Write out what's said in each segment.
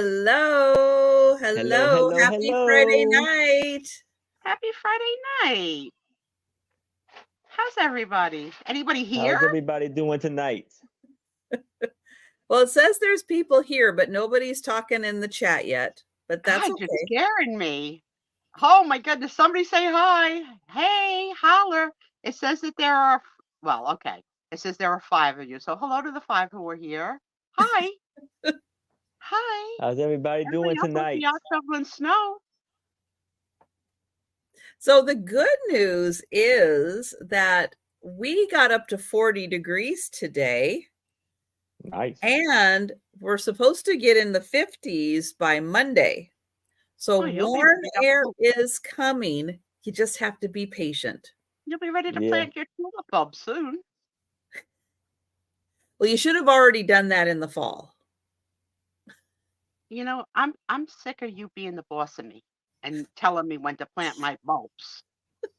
Hello, Hello, hello. hello, Happy Friday hello. night. Happy Friday night. How's everybody? Anybody here? How's everybody doing tonight? Well, it says there's people here, but nobody's talking in the chat yet. But that's God, you're okay. scaring me. Oh my goodness, somebody say hi. Hey, holler. It says that there are, well, okay. It says there are 5 of you. So hello to the 5 who are here. Hi. Hi. How's everybody doing Everybody else must be tonight? out shoveling snow. So the good news is that we got up to 40 degrees today. Nice. And we're supposed to get in the 50s by Monday. So warm air is coming. You just have to be patient. You'll be ready to plant your tulip bulb soon. Well, you should have already done that in the fall. You know, I'm sick of you being the boss of me and telling me when to plant my bulbs.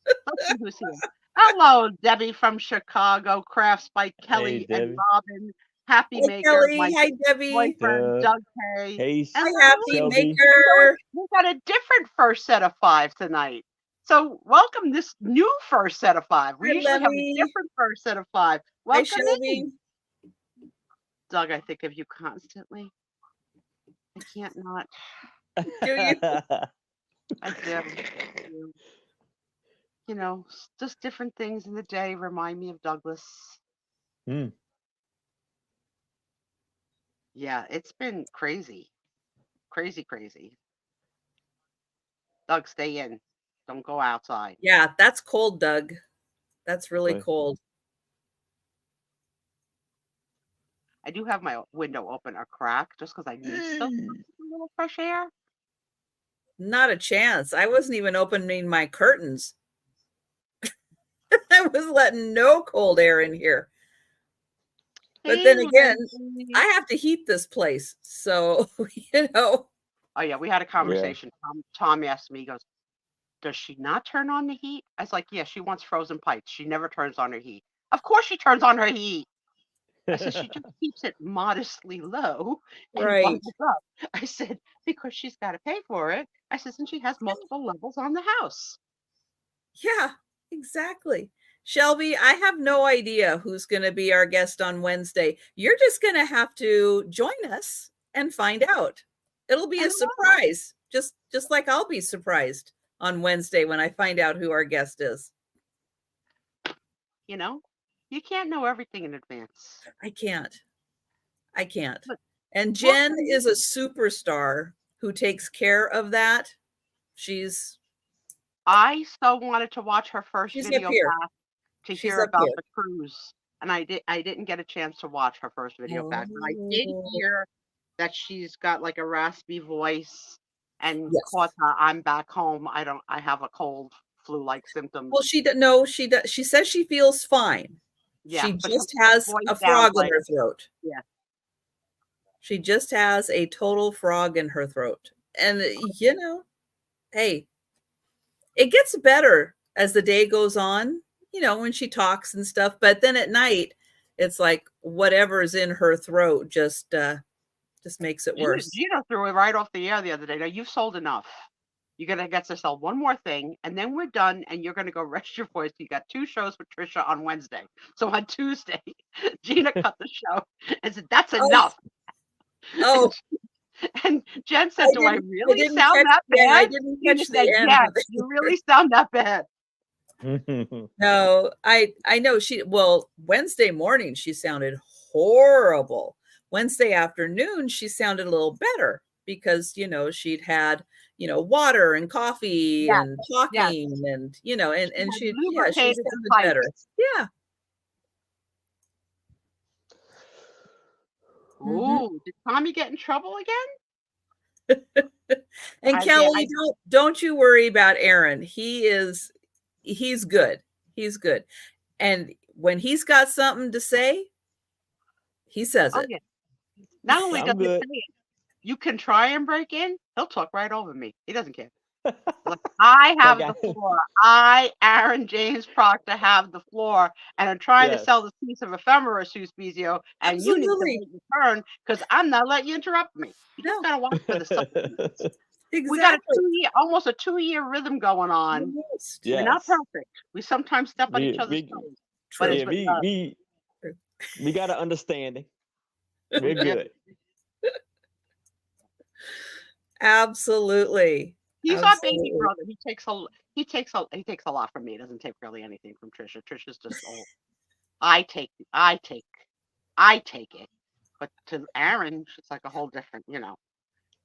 Let's see who's here. Hello, Debbie from Chicago, Crafts by Kelly and Robin. Happy Maker, Kelly. my Hi, Debbie. boyfriend, Doug Hay. Hey, hi, Happy Shelby. Maker. We got a different first set of 5 tonight. So welcome this new first set of 5. We usually have a different first set of 5. Welcome, hi, Shelby. Doug, I think of you constantly. I can't not. Do you? I do. You know, just different things in the day remind me of Douglas. Yeah, it's been crazy. Crazy. Doug, stay in. Don't go outside. Yeah, that's cold, Doug. That's really cold. I do have my window open a crack just because I need some little fresh air. Not a chance. I wasn't even opening my curtains. I was letting no cold air in here. But then again, I have to heat this place. So, you know. Oh, yeah. We had a conversation. Yeah. Tom asked me, he goes, does she not turn on the heat? I was like, yeah, she wants frozen pipes. She never turns on her heat. Of course she turns on her heat. I said, she just keeps it modestly low and warms it up. I said, because she's got to pay for it. I said, and she has multiple levels on the house. Yeah, exactly. Shelby, I have no idea who's going to be our guest on Wednesday. You're just going to have to join us and find out. It'll be a surprise, just like I'll be surprised on Wednesday when I find out who our guest is. You know, you can't know everything in advance. I can't. And Jen is a superstar who takes care of that. I so wanted to watch her first video back to hear about the cruise, and I didn't get a chance to watch her first video back, but I did hear that she's got like a raspy voice and caught I'm back home. I have a cold, flu-like symptoms. Well, she says she feels fine. Yeah, she just has a frog in her throat. Yeah. She just has a total frog in her throat. And, you know, hey, it gets better as the day goes on, you know, when she talks and stuff. But then at night, it's like whatever's in her throat just makes it worse. Gina threw it right off the air the other day. Now, you've sold enough. You're going to get to sell one more thing, and then we're done, and you're going to go rest your voice. You got 2 shows with Trisha on Wednesday. So on Tuesday, Gina cut the show and said, that's enough. Oh. And Jen said, do I really sound that bad? I didn't catch the end. Yeah, you really sound that bad. No, I know Wednesday morning, she sounded horrible. Wednesday afternoon, she sounded a little better because, you know, she'd had, you know, water and coffee and talking and, you know, and she sounded better. Yeah. Ooh, did Tommy get in trouble again? And Kelly, don't you worry about Aaron. He's good. He's good. And when he's got something to say, he says it. Yeah. Not only does he say it, you can try and break in, he'll talk right over me. He doesn't care. I have Like the floor. I, Aaron James Proctor, have the floor, and I'm trying to Yes. sell this piece of ephemera, Suspizio, and you need to Absolutely. wait your turn because I'm not letting you interrupt me. You just No. gotta watch for the supplements. Exactly. We got almost a 2-year rhythm going on. Almost. We're not Yes. perfect. We sometimes step on each other's toes, but True. it's Yeah, with love. we got an understanding. We're Yeah. good. Absolutely. He's our baby Absolutely. brother. He takes a lot from me. He doesn't take really anything from Trisha. Trisha's just old. I take it. But to Aaron, it's like a whole different,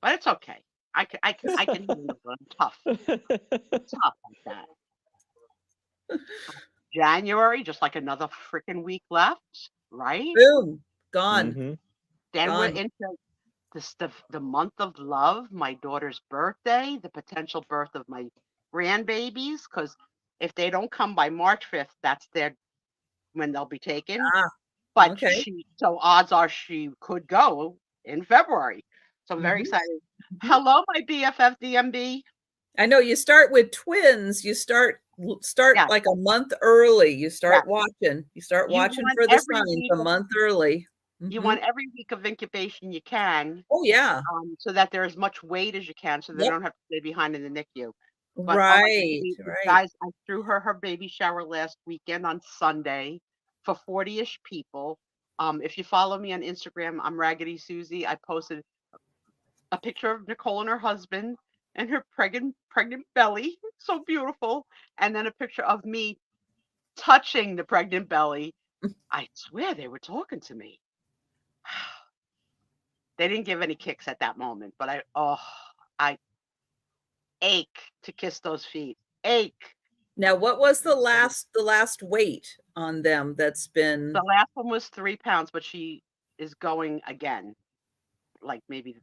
But it's okay. I can handle it. I'm tough. Tough like that. January, just like another freaking week left, right? Boom. Gone. Mhm. Then we're Gone. into the month of love, my daughter's birthday, the potential birth of my grandbabies, because if they don't come by March 5th, that's when they'll be taken. Ah, But okay. so odds are she could go in February. So I'm very Mhm. excited. Mhm. Hello, my BFF DMB. I know you start with twins. You start Yes. like a month early. You start Yes. watching. You start You watching want for the every signs week a month early. You Mhm. want every week of incubation you can, Oh yeah. so that there's as much weight as you can, so they Yep. don't have to stay behind in the NICU. But oh my Right. God, Right. guys, I threw her baby shower last weekend on Sunday for 40-ish people. If you follow me on Instagram, I'm Raggedy Susie. I posted a picture of Nicole and her husband and her pregnant belly, so beautiful, and then a picture of me touching the pregnant belly. I swear they were talking to me. They didn't give any kicks at that moment, but I ache to kiss those feet. Ache. Now, what was the last weight on them that's been The last one was 3 pounds, but she is going again, maybe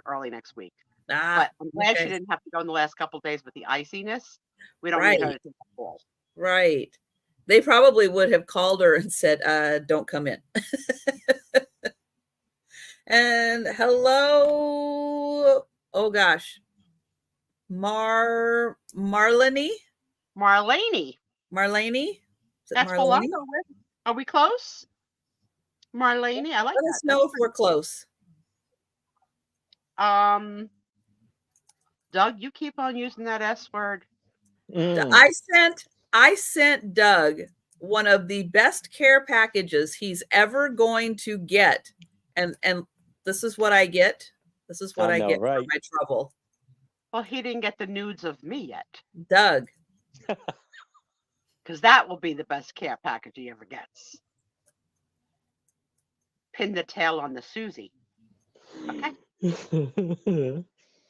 early next week. But I'm glad she okay. didn't have to go in the last couple days with the iciness. We don't need her Right. to take a fall. Right. They probably would have called her and said, don't come in. And hello. Oh gosh. Marlene? Marlene. Marlene? Is it That's Marlene? Polanco with. Are we close? Marlene, I like Let that. us know if we're close. Doug, you keep on using that S word. I sent Doug one of the best care packages he's ever going to get. And this is what I get. This is what I get right? for my trouble. Well, he didn't get the nudes of me yet. Doug. Because that will be the best care package he ever gets. Pin the tail on the Susie. Okay?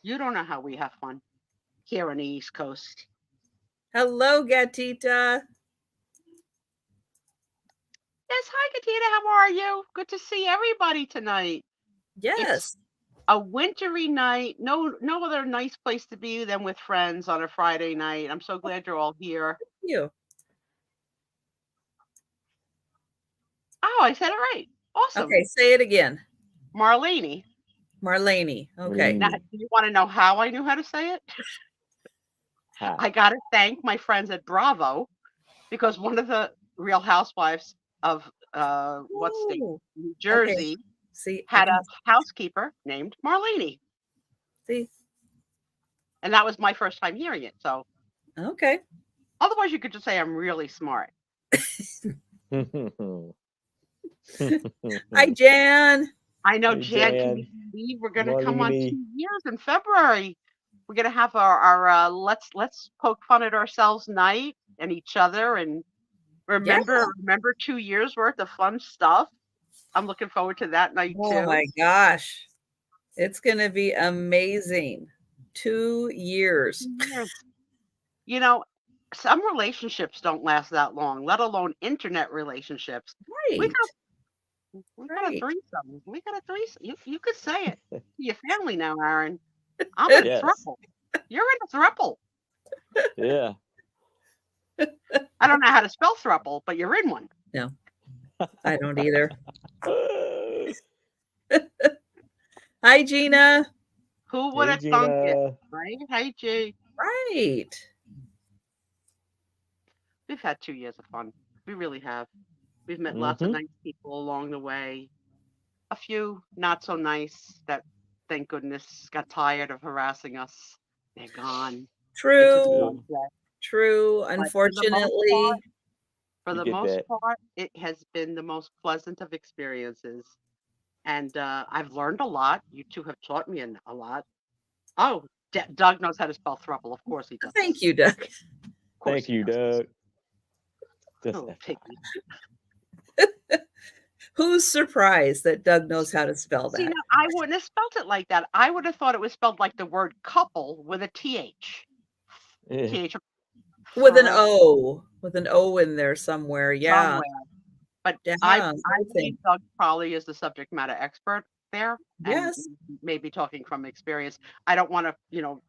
You don't know how we have fun here on the East Coast. Hello, Gatita. Yes, hi, Gatita. How are you? Good to see everybody tonight. Yes. It's a wintry night. No other nice place to be than with friends on a Friday night. I'm so glad you're all here. Thank you. Oh, I said it right. Awesome. Okay, say it again. Marlene. Okay. Now, do you want to know how I knew how to say it? I got to thank my friends at Bravo, because one of the Real Housewives of New Jersey, See, had a housekeeper named Marlene. See, and that was my first time hearing it. So, okay. Otherwise, you could just say I'm really smart. Hi, Jan. I know, Jan. Can you believe we're going to come on 2 years in February? We're going to have our let's poke fun at ourselves night and each other, and remember 2 years worth of fun stuff. I'm looking forward to that night too. Oh my gosh, it's going to be amazing. 2 years. You know, some relationships don't last that long, let alone internet relationships. Right. We got a threesome. We got a threesome. You could say it to your family now, Aaron. I'm in a throuple. You're in a throuple. Yeah. I don't know how to spell throuple, but you're in one. No, I don't either. Hi, Gina. Who would have thunk it, right? Hi, G. Right. We've had 2 years of fun. We really have. We've met lots of Mhm. nice people along the way. A few not so nice that, thank goodness, got tired of harassing us. They're gone into the True. sunset. True. But for the most Unfortunately. part, for We the get most that. part, it has been the most pleasant of experiences. And I've learned a lot. You two have taught me a lot. Oh, Doug knows how to spell thruple. Of course he does. Thank you, Doug. Of course Thank he you, does. Doug. Just Little FYI. piggy. Who's surprised that Doug knows how to spell See, that? now I wouldn't have spelled it like that. I would have thought it was spelled like the word couple with a TH. Yeah. TH With an for O. With an O in there somewhere. Yeah. somewhere. But Yeah. I something. believe Doug probably is the subject matter expert there. And Yes. maybe talking from experience. I don't want to,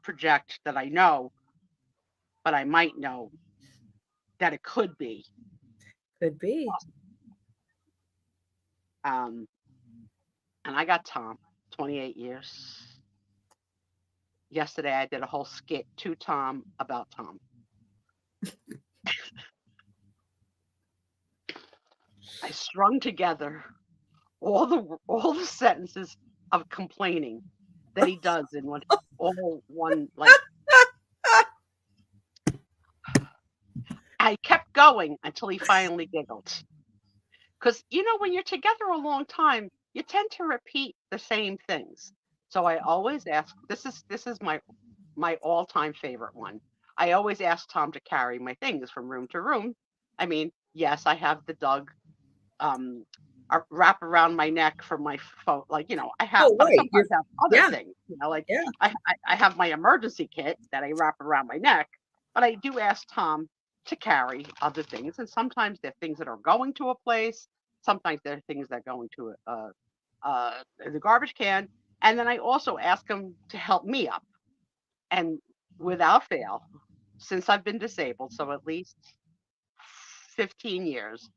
project that I know, but I might know that it could be. Could be. And I got Tom, 28 years. Yesterday I did a whole skit to Tom about Tom. I strung together all the sentences of complaining that he does in one like. I kept going until he finally giggled. Because when you're together a long time, you tend to repeat the same things. So I always ask. This is my all-time favorite one. I always ask Tom to carry my things from room to room. I mean, yes, I have the Doug wrap around my neck for my phone. Like, I have, Oh, but I right. sometimes have other Yeah. things. Like Yeah. I have my emergency kit that I wrap around my neck. But I do ask Tom to carry other things, and sometimes they're things that are going to a place. Sometimes they're things that go into the garbage can. And then I also ask him to help me up. And without fail, since I've been disabled, so at least 15 years,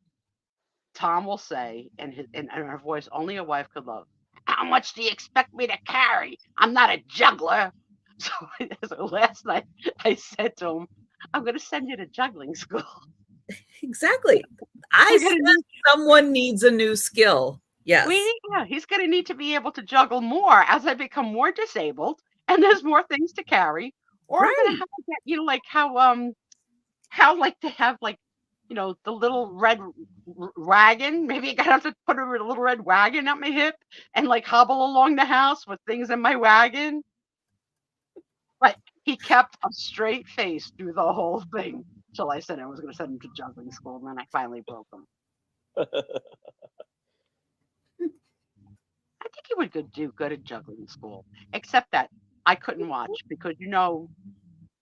Tom will say in a voice only a wife could love, "How much do you expect me to carry? I'm not a juggler." So last night I said to him, "I'm going to send you to juggling school." Exactly. I said someone needs a new skill. Yes. He's going to need to be able to juggle more as I become more disabled and there's more things to carry. Or I'm going to have to get, like how like to have like, the little red wagon. Maybe I gotta have to put a little red wagon at my hip and like hobble along the house with things in my wagon. But he kept a straight face through the whole thing till I said I was going to send him to juggling school, and then I finally broke him. I think he would do good at juggling school, except that I couldn't watch because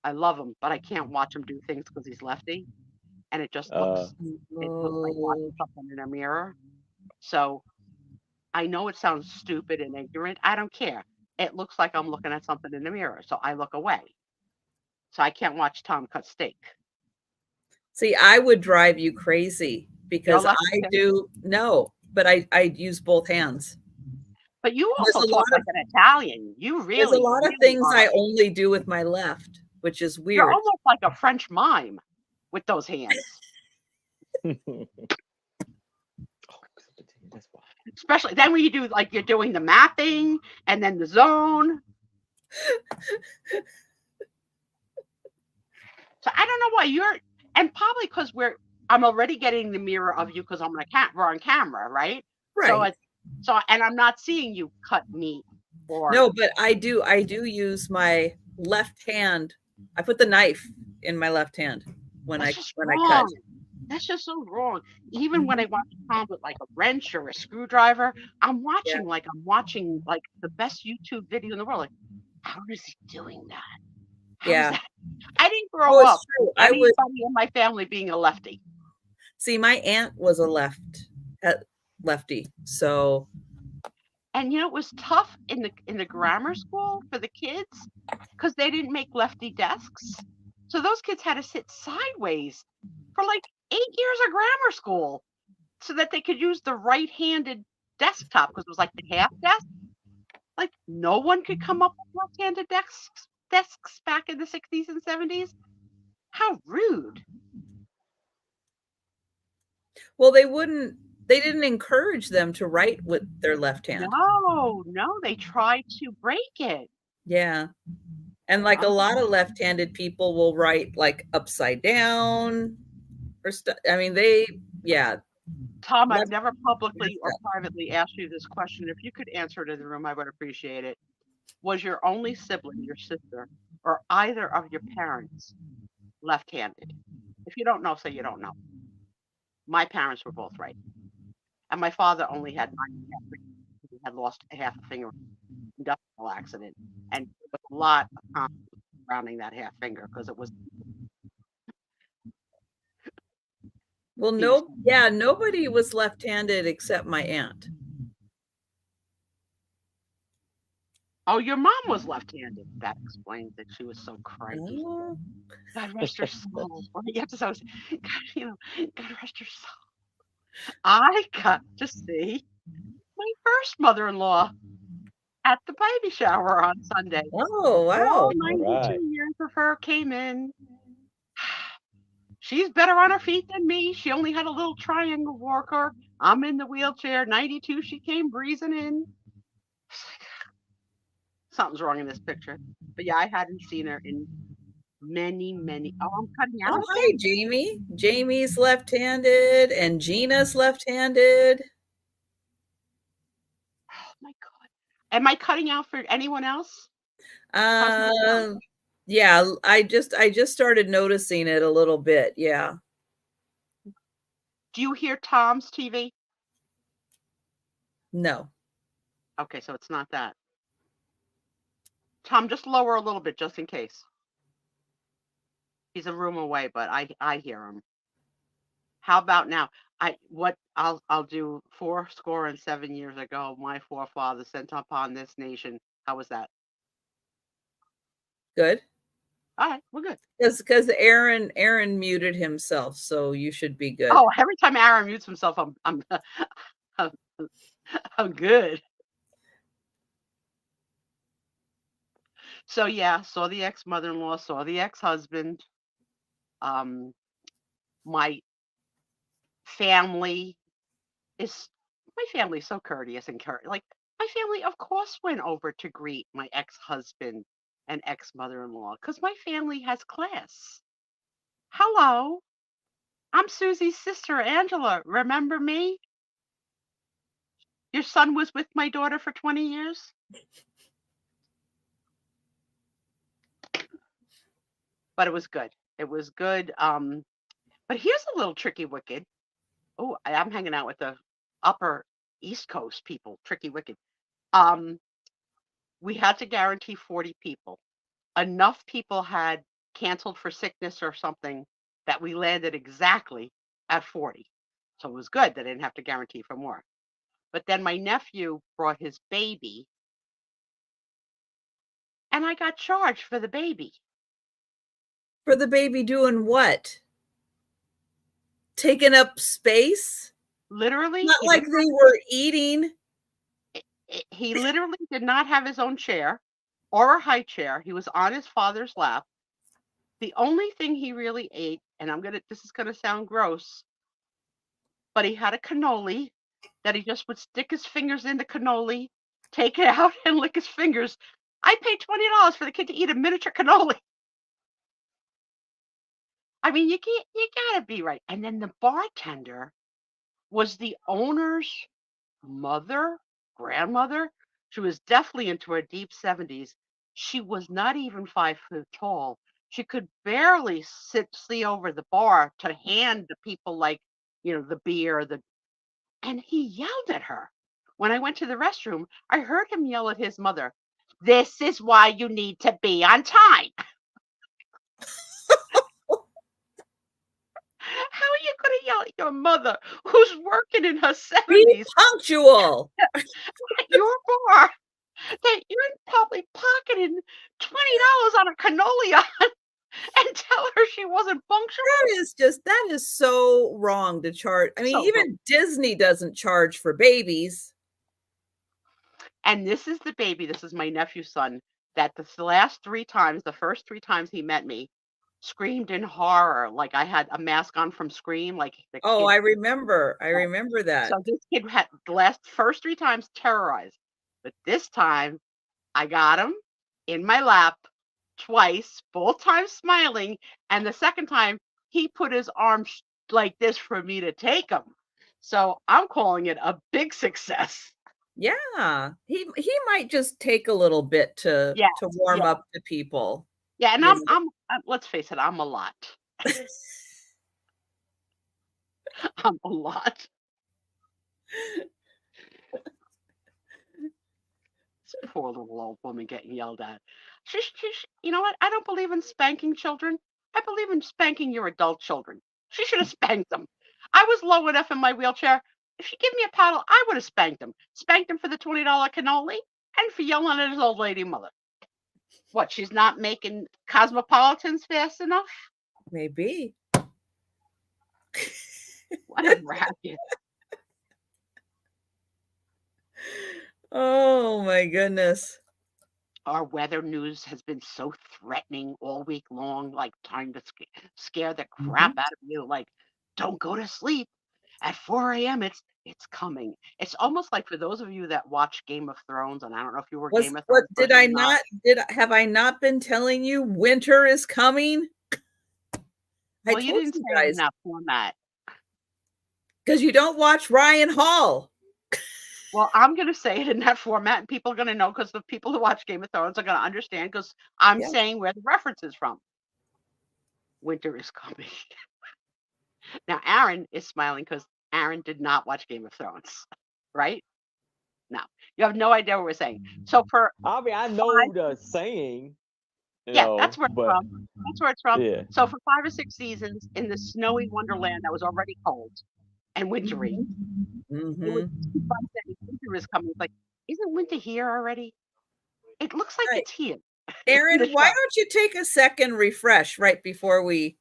I love him, but I can't watch him do things because he's lefty, and it just looks like watching something in a mirror. So I know it sounds stupid and ignorant. I don't care. It looks like I'm looking at something in the mirror, so I look away. So I can't watch Tom cut steak. See, I would drive you crazy because I do but I use both hands. But you also talk like an Italian. There's a lot of things I only do with my left, which is weird. You're almost like a French mime with those hands. Especially then when you do like you're doing the mapping and then the zone. So I don't know why and probably because I'm already getting the mirror of you because we're on camera, right? Right. So and I'm not seeing you cut meat or no, but I do use my left hand. I put the knife in my left hand when I cut. That's just so wrong. Even when I watch Tom with like a wrench or a screwdriver, I'm watching like the best YouTube video in the world. Like, how is he doing that? I didn't grow up with anybody in my family being a lefty. See, my aunt was a lefty, so. And it was tough in the grammar school for the kids because they didn't make lefty desks, so those kids had to sit sideways for like 8 years of grammar school so that they could use the right-handed desktop because it was like the half desk. Like no one could come up with left-handed desks back in the 60s and 70s? How rude. Well, they didn't encourage them to write with their left hand. No, they tried to break it. Yeah. And like a lot of left-handed people will write like upside down or stuff. I mean, yeah. Tom, I've never publicly or privately asked you this question. If you could answer it in the room, I would appreciate it. Was your only sibling, your sister, or either of your parents left-handed? If you don't know, say you don't know. My parents were both right. And my father only had 9.5 fingers. He had lost half a finger in an industrial accident. And there was a lot of conflict surrounding that half finger because it was. Well, nobody was left-handed except my aunt. Oh, your mom was left-handed. That explains it. She was so cranky. Oh. God rest her soul. You have to say, God rest her soul. I got to see my first mother-in-law at the baby shower on Sunday. Oh, wow. All 92 years of her came in. She's better on her feet than me. She only had a little triangle walker. I'm in the wheelchair. 92, she came breezing in. Something's wrong in this picture. But yeah, I hadn't seen her in many. Oh, I'm cutting out. Oh, hi, Jamie. Jamie's left-handed and Gina's left-handed. Oh my God. Am I cutting out for anyone else? Yeah, I just started noticing it a little bit. Yeah. Do you hear Tom's TV? No. Okay, so it's not that. Tom, just lower a little bit just in case. He's a room away, but I hear him. How about now? I'll do 77 years ago, my forefathers sent upon this nation. How was that? Good. All right, we're good. Because Aaron muted himself, so you should be good. Oh, every time Aaron mutes himself, I'm good. So yeah, saw the ex-mother-in-law, saw the ex-husband. My family is so courteous and like my family, of course, went over to greet my ex-husband and ex-mother-in-law because my family has class. Hello, I'm Susie's sister, Angela. Remember me? Your son was with my daughter for 20 years. But it was good. It was good. But here's a little tricky wicked. Oh, I'm hanging out with the upper East Coast people. Tricky wicked. We had to guarantee 40 people. Enough people had canceled for sickness or something that we landed exactly at 40. So it was good. They didn't have to guarantee for more. But then my nephew brought his baby, and I got charged for the baby. For the baby doing what? Taking up space? Literally. Not like they were eating. He literally did not have his own chair or a high chair. He was on his father's lap. The only thing he really ate, and this is gonna sound gross, but he had a cannoli that he just would stick his fingers in the cannoli, take it out, and lick his fingers. I paid $20 for the kid to eat a miniature cannoli. I mean, you gotta be right. And then the bartender was the owner's grandmother. She was definitely into her deep 70s. She was not even 5 foot tall. She could barely see over the bar to hand the people the beer, and he yelled at her. When I went to the restroom, I heard him yell at his mother, "This is why you need to be on time." How are you going to yell at your mother who's working in her 70s? Be punctual. At your bar that you're probably pocketing $20 on a cannoli and tell her she wasn't punctual? That is so wrong to charge. I mean, even Disney doesn't charge for babies. And this is the baby. This is my nephew's son. that the last 3 times, the first 3 times he met me, screamed in horror like I had a mask on from Scream, like the Oh, kid. I remember. I remember that. So this kid had first 3 times terrorized, but this time I got him in my lap twice, both times smiling, and the second time he put his arm like this for me to take him. So I'm calling it a big success. Yeah. He might just take a little bit to Yes, warm yeah, up to people. yeah, and You let's face it, I'm a lot. know? I'm a lot. This poor little old woman getting yelled at. You know what? I don't believe in spanking children. I believe in spanking your adult children. She should have spanked them. I was low enough in my wheelchair. If she gave me a paddle, I would have spanked him. Spanked him for the $20 cannoli and for yelling at his old lady mother. What? She's not making cosmopolitans fast enough? Maybe. What a racket. Oh my goodness. Our weather news has been so threatening all week long, like trying to scare the crap Mhm. out of you. Like, don't go to sleep at 4 a.m. It's coming. It's almost like for those of you that watch Game of Thrones, and I don't know if you were a Game of What Thrones did person I or not. have I not been telling you winter is coming? I Well, you told didn't you say it in guys that format. because you don't watch Ryan Hall. Well, I'm going to say it in that format, and people are going to know because the people who watch Game of Thrones are going to understand because I'm Yeah. saying where the reference is from. Winter is coming. Now, Aaron is smiling because Aaron did not watch Game of Thrones, right? No, you have no idea what we're saying. So for I mean, I 5 know the saying, yeah, that's where it's but from. That's where it's from. yeah. So for 5 or 6 seasons in the snowy wonderland that was already cold and wintry, it would Mhm. keep on saying winter is coming. It's like, isn't winter here already? It looks like Right. it's here in the Aaron, why show. don't you take a second refresh right before we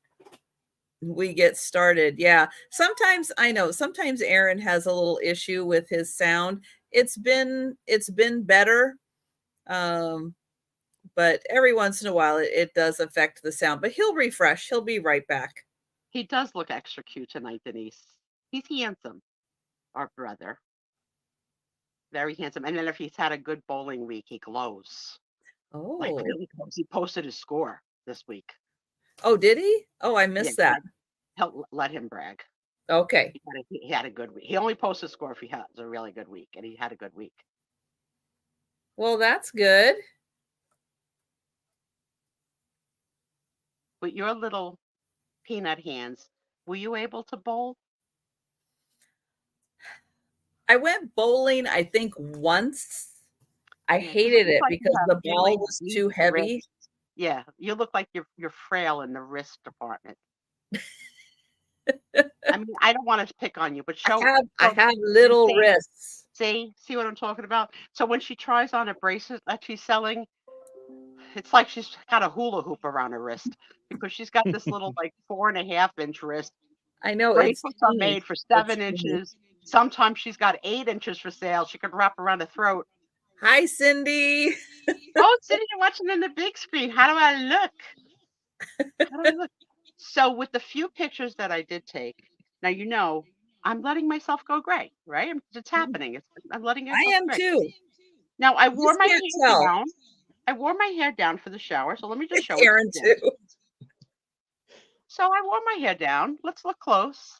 get started? Yeah. Sometimes I know sometimes Aaron has a little issue with his sound. It's been better. Um but every once in a while it does affect the sound, but he'll refresh. He'll be right back. He does look extra cute tonight, Denise. He's handsome, our brother. Very handsome. And then if he's had a good bowling week, he glows. Like Oh. really glows. He posted his score this week. Oh, did he? Oh, I Yeah, missed that. let him brag. Okay. He had a good week. He only posts a score if he has a really good week, and he had a good week. Well, that's good. With your little peanut hands, were you able to bowl? I went bowling, I think once. I Yeah, because hated it looks it like you because have the ball really was weak too heavy. wrists. Yeah, you look like you're frail in the wrist department. I mean, I don't want to pick on you, but I so have you little wrists. see what I'm talking about? So when she tries on a bracelet that she's selling, it's like she's got a hula hoop around her wrist because she's got this little like 4.5-inch wrist. I know it's Bracelets are teeny. made for It's 7 teeny. inches. Sometimes she's got 8 inches for sale. She could wrap around the throat. Hi, Cindy. Oh, sitting and watching in the big screen. How do I look? How do I look? So with the few pictures that I did take, now you know I'm letting myself go gray, right? It's happening. I'm letting I myself am go gray. too. Now I You wore just my can't hair tell. down. I wore my hair down for the shower. So let me just show it to Aaron you now. too. So I wore my hair down. Let's look close.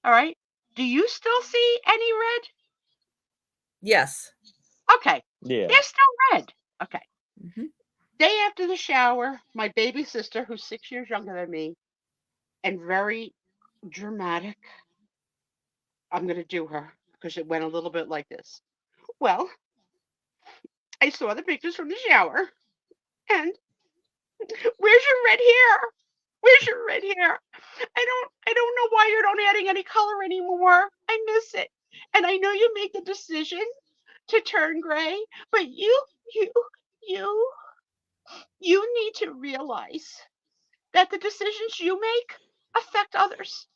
All right. Do you still see any red? Yes. Okay. Yeah. They're still red. Okay. Mhm. Day after the shower, my baby sister, who's 6 years younger than me and very dramatic, I'm going to do her because it went a little bit like this. Well, I saw the pictures from the shower and where's your red hair? Where's your red hair? I don't know why you're not adding any color anymore. I miss it. And I know you made the decision to turn gray, but you you you need to realize that the decisions you make affect others.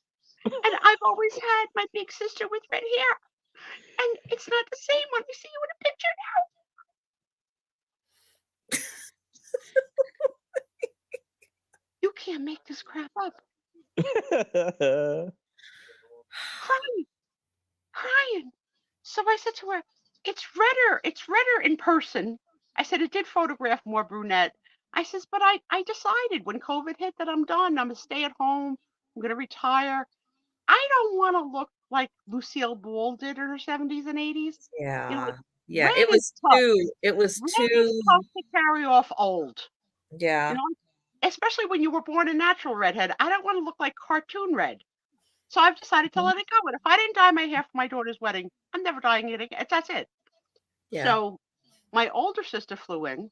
And I've always had my big sister with red hair. And it's not the same when we see you in a picture. You can't make this crap up. Crying, crying. So I said to her, it's redder in person. I said, it did photograph more brunette. I says, but I decided when COVID hit that I'm done. I'm gonna stay at home. I'm gonna retire. I don't want to look like Lucille Ball did in her 70s and 80s. You know, Yeah. like, Yeah, red is tough. it was Red is too tough to carry off old. You yeah. know, especially when you were born a natural redhead. I don't want to look like cartoon red. So I've decided to Mhm. let it go. And if I didn't dye my hair for my daughter's wedding, I'm never dyeing it again. That's it. Yeah. So my older sister flew in,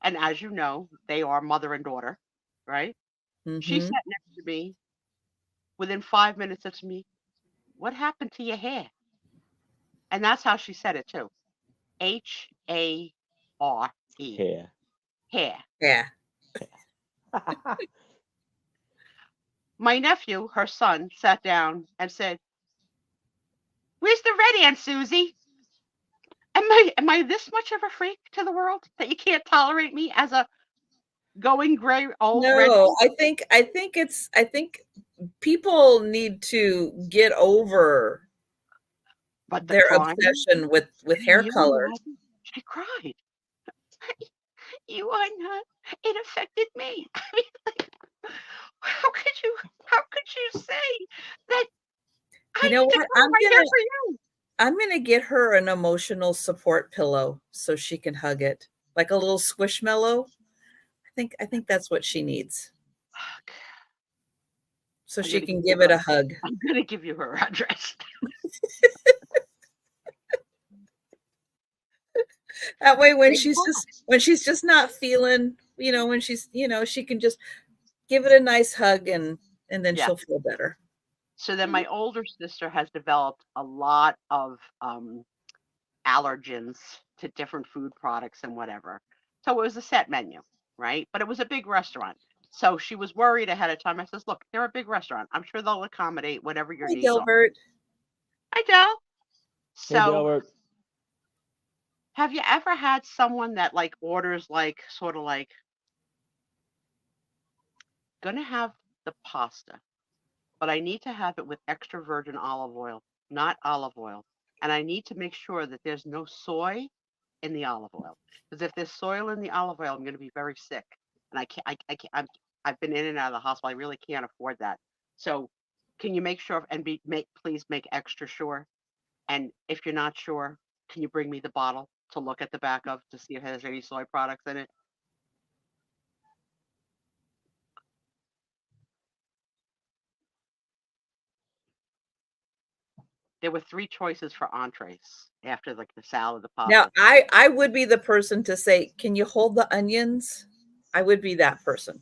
and as you know, they are mother and daughter, right? She Mhm. sat next to me. Within 5 minutes, said to me, "What happened to your hair?" And that's how she said it too. HARE, Hair. hair. Yeah. My nephew, her son, sat down and said, "Where's the red Aunt Susie? Am I this much of a freak to the world that you can't tolerate me as a going gray old redhead?" No, I think people need to get over But the their crying, obsession with can hair you colors. imagine? She cried. You are not. It affected me. I mean, like, how could you say that You I know need to what? grow my hair for you? I'm gonna get her an emotional support pillow so she can hug it, like a little squishmallow. I think that's what she needs, Fuck. so I'm she gonna can give you give it a her. hug. I'm gonna give you her address. That way, Big boss. when she's just not feeling, when she's, she can just give it a nice hug and then Yeah. she'll feel better. So then my older sister has developed a lot of allergens to different food products and whatever. So it was a set menu, right? But it was a big restaurant. So she was worried ahead of time. I says, look, they're a big restaurant. I'm sure they'll accommodate whatever your Hi, needs are. Gilbert. I do. Hey, So Delbert. have you ever had someone that like orders like sort of like gonna have the pasta, but I need to have it with extra virgin olive oil, not olive oil. And I need to make sure that there's no soy in the olive oil. Because if there's soil in the olive oil, I'm going to be very sick. And I can't, I've been in and out of the hospital. I really can't afford that. So can you make sure and please make extra sure? And if you're not sure, can you bring me the bottle to look at the back of to see if it has any soy products in it? There were three choices for entrees after like the salad, the Now, pasta. I would be the person to say, "Can you hold the onions?" I would be that person.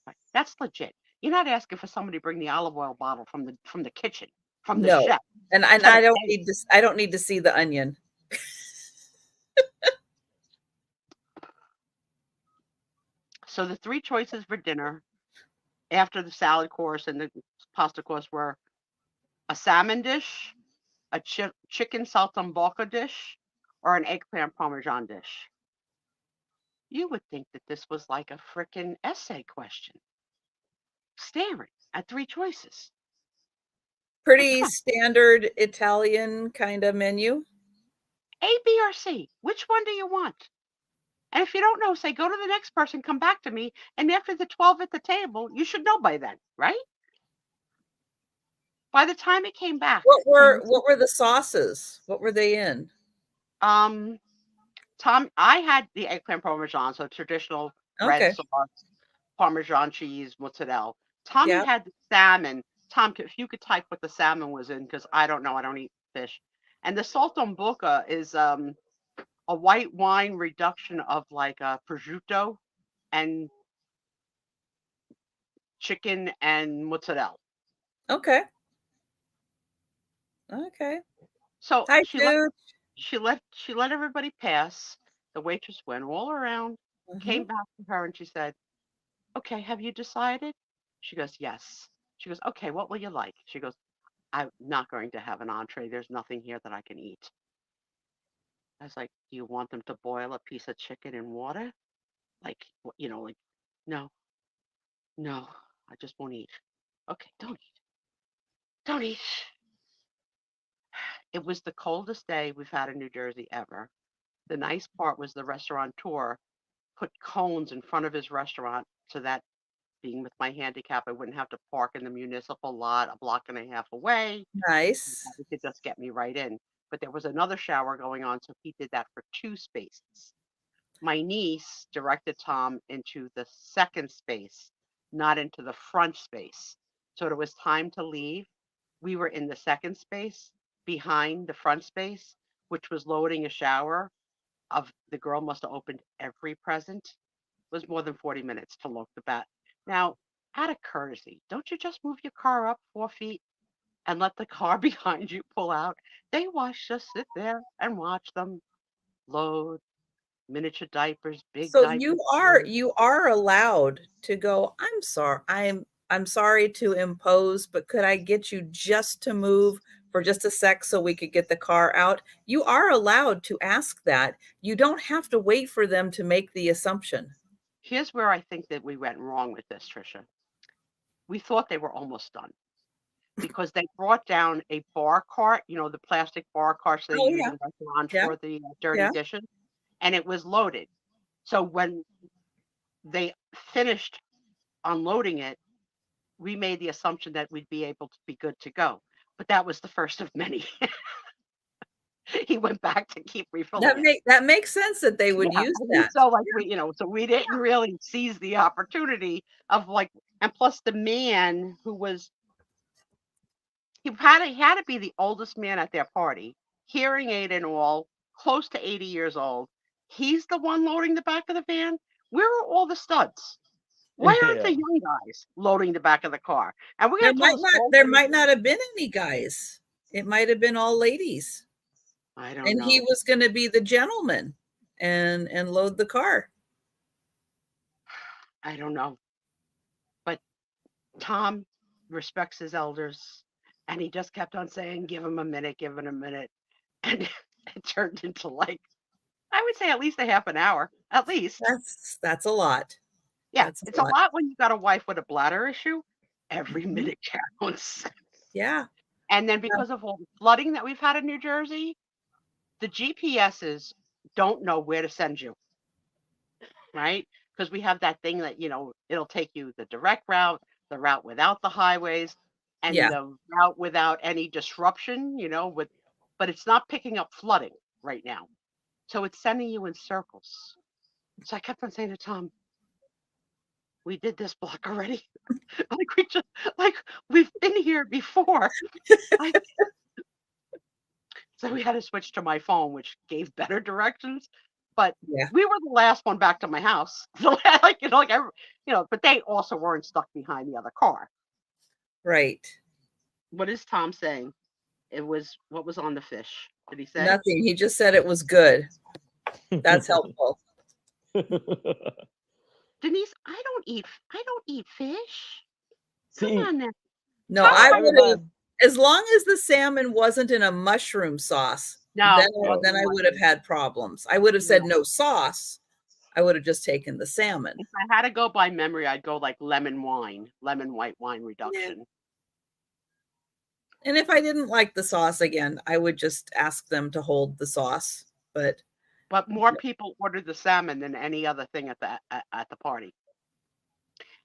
Right. That's legit. You're not asking for somebody to bring the olive oil bottle from the kitchen, from the No. chef And to the I don't need to see the onion. So the three choices for dinner after the salad course and the pasta course were a salmon dish, a chicken saltimbocca dish, or an eggplant parmesan dish. You would think that this was like a freaking essay question, staring at three choices. Like, Pretty come on, standard Italian kind of menu. A, B, or C. Which one do you want? And if you don't know, say, go to the next person, come back to me. And after the 12 at the table, you should know by then, right? By the time it came back to me, What were the sauces? What were they in? um, Tom, I had the eggplant parmesan, so traditional red Okay. sauce, Parmesan cheese, mozzarella. Tommy Yeah. had the salmon. Tom, if you could type what the salmon was in, because I don't know, I don't eat fish. And the saltimbocca is a white wine reduction of like prosciutto and chicken and mozzarella. Okay. Okay. So Hi, dude. she let everybody pass. The waitress went all around, Mhm. came back to her, and she said, "Okay, have you decided?" She goes, "Yes." She goes, "Okay, what will you like?" She goes, "I'm not going to have an entree. There's nothing here that I can eat." I was like, "Do you want them to boil a piece of chicken in water?" like, like, no, no, I just won't eat. Okay, don't eat. Don't eat. It was the coldest day we've had in New Jersey ever. The nice part was the restaurateur put cones in front of his restaurant so that, being with my handicap, I wouldn't have to park in the municipal lot a block and a half away. Nice. He could just get me right in. But there was another shower going on, so he did that for 2 spaces. My niece directed Tom into the second space, not into the front space. So it was time to leave. We were in the second space behind the front space, which was loading a shower. The girl must have opened every present. It was more than 40 minutes to load the bat. Now, out of courtesy, don't you just move your car up 4 feet and let the car behind you pull out? They just sit there and watch them load miniature diapers, big So diapers. you are allowed to go, I'm sorry. I'm sorry to impose, but could I get you just to move for just a sec so we could get the car out? You are allowed to ask that. You don't have to wait for them to make the assumption. Here's where I think that we went wrong with this, Trisha. We thought they were almost done because they brought down a bar cart, the plastic bar carts they Oh, use yeah. in restaurants Yeah. for the dirty Yeah. dishes, and it was loaded. So when they finished unloading it, we made the assumption that we'd be able to be good to go. But that was the first of many. He went back to keep refilling it. That makes sense that they would Yeah, use I mean, that. so like we didn't really seize the opportunity of and plus the man who was he had to be the oldest man at their party, hearing aid and all, close to 80 years old. He's the one loading the back of the van. Where are all the studs? Why aren't the young guys loading the back of the car? And we're There gonna might not have been any guys. It might have been all ladies. I don't And know. he was going to be the gentleman and load the car. I don't know. But Tom respects his elders, and he just kept on saying, give him a minute, give him a minute. And it turned into I would say at least a half an hour, at least. That's a lot. Yeah, it's a lot when you've got a wife with a bladder issue. Every minute counts. Yeah. And then because of all the flooding that we've had in New Jersey, the GPSs don't know where to send you, right? Because we have that thing that, it'll take you the direct route, the route without the highways, and the route without any disruption, but it's not picking up flooding right now. So it's sending you in circles. So I kept on saying to Tom, we did this block already. We've been here before. So we had to switch to my phone, which gave better directions. But we were the last one back to my house. So but they also weren't stuck behind the other car. Right. What is Tom saying? What was on the fish? Did he say? Nothing. He just said it was good. That's helpful. Denise, I don't eat fish. Come on now. No, I would have, as long as the salmon wasn't in a mushroom sauce, then I would have had problems. I would have said no sauce. I would have just taken the salmon. If I had to go by memory, I'd go like lemon white wine reduction. Yeah. And if I didn't like the sauce again, I would just ask them to hold the sauce. But more people ordered the salmon than any other thing at the party.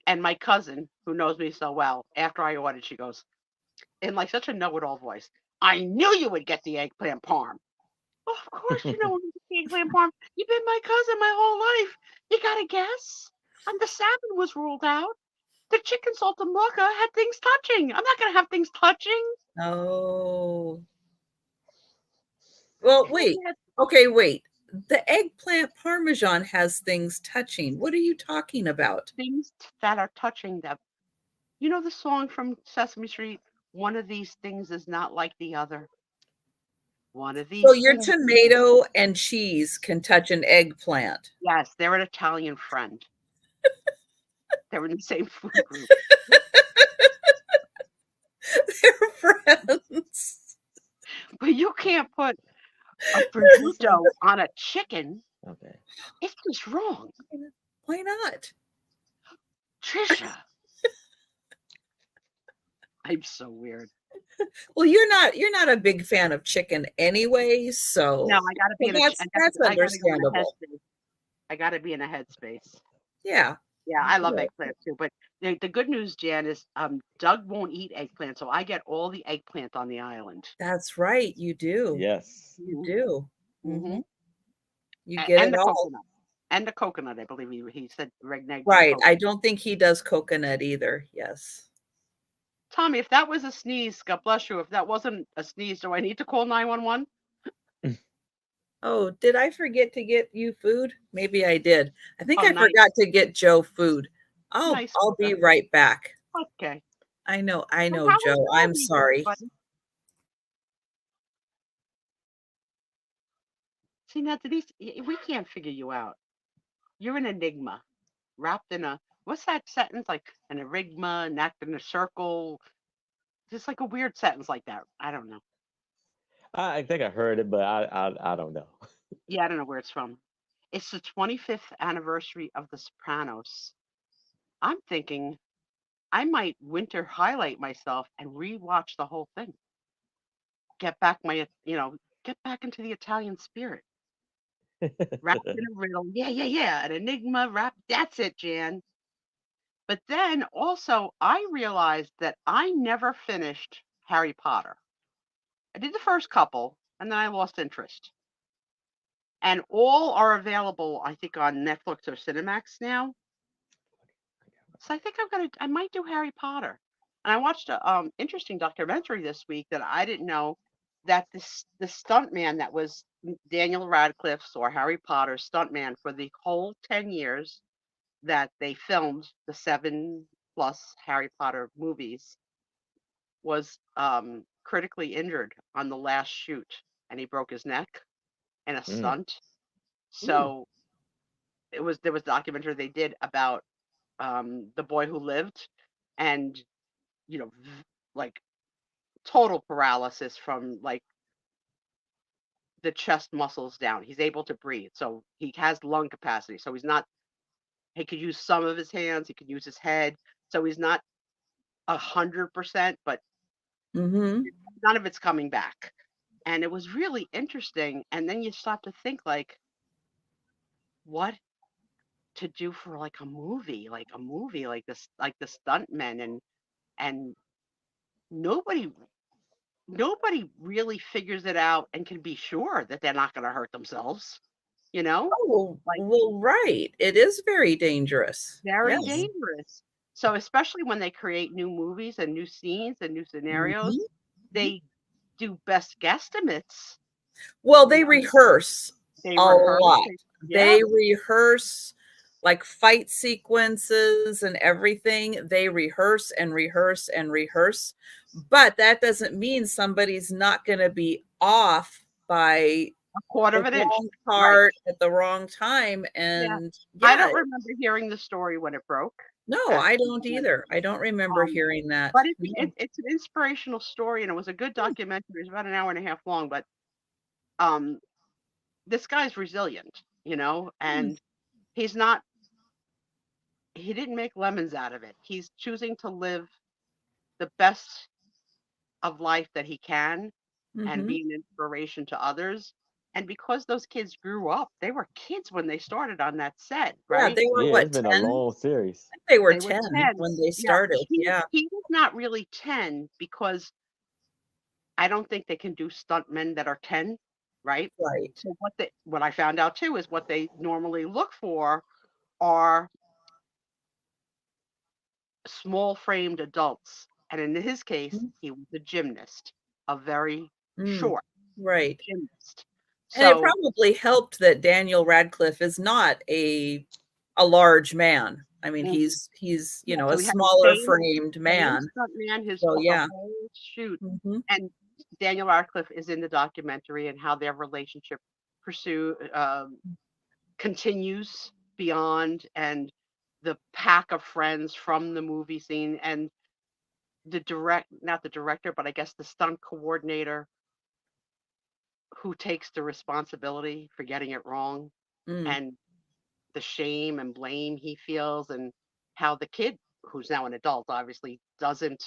And my cousin, who knows me so well, after I ordered, she goes, in such a know-it-all voice, I knew you would get the eggplant parm. Oh, of course you know the eggplant parm. You've been my cousin my whole life. You got to guess. And the salmon was ruled out. The chicken saltimbocca had things touching. I'm not going to have things touching. Oh. Well, wait. Okay, wait. The eggplant parmesan has things touching. What are you talking about? Things that are touching them. You know the song from Sesame Street? One of these things is not like the other. One of these. So your tomato and cheese can touch an eggplant. Yes, they're an Italian friend. They're in the same food group. They're friends. But you can't put a prosciutto on a chicken. Okay. It's just wrong. Why not? Trisha. I'm so weird. Well, you're not a big fan of chicken anyway, so No, I gotta be in a. that's I gotta go in a understandable. headspace. I gotta be in a headspace. Yeah. Yeah, I love Good. eggplant too. But the good news, Jan, is Doug won't eat eggplant, so I get all the eggplant on the island. That's right. You do. Yes. You do. Mm-hmm. You get And it the all. coconut. And the coconut, I believe he said reneged. Right. I don't think he does coconut either. Yes. Tommy, if that was a sneeze, God bless you. If that wasn't a sneeze, do I need to call 911? Oh, did I forget to get you food? Maybe I did. I think Oh, I nice. forgot to get Joe food. Nice. I'll be right back. Okay. I know, Well, how was Joe. the I'm movie, sorry. everybody? See, now, Denise, we can't figure you out. You're an enigma wrapped in a, what's that sentence? Like an enigma, wrapped in a circle. Just like a weird sentence like that. I don't know. I think I heard it, but I don't know. Yeah, I don't know where it's from. It's the 25th anniversary of The Sopranos. I'm thinking I might winter highlight myself and rewatch the whole thing. Get back get back into the Italian spirit. Wrapped in a riddle. Yeah. An enigma wrapped. That's it, Jan. But then also, I realized that I never finished Harry Potter. I did the first couple, and then I lost interest. And all are available, I think, on Netflix or Cinemax now. So I think I might do Harry Potter. And I watched a interesting documentary this week that I didn't know that the stuntman that was Daniel Radcliffe's or Harry Potter's stuntman for the whole 10 years that they filmed the 7+ Harry Potter movies was critically injured on the last shoot, and he broke his neck in a stunt. So there was a documentary they did about the boy who lived, and like total paralysis from like the chest muscles down. He's able to breathe, so he has lung capacity. So he could use some of his hands, he could use his head. So he's not 100%, but Mm-hmm. none of it's coming back. And it was really interesting. And then you start to think like, what to do for like a movie like this, like the stuntmen, and nobody really figures it out and can be sure that they're not going to hurt themselves, Oh, like well, right. It is very dangerous. very Yes. dangerous. So especially when they create new movies and new scenes and new scenarios, Mhm. they do best guesstimates. Well, they rehearse They a rehearse. lot. Yeah. They rehearse like fight sequences and everything. They rehearse and rehearse and rehearse. But that doesn't mean somebody's not going to be off by A quarter of the an inch. wrong part at the wrong time. Yeah. And I don't remember hearing the story when it broke. no, I don't either. I don't remember hearing that. But No. it's an inspirational story, and it was a good documentary. It was about an hour and a half long, but this guy's resilient, and he's not. He didn't make lemons out of it. He's choosing to live the best of life that he can and Mhm. be an inspiration to others. And because those kids grew up, they were kids when they started on that set, Yeah, right? they were Yeah, it's what, been a 10? long series. They were They were 10 10. when they Yeah, started. Yeah. he was not really 10 because I don't think they can do stuntmen that are 10, right? Right. So what I found out too is what they normally look for are small framed adults. And in his case, he was a gymnast, a very Mm, short right. gymnast. And it So probably helped that Daniel Radcliffe is not a large man. I mean, he's, so a we had smaller the framed man. same stuntman, So, the yeah. whole shoot. Mhm. And Daniel Radcliffe is in the documentary and how their relationship continues beyond, and the pack of friends from the movie scene, and not the director, but I guess the stunt coordinator who takes the responsibility for getting it wrong, Mm. and the shame and blame he feels, and how the kid, who's now an adult, obviously doesn't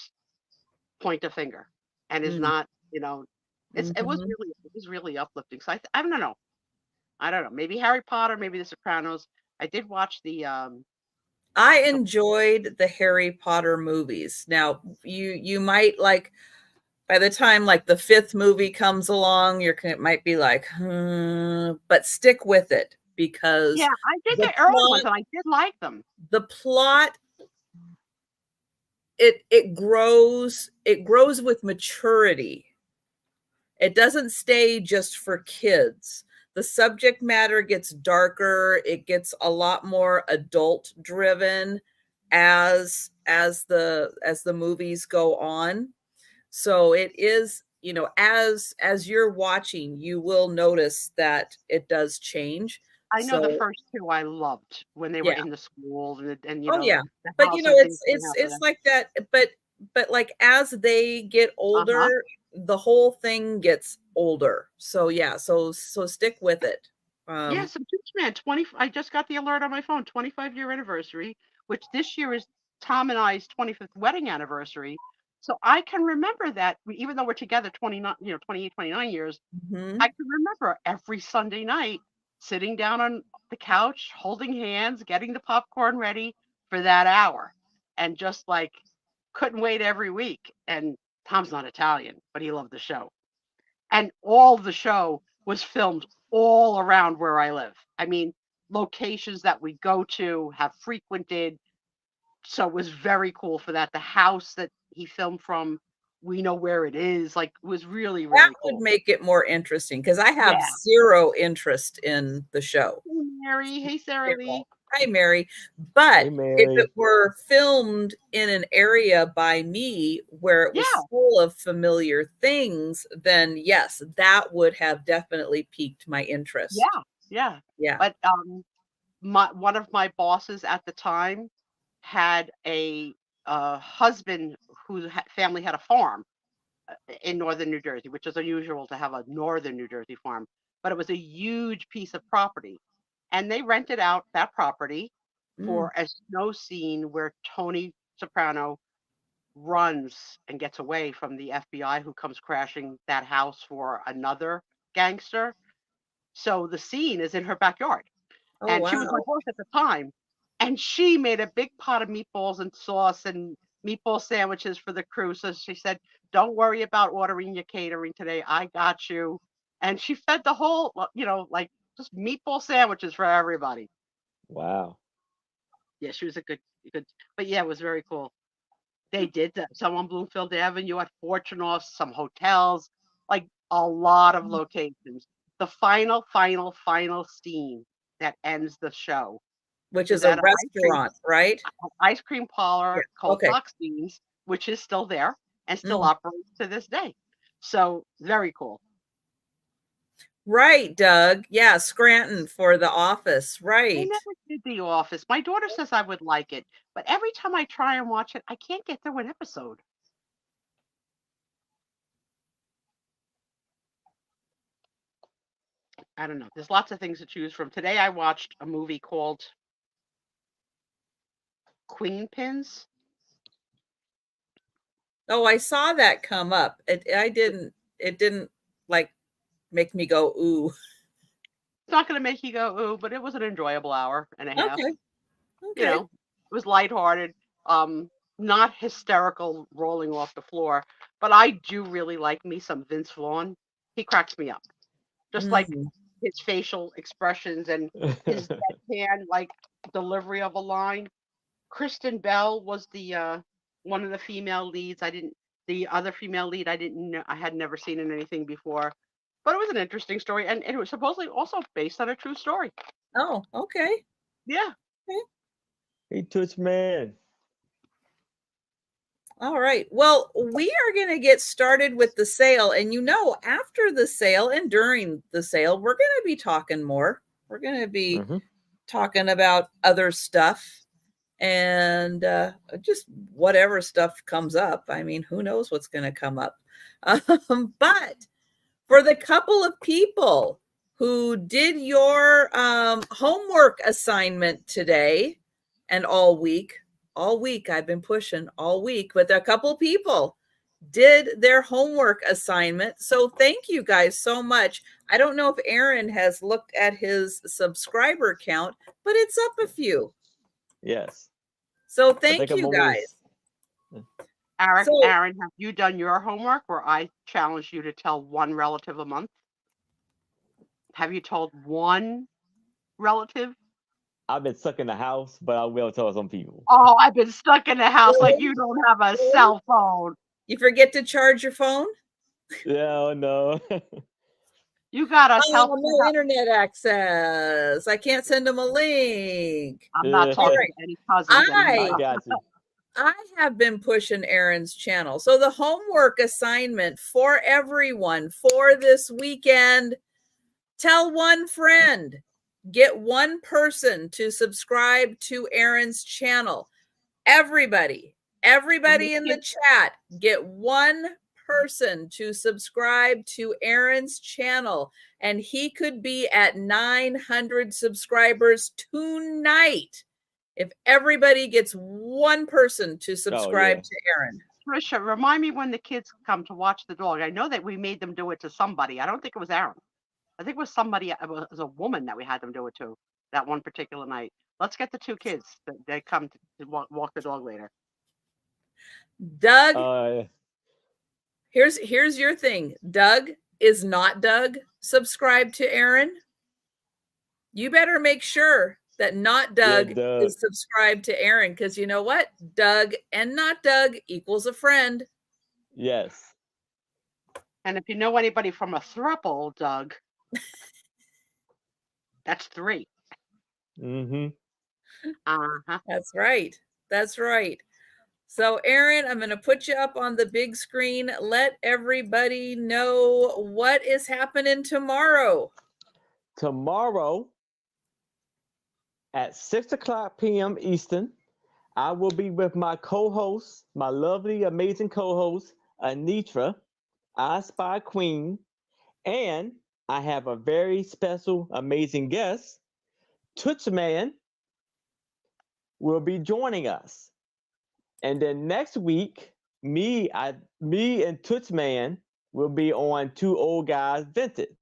point a finger and is Mm, not, mhm. it was really uplifting. So I don't know. I don't know. Maybe Harry Potter, maybe The Sopranos. I did watch I the enjoyed the Harry Potter movies. Now, you might like by the time like the 5th movie comes along, might be like, but stick with it yeah, because I did the the early ones plot, and I did like them. the plot, it grows with maturity. It doesn't stay just for kids. The subject matter gets darker, it gets a lot more adult driven as the movies go on. So it is, as you're watching, you will notice that it does change. I know the So first 2 I loved when they were yeah. in the schools and Oh yeah. the But house and things going out it's there. like that, but like as they get Uh-huh. older, the whole thing gets older. So yeah, so stick with it. Yeah, Um so Man, 20 I just got the alert on my phone, 25-year anniversary, which this year is Tom and I's 25th wedding anniversary. So I can remember that even though we're together 29, 28, 29 years, I mhm. can remember every Sunday night sitting down on the couch, holding hands, getting the popcorn ready for that hour, and just like couldn't wait every week. And Tom's not Italian, but he loved the show. And all the show was filmed all around where I live. I mean, locations that we go to, have frequented. So it was very cool for that. The house that he filmed from, we know where it is. Like, it was really, That really would cool. make it more interesting because I have Yeah. zero interest in the show. Hey, Mary. Hey, Sarah Lee. Hi, Mary. But Hey, if it Mary. were filmed in an area by me where it was Yeah. full of familiar things, then yes, that would have definitely piqued my Yeah. interest. Yeah. Yeah. But one of my bosses at the time had a husband whose family had a farm in northern New Jersey, which is unusual to have a northern New Jersey farm, but it was a huge piece of property. And they rented out that property Mm. for a snow scene where Tony Soprano runs and gets away from the FBI who comes crashing that house for another gangster. So the scene is in her backyard. Oh, And she was my wow. boss at the time. And she made a big pot of meatballs and sauce and meatball sandwiches for the crew. So she said, "Don't worry about ordering your catering today. I got you." And she fed the whole, like just meatball sandwiches for everybody. Wow. Yeah, she was a good, but yeah, it was very cool. They did that. Some on Bloomfield Avenue at Fortunoff, some hotels, like a lot of locations. The final scene that ends the show Which is is a at an restaurant, right? ice cream Yeah. parlor called Okay. Foxteen's, which is still there and still Mm. operates to this day. So very cool. Right, Doug. Yeah, Scranton for The Office. I Right. never did The Office. My daughter says I would like it, but every time I try and watch it, I can't get through an episode. I don't know. There's lots of things to choose from. Today I watched a movie called Queen Pins. Oh, I saw that come up. It didn't like make me go, ooh. It's not going to make you go ooh, but it was an enjoyable hour and a half. Okay. You Okay. know, it was lighthearted, not hysterical rolling off the floor, but I do really like me some Vince Vaughn. He cracks me up. Just like Mhm. his facial expressions and his deadpan like delivery of a line. Kristen Bell was the one of the female leads. The other female lead I didn't know, I had never seen in anything before. But it was an interesting story and it was supposedly also based on a true story. Oh, okay. Yeah. Okay. Hey, Toots Man. All right. Well, we are going to get started with the sale. And after the sale and during the sale, we're going to be talking more. We're going to be talking about other stuff and just whatever stuff comes up. I mean, who knows what's going to come up. But for the couple of people who did your homework assignment today and all week. All week I've been pushing all week, but a couple people did their homework assignment. So thank you guys so much. I don't know if Aaron has looked at his subscriber count, but it's up a few. Yes. So I thank think I'm you always. guys. Aaron, have you done your homework where I challenged you to tell one relative a month? Have you told one relative? I've been stuck in the house, but I will tell some people. Oh, I've been stuck in the house like you don't have a cell phone. You forget to charge your phone? Yeah, no. You got us help. No internet access. I can't send them a link. I'm not talking to any cousins anymore. I got you. I have been pushing Aaron's channel. So the homework assignment for everyone for this weekend, tell one friend, get one person to subscribe to Aaron's channel. Everybody in the chat, get one person to subscribe to Aaron's channel, and he could be at 900 subscribers tonight. If everybody gets one person to subscribe to Aaron. Trisha, remind me when the kids come to watch the dog. I know that we made them do it to somebody. I don't think it was Aaron. I think it was somebody, it was a woman that we had them do it to that one particular night. Let's get the two kids that they come to walk the dog later. Doug, here's your thing. Doug is not Doug subscribed to Aaron. You better make sure that not Doug is subscribed to Aaron, because you know what? Doug and not Doug equals a friend. Yes. And if you know anybody from a throuple, Doug, that's 3. Mm-hmm. That's right. That's right. So, Aaron, I'm going to put you up on the big screen. Let everybody know what is happening tomorrow. Tomorrow at 6:00 p.m. Eastern, I will be with my co-host, my lovely, amazing co-host, Anitra, I Spy Queen, and I have a very special, amazing guest, Touchman, will be joining us. And then next week, me and Touchman will be on Two Old Guys Vintage.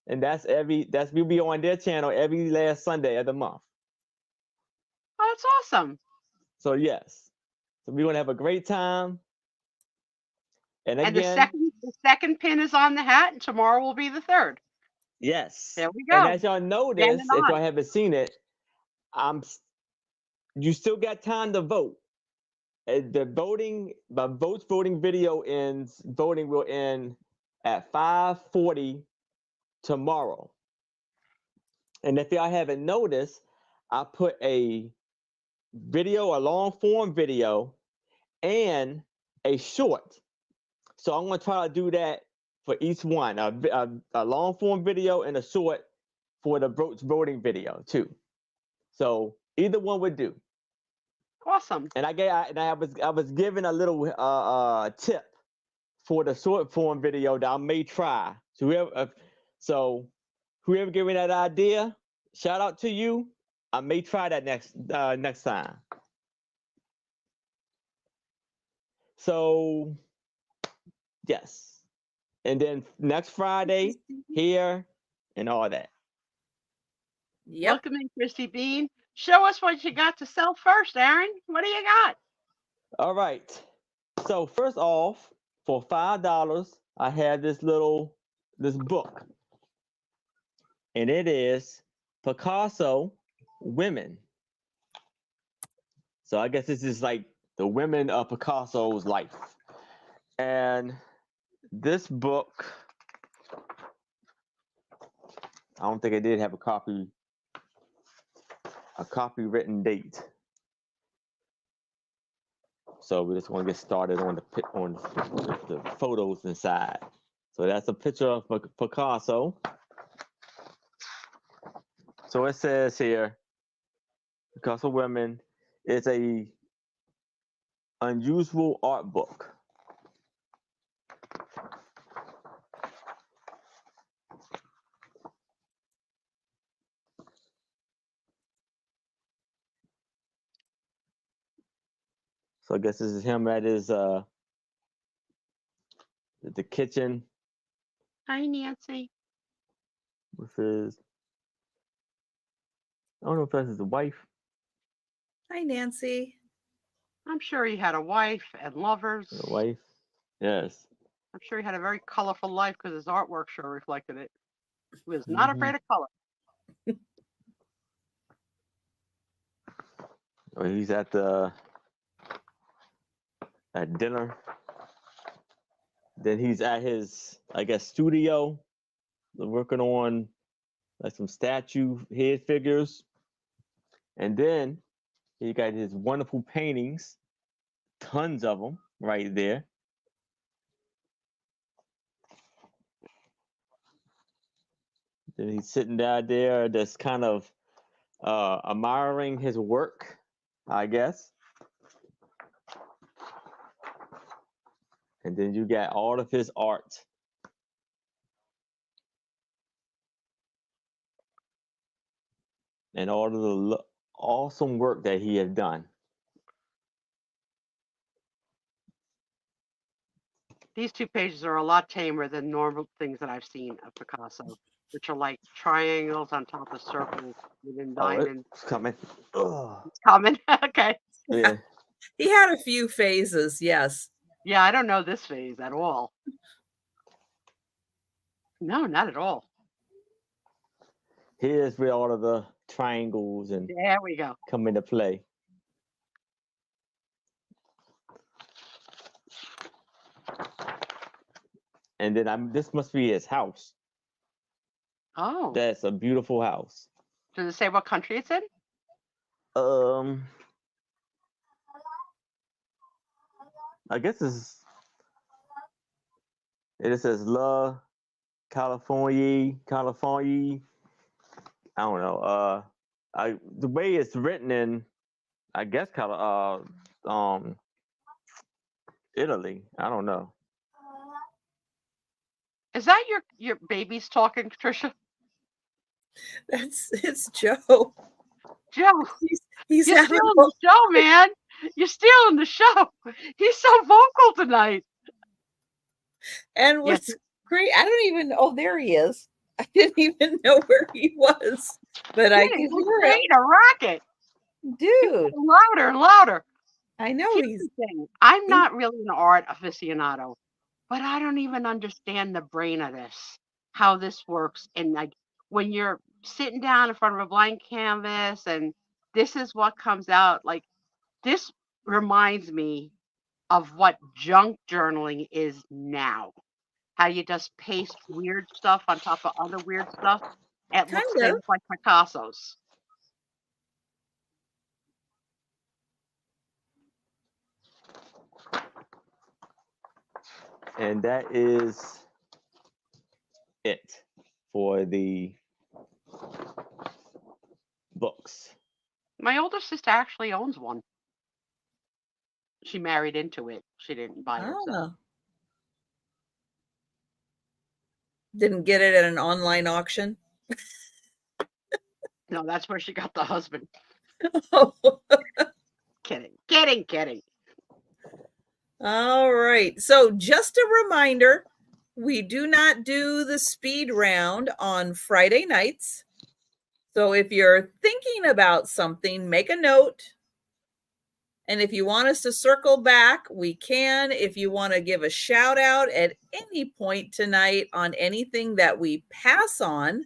And we'll be on their channel every last Sunday of the month. Oh, that's awesome. So yes. So we're gonna have a great time. And again, the second pin is on the hat, and tomorrow will be the third. Yes. There we go. And as y'all notice, if y'all haven't seen it, you still got time to vote. The voting will end at 5:40 tomorrow. And if y'all haven't noticed, I put a long form video and a short. So I'm gonna try to do that for each one, a long form video and a short for the voting video too. So either one would do. Awesome. And I was given a little tip for the short form video that I may try. So whoever gave me that idea, shout out to you. I may try that next time. So yes, and then next Friday here and all that. Yep. Welcome in, Christy Bean. Show us what you got to sell first, Aaron. What do you got? All right. So first off, for $5, I have this book, and it is Picasso Women. So I guess this is like the women of Picasso's life. And this book, I don't think I did have a copywritten date. So we just want to get started on the photos inside. So that's a picture of Picasso. So it says here, Picasso Women is a unusual art book. So I guess this is him at his the kitchen Hi, Nancy. with his. I don't know if that's his wife. Hi, Nancy. I'm sure he had a wife and lovers. The wife. Yes. I'm sure he had a very colorful life because his artwork sure reflected it. He was not afraid of color. Well, he's at dinner. Then he's at his, I guess, studio, working on like some statue head figures. And then he got his wonderful paintings, tons of them right there. Then he's sitting down there, just kind of admiring his work, I guess. And then you got all of his art. And all of the awesome work that he has done. These 2 pages are a lot tamer than normal things that I've seen of Picasso, which are like triangles on top of circles within diamonds. It's coming. Ugh. It's coming. Okay. Yeah. He had a few phases, yes. Yeah, I don't know this phase at all. No, not at all. Here's where all of the triangles and There we go. come into play. And then this must be his house. Oh. That's a beautiful house. Does it say what country it's in? I guess it says La California. I don't know. The way it's written in, I guess, Italy. I don't know. Is that your baby's talking, Trisha? It's Joe. Joe, He's you're having stealing the show, man. You're stealing the show. He's so vocal tonight. and what's great, I don't even there he is. I didn't even know where he was. But I can He's hear ready to rock it. it. Dude. Louder and louder. I know Here's the thing. I'm not really an art aficionado, but I don't even understand the brain of this, how this works. And like when you're sitting down in front of a blank canvas and this is what comes out, like this reminds me of what junk journaling is now. How you just paste weird stuff on top of other weird stuff. It looks Kind of. things like Picasso's. And that is it for the books. My older sister actually owns one. She married into it. She didn't buy it herself. Oh. Didn't get it at an online auction. No, that's where she got the husband. Oh. Kidding. All right. So just a reminder, we do not do the speed round on Friday nights. So if you're thinking about something, make a note. And if you want us to circle back, we can. If you want to give a shout out at any point tonight on anything that we pass on,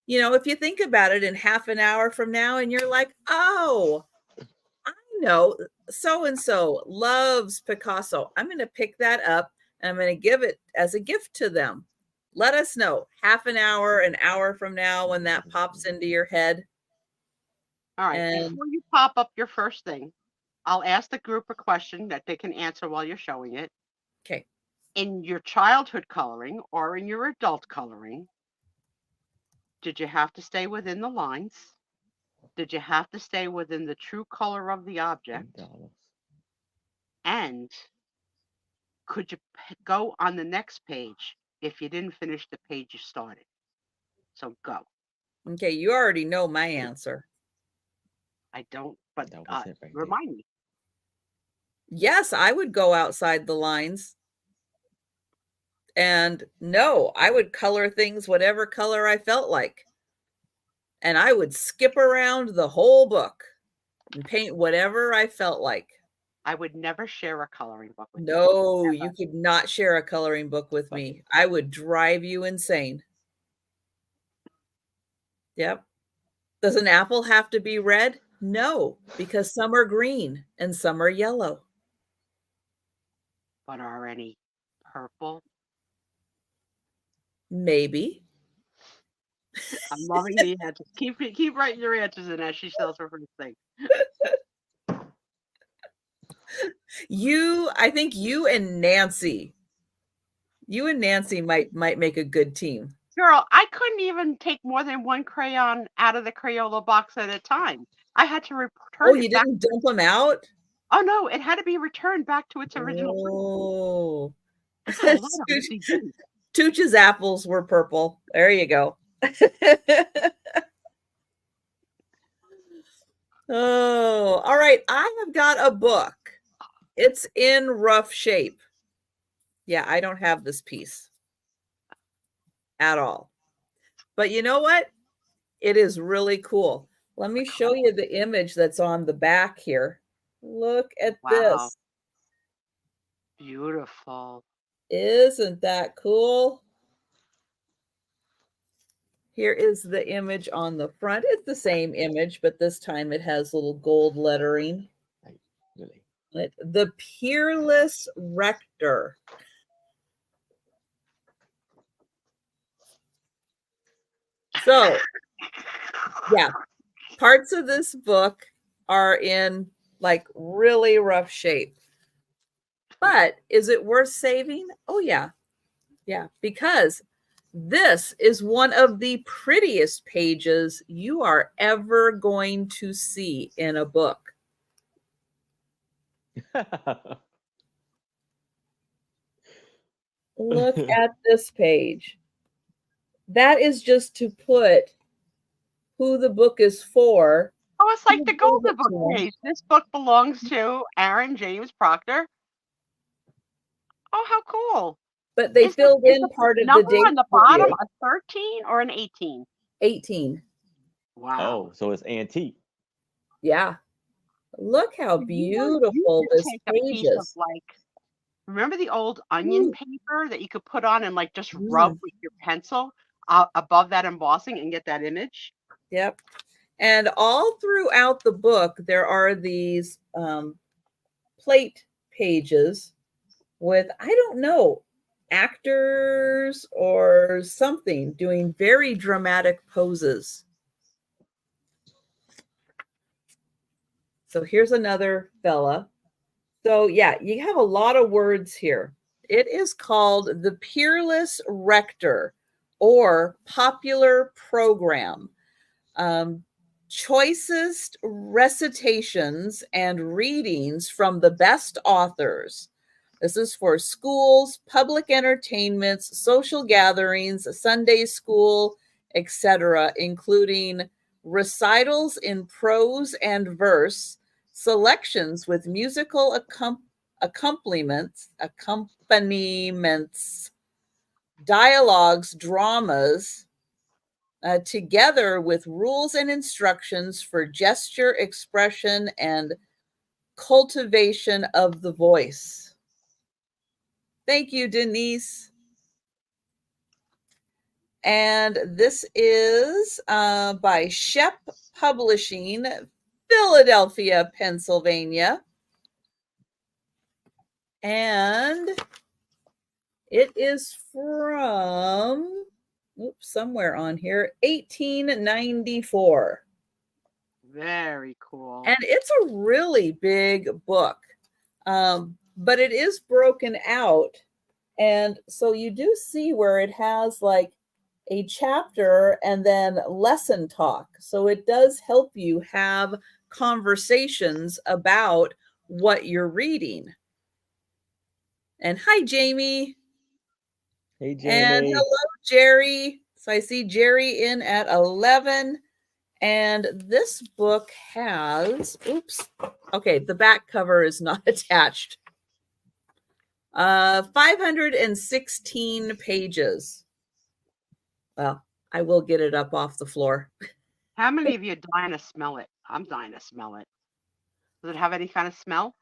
if you think about it in half an hour from now and you're like, oh, I know so-and-so loves Picasso. I'm going to pick that up and I'm going to give it as a gift to them. Let us know half an hour from now when that pops into your head. All right. Before you pop up your first thing, I'll ask the group a question that they can answer while you're showing it. Okay. In your childhood coloring or in your adult coloring, did you have to stay within the lines? Did you have to stay within the true color of the object? And could you go on the next page if you didn't finish the page you started? So go. Okay, you already know my answer. I don't, but That was it right remind me. Yes, I would go outside the lines. And no, I would color things whatever color I felt like. And I would skip around the whole book and paint whatever I felt like. I would never share a coloring book with you. No, Never. you could not share a coloring book with me. I would drive you insane. Yep. Does an apple have to be red? No, because some are green and some are yellow. But are any purple? Maybe. I'm loving the answers. Keep writing your answers in as she sells her first thing. I think you and Nancy might make a good team. Girl, I couldn't even take more than one crayon out of the Crayola box at a time. I had to return Oh, it you back. didn't dump them out? Oh no, it had to be returned back to its original Oh. print. That's a lot of empty things. Tooch's apples were purple. There you go. Oh, all right. I have got a book. It's in rough shape. Yeah, I don't have this piece at all. But you know what? It is really cool. Let me show you the image that's on the back here. Look at Wow. this. Beautiful. Isn't that cool? Here is the image on the front. It's the same image, but this time it has little gold lettering. Really? The Peerless Rector. So, yeah, parts of this book are in like really rough shape. But is it worth saving? Oh, yeah. Yeah, because this is one of the prettiest pages you are ever going to see in a book. Look at this page. That is just to put who the book is for. Oh, it's like the Golden Book page. This book belongs to Aaron James Proctor. Oh, how cool. But they filled in part of the number date on the bottom a 13 or an 18? 18. Wow. Oh, so it's antique. Yeah. Look how beautiful this page is. Like, remember the old onion paper that you could put on and like just rub with your pencil above that embossing and get that image? Yep. And all throughout the book, there are these plate pages with, I don't know, actors or something doing very dramatic poses. So here's another fella. So yeah, you have a lot of words here. It is called the Peerless Rector or Popular Program. Choicest recitations and readings from the best authors. This is for schools, public entertainments, social gatherings, Sunday school, etc., including recitals in prose and verse, selections with musical accompaniments, dialogues, dramas, together with rules and instructions for gesture, expression, and cultivation of the voice. Thank you, Denise. And this is by Shep Publishing, Philadelphia, Pennsylvania. And it is from, somewhere on here, 1894. Very cool. And it's a really big book, but it is broken out. And so you do see where it has like a chapter and then lesson talk. So it does help you have conversations about what you're reading. And hi, Jamie. Hey, Jamie. And hello, Jerry. So I see Jerry in at 11. And this book has, oops, okay, the back cover is not attached. 516 pages. Well, I will get it up off the floor. How many of you are dying to smell it? I'm dying to smell it. Does it have any kind of smell?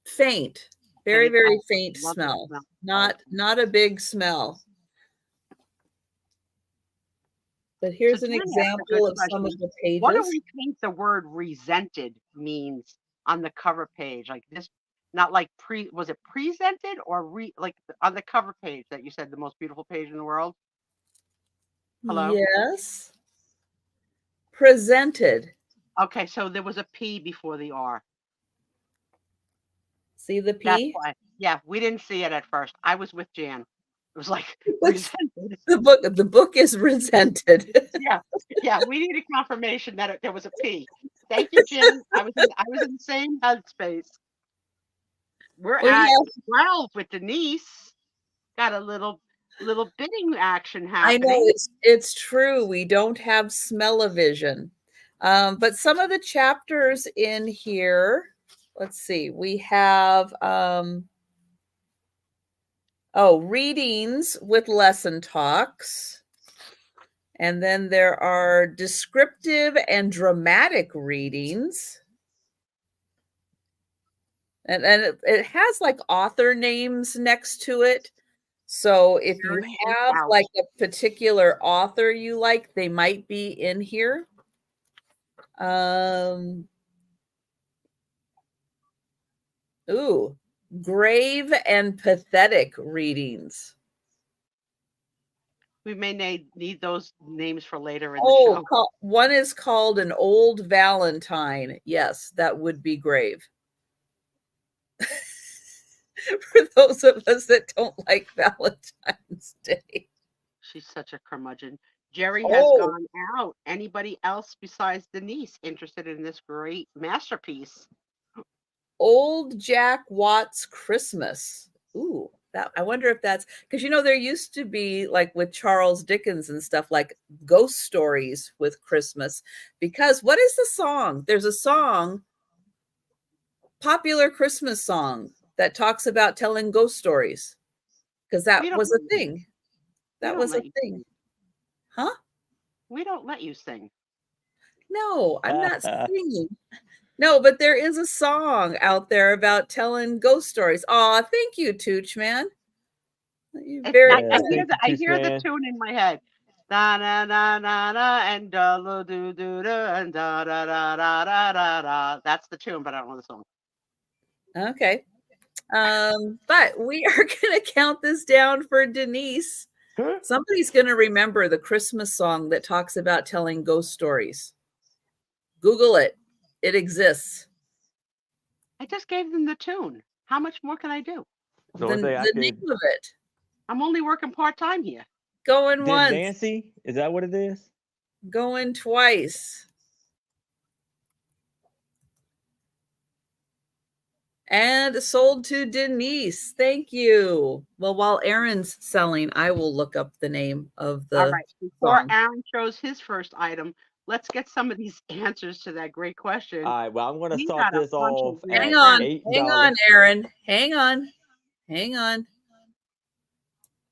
Faint, very, Faint. very Oh, faint love the smell. smell. Not a big smell. But here's an Jan asked a good example of some of question. the What do pages. we think the word resented means on the cover page? Like this, not like was it presented or like on the cover page that you said the most beautiful page in the world? Hello? Yes. Presented. Okay, so there was a P before the R. See the That's P? why. Yeah, we didn't see it at first. I was with Jan. It was like resented. The book is resented. Yeah, we needed confirmation that there was a P. Thank you, Jan. I was in the same headspace. We're We at have 12 with Denise. Got a little bidding action I know happening. it's true. We don't have smell-o-vision. But some of the chapters in here, let's see, we have readings with lesson talks. And then there are descriptive and dramatic readings. And it has like author names next to it. So if you have like a particular author you like, they might be in here. Grave and pathetic readings. We may need those names for later in the show. One is called An Old Valentine. Yes, that would be grave. For those of us that don't like Valentine's Day. She's such a curmudgeon. Jerry has gone out. Anybody else besides Denise interested in this great masterpiece? Old Jack Watts Christmas. Ooh, I wonder if that's because there used to be like with Charles Dickens and stuff like ghost stories with Christmas. Because what is the song? There's a song, popular Christmas song that talks about telling ghost stories. Because that was a thing. That was a thing. Huh? We don't let you sing. No, I'm not singing. No, but there is a song out there about telling ghost stories. Oh, thank you, Tooch man. I hear the tune in my head. Da na na na na and da lo do do da and da da da da da da da. That's the tune, but I don't know the song. Okay. But we are going to count this down for Denise. Somebody's going to remember the Christmas song that talks about telling ghost stories. Google it. It exists. I just gave them the tune. How much more can I do? The name of it. I'm only working part-time here. Going once. Nancy? Is that what it is? Going twice. And sold to Denise. Thank you. Well, while Aaron's selling, I will look up the name of the All right. Before song. Aaron shows his first item, let's get some of these answers to that great question. All right. Well, I'm going to start this off. Hang on, Aaron. Hang on.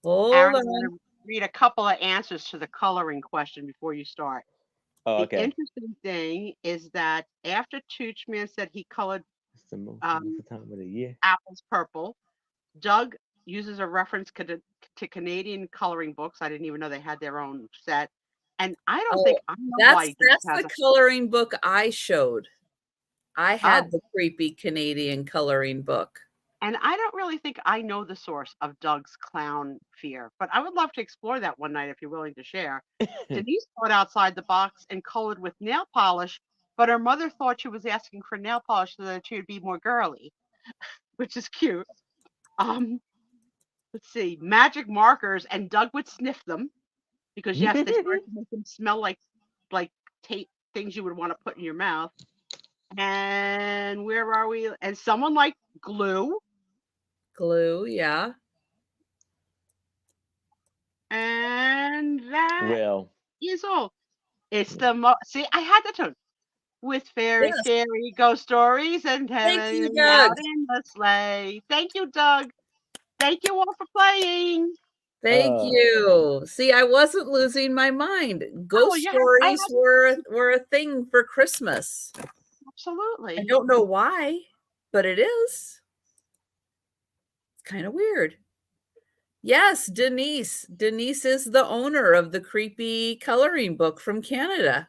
Hold Aaron's on. going to read a couple of answers to the coloring question before you start. Oh, okay. The interesting thing is that after Toochman said he colored time of the year. apples purple, Doug uses a reference to Canadian coloring books. I didn't even know they had their own set. And I don't think I know why that's the coloring book I showed. I had the creepy Canadian coloring book. And I don't really think I know the source of Doug's clown fear, but I would love to explore that one night if you're willing to share. Denise thought outside the box and colored with nail polish, but her mother thought she was asking for nail polish so that she would be more girly, which is cute. Let's see, magic markers, and Doug would sniff them because yes, they start to make them smell like tape, things you would want to put in your mouth. And where are we? And someone liked glue. Glue, yeah. And that. Well, years old. It's the see, I had the tune. With fairy, Yes. fairy ghost stories and Thank you, heaven Doug. out in the sleigh. Thank you, Doug. Thank you all for playing. Thank Uh, you. See, I wasn't losing my mind. Oh, Ghost I stories had were a thing for Christmas. I absolutely. don't know why, but it is. It's kind of weird. Yes, Denise. Denise is the owner of the creepy coloring book from Canada.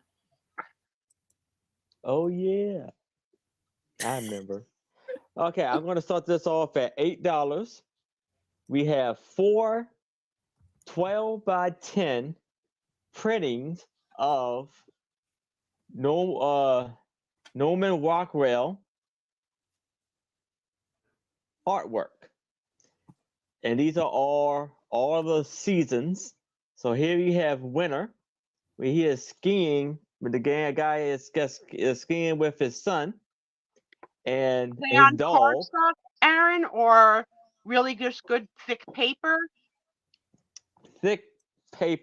oh yeah, I remember. Okay, I'm going to start this off at $8. We have 4 12 by 10 printings of Norman Rockwell artwork. And these are all the seasons. So here you have winter, where he is skiing, when the guy is skiing with his son and They his on dog. cardstock, Aaron, or really just good thick paper? Thick thick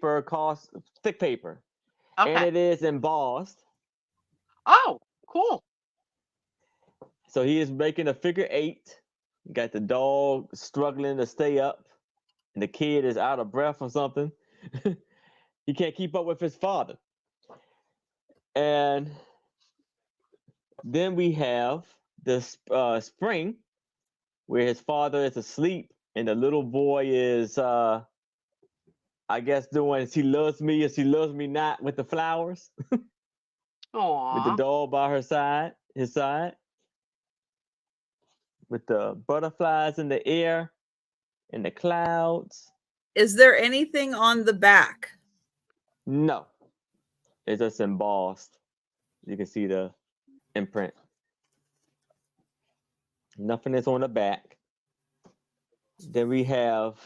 paper. And Okay. it is embossed. Oh, cool. So he is making a figure 8. You got the dog struggling to stay up, and the kid is out of breath or something. He can't keep up with his father. And then we have the spring, where his father is asleep, and the little boy is, I guess, doing "She Loves Me" or "She Loves Me Not" with the flowers, with the Aw. dog by his side, with the butterflies in the air and the clouds. Is there anything on the back? No, it's just embossed. You can see the imprint. Nothing is on the back. Then we have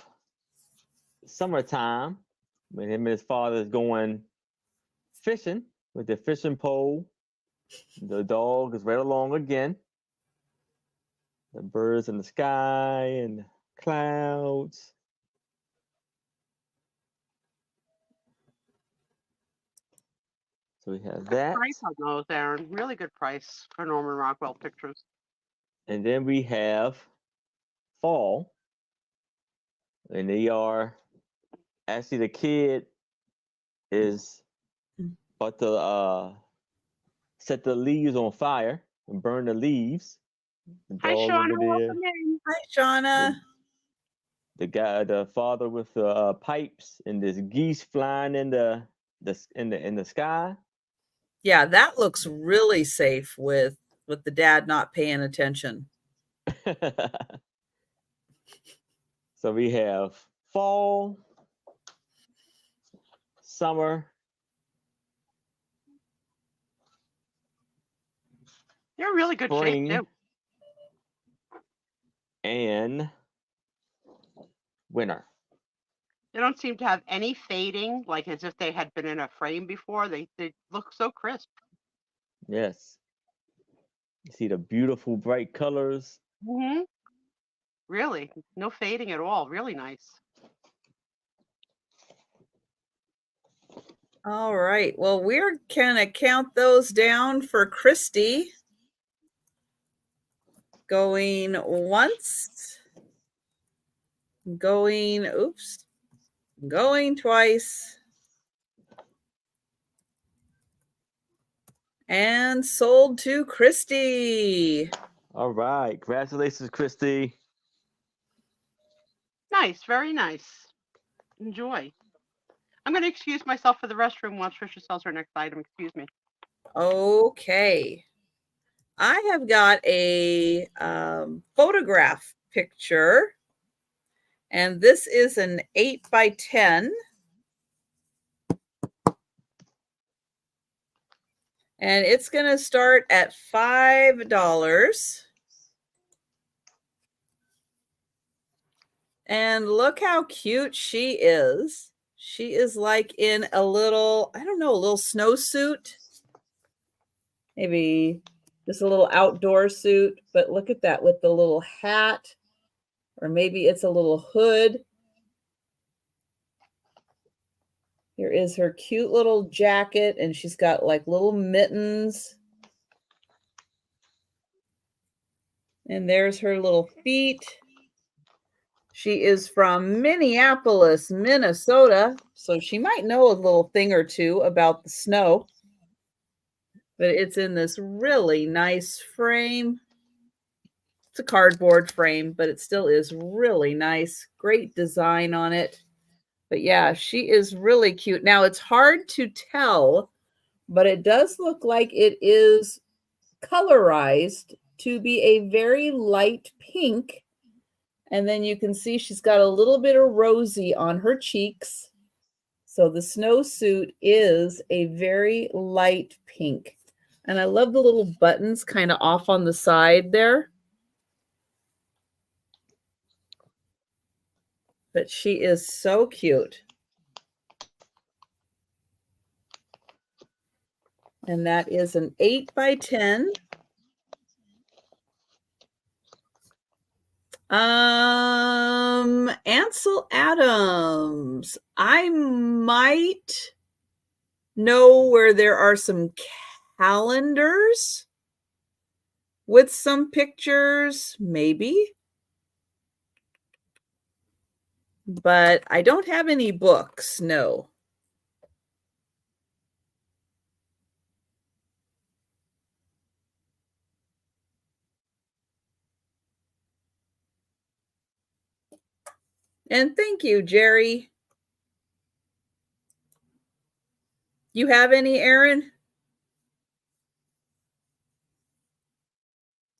summertime, when him and his father is going fishing with the fishing pole. The dog is right along again. The birds in the sky and the clouds. So we have that. Price on those, Aaron. Really good price for Norman Rockwell pictures. And then we have fall. And they are actually, the kid is about to set the leaves on fire and burn the leaves. The Hi, dog Shauna. over there. Welcome in. Hi, Shauna. The father with the pipes, and there's geese flying in the sky. Yeah, that looks really safe with the dad not paying attention. So we have fall, summer. You're in really good shape, Spring. too. And winter. They don't seem to have any fading, like as if they had been in a frame before. They look so crisp. Yes. You see the beautiful bright colors. Mm-hmm. Really. No fading at all. Really nice. All right. Well, we're gonna count those down for Christy. Going once. Going twice. And sold to Christy. All right. Congratulations, Christy. Nice. Very nice. Enjoy. I'm going to excuse myself for the restroom once Trisha sells her next item. Excuse me. Okay. I have got a photograph picture, and this is an 8 by 10. And it's going to start at $5. And look how cute she is. She is like in a little, I don't know, a little snowsuit. Maybe just a little outdoor suit. But look at that with the little hat. Or maybe it's a little hood. Here is her cute little jacket, and she's got like little mittens. And there's her little feet. She is from Minneapolis, Minnesota, so she might know a little thing or two about the snow. But it's in this really nice frame. It's a cardboard frame, but it still is really nice. Great design on it. But yeah, she is really cute. Now, it's hard to tell, but it does look like it is colorized to be a very light pink. And then you can see she's got a little bit of rosy on her cheeks. So the snowsuit is a very light pink. And I love the little buttons kind of off on the side there. But she is so cute. And that is an 8x10. Ansel Adams. I might know where there are some calendars with some pictures, maybe. But I don't have any books, no. And thank you, Jerry. You have any, Aaron?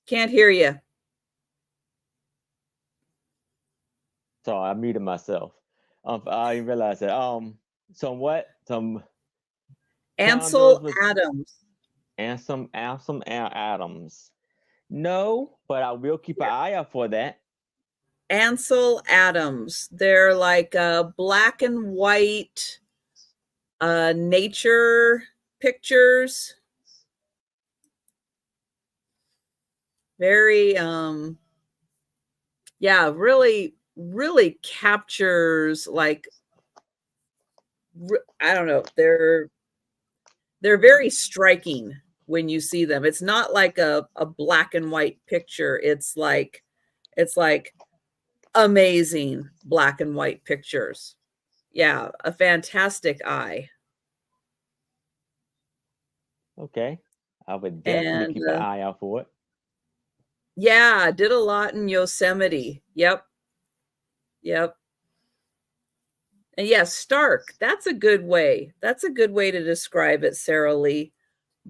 Can't hear you. Sorry, I muted myself. I didn't realize that. Some what? Some Ansel calendars with Adams. Ansel Adams. No, but I will keep an eye out for that. Ansel Adams. They're like black and white nature pictures. Very yeah, really captures like I don't know, they're very striking when you see them. It's not like a black and white picture. It's like amazing black and white pictures. Yeah, a fantastic eye. Okay. I would definitely And keep an eye out for it. yeah, did a lot in Yosemite. Yep. And yes, stark. That's a good way. That's a good way to describe it, Sarah Lee.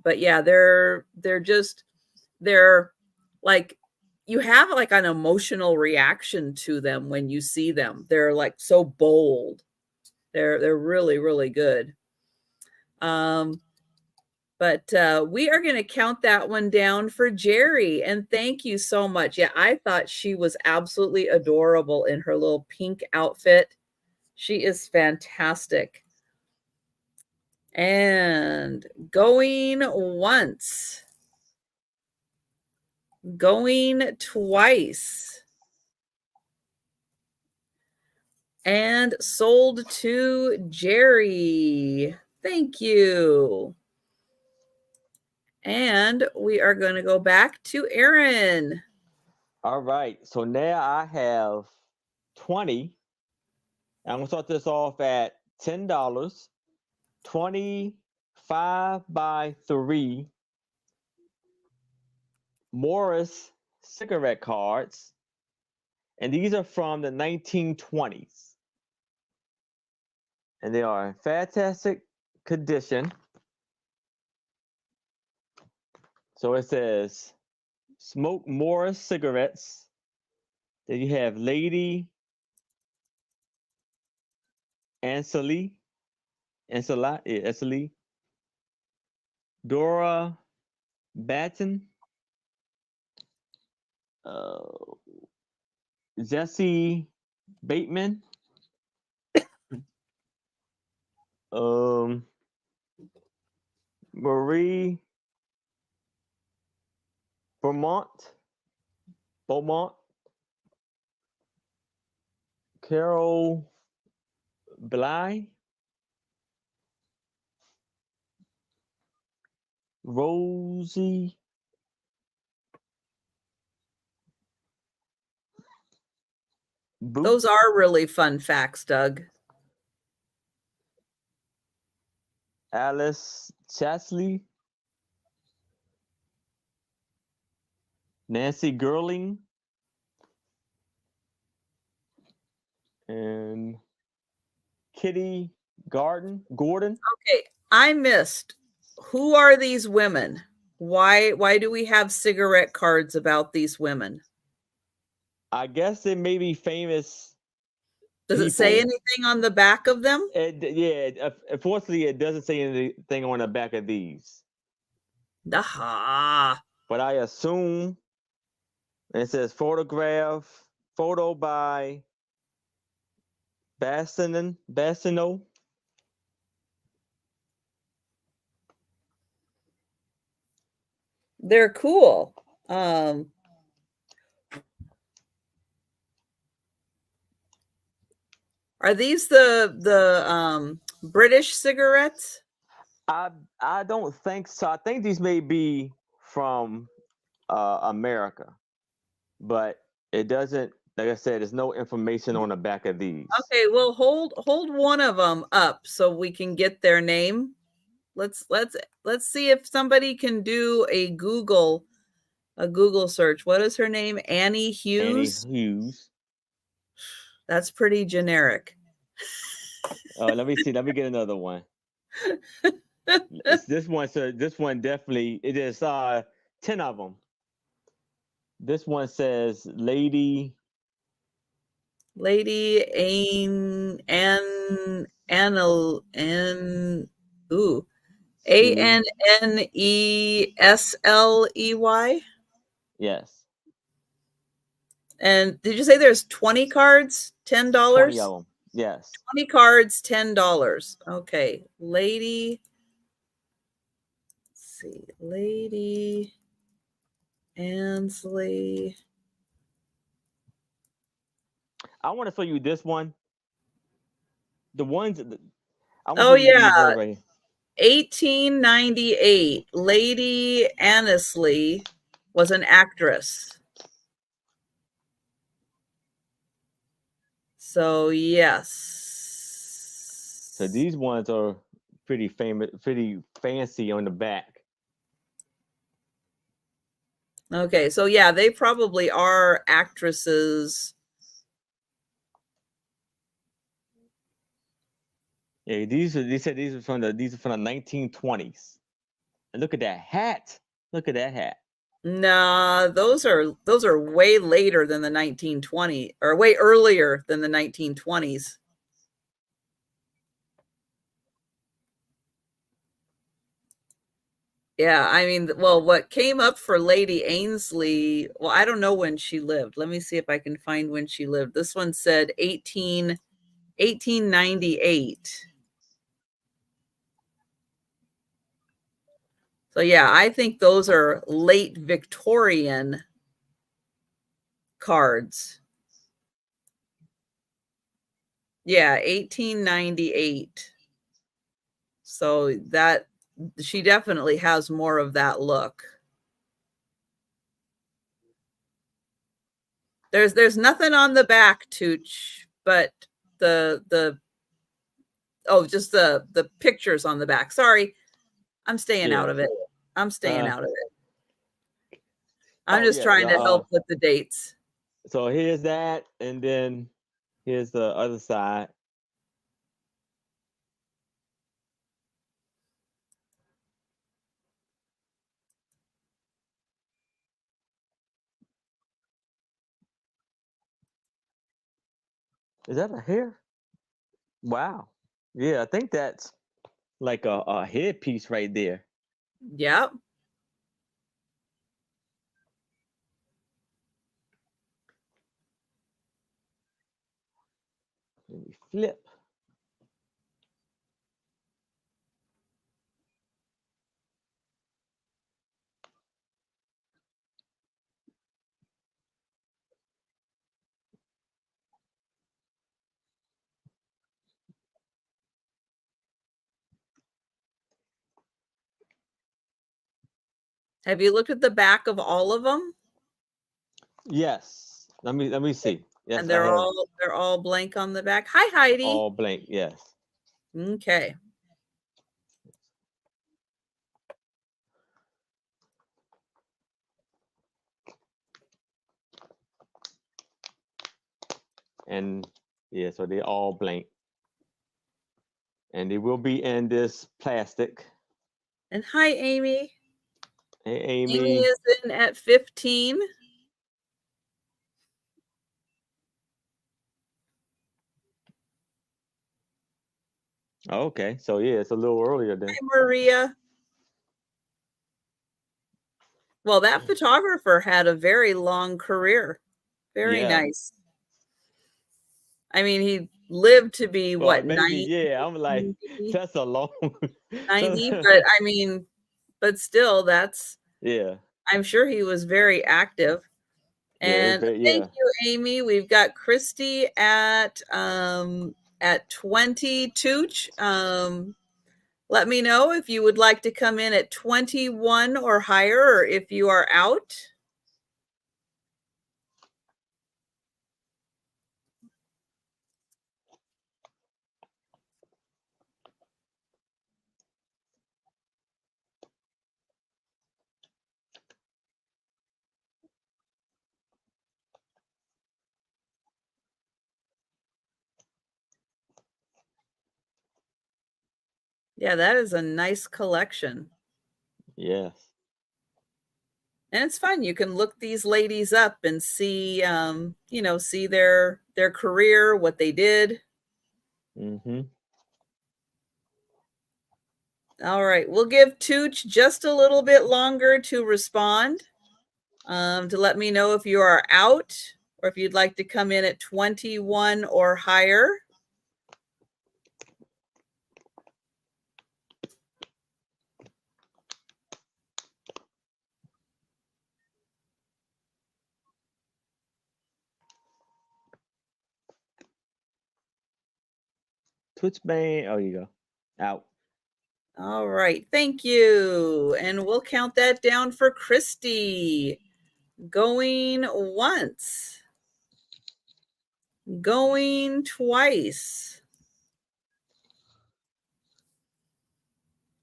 But yeah, they're like you have like an emotional reaction to them when you see them. They're like so bold. They're really good. But we are going to count that one down for Jerry. And thank you so much. Yeah, I thought she was absolutely adorable in her little pink outfit. She is fantastic. And going once, going twice, and sold to Jerry. Thank you. And we are going to go back to Aaron. All right. So now I have 20. I'm going to start this off at $10. 25x3 Morris cigarette cards. And these are from the 1920s. And they are in fantastic condition. So it says Smoke Morris cigarettes. Then you have Lady Anseli, Dora Batten, Jesse Bateman, Marie Beaumont, Carol Bly, Rosie. Those Boots. are really fun facts, Doug. Alice Chasley. Nancy Gerling. And Kitty Gordon. Okay, I missed. Who are these women? Why do we have cigarette cards about these women? I guess they may be famous Does it say people. anything on the back of them? Unfortunately, it doesn't say anything on the back of these. Aha. But I assume it says photo by Bassino. They're cool. Are these the British cigarettes? I don't think so. I think these may be from America, but it doesn't. Like I said, there's no information on the back of these. Okay, well hold one of them up so we can get their name. Let's see if somebody can do a Google search. What is her name? Annie Hughes? Annie Hughes. That's pretty generic. Let me see. Let me get another one. This one. So this one definitely. It is 10 of them. This one says Lady Ann ooh, Sleeve. Annesley. Yes. And did you say there's 20 cards? $10? 20 of them. Yes. 20 cards, $10. Okay. Lady. Let's see. Lady Annesley. I want to show you this one. The ones. Oh, yeah. Right here. 1898. Lady Annesley was an actress. So, yes. So these ones are pretty famous, pretty fancy on the back. Okay, so yeah, they probably are actresses. Yeah, they said these are from the 1920s. And look at that hat. Look at that hat. Nah, those are way later than the 1920s, or way earlier than the 1920s. Yeah, I mean, well, what came up for Lady Ainsley, well, I don't know when she lived. Let me see if I can find when she lived. This one said 1898. So yeah, I think those are late Victorian cards. Yeah, 1898. So that she definitely has more of that look. There's nothing on the back, Tooch, but the just the pictures on the back. Sorry, I'm staying out of it. I'm staying out of it. I'm just trying to help with the dates. So here's that, and then here's the other side. Is that a hair? Wow. Yeah, I think that's like a headpiece right there. Yep. Let me flip. Have you looked at the back of all of them? Yes. Let me see. Yes, And I have they're all blank on the back. Hi, Heidi. all blank. Yes. Okay. And yeah, so they're all blank. And they will be in this plastic. And hi, Amy. Hey, Amy Amy. is in at 15. Okay, so yeah, it's a little earlier then. Hi, Maria. Well, that photographer had a very long career. Very Yeah. nice. I mean, he lived to be Well, what, maybe 90? yeah. I'm like, that's a long 90, but I mean, but still, that's, yeah. I'm sure he was very active. Yeah, And thank yeah. you, Amy. We've got Christy at 20. Tooch. Let me know if you would like to come in at 21 or higher, or if you are out. Yeah, that is a nice collection. Yes. And it's fun. You can look these ladies up and see, see their career, what they did. Mm-hmm. All right, we'll give Tooch just a little bit longer to respond, to let me know if you are out or if you'd like to come in at 21 or higher. Twitch bang. Oh, you go. Out. All right, thank you. And we'll count that down for Christy. Going once. Going twice.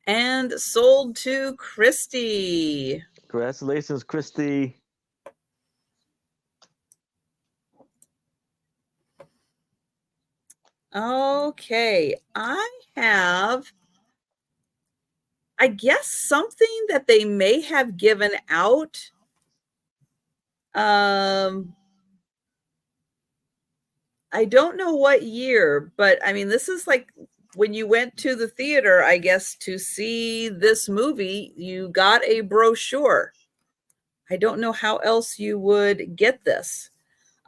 And sold to Christy. Congratulations, Christy. Okay, I have, I guess, something that they may have given out. I don't know what year, but I mean, this is like when you went to the theater, I guess, to see this movie, you got a brochure. I don't know how else you would get this.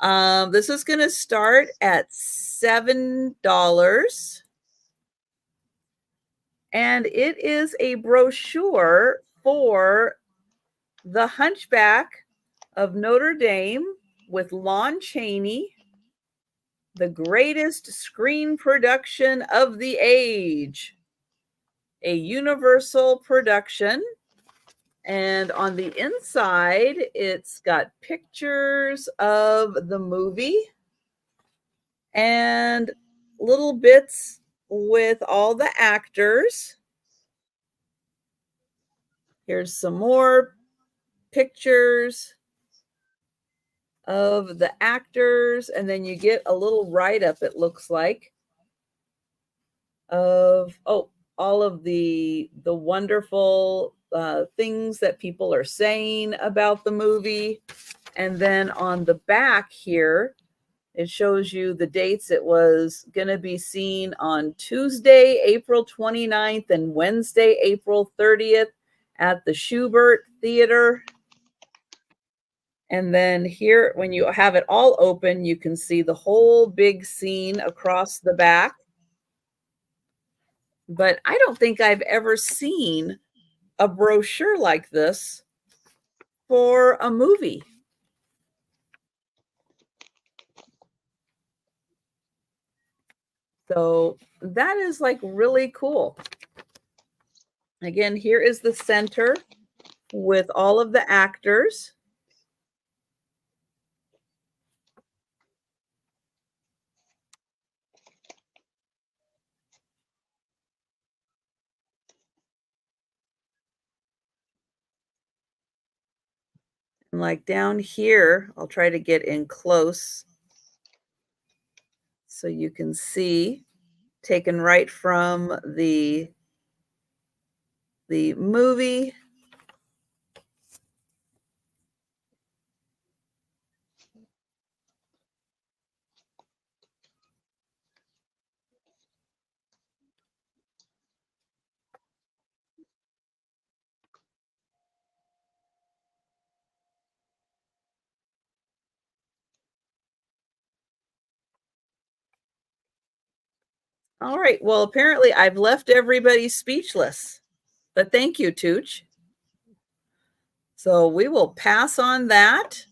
This is going to start at $7. And it is a brochure for The Hunchback of Notre Dame with Lon Chaney, the greatest screen production of the age, a Universal production. And on the inside, it's got pictures of the movie and little bits with all the actors. Here's some more pictures of the actors, and then you get a little write-up, it looks like, of all of the wonderful things that people are saying about the movie. And then on the back here, it shows you the dates. It was going to be seen on Tuesday, April 29th and Wednesday, April 30th at the Schubert Theater. And then here, when you have it all open, you can see the whole big scene across the back. But I don't think I've ever seen a brochure like this for a movie. So that is like really cool. Again, here is the center with all of the actors. And like down here, I'll try to get in close so you can see, taken right from the movie. All right. Well, apparently I've left everybody speechless, but thank you, Tooch. So we will pass on that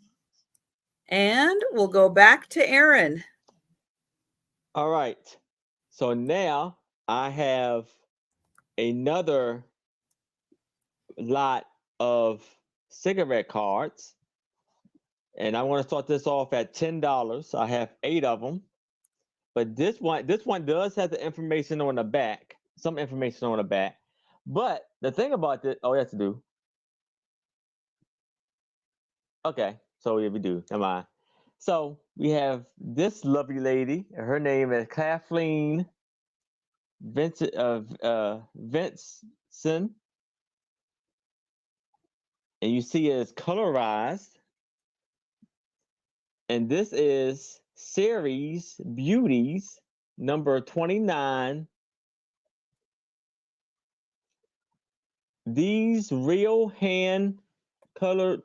and we'll go back to Aaron. All right. So now I have another lot of cigarette cards. And I want to start this off at $10. I have 8 of them. But this one does have the information on the back, some information on the back. But the thing about this, oh, we have to do. Okay, so yeah, we do. Never mind. So we have this lovely lady. Her name is Kathleen Vincent, Vincent, and you see it's colorized. And this is Series Beauties number 29. These real hand colored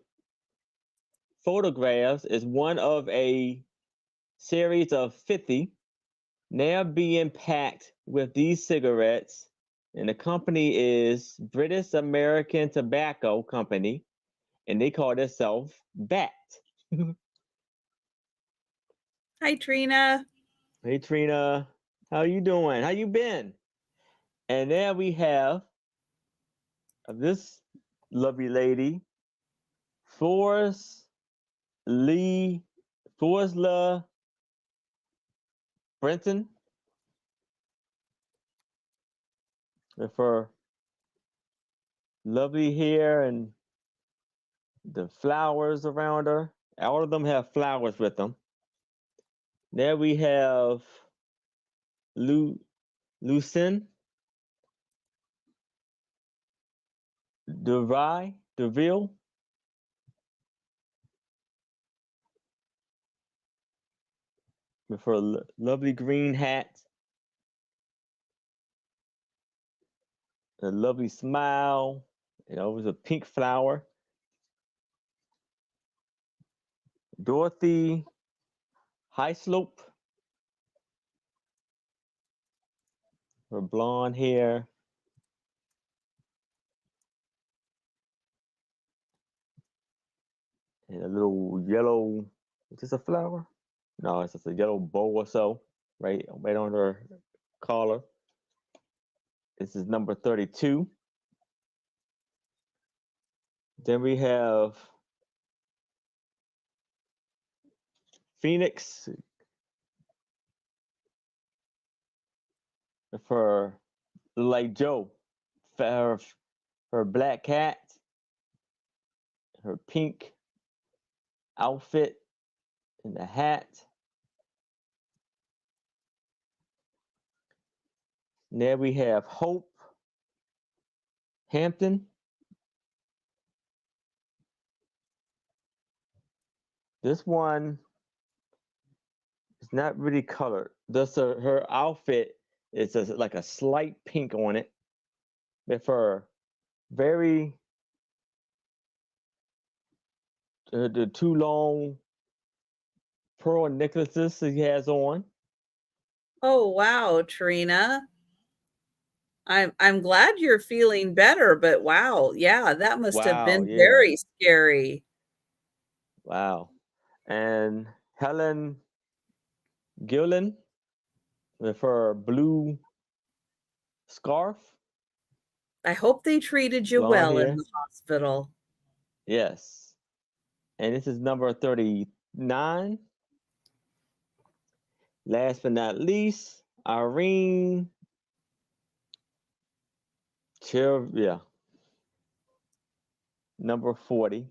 photographs is one of a series of 50 now being packed with these cigarettes. And the company is British American Tobacco Company, and they call themselves BAT. Hi, Trina. Hey, Trina. How you doing? How you been? And there we have this lovely lady, Forrest La Brenton, with her lovely hair and the flowers around her. All of them have flowers with them. There we have Lucien DeVille. With her lovely green hat, a lovely smile, it was a pink flower. Dorothy Highslope, her blonde hair. And a little yellow, is this a flower? No, it's just a yellow bow or so, right on her collar. This is number 32. Then we have Phoenix for like Joe, her black cat, her pink outfit and the hat. And there we have Hope Hampton. This one is not really colored. Her outfit is like a slight pink on it, with her very the 2 long pearl necklaces he has on. Oh, wow, Trina. I'm glad you're feeling better, but wow, yeah, that must have Wow, been yeah. very scary. Wow. And Helen Gillen with her blue scarf. I hope they treated you Blonde well in hair. the hospital. Yes. And this is number 39. Last but not least, Irene yeah, number 40.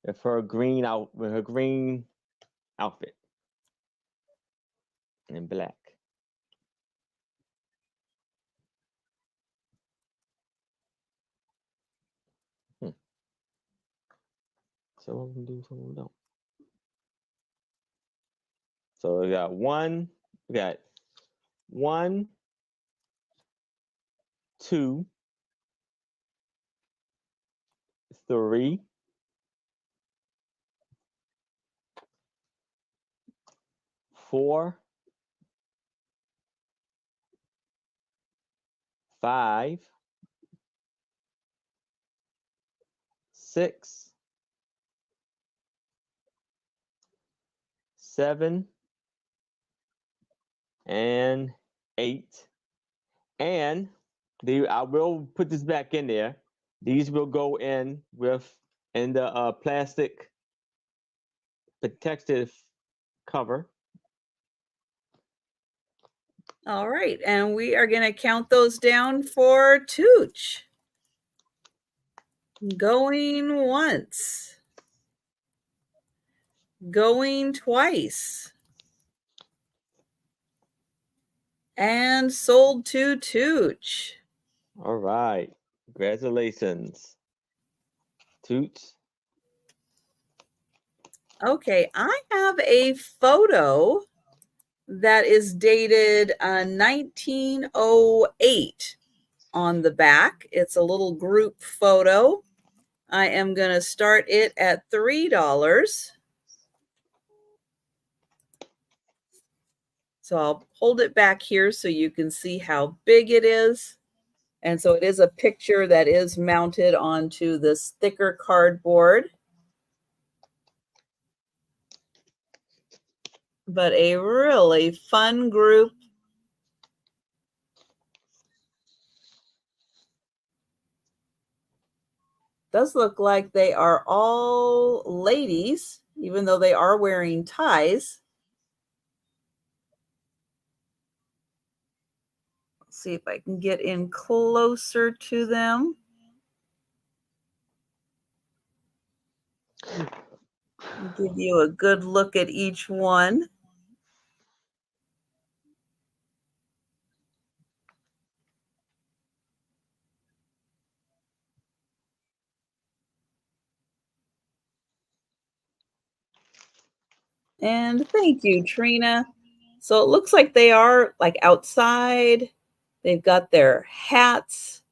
With her green outfit in black. Some of them do, some of them don't. So we got one, 2, 3, 4, 5, 6, 7, and 8. And I will put this back in there. These will go in the plastic protective cover. All right, and we are going to count those down for Tooch. Going once. Going twice. And sold to Tooch. All right. Congratulations, Toots. Okay, I have a photo that is dated 1908 on the back. It's a little group photo. I am going to start it at $3. So I'll hold it back here so you can see how big it is. And so it is a picture that is mounted onto this thicker cardboard. But a really fun group. Does look like they are all ladies, even though they are wearing ties. Let's see if I can get in closer to them. Give you a good look at each one. And thank you, Trina. So it looks like they are like outside. They've got their hats.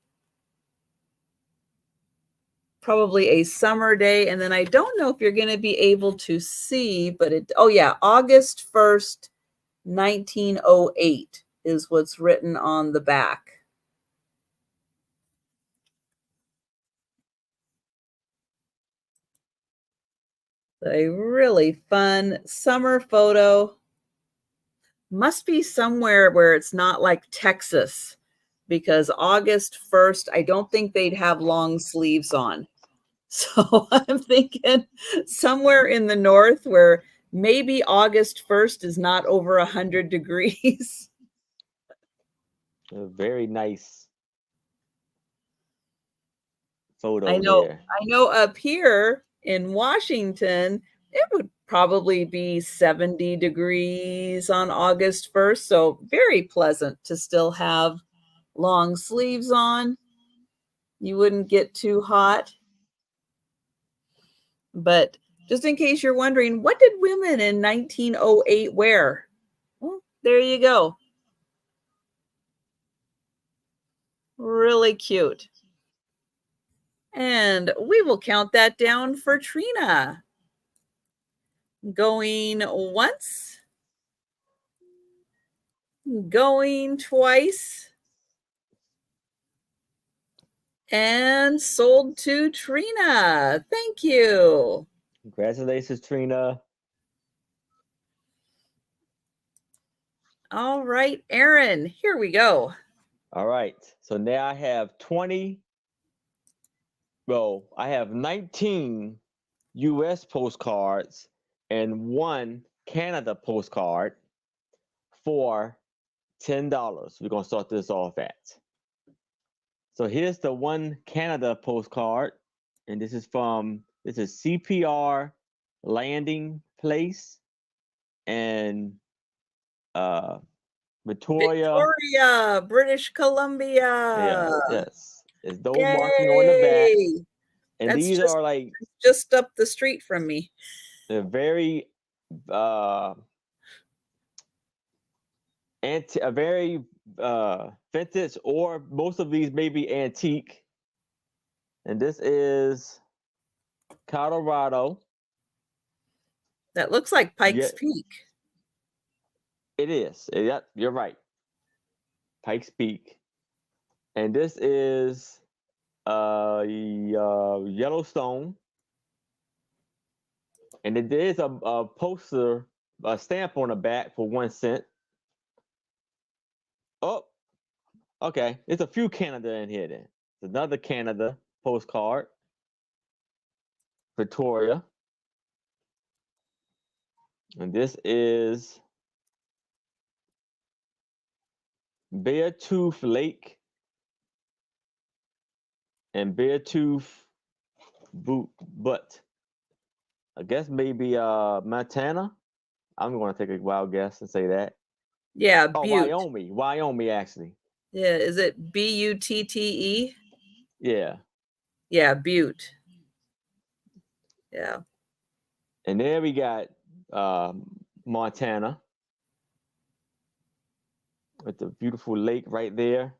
Probably a summer day. And then I don't know if you're going to be able to see, but oh yeah, August 1st, 1908 is what's written on the back. A really fun summer photo. Must be somewhere where it's not like Texas, because August 1st, I don't think they'd have long sleeves on. So I'm thinking somewhere in the north where maybe August 1st is not over 100 degrees. A very nice photo I know, there. I know up here in Washington, it would probably be 70 degrees on August 1st. So very pleasant to still have long sleeves on. You wouldn't get too hot. But just in case you're wondering, what did women in 1908 wear? Well, there you go. Really cute. And we will count that down for Trina. Going once. Going twice. And sold to Trina. Thank you. Congratulations, Trina. All right, Aaron, here we go. All right. So now I have 20 well, I have 19 US postcards and 1 Canada postcard for $10. We're going to start this off at. So here's the 1 Canada postcard, and this is CPR Landing Place and Victoria. Victoria, British Columbia. Yes. There's no marking on the back. Yay! And That's these are like just up the street from me. they're very vintage, or most of these may be antique. And this is Colorado. That looks like Pikes Peak. It is. Yep, you're right. Pikes Peak. And this is Yellowstone. And there is a poster, a stamp on the back for 1 cent. Oh, okay. There's a few Canada in here then. There's another Canada postcard. Victoria. And this is Beartooth Lake and Beartooth Butte. I guess maybe Montana. I'm going to take a wild guess and say that. Yeah, oh, Butte. Wyoming actually. Yeah, is it Butte? Yeah. Yeah, Butte. Yeah. And there we got Montana with the beautiful lake right there.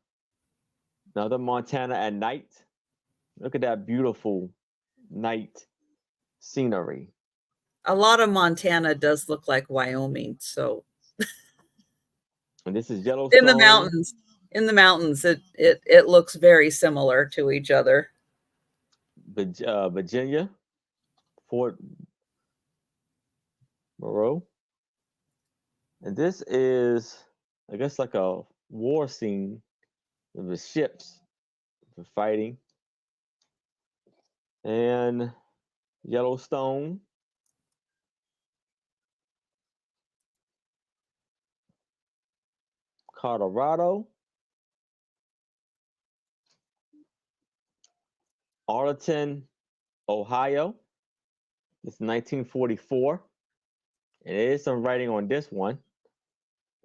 Another Montana at night. Look at that beautiful night scenery. A lot of Montana does look like Wyoming, so. And this is Yellowstone. In the mountains, it looks very similar to each other. Virginia, Fort Moreau. And this is, I guess, like a war scene of the ships for fighting. And Yellowstone. Colorado. Arlington, Ohio. It's 1944. And there is some writing on this one.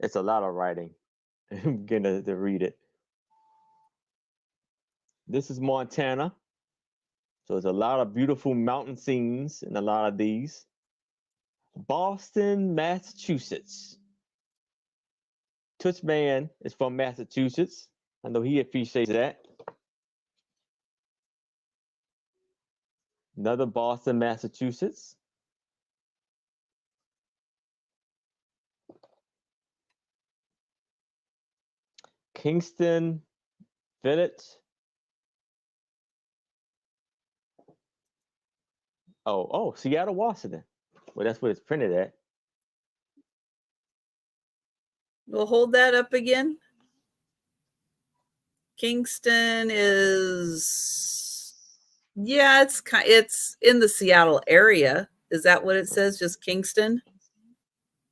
It's a lot of writing. I'm going to read it. This is Montana. So there's a lot of beautiful mountain scenes in a lot of these. Boston, Massachusetts. Touchman is from Massachusetts. I know he appreciates that. Another Boston, Massachusetts. Kingston Village. Oh, Seattle, Washington. Well, that's what it's printed at. We'll hold that up again. Kingston is, yeah, it's in the Seattle area. Is that what it says? Just Kingston?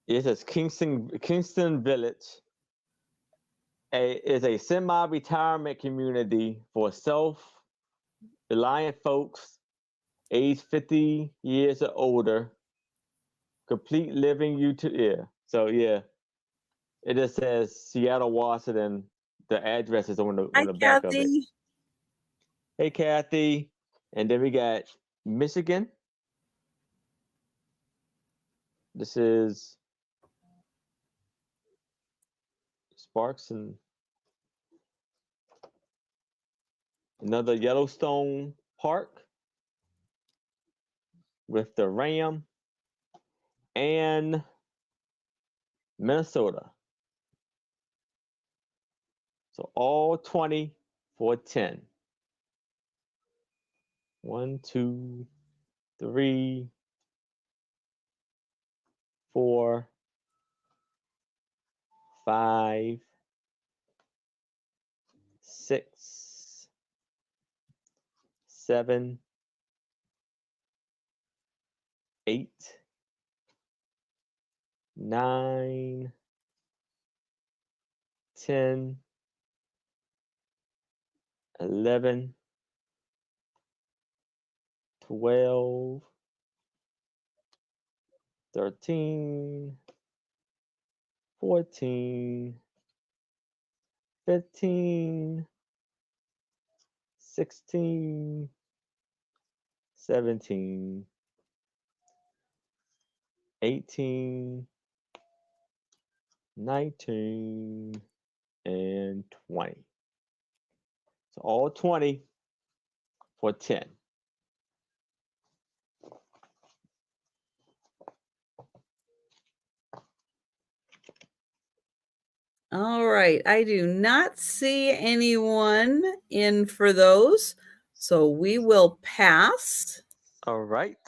It says Kingston Village. Is a semi-retirement community for self-reliant folks age 50 years or older. Complete living So yeah, it just says Seattle, Washington. The address is on the back Kathy. of it. Hey, Kathy. And then we got Michigan. This is Sparks and another Yellowstone Park with the Ram and Minnesota. So all 20 for 10. 1, 2, 3, 4, 5, 6, 7, 8, 9, 10, 11, 12, 13, 14, 15, 16, 17, 18, 19, and 20. So all 20 for 10. All right. I do not see anyone in for those. So we will pass. All right.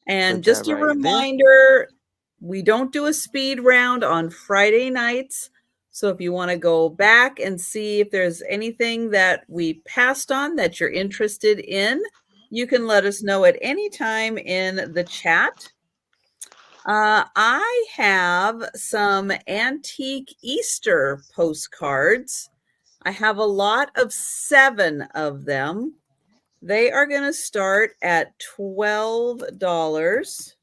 And Put just that a right there. reminder, we don't do a speed round on Friday nights. So if you want to go back and see if there's anything that we passed on that you're interested in, you can let us know at any time in the chat. I have some antique Easter postcards. I have a lot of 7 of them. They are going to start at $12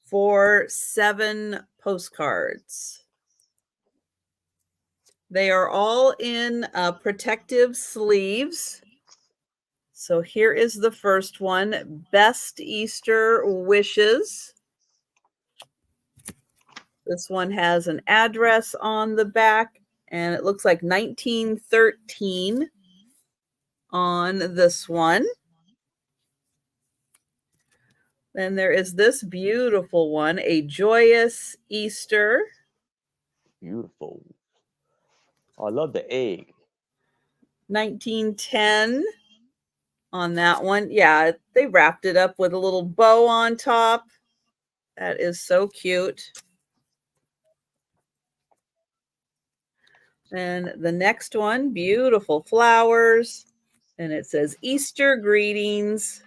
for 7 postcards. They are all in protective sleeves. So here is the first one, Best Easter Wishes. This one has an address on the back, and it looks like 1913 on this one. Then there is this beautiful one, A Joyous Easter. Beautiful. Oh, I love the egg. 1910 on that one. Yeah, they wrapped it up with a little bow on top. That is so cute. And the next one, beautiful flowers. And it says Easter greetings.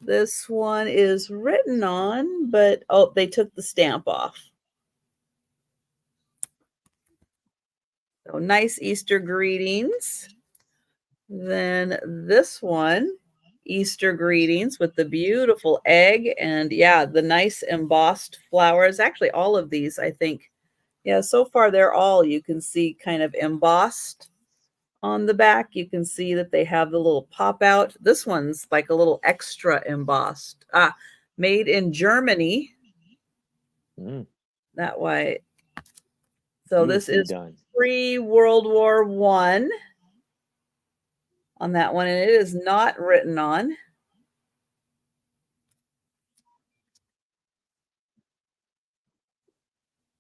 This one is written on, but oh, they took the stamp off. So nice Easter greetings. Then this one, Easter greetings with the beautiful egg and yeah, the nice embossed flowers. Actually, all of these, I think. Yeah, so far they're all, you can see kind of embossed on the back. You can see that they have the little pop out. This one's like a little extra embossed. Made in Germany. Mm, That way. So this beautifully is done. pre-World War I on that one, and it is not written on.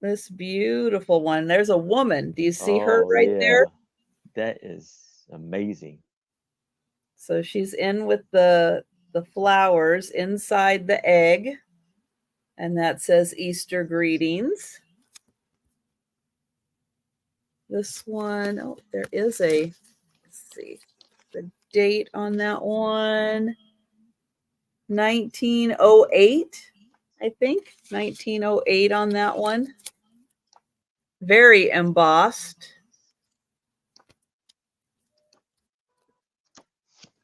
This beautiful one. There's a woman. Do you see her Oh, right there? yeah. That is amazing. So she's in with the flowers inside the egg, and that says Easter greetings. This one, oh, there is a, let's see, the date on that one, 1908, I think, 1908 on that one. Very embossed.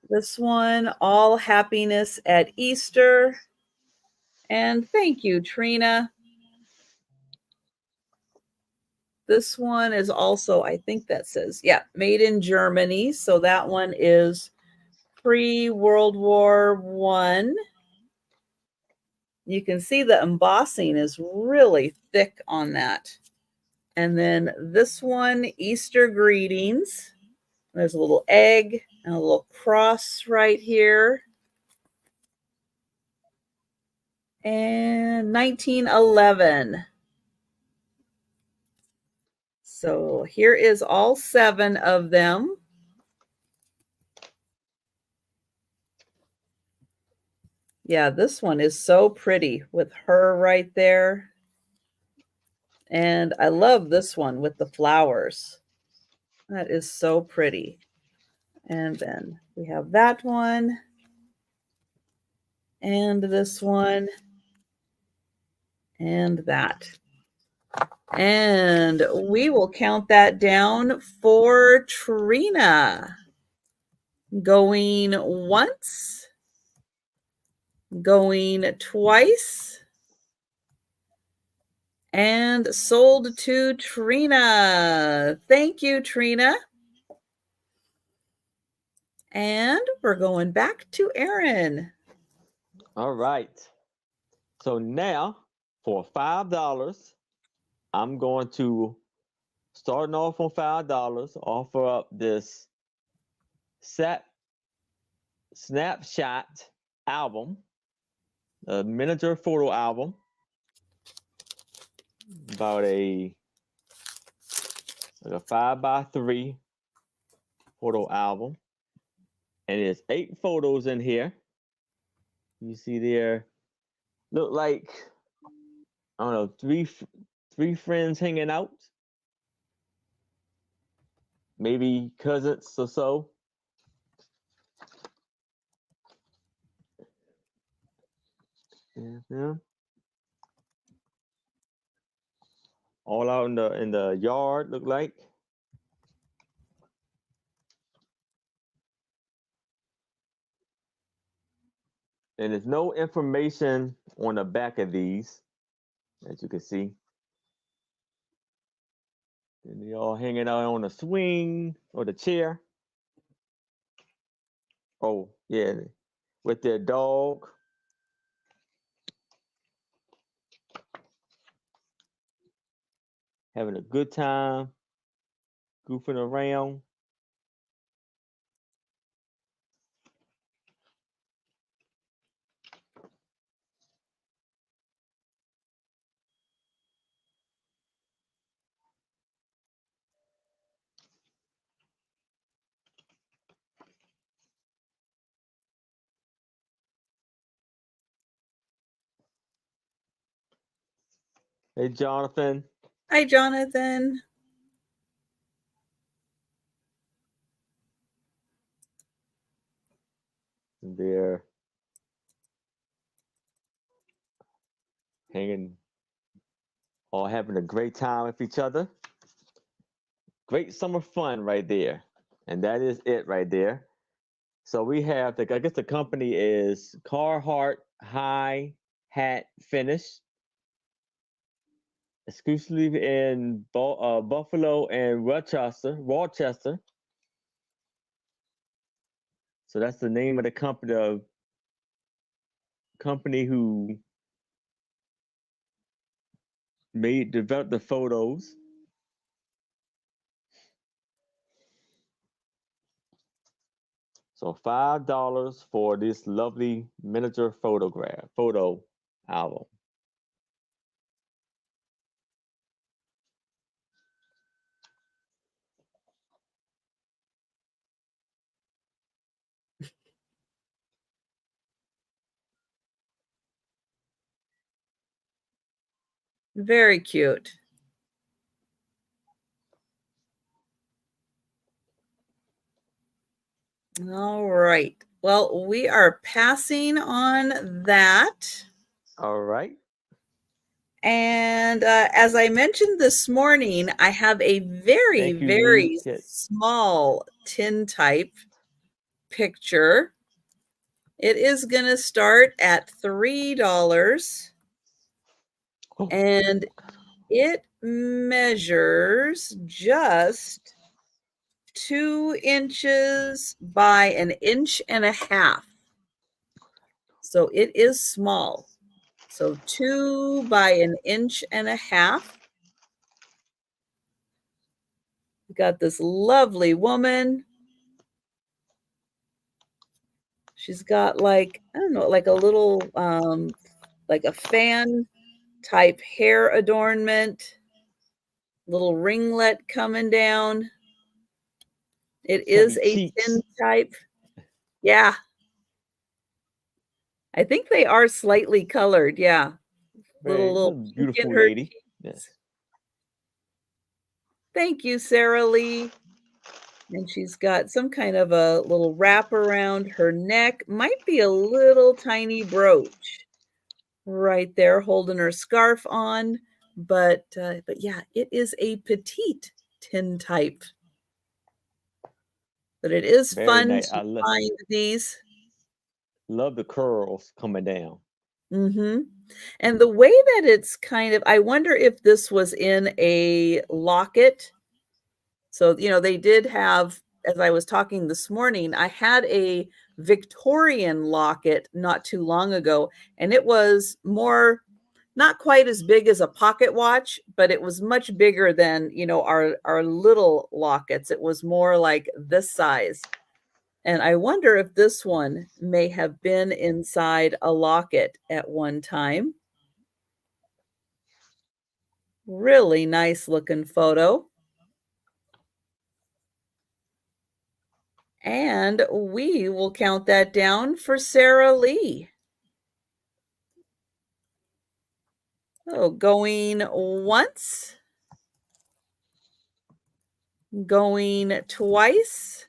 This one, All Happiness at Easter. And thank you, Trina. This one is also, I think that says, yeah, made in Germany. So that one is pre-World War I. You can see the embossing is really thick on that. And then this one, Easter greetings. There's a little egg and a little cross right here. And 1911. So here is all 7 of them. Yeah, this one is so pretty with her right there. And I love this one with the flowers. That is so pretty. And then we have that one. And this one. And that. And we will count that down for Trina. Going once. Going twice. And sold to Trina. Thank you, Trina. And we're going back to Aaron. All right. So now for $5, I'm going to, starting off on $5, offer up this snapshot album, a miniature photo album, about a 5x3 photo album, and there's 8 photos in here. You see there, look like, I don't know, three friends hanging out, maybe cousins or so. Yeah. All out in the yard, look like. And there's no information on the back of these, as you can see. And they're all hanging out on the swing or the chair. Oh, yeah, with their dog. Having a good time, goofing around. Hey, Jonathan. Hi, Jonathan. They're hanging, all having a great time with each other. Great summer fun right there. And that is it right there. So we have, I guess the company is Carhartt High Hat Finish, exclusively in Buffalo and Rochester. So that's the name of the company who developed the photos. So $5 for this lovely miniature photo album. Very cute. All right. Well, we are passing on that. All right. And as I mentioned this morning, I have a very, very small tintype picture. It is going to start at $3. And it measures just 2 inches by 1.5 inches. So it is small. So 2 by 1.5 inches. We got this lovely woman. She's got like, I don't know, like a little, like a fan type hair adornment, little ringlet coming down. It is a tintype. Yeah. I think they are slightly colored. Yeah. Little beautiful lady. Yes. Thank you, Sarah Lee. And she's got some kind of a little wrap around her neck. Might be a little tiny brooch right there holding her scarf on. But yeah, it is a petite tintype. But it is Very fun nice. to find these. Love the curls coming down. Mm-hmm. And the way that it's kind of, I wonder if this was in a locket. So, they did have, as I was talking this morning, I had a Victorian locket not too long ago, and it was not quite as big as a pocket watch, but it was much bigger than, our little lockets. It was more like this size. And I wonder if this one may have been inside a locket at one time. Really nice looking photo. And we will count that down for Sarah Lee. Oh, going once, going twice,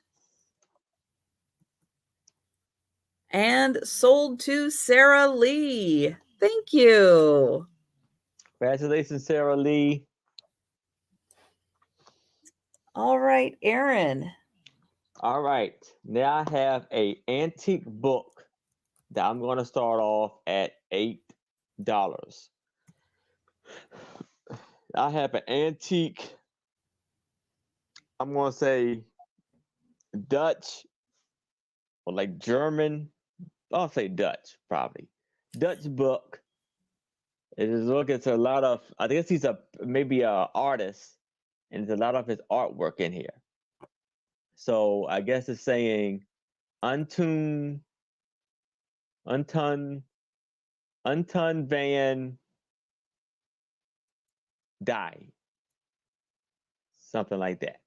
and sold to Sarah Lee. Thank you. Congratulations, Sarah Lee. All right, Aaron. All right. Now I have a antique book that I'm going to start off at $8. I have an antique, I'm going to say Dutch or like German. I'll say Dutch, probably. Dutch book. It is looking at a lot of, I guess he's maybe a artist, and there's a lot of his artwork in here. So I guess it's saying Anton van Die. Something like that.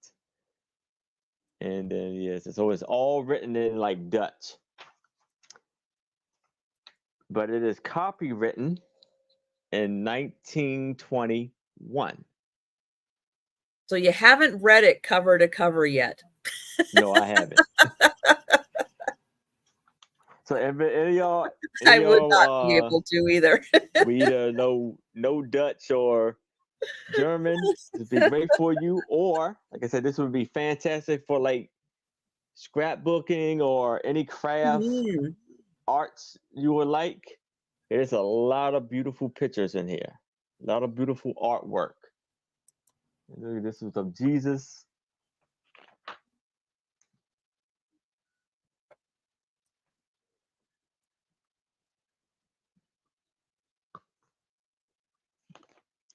And then yes, so it's all written in like Dutch. But it is copywritten in 1921. So you haven't read it cover to cover yet. No, I haven't. So any of y'all, I would not be able to either. we either know no Dutch or German. This would be great for you. Or, like I said, this would be fantastic for like scrapbooking or any craft arts you would like. There's a lot of beautiful pictures in here. A lot of beautiful artwork. This was of Jesus.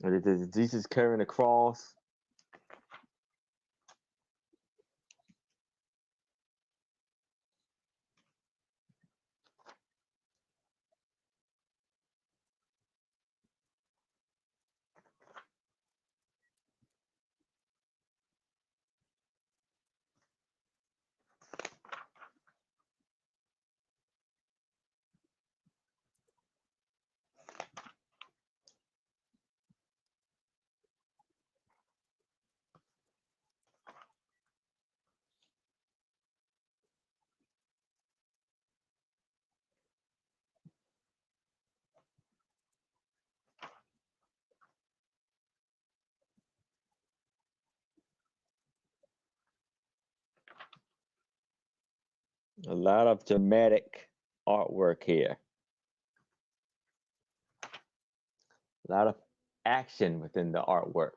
And it is Jesus carrying a cross. A lot of dramatic artwork here. A lot of action within the artwork.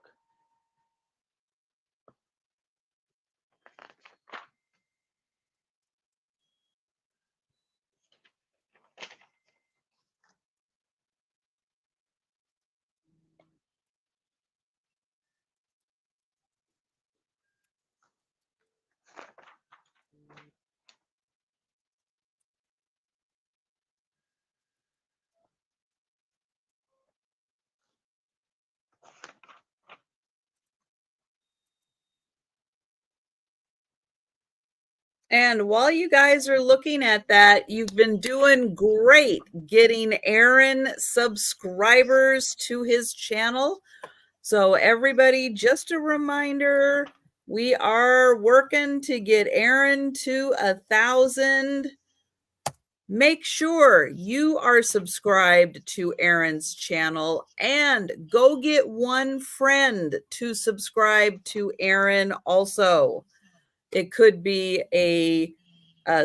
And while you guys are looking at that, you've been doing great getting Aaron subscribers to his channel. So everybody, just a reminder, We are working to get Aaron to 1,000. Make sure you are subscribed to Aaron's channel and go get one friend to subscribe to Aaron also. It could be a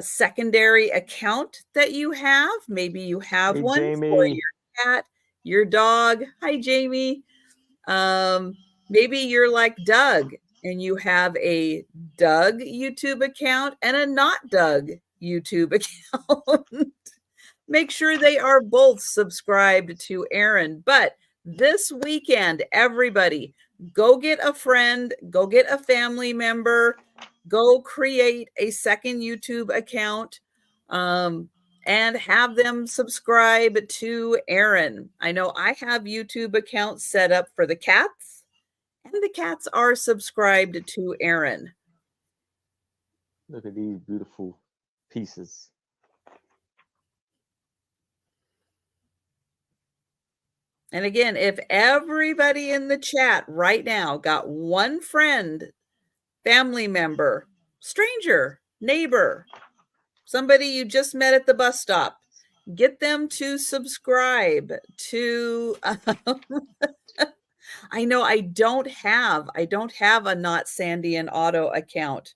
secondary account that you have. Maybe you have Hey, one Jamie. for your cat, your dog. Hi, Jamie. Maybe you're like Doug and you have a Doug YouTube account and a not Doug YouTube account. Make sure they are both subscribed to Aaron. But this weekend, everybody, go get a friend, go get a family member, go create a second YouTube account, and have them subscribe to Aaron. I know I have YouTube accounts set up for the cats, and the cats are subscribed to Aaron. Look at these beautiful pieces. And again, if everybody in the chat right now got one friend, family member, stranger, neighbor, somebody you just met at the bus stop, get them to subscribe to I know I don't have a Not Sandy and Otto account.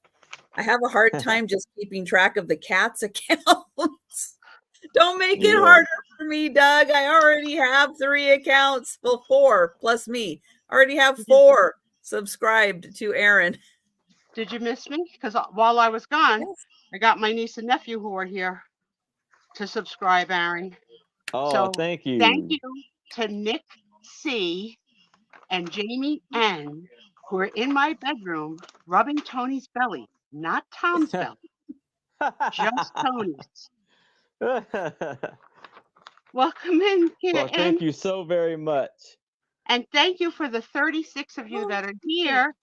I have a hard time just keeping track of the cats accounts. Don't make it harder for me, Doug. I already have 3 accounts. Well, 4 plus me. I already have 4 subscribed to Aaron. Did you miss me? Because while I was gone, Yes. I got my niece and nephew who are here to subscribe, Aaron. Oh, So thank you. thank you to Nick C and Jamie N, who are in my bedroom rubbing Tony's belly, not Tom's belly, just Tony's. Welcome in here. Well, thank you so very much. And thank you for the 36 of you that are here.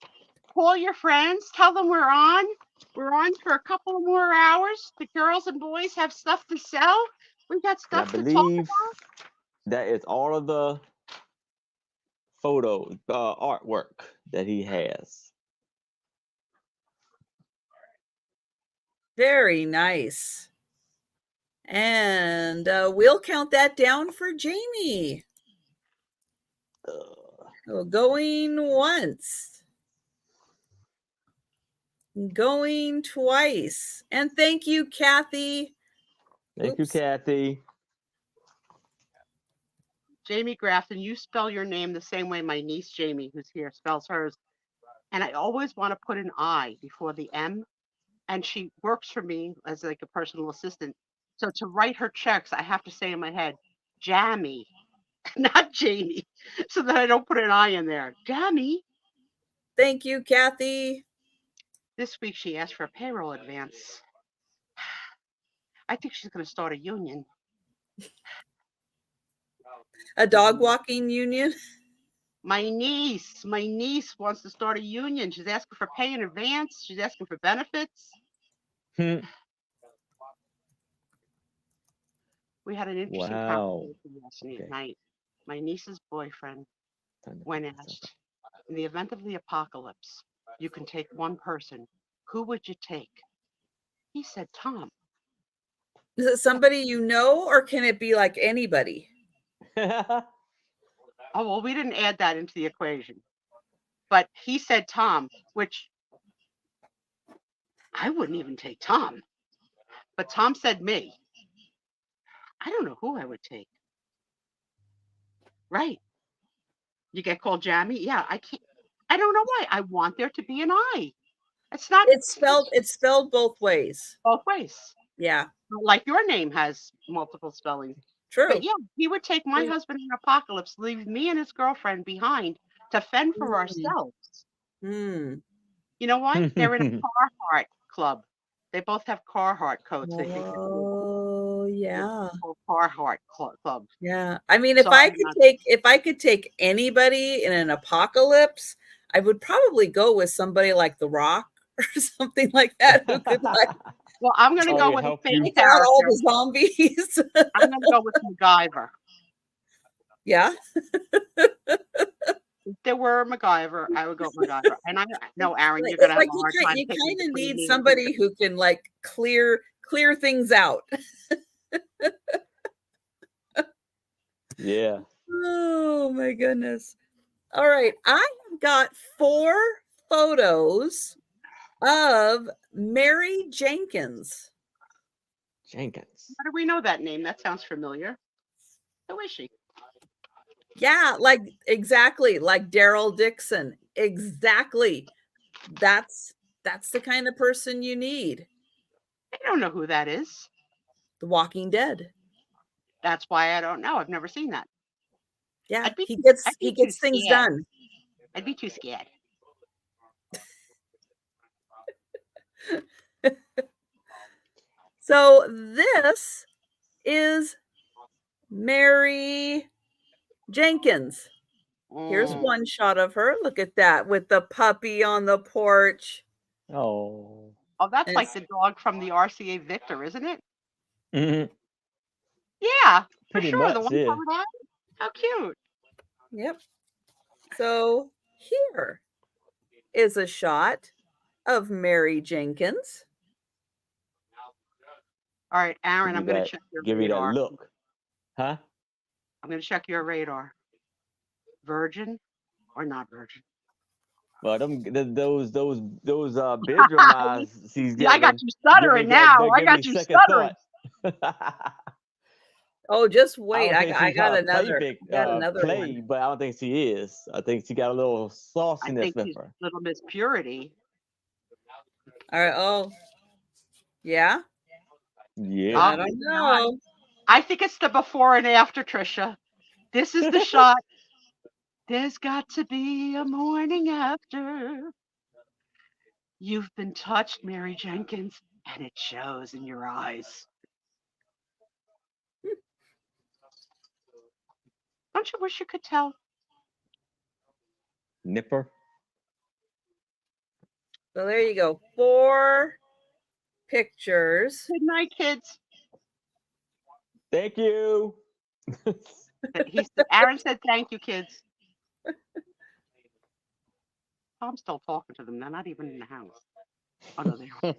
Call your friends. Tell them we're on. We're on for a couple more hours. The girls and boys have stuff to sell. We've got stuff to talk believe about. that is all of the photo artwork that he has. Very nice. And we'll count that down for Jamie. Going once. Going twice. And thank you, Kathy. Thank you, Kathy. Jamie Grafton, you spell your name the same way my niece Jamie, who's here, spells hers. And I always want to put an I before the M. And she works for me as like a personal assistant. So to write her checks, I have to say in my head, Jamie, not Jamie, so that I don't put an I in there. Jamie. Thank you, Kathy. This week she asked for a payroll advance. I think she's going to start a union. A dog walking union? My niece wants to start a union. She's asking for pay in advance. She's asking for benefits. We had an interesting conversation last night. My niece's boyfriend, when asked, in the event of the apocalypse, you can take one person. Who would you take? He said, Tom. Is it somebody you know, or can it be like anybody? Oh, well, we didn't add that into the equation. But he said Tom, which I wouldn't even take Tom. But Tom said me. I don't know who I would take. Right. You get called Jamie? Yeah, I can't. I don't know why. I want there to be an I. It's not. It's spelled both ways. Both ways. Yeah. Like your name has multiple spellings. True. But yeah, he would take my husband in apocalypse, leave me and his girlfriend behind to fend for ourselves. You know why? They're in a Carhartt club. They both have Carhartt coats. Oh, yeah. Carhartt club. Yeah. I mean, if I could take anybody in an apocalypse, I would probably go with somebody like The Rock or something like that who could like. Well, I'm going to go with take out all the zombies. I'm going to go with MacGyver. Yeah. there were MacGyver, I would go MacGyver. And I know, Aaron, Like, you're gonna it's have like a hard time you picking kind of between need me and somebody who can like clear things out. Yeah. Oh my goodness. All right. I have got 4 photos of Mary Jenkins. Jenkins. How do we know that name? That sounds familiar. Who is she? Yeah, like exactly like Daryl Dixon. Exactly. That's the kind of person you need. I don't know who that is. The Walking Dead. That's why I don't know. I've never seen that. Yeah, I'd he be gets too things scared. done. I'd be too scared. So this is Mary Jenkins. Here's Mm. one shot of her. Look at that with the puppy on the porch. Oh. Oh, that's And like the dog from the RCA Victor, isn't it? Mhm. Yeah, for Pretty sure. The much, one yeah. covered eye. How cute. Yep. So here is a shot of Mary Jenkins. All right, Aaron, I'm going to check your Give me that radar. look. Huh? I'm going to check your radar. Virgin or not virgin? Well, those bedroom eyes. Yeah, I got you stuttering now. I got you stuttering. Oh, just wait. I don't think I she's got her another. play, One. but I don't think she is. I think she got a little I sauciness think with she's her. Little Miss Purity. All right. Oh, yeah. Yeah. I don't know. I think it's the before and after, Trisha. This is the shot. There's got to be a morning after. You've been touched, Mary Jenkins, and it shows in your eyes. Don't you wish you could tell? Nipper. So there you go. 4 pictures. Good night, kids. Thank you. Aaron said, "Thank you, kids." I'm still talking to them. They're not even in the house. Oh no, they are.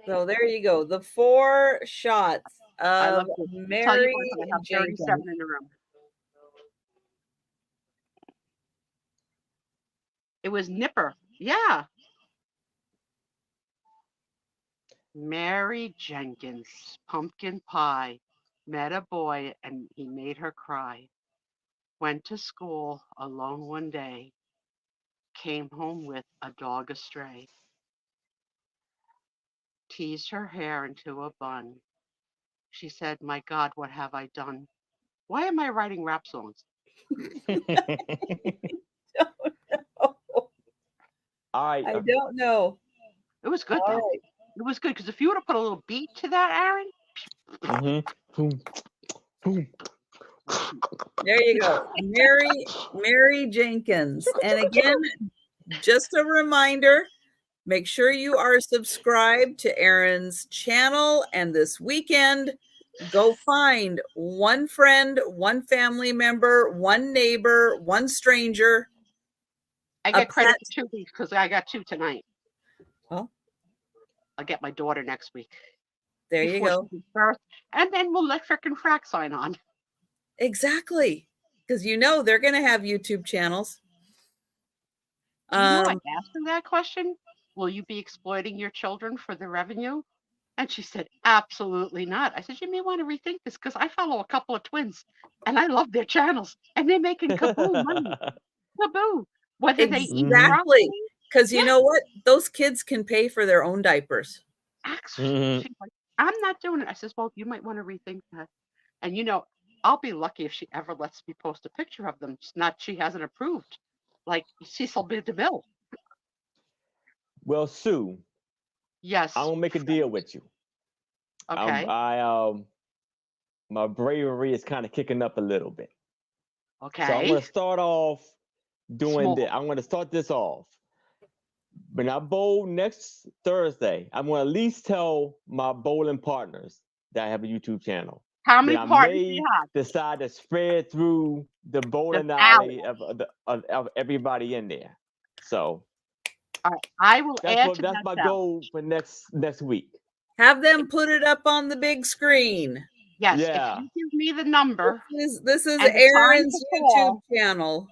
So there you go. The 4 shots of Mary I have Jenkins. 37 in the room. It was Nipper. Yeah. Mary Jenkins, pumpkin pie, met a boy and he made her cry. Went to school alone one day, came home with a dog astray. Teased her hair into a bun. She said, "My God, what have I done?" Why am I writing rap songs? All right. I don't know. It was good All though. right. It was good because if you would have put a little beat to that, Aaron. Boom, boom. There you go. Mary Jenkins. And again, just a reminder, make sure you are subscribed to Aaron's channel. And this weekend, go find one friend, one family member, one neighbor, one stranger. I get credit for 2 weeks because I got 2 tonight. Well, I'll get my daughter next week. there you go. Birth, and then we'll let frickin' Frack sign on. Exactly. Because they're going to have YouTube channels. I asked her that question. Will you be exploiting your children for the revenue? And she said, absolutely not. I said, you may want to rethink this because I follow a couple of twins and I love their channels and they're making kaboom money. Kaboom. Whether they eat exactly. Because you know what? Those kids can pay for their own diapers. Actually, she's like, I'm not doing it. I says, well, you might want to rethink that. And I'll be lucky if she ever lets me post a picture of them. It's not she hasn't approved. Like Cecil B. DeMille. Well, Sue. Yes. I'm gonna make a deal with you. Okay. My bravery is kind of kicking up a little bit. Okay. So I'm gonna start off doing this. I'm gonna start this off. When I bowl next Thursday, I'm gonna at least tell my bowling partners that I have a YouTube channel. How many then I partners do may you have? decide to spread through the bowling alley. alley of everybody in there. So All right, I will add to that's that my tally. goal for next week. Have them put it up on the big screen. Yes, Yeah. if you give me the number This is and the time Aaron's to YouTube call, channel.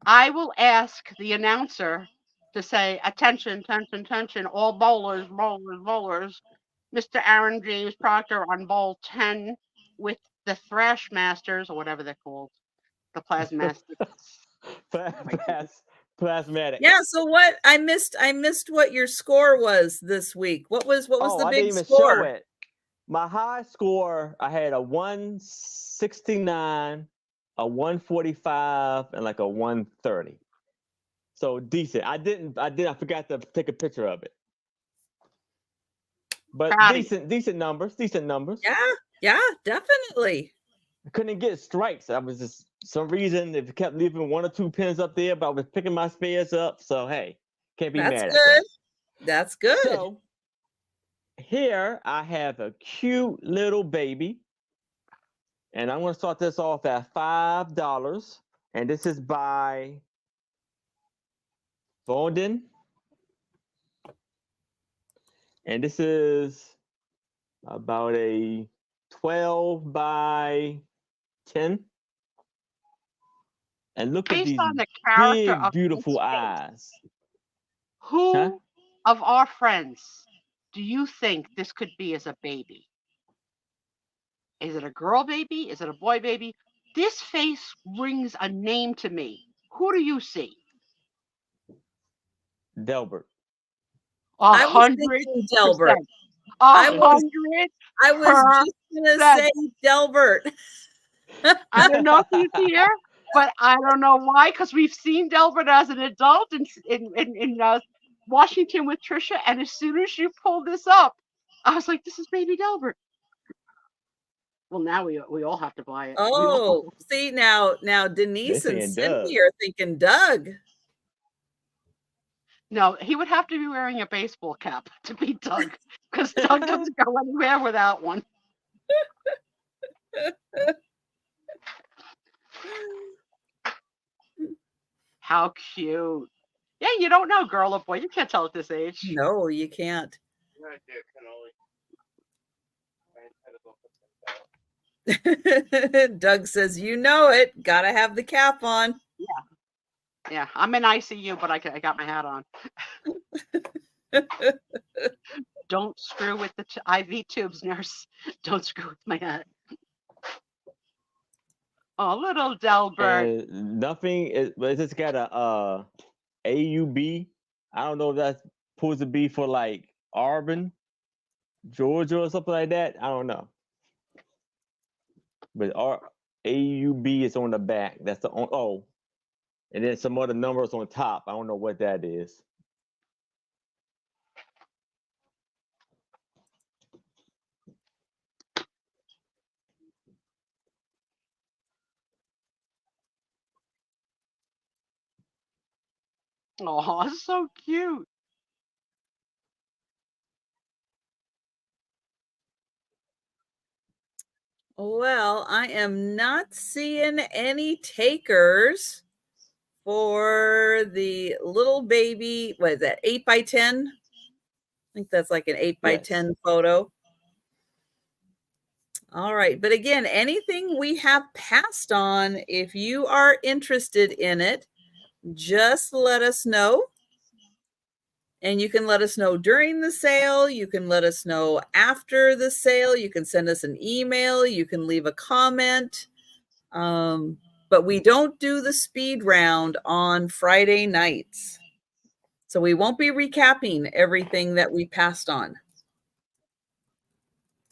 I will ask the announcer to say, attention, attention, attention, all bowlers, bowlers, bowlers. Mr. Aaron James Proctor on bowl 10 with the Thrash Masters, or whatever they're called, the Plasmasters. Plasmatic. Yeah, so what I missed what your score was this week. What was the I big didn't even score? show it. My high score, I had a 169, a 145, and like a 130. So decent. I forgot to take a picture of it. But decent numbers. Yeah, definitely. I couldn't get strikes. I was just some reason it kept leaving 1 or 2 pins up there, but I was picking my spares up. So hey, can't be mad at that. That's good. So here I have a cute little baby. And I'm going to start this off at $5. And this is by Bonden. And this is about a 12 by 10. And look at Based these on the character big, of beautiful this face, eyes. who of our friends do you think this could be as a baby? Is it a girl baby? Is it a boy baby? This face rings a name to me. Who do you see? Delbert. I was 100%. thinking Delbert. 100%. I was just gonna say Delbert. I don't know if he's here, but I don't know why, because we've seen Delbert as an adult in Washington with Trisha, and as soon as you pulled this up, I was like, this is baby Delbert. Well, now we all have to buy it. Oh, see now Denise and Cindy are thinking Doug. No, he would have to be wearing a baseball cap to be Doug, because Doug doesn't go anywhere without one. How cute. Yeah, you don't know, girl or boy. You can't tell at this age. No, you can't. Doug says, you know it. Gotta have the cap on. Yeah. I'm in ICU, but I got my hat on. Don't screw with the IV tubes, nurse. Don't screw with my hat. Oh, little Delbert. Nothing. It's just got a AUB. I don't know if that's supposed to be for like Auburn, Georgia, or something like that. I don't know. But our AUB is on the back. That's the and then some other numbers on top. I don't know what that is. Oh, so cute. Well, I am not seeing any takers for the little baby. What is that? 8 by 10? I think that's like an 8 by 10 photo. All right. But again, anything we have passed on, if you are interested in it, just let us know. And you can let us know during the sale. You can let us know after the sale. You can send us an email. You can leave a comment. But we don't do the speed round on Friday nights. So we won't be recapping everything that we passed on.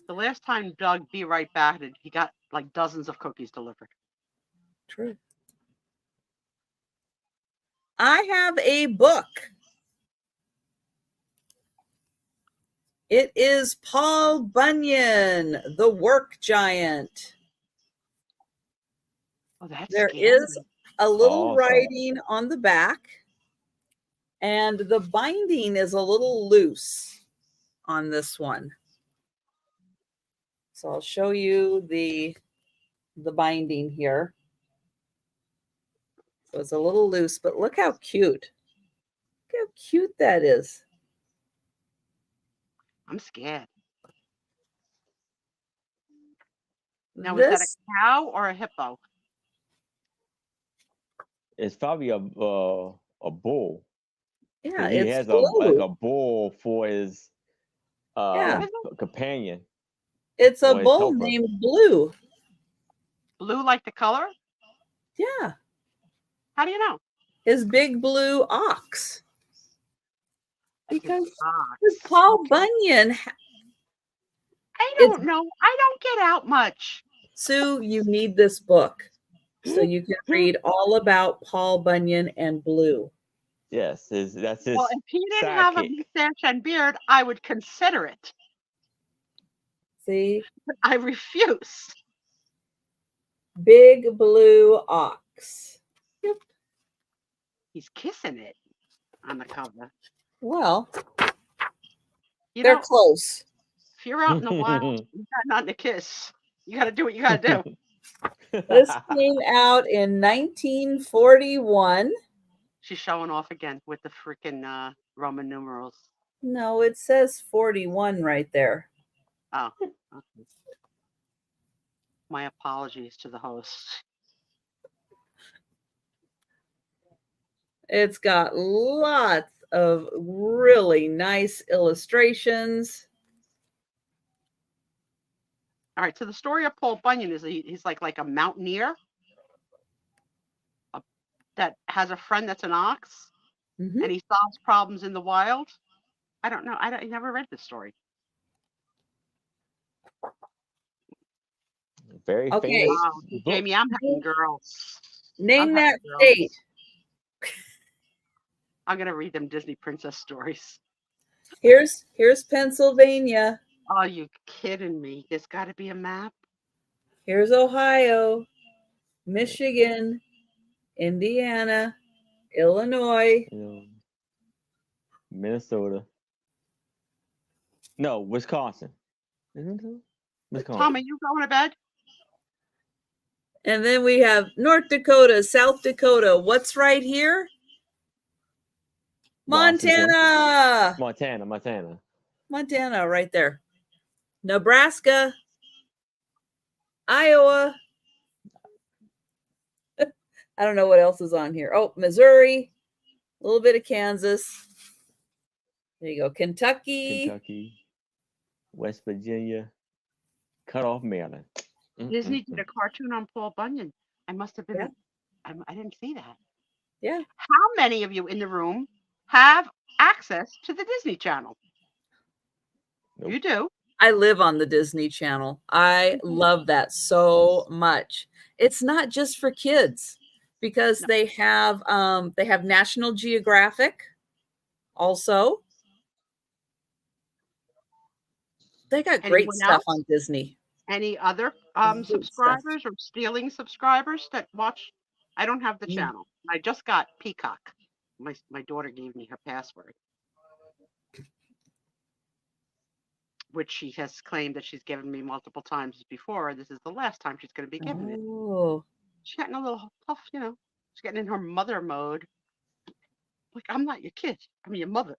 The last time Doug Be Right Back, he got like dozens of cookies delivered. True. I have a book. It is Paul Bunyan, The Work Giant. Oh, that's there scary. is a little writing on the back, and the binding is a little loose on this one. So I'll show you the binding here. So it's a little loose, but look how cute. Look how cute that is. I'm scared. Now, is that a This, cow or a hippo? It's probably a bull. yeah, 'Cause he it's has blue. a bull for his Yeah. companion. It's a or his bull helper. named Blue. Blue like the color? Yeah, How do you know? his big blue ox. Because Ox. Paul Bunyan, I it's don't know. I don't get out much. Sue, you need this book so you can read all about Paul Bunyan and Blue. Yes, that's his Well, if he didn't have a sidekick. mustache and beard, I would consider it. See, But I refuse. big blue ox. Yep. He's kissing it on the cover. Well, You they're know, close. if you're out in the wild, you got nothing to kiss. You got to do what you got to do. This came out in 1941. She's showing off again with the freaking Roman numerals. No, it says 41 right there. Oh, okay. My apologies to the host. It's got lots of really nice illustrations. All right, so the story of Paul Bunyan is he's like a mountaineer that has a friend that's an ox, Mhm. and he solves problems in the wild. I don't know. I never read this story. Very Okay. famous. Wow, book. Jamie, I'm having girls. Name I'm that having girls. state. I'm gonna read them Disney princess stories. Here's Pennsylvania. Oh, you kidding me? There's got to be a map. Here's Ohio, Michigan, Indiana, Illinois. Minnesota. No, Wisconsin. Isn't it? Wisconsin. Tom, are you going to bed? And then we have North Dakota, South Dakota. What's right here? Montana. Montana, right there. Nebraska, Iowa. I don't know what else is on here. Oh, Missouri, a little bit of Kansas. There you go. Kentucky, West Virginia, cut off Maryland. Disney did a cartoon on Paul Bunyan. I must have been. Yeah. I didn't see that. Yeah. How many of you in the room have access to the Disney Channel? Nope. You do. I live on the Disney Channel. I love that so much. It's not just for kids because they have National Geographic also. They got great Anyone stuff else? on Disney. Any other Great subscribers or stealing subscribers that watch? I don't have the channel. I just got Peacock. My daughter gave me her password, which she has claimed that she's given me multiple times before. This is the last time she's going to be giving it. Oh, She's getting a little tough, you know. She's getting in her mother mode. Like, I'm not your kid. I'm your mother.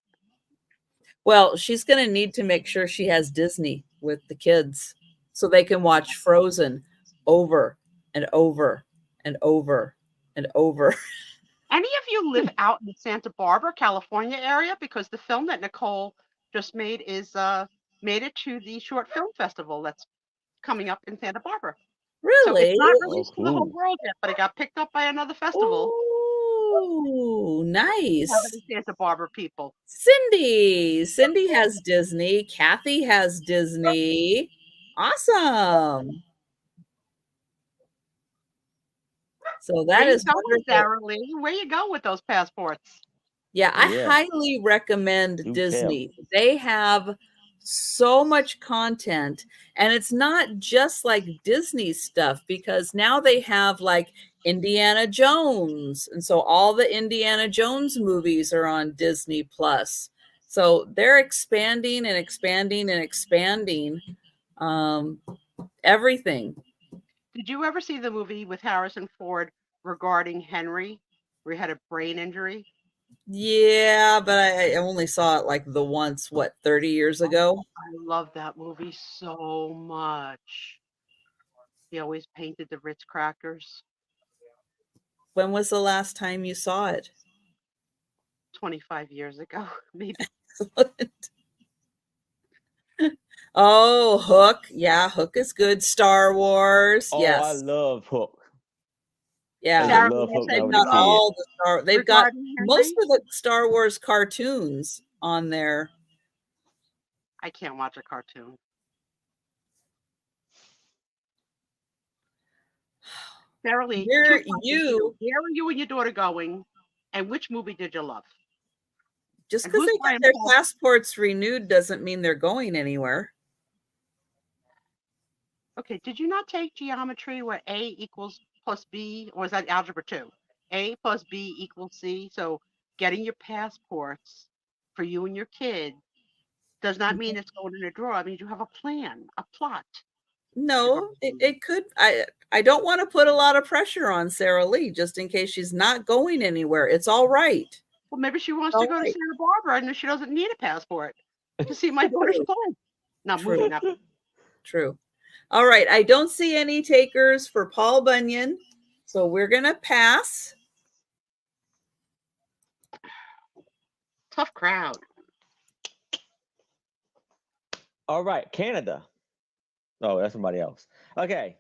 well, she's going to need to make sure she has Disney with the kids so they can watch Frozen over and over and over and over. Any of you live out in the Santa Barbara, California area? Because the film that Nicole just made is made it to the short film festival that's coming up in Santa Barbara. So Really? it's not released to the whole world yet, but it got picked up by another festival. Oh, nice. How many Santa Barbara people? Cindy has Disney. Kathy has Disney. Awesome. So that is wonderful. Sarah Lee? Where you go with those passports? Yeah, I highly recommend Disney. They have so much content, and it's not just like Disney stuff because now they have like Indiana Jones, and so all the Indiana Jones movies are on Disney Plus. So they're expanding and expanding and expanding. Everything. Did you ever see the movie with Harrison Ford regarding Henry, where he had a brain injury? Yeah, but I only saw it like the once, what, 30 years ago? I love that movie so much. He always painted the Ritz crackers. When was the last time you saw it? 25 years ago, maybe. Oh, Hook. Yeah, Hook is good. Star Wars. Oh, I Yes. love Hook. I Yeah. used to Sarah, love may I Hook when say I They've was a got something kid. all the Star. They've got regarding most Henry? of the Star Wars cartoons on there. I can't watch a cartoon. Sarah Lee, two You're questions for you you. Where are you and your daughter going? And which movie did you love? just And because who's they got buying their popcorn? passports renewed doesn't mean they're going anywhere. Okay, did you not take geometry where A equals plus B, or is that algebra 2? A plus B equals C. So getting your passports for you and your kid does not mean it's going in a drawer. It means you have a plan, a plot. No, it could. I don't want to put a lot of pressure on Sarah Lee just in case she's not going anywhere. It's all right. Well, maybe she wants to All go to right. Santa Barbara and she doesn't need a passport to see my daughter's True. play. Not True. movie, not True. All right. I don't see any takers for Paul Bunyan. So we're going to pass. tough crowd. All right, Canada. Oh, that's somebody else. Okay.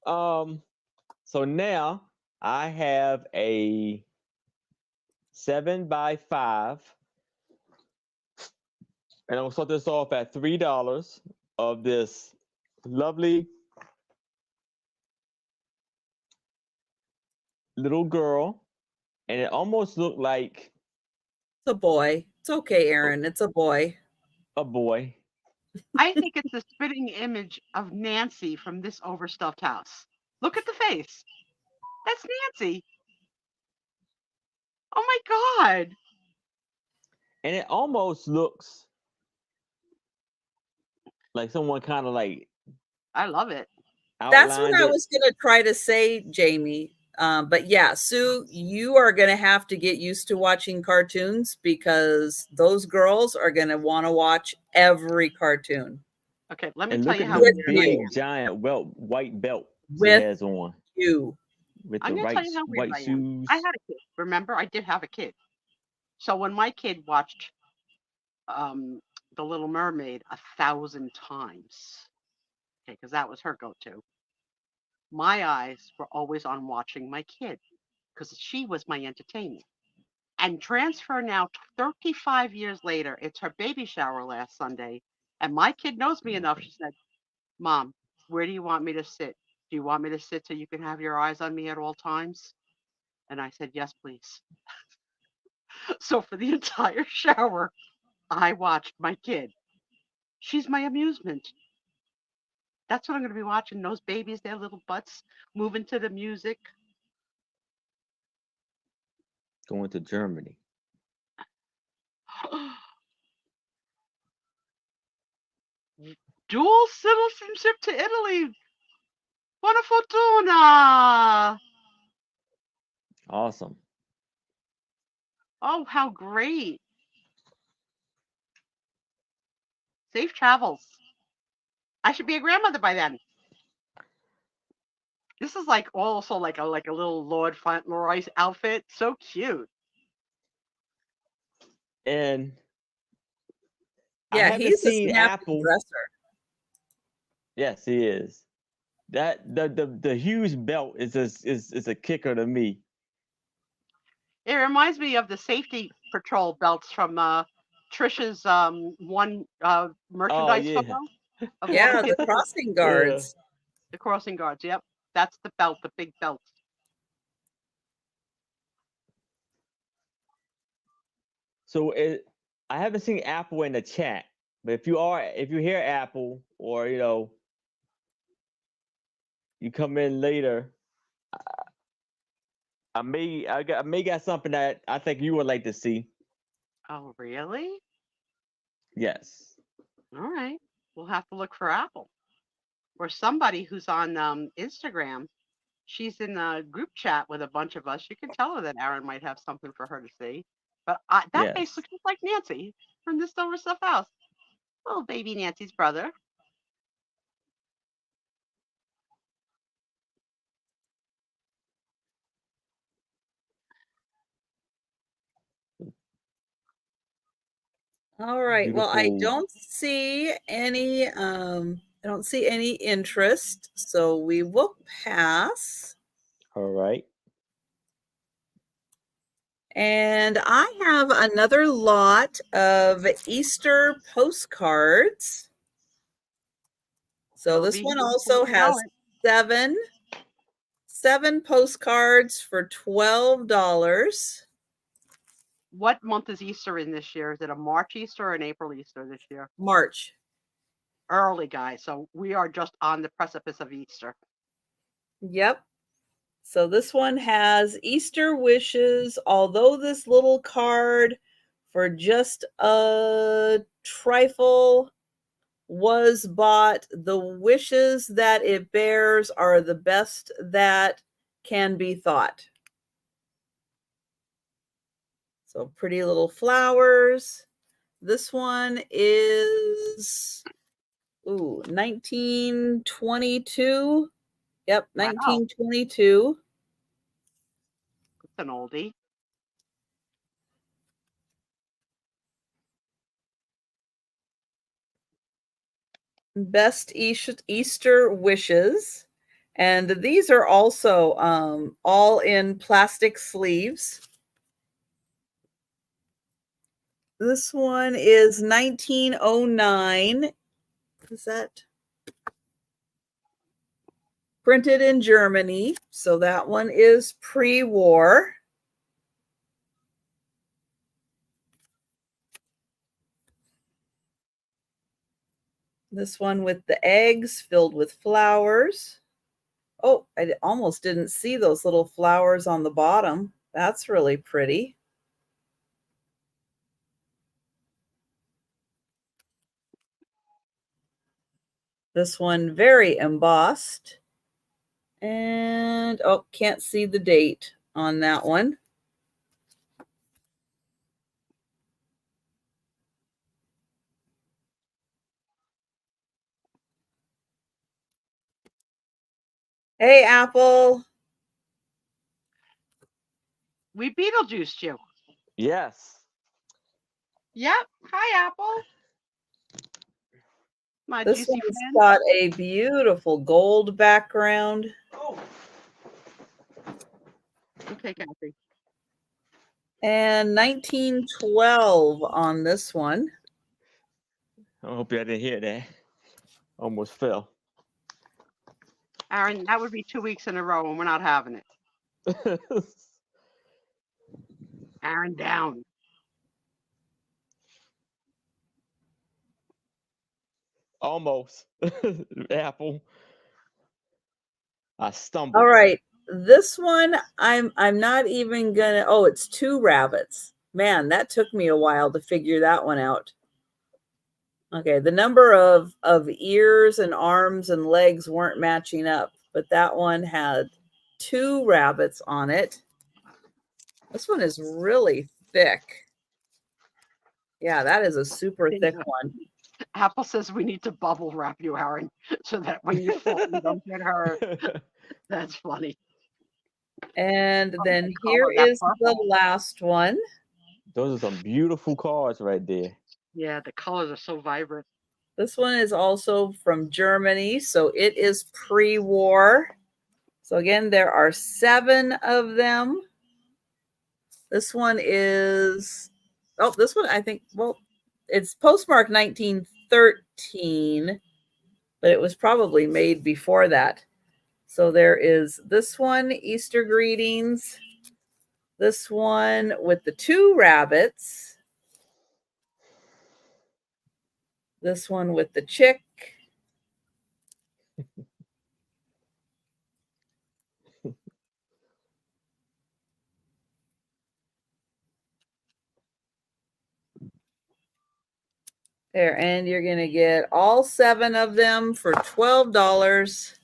So now I have a 7x5, and I'm gonna start this off at $3 of this lovely little girl, and it almost looked like It's a boy. It's okay, Aaron. It's a boy. a boy. I think it's the spitting image of Nancy from This Overstuffed House. Look at the face. That's Nancy. Oh my God. And it almost looks like someone kind of like I love it. That's what outlined I it. was going to try to say, Jamie. But yeah, Sue, you are going to have to get used to watching cartoons because those girls are going to want to watch every cartoon Okay, let me And tell look you at how the with weird I you. big am. giant white belt she With has on you. with I'm the going to tell you how weird white I am. shoes. I had a kid. Remember, I did have a kid. So when my kid watched um, The Little Mermaid 1,000 times, okay, because that was her go-to, my eyes were always on watching my kid because she was my entertainment. And transfer now 35 years later, it's her baby shower last Sunday. And my kid knows me enough. She said, Mom, where do you want me to sit? Do you want me to sit so you can have your eyes on me at all times? And I said, yes, please. So for the entire shower, I watched my kid. She's my amusement. That's what I'm going to be watching. Those babies, their little butts moving to the music. Going to Germany. Dual citizenship to Italy. Buona fortuna. Awesome. Oh, how great. Safe travels. I should be a grandmother by then. This is like also like a little Lord Fauntleroy outfit. So cute. And I Yeah, haven't he's a seen snappy Apple. dresser. Yes, he is. That the huge belt is a kicker to me. It reminds me of the safety patrol belts from Trisha's one Oh merchandise yeah, photo of all the Yeah, the kids. crossing yeah. guards. The crossing guards. Yep, that's the belt, the big belt. So I haven't seen Apple in the chat, but if you hear Apple or you come in later, I may got something that I think you would like to see. Oh, really? Yes. All right. We'll have to look for Apple. or somebody who's on Instagram. She's in a group chat with a bunch of us. You can tell her that Aaron might have something for her to see. But that face Yes. looks just like Nancy from this Over Stuff House. Little baby Nancy's brother. All right. Well, I Beautiful. don't see any interest, so we will pass. All right. And I have another lot of Easter postcards. So She'll this be one here before also you know has it. seven postcards for $12. What month is Easter in this year? Is it a March Easter or an April Easter this year? March. Early, guys. So we are just on the precipice of Easter. Yep. So this one has Easter wishes, although this little card for just a trifle was bought, the wishes that it bears are the best that can be thought. So pretty little flowers. This one is 1922. Yep, Wow. 1922. It's an oldie. Best Easter wishes. And these are also all in plastic sleeves. This one is 1909. Is that printed in Germany? So that one is pre-war. This one with the eggs filled with flowers. Oh, I almost didn't see those little flowers on the bottom. That's really pretty. This one very embossed. And, oh, can't see the date on that one. Hey, Apple. We Beetlejuiced you. Yes. Yep. Hi, Apple. My This juicy one's friend. got a beautiful gold background. Oh. Okay, Kathy. And 1912 on this one. I hope y'all didn't hear that. Almost fell. Aaron, that would be 2 weeks in a row, and we're not having it. Aaron, down. Almost. Apple. I stumbled. All right. This one I'm not even gonna, oh, it's two rabbits. Man, that took me a while to figure that one out. Okay, the number of ears and arms and legs weren't matching up, but that one had two rabbits on it. This one is really thick. Yeah, that is a super thick one. Apple says we need to bubble wrap you, Aaron, so that when you fall, you don't get hurt. That's funny. And Oh, then the here color, that is the purple. last one. Those are some beautiful cards right there. Yeah, the colors are so vibrant. This one is also from Germany, so it is pre-war. So again, there are 7 of them. This one is, oh, this one I think, well, it's postmarked 1913, but it was probably made before that. So there is this one, Easter greetings. This one with the 2 rabbits. This one with the chick. There, and you're going to get all 7 of them for $12.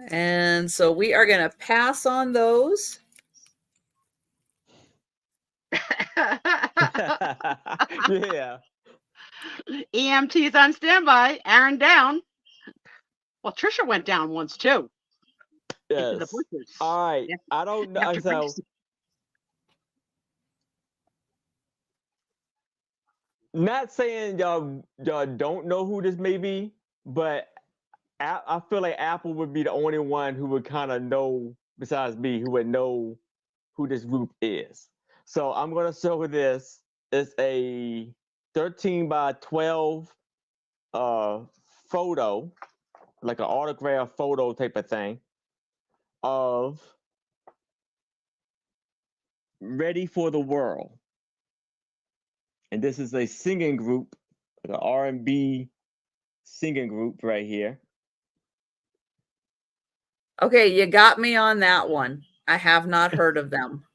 And so we are going to pass on those. Yeah. EMT's on standby. Aaron down. Well, Trisha went down once too. Into the Yes. bushes. All right. Yeah. I don't You know. have to So grease it. not saying y'all don't know who this may be, but I feel like Apple would be the only one who would kind of know, besides me, who would know who this group is. So I'm gonna show this. It's a 13 by 12 photo, like an autograph photo type of thing of Ready for the World. And this is a singing group, like an R&B singing group right here. Okay, you got me on that one. I have not heard of them.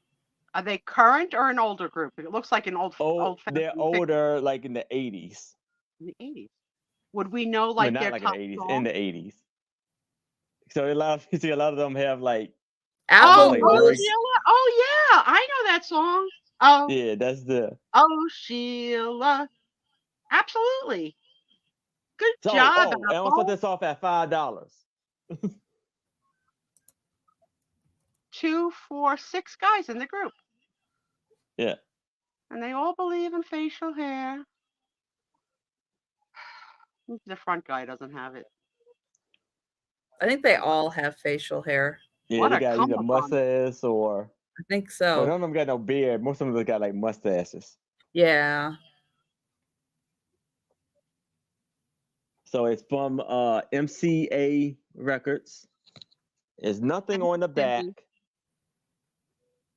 Are they current or an older group? It looks like an old They're older, like in the 80s. In the 80s. Would we know No, like not their like top in the 80s, song? in the 80s. So you see a lot of them have like Apple like Oh, very- Sheila. Oh yeah, I know that song. Oh, yeah, that's the oh Sheila. Absolutely. Good so job, and I'm gonna put Apple. this off at $5. 2, 4, 6 guys in the group. Yeah. And they all believe in facial hair. The front guy doesn't have it. I think they all have facial hair. Yeah, What they a got either come-up. mustache or I think well, so. none of them got no beard. Most of them got like mustaches. Yeah. So it's from MCA Records. There's nothing on the back.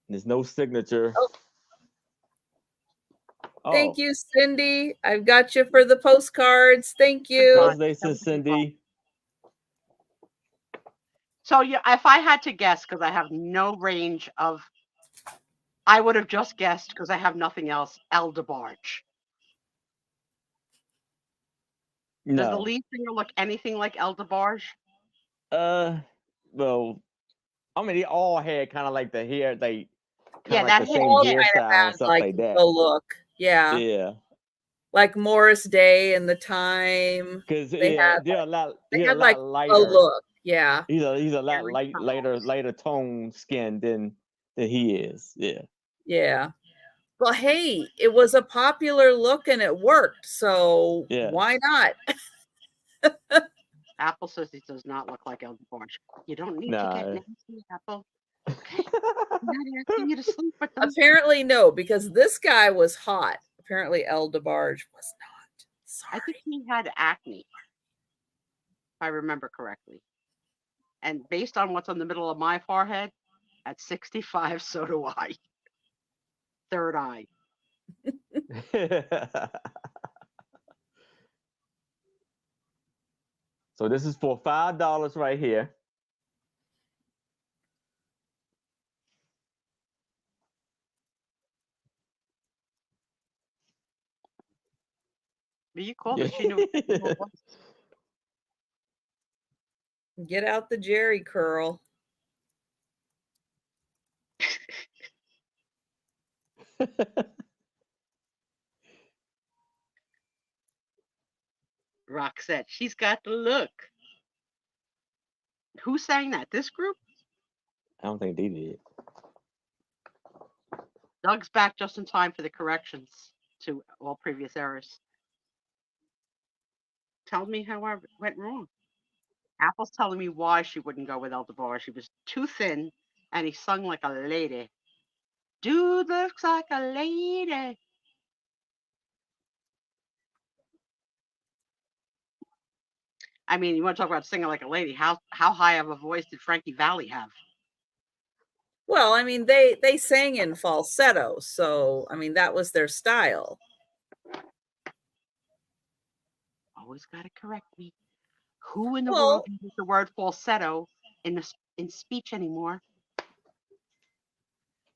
There's no signature. Thank you, Cindy. I've got you for the postcards. Thank you. Congratulations, Cindy. So yeah, if I had to guess, because I have no range of, I would have just guessed because I have nothing else. El DeBarge. Does the No. lead singer look anything like El DeBarge? Well, I mean, they all had kind of like the hair, like Yeah, like that the hair- same All yeah. kind of hairstyle and has stuff like like that. the look. Yeah. Yeah, Like Morris Day and the Time. because They had they're a lot, They he's a had like lot a lighter. look. Yeah. He's a lot Very lighter tone skin than he is. Yeah. Yeah. Well, hey, it was a popular look and it worked. So Yeah. why not? Apple says he does not look like El DeBarge. You don't need Nah. to get nasty, Apple. Okay. I'm not asking you to sleep with them. Apparently, no, because this guy was hot. Apparently, El DeBarge was not. I Sorry. think he had acne, if I remember correctly. And based on what's on the middle of my forehead, at 65, so do I. Third eye. So this is for $5 right here. But you called it. She knew what it was. Get out the Jerry curl. Roxette, she's got the look. Who sang that? This group? I don't think they did. Doug's back just in time for the corrections to all previous errors. Tell me how I went wrong. Apple's telling me why she wouldn't go with El DeBarge. She was too thin, and he sung like a lady. Dude looks like a lady. I mean, you want to talk about singing like a lady? How high of a voice did Frankie Valli have? Well, I mean, they sang in falsetto, so I mean that was their style. Always got to correct me. Who in the Well- world uses the word falsetto in speech anymore?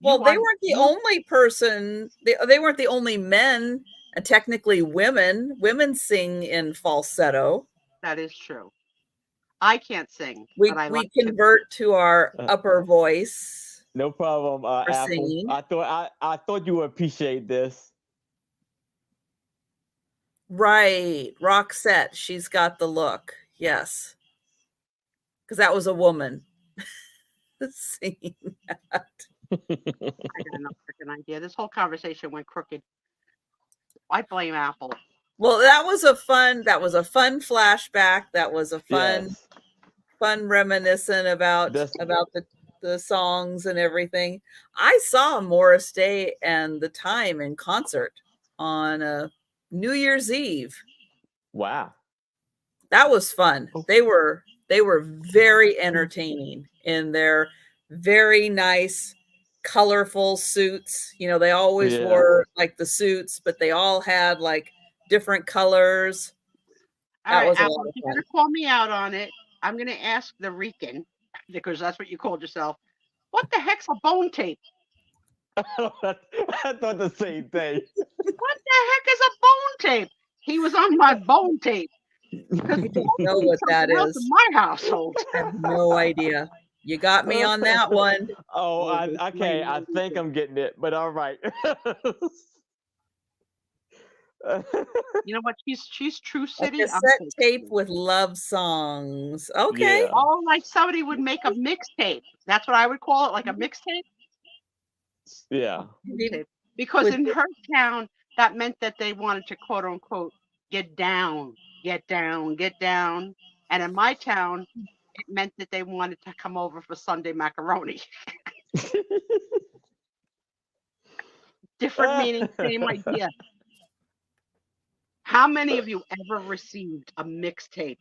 Well, You they are- weren't the you- only person. They weren't the only men And technically women sing in falsetto. That is true. I can't sing, We but I like to. convert to our upper voice. No problem, for Apple. singing. I thought you would appreciate this. Right. Roxette, she's got the look. Yes. Because that was a woman singing that. I got no freaking idea. This whole conversation went crooked. I blame Apple. Well, that was a fun flashback. That was a fun reminiscent about the songs and everything. I saw Morris Day and the Time in concert on New Year's Eve. Wow. That was fun. They were very entertaining in their very nice colorful suits. You know, they always wore like the suits, but they all had like different colors. All right, Apple, if you're gonna call me out on it, I'm gonna ask the Rican, because that's what you called yourself. What the heck's a bone tape? I thought the same thing. What the heck is a bone tape? He was on my bone tape. I don't know what that is. In my household. I have no idea. You got me on that one. Oh, okay. I think I'm getting it, but all right. You know what? She's True City. A cassette tape with love songs. Okay. Yeah. Oh, like somebody would make a mixtape. That's what I would call it, like a mixtape. Yeah. Because in her town, that meant that they wanted to quote unquote get down. And in my town, it meant that they wanted to come over for Sunday macaroni. Different meaning, same idea. How many of you ever received a mixtape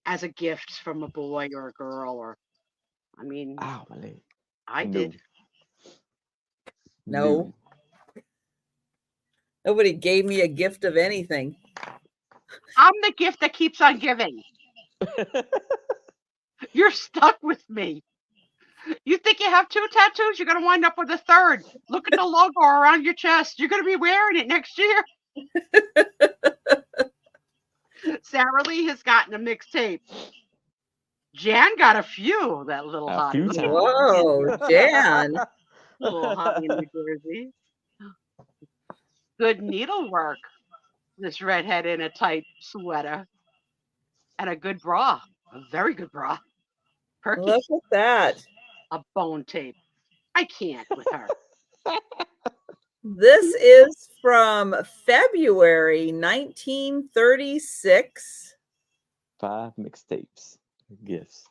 as a gift from a boy or a girl? Or, I mean, I did. No. Nobody gave me a gift of anything. I'm the gift that keeps on giving. You're stuck with me. You think you have 2 tattoos? You're going to wind up with a 3rd. Look at the logo around your chest. You're going to be wearing it next year. Sarah Lee has gotten a mixtape. Jan got a few. That little hottie. Whoa, Jan. Little hottie in New Jersey. Good needlework. This redhead in a tight sweater. And a good bra. A very good bra. Perky. Look at that. A bone tape. I can't with her. This is from February 1936. 5 mixtapes. Gifts.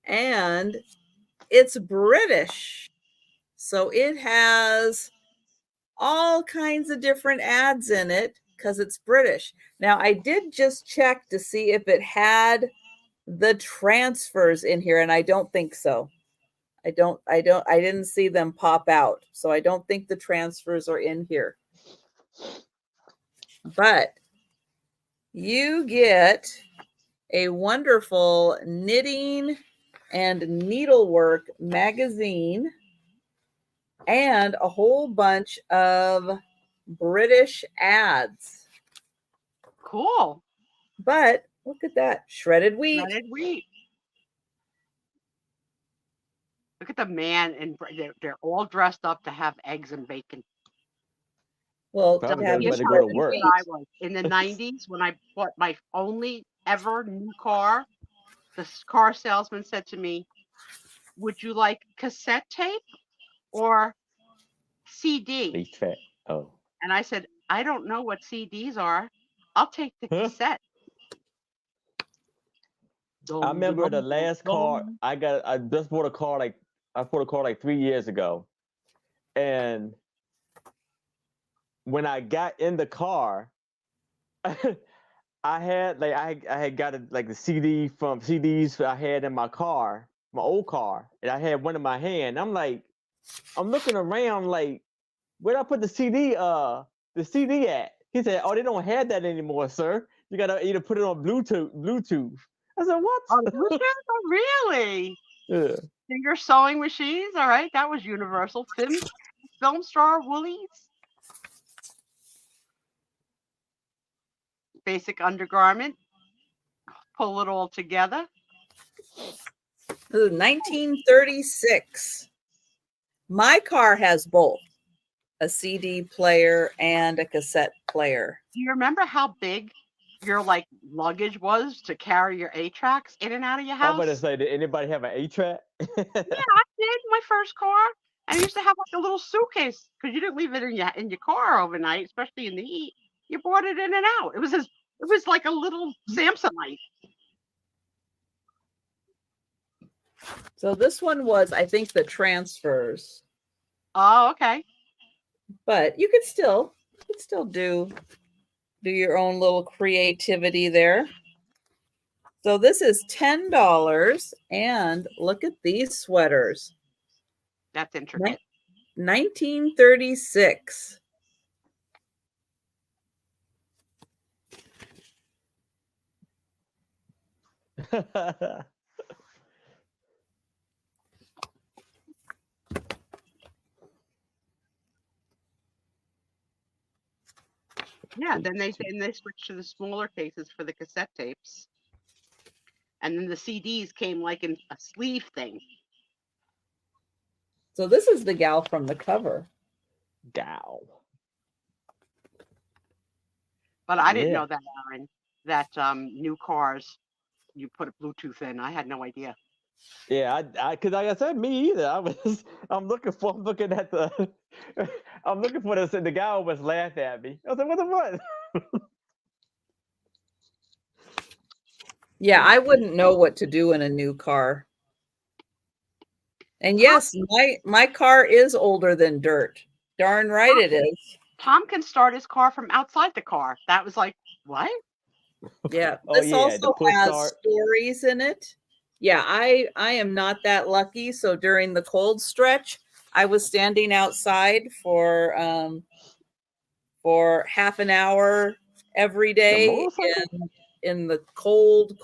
And it's British. So it has all kinds of different ads in it because it's British. Now, I did just check to see if it had the transfers in here, and I don't think so. I didn't see them pop out. So I don't think the transfers are in here. But you get a wonderful knitting and needlework magazine and a whole bunch of British ads. Cool. But look at that. Shredded wheat. Shredded wheat. Look at the man, and they're all dressed up to have eggs and bacon. Well, to go to work. I was in the 90s when I bought my only ever new car. The car salesman said to me, "Would you like cassette tape or CD?" Oh. And I said, "I don't know what CDs are. I'll take the cassette." I remember the last car I just bought a car like 3 years ago. And when I got in the car, I had got the CDs I had in my car, my old car, and I had one in my hand. I'm looking around like, where'd I put the CD at? He said, "Oh, they don't have that anymore, sir. You gotta either put it on Bluetooth." I said, "What?" On Bluetooth? Oh, really? Yeah. Finger sewing machines. All right, that was universal. Film Star Woolies. basic undergarment. Pull it all together. Ooh, 1936. My car has both a CD player and a cassette player. Do you remember how big your like luggage was to carry your 8-tracks in and out of your I'm house? going to say, did anybody have an 8-track? Yeah, I did my first car. And I used to have like a little suitcase because you didn't leave it in your car overnight, especially in the heat. You brought it in and out. It was like a little Samsonite. So this one was, I think, the Transfers. Oh, okay. But you could still do your own little creativity there. So this is $10, and look at these sweaters. That's intricate. 1936. Yeah, then they switched to the smaller cases for the cassette tapes. And then the CDs came like in a sleeve thing. So this is the gal from the cover. Gal. But I didn't know that, Aaron, that new cars, you put a Bluetooth in. I had no idea. Yeah, because like I said, me either. I'm looking at the, I'm looking for this, and the guy almost laughed at me. I was like, what the what? Yeah, I wouldn't know what to do in a new car. And yes, my car is older than dirt. Darn right it is. Tom can start his car from outside the car. That was like, what? Yeah. Oh, This yeah, also the push has start. stories in it. Yeah, I am not that lucky. So during the cold stretch, I was standing outside for half an hour every day in the cold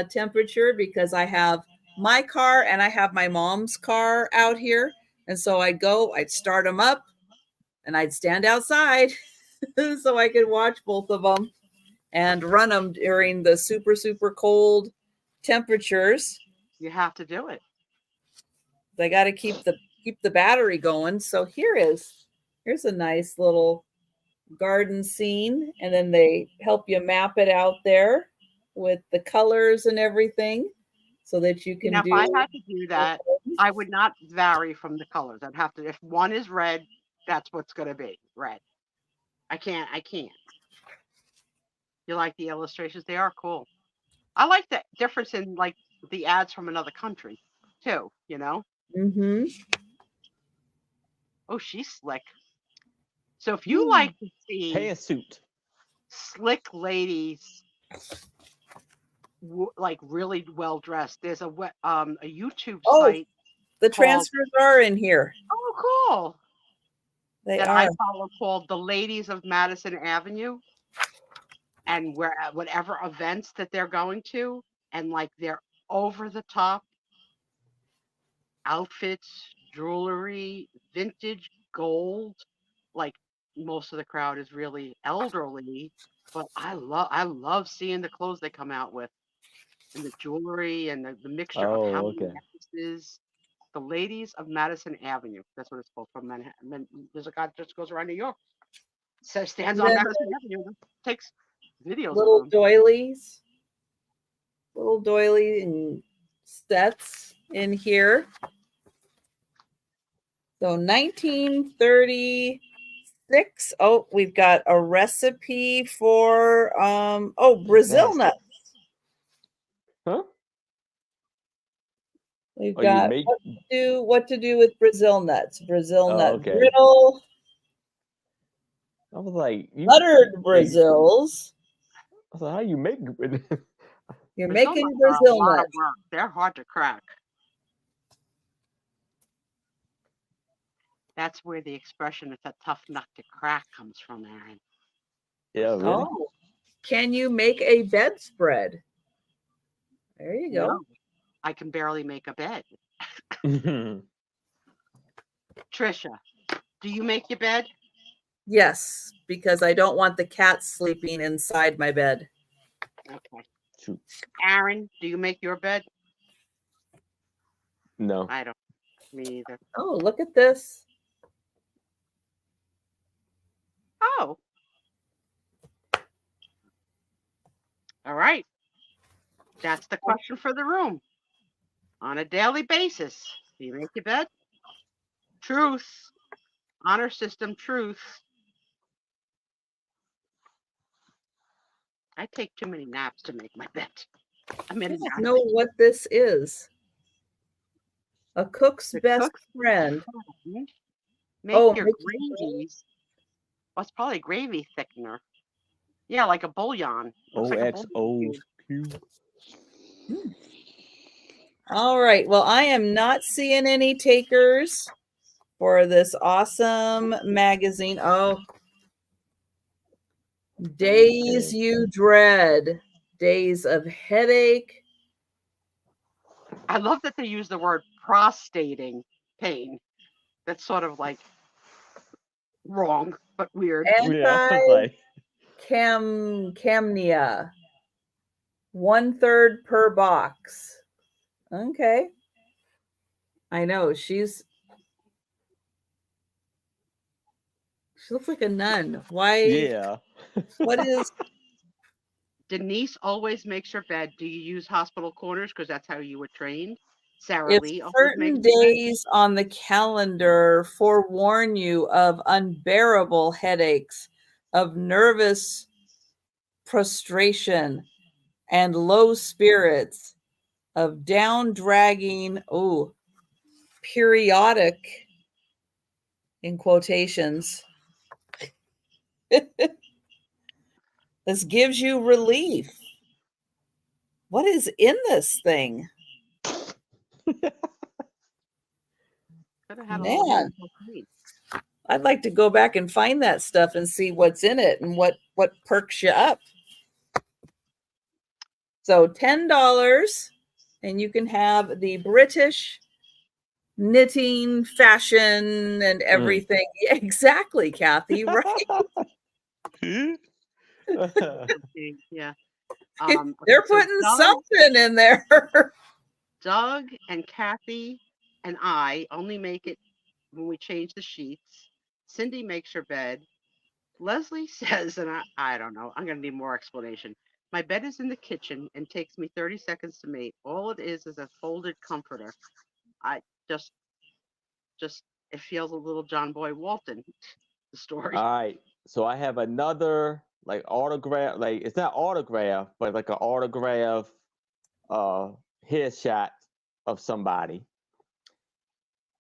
temperature, because I have my car and I have my mom's car out here. And so I'd start them up and I'd stand outside so I could watch both of them and run them during the super, super cold temperatures. You have to do it. They got to keep the battery going. So here's a nice little garden scene, and then they help you map it out there with the colors and everything so that you can If I had to do that, I would not vary from the colors. I'd have to, if one is red, that's what's going to be red. I can't. You like the illustrations? They are cool. I like the difference in like the ads from another country too, Mm-hmm. Oh, she's slick. So if you like to see pantsuit slick ladies like really well dressed, there's a YouTube site. The Transfers are in here. Oh, cool. They that are. I follow called The Ladies of Madison Avenue, and where whatever events that they're going to, and like they're over the top outfits, jewelry, vintage gold. Like most of the crowd is really elderly, but I love seeing the clothes they come out with, and the jewelry, and the mixture of how many necklaces. The Ladies of Madison Avenue. That's what it's called, from Manhattan. There's a guy that just goes around New York. So stands on Madison Avenue, takes videos little of them. Little doily and sets in here. So 1936. Oh, we've got a recipe for Brazil nuts. Huh? We've got what to do with Brazil nuts. Brazil nut brittle. I was like, buttered Brazils. I was like, how you make? You're making Brazil nuts. They're hard to crack. That's where the expression "it's a tough nut to crack" comes from, Aaron. Yeah, really? Oh, can you make a bedspread? There you go. No, I can barely make a bed. Trisha, do you make your bed? Yes, because I don't want the cat sleeping inside my bed. Okay. True. Aaron, do you make your bed? No. I don't. Me either. Oh, look at this. Oh. All right. That's the question for the room. On a daily basis, do you make your bed? Truth. Honor system truth. I take too many naps to make my bed. I'm in I and don't out of know it. what this is. A cook's The best cook's friend. friend. Make Oh, your make your gravies. Well, it's probably a gravy thickener. Yeah, like a bouillon. Looks like a bouillon. OXOQ. All right. Well, I am not seeing any takers for this awesome magazine. Oh, Days Okay. You Dread, Days of Headache. I love that they use the word prostating pain. That's sort of like wrong, but weird. Yeah, I was like, Camnia. 1/3 per box. Okay. I know she looks like a nun. Why? yeah. What is Denise always makes her bed. Do you use hospital corners? Because that's how you were trained. Sarah if Lee always makes certain her bed. days on the calendar forewarn you of unbearable headaches, of nervous prostration and low spirits, of down dragging, periodic in quotations. This gives you relief. What is in this thing? Could have had a Man. little more. I'd like to go back and find that stuff and see what's in it and what perks you up. So $10 and you can have the British knitting, fashion, and everything. Yeah, exactly, Kathy, right? Yeah. They're So putting something in there. Doug and Kathy and I only make it when we change the sheets. Cindy makes her bed. Leslie says, and I don't know, I'm going to need more explanation. My bed is in the kitchen and takes me 30 seconds to make. All it is a folded comforter. I just, it feels a little John Boy Walton, the story. All right. So I have another like autograph, like it's not autograph, but like an autograph headshot of somebody.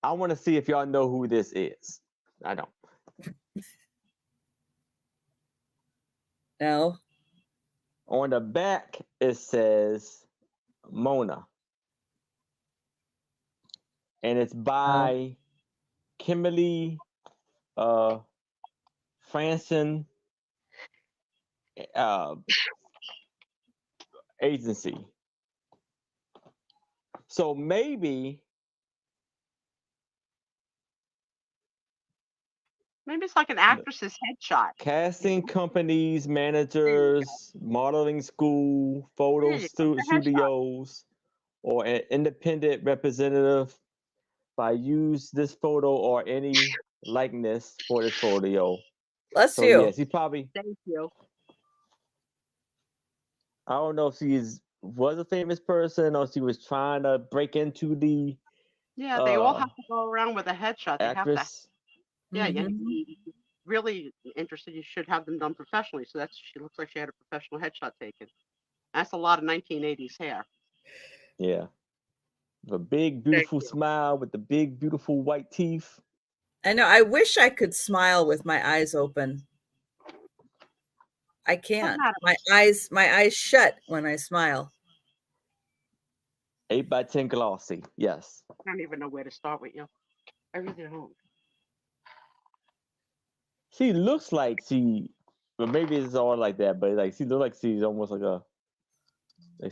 I want to see if y'all know who this is. I don't. No. On the back, it says Mona. And it's by Kimberly Franson agency. So maybe it's like an actress's headshot. casting companies, managers, modeling school, photo studios, or an independent representative by use this photo or any likeness for this photo. Bless So you. yes, he probably. Thank you. I don't know if she was a famous person or she was trying to break into the. Yeah, they all have to go around with a headshot. They have to. Yeah, really interested. You should have them done professionally. So she looks like she had a professional headshot taken. That's a lot of 1980s hair. Yeah. The big, beautiful smile with the big, beautiful white teeth. I know. I wish I could smile with my eyes open. I can't. My eyes shut when I smile. 8x10 glossy. Yes. I don't even know where to start with you. I really don't. She looks like well, maybe it's all like that, but like she looks like she's almost like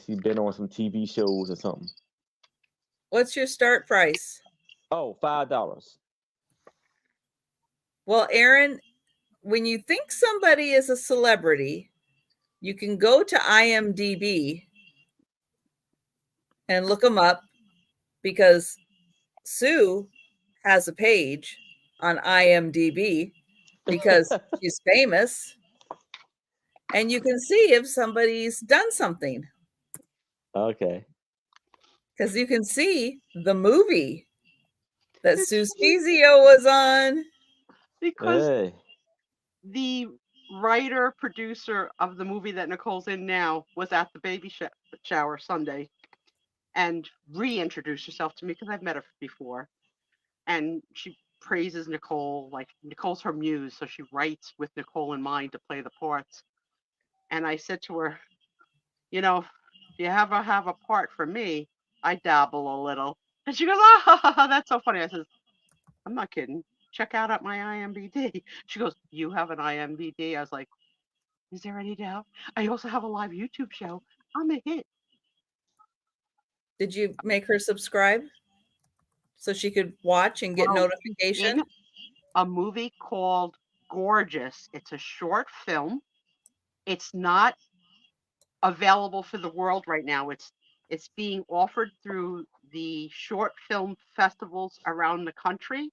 she's been on some TV shows or something. What's your start price? Oh, $5. Well, Aaron, when you think somebody is a celebrity, you can go to IMDb and look them up, because Sue has a page on IMDb because she's famous, and you can see if somebody's done something, Okay. because you can see the movie that It's Sue funny Spezio was on. because Hey. the writer producer of the movie that Nicole's in now was at the baby shower Sunday and reintroduced herself to me because I've met her before. And she praises Nicole, like Nicole's her muse, so she writes with Nicole in mind to play the parts. And I said to her, you know, if you ever have a part for me, I dabble a little. And she goes, oh, that's so funny. I says, I'm not kidding. Check out at my IMDb. She goes, you have an IMDb? I was like, is there any doubt? I also have a live YouTube show. I'm a hit. Did you make her subscribe so she could watch and get Well, in notification? a movie called Gorgeous. It's a short film. It's not available for the world right now. It's being offered through the short film festivals around the country.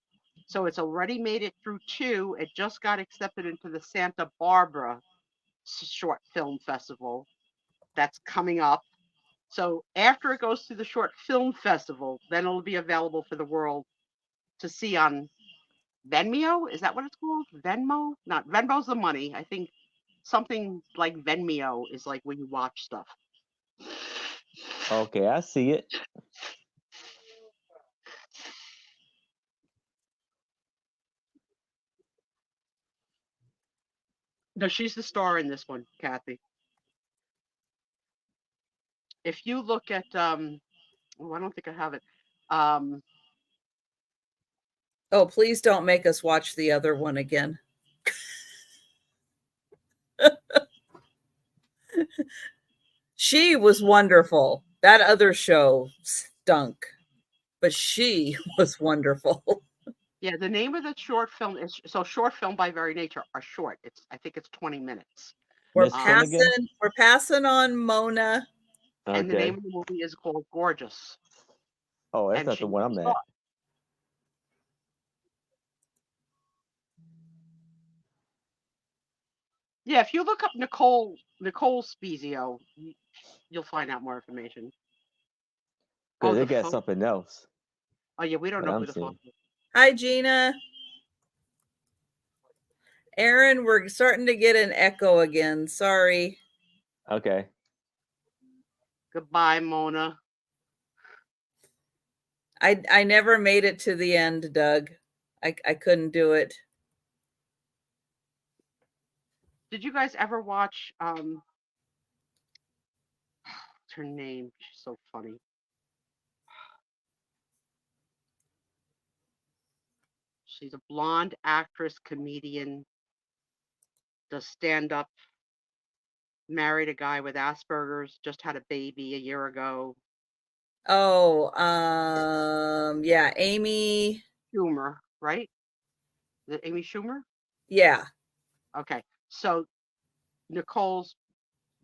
So it's already made it through 2. It just got accepted into the Santa Barbara short film festival that's coming up. So after it goes through the short film festival, then it'll be available for the world to see on Venmo. Is that what it's called? Venmo? Not Venmo's the money. I think something like Venmo is like when you watch stuff. Okay, I see it. No, she's the star in this one, Kathy. If you look at oh, I don't think I have it. Oh, please don't make us watch the other one again. She was wonderful. That other show stunk, but she was wonderful. Yeah, the name of the short film is short film by very nature are short. I think it's 20 minutes. We're Miss Finnegan? passing on Mona. And the name Okay. of the movie is called Gorgeous. Oh, that's And not the she's one the I'm star. at. Yeah, if you look up Nicole Spezio, you'll find out more information. Because Oh, they the got phone. something else Oh yeah, we don't that know who I'm the seeing. phone is. Hi, Gina. Aaron, we're starting to get an echo again. Sorry. Okay. Goodbye, Mona. I never made it to the end, Doug. I couldn't do it. Did you guys ever watch what's her name? She's so funny. She's a blonde actress, comedian, does stand up, married a guy with Asperger's, just had a baby a year ago. Oh, yeah, Amy. Schumer, right? Is it Amy Schumer? Yeah. Okay. So Nicole's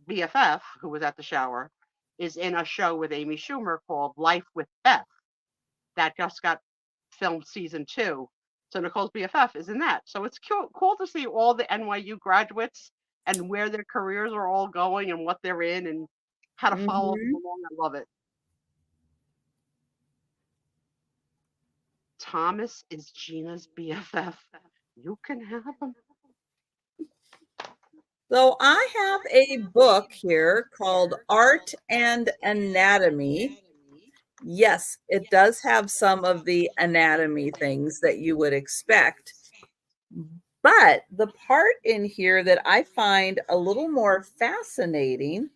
BFF, who was at the shower, is in a show with Amy Schumer called Life with Beth that just got filmed season 2. So Nicole's BFF is in that. So it's cool to see all the NYU graduates and where their careers are all going and what they're in and how to follow them along. I love it. Thomas is Gina's BFF. You can have him. So I have a book here called Art and Anatomy. Yes, it does have some of the anatomy things that you would expect. But the part in here that I find a little more fascinating,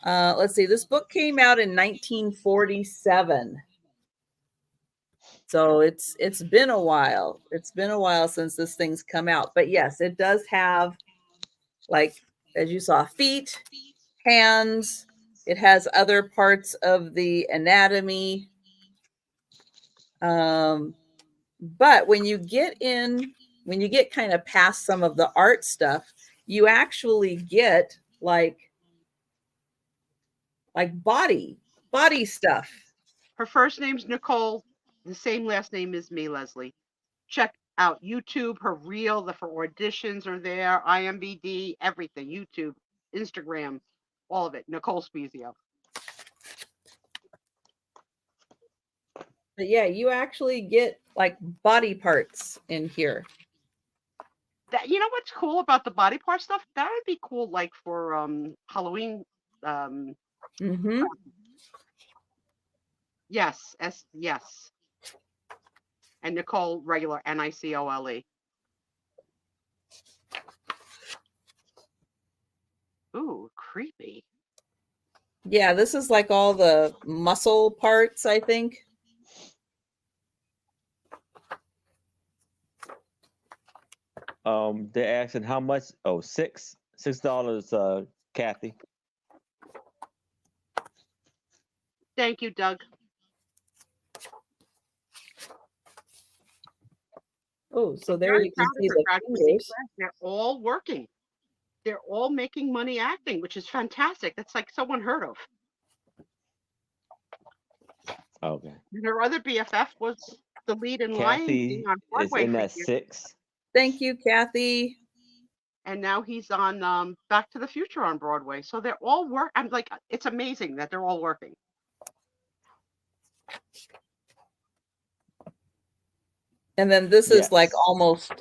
let's see, this book came out in 1947. So it's been a while. It's been a while since this thing's come out. But yes, it does have, like, as you saw, feet, hands. It has other parts of the anatomy. But when you get in when you get kind of past some of the art stuff, you actually get like body stuff. Her first name's Nicole. The same last name as me, Leslie. Check out YouTube. Her reel, her auditions are there. IMBD, everything. YouTube, Instagram, all of it. Nicole Spezio. But yeah, you actually get like body parts in here. That, you know what's cool about the body part stuff? That would be cool, like for Halloween. Mm-hmm. Yes, yes. And Nicole, regular, Nicole. Ooh, creepy. Yeah, this is like all the muscle parts, I think. They're asking how much. Oh, $6, Kathy. Thank you, Doug. Oh, so there you can see the fingers. They're all working. They're all making money acting, which is fantastic. That's like so unheard of. Okay. And her other BFF was the lead in Lion King on Broadway. Is in that 6. Thank you, Kathy. And now he's on Back to the Future on Broadway. So they're all I'm like, it's amazing that they're all working. And then this is like almost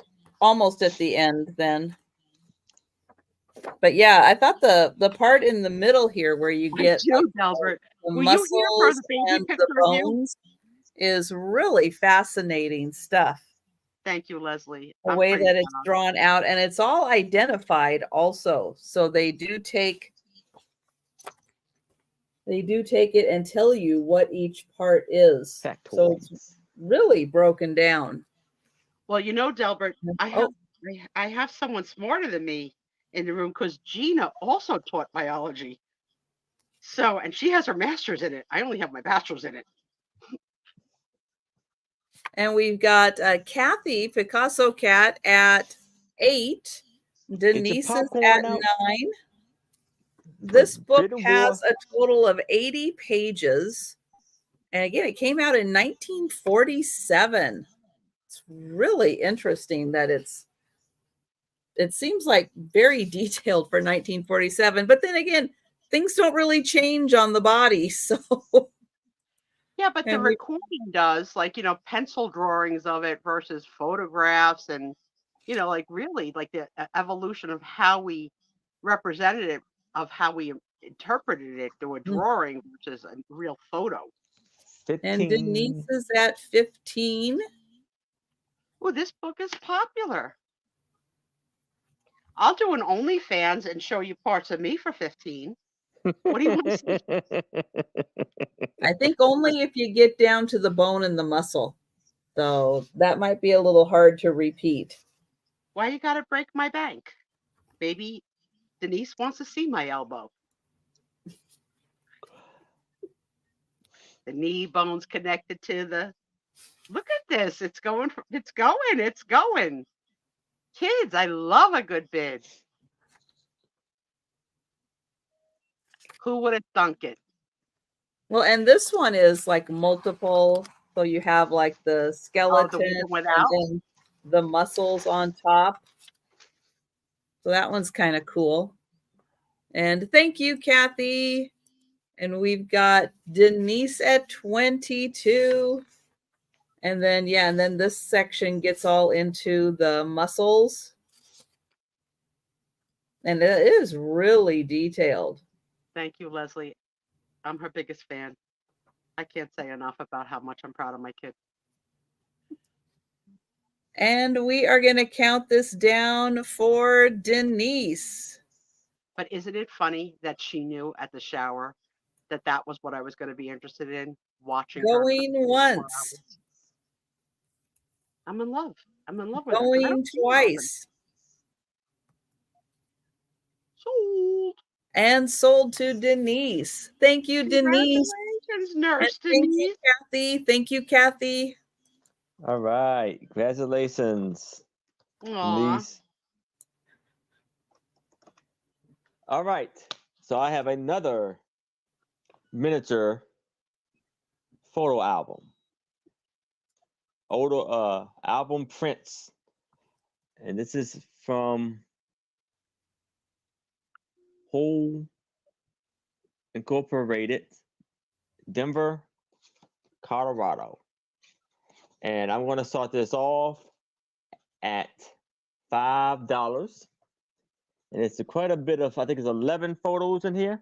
at the end then. But yeah, I thought the part in the middle here where you get Albert, the muscles and the bones is really fascinating stuff. Thank you, Leslie. The way that it's drawn out, and it's all identified also. So they do take it and tell you what each part is. So it's really broken down. Well, you know, Delbert, I have someone smarter than me in the room because Gina also taught biology. So, and she has her master's in it. I only have my bachelor's in it. And we've got Kathy, Picasso Cat, at 8. Denise is at 9. This book has a total of 80 pages. And again, it came out in 1947. It's really interesting that it seems like very detailed for 1947. But then again, things don't really change on the body. So yeah, but the recording does, like, you know, pencil drawings of it versus photographs, and, you know, like really like the evolution of how we represented it, of how we interpreted it through a drawing versus a real photo. 15. And Denise is at 15. Oh, this book is popular. I'll do an OnlyFans and show you parts of me for 15. What do you want to see? I think only if you get down to the bone and the muscle. So that might be a little hard to repeat. Why you gotta break my bank? Maybe Denise wants to see my elbow. The knee bone's connected to the... Look at this. It's going. Kids, I love a good bid. Who would have thunk it? Well, and this one is like multiple. So you have like the skeleton and then the muscles on top. So that one's kind of cool. And thank you, Kathy. And we've got Denise at 22. And then, yeah, and then this section gets all into the muscles. And it is really detailed. Thank you, Leslie. I'm her biggest fan. I can't say enough about how much I'm proud of my kid. And we are going to count this down for Denise. But isn't it funny that she knew at the shower that that was what I was going to be interested in, watching going once. I'm in love. I'm in love with going twice. Sold. And sold to Denise. Thank you, Denise. Congratulations, Nurse Denise. Thank you, Kathy. Thank you, Kathy. All right. Congratulations. Aw. niece. All right. So I have another miniature photo album. Older album prints. And this is from Whole Incorporated, Denver, Colorado. And I'm going to start this off at $5. And it's quite a bit of, I think it's 11 photos in here.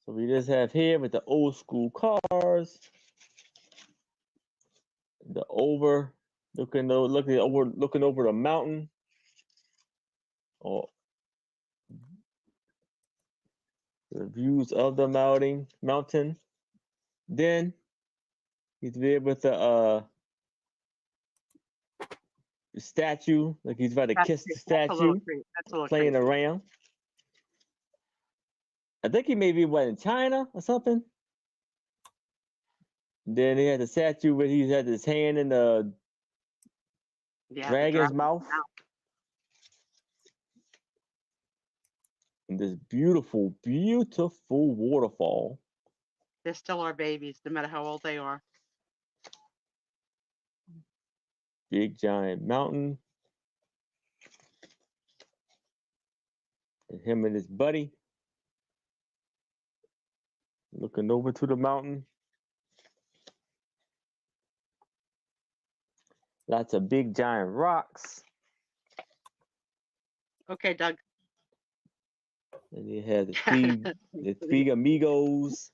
So we just have here with the old school cars, the looking over the mountain, or the views of the mountain. Then he's there with the statue, like he's about to kiss the statue, playing around. I think he may be in China or something. Then he had the statue where he had his hand in the dragon's mouth. And this beautiful, beautiful waterfall. They're still our babies, no matter how old they are. Big giant mountain. And him and his buddy looking over to the mountain. Lots of big giant rocks. Okay, Doug. And you have the three amigos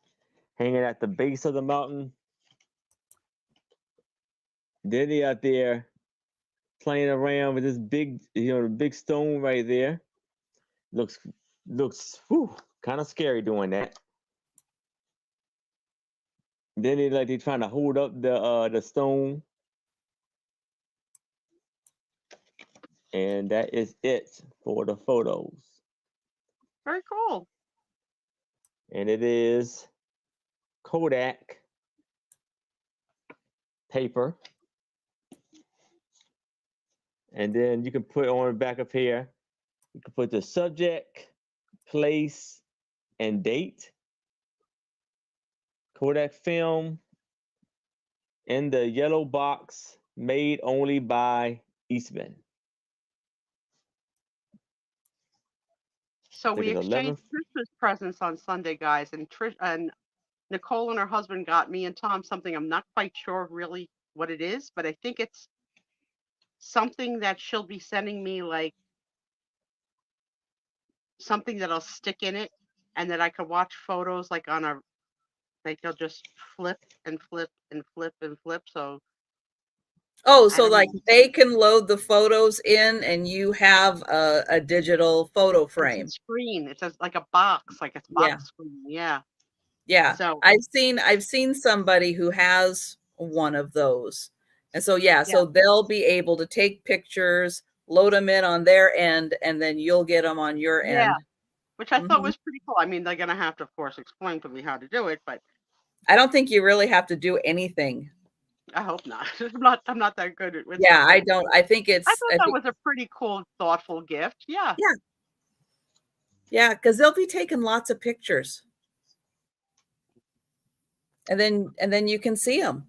hanging at the base of the mountain. Then they out there playing around with this big, the big stone right there. Looks kind of scary doing that. Then they're trying to hold up the stone. And that is it for the photos. Very cool. And it is Kodak paper. And then you can put on the back of here, you can put the subject, place, and date. Kodak film in the yellow box, made only by Eastman. So we exchanged Christmas presents on Sunday, guys, and Nicole and her husband got me and Tom something. I'm not quite sure really what it is, but I think it's something that she'll be sending me, like something that I'll stick in it, and that I could watch photos like they'll just flip and flip and flip and flip. So so like they can load the photos in and you have a digital photo frame. It's a screen. It's like a box, like it's box screen. Yeah. Yeah. So I've seen somebody who has one of those. And so so they'll be able to take pictures, load them in on their end, and then you'll get them on your end. Which I thought was pretty cool. I mean, they're gonna have to, of course, explain to me how to do it, but I don't think you really have to do anything. I hope not. I'm not that good at it. Yeah, I don't. I think it's. I thought that was a pretty cool, thoughtful gift. Yeah. Yeah. Yeah, because they'll be taking lots of pictures, and then you can see them.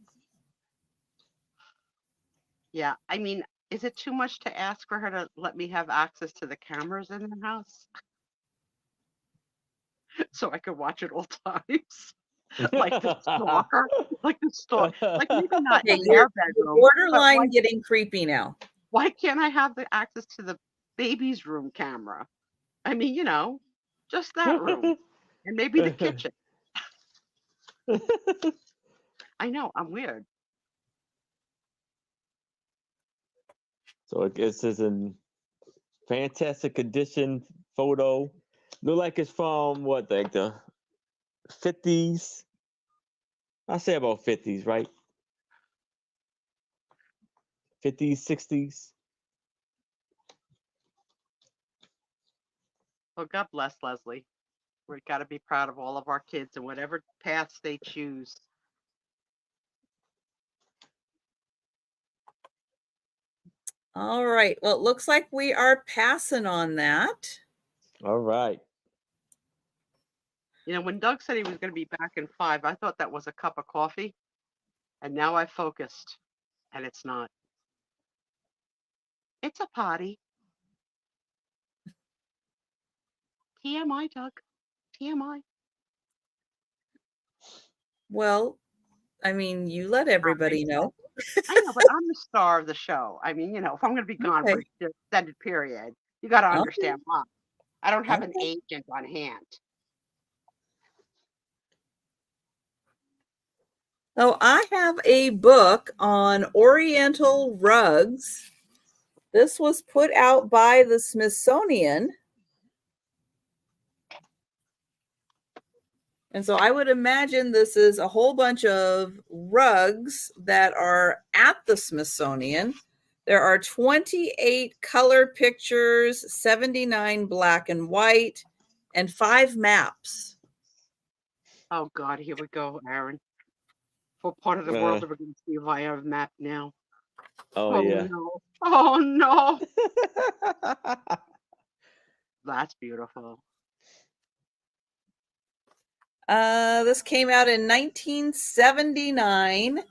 Yeah, I mean, is it too much to ask for her to let me have access to the cameras in the house, so I could watch at all times? Like the stalker, like maybe not in their bedroom. Borderline getting creepy now. Why can't I have the access to the baby's room camera? I mean, just that room, and maybe the kitchen. I know, I'm weird. So this is a fantastic condition photo. Look like it's from what, like the 50s? I say about 50s, right? 50s, 60s. Well, God bless Leslie. We've got to be proud of all of our kids and whatever paths they choose. All right. Well, it looks like we are passing on that. All right. You know, when Doug said he was going to be back in 5, I thought that was a cup of coffee. And now I focused, and it's not. It's a potty. TMI, Doug. TMI. Well, I mean, you let everybody know. I know, but I'm the star of the show. I mean, you know, if I'm going to be gone for Okay. an extended period, you got to Okay. understand why. I don't have an Okay. agent on hand. So I have a book on Oriental rugs. This was put out by the Smithsonian. And so I would imagine this is a whole bunch of rugs that are at the Smithsonian. There are 28 color pictures, 79 black and white, and 5 maps. Oh, God, here we go, Aaron. What part of the world are we going to see via a map now? Oh, yeah. No. Oh, no. That's beautiful. This came out in 1979,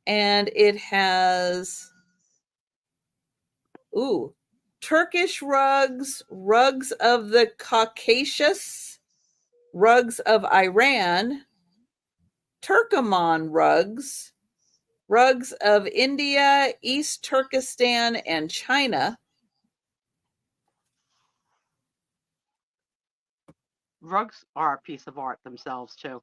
and it has Turkish rugs, rugs of the Caucasus, rugs of Iran, Turkoman rugs, rugs of India, East Turkestan, and China. Rugs are a piece of art themselves, too.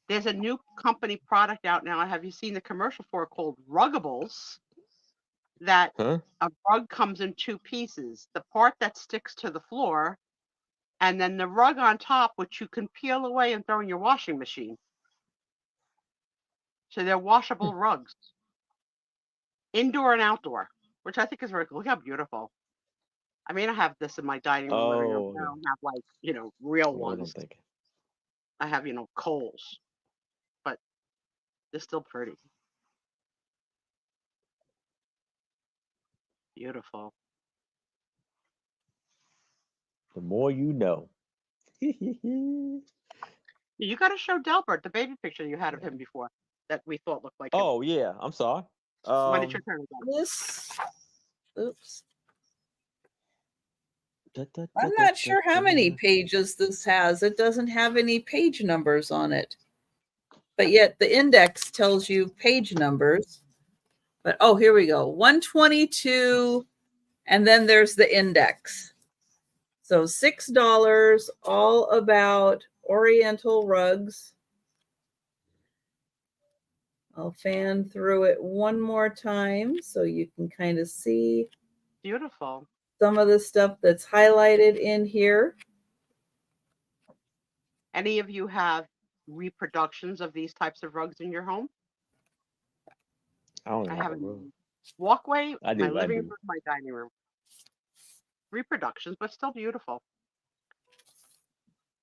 There's a new company product out now. Have you seen the commercial for it called Ruggables? That Huh? a rug comes in 2 pieces. The part that sticks to the floor, and then the rug on top, which you can peel away and throw in your washing machine. So they're washable rugs, indoor and outdoor, which I think is very cool. Look how beautiful. I mean, I have this in my dining room, living room. I Oh, don't have, like, you know, real what I'm ones. thinking. I have, you know, Kohl's, but they're still pretty. Beautiful. The more you know. You got to show Delbert the baby picture you had of him before that we thought looked like him. Oh, yeah. I'm sorry. When it's your turn again. This, oops. I'm not sure how many pages this has. It doesn't have any page numbers on it. But yet the index tells you page numbers. But oh, here we go. 122, and then there's the index. So $6, all about Oriental rugs. I'll fan through it one more time so you can kind of see Beautiful. some of the stuff that's highlighted in here. Any of you have reproductions of these types of rugs in your home? I don't I have have a a room. walkway, I my do. living room, my dining room. Reproductions, but still beautiful.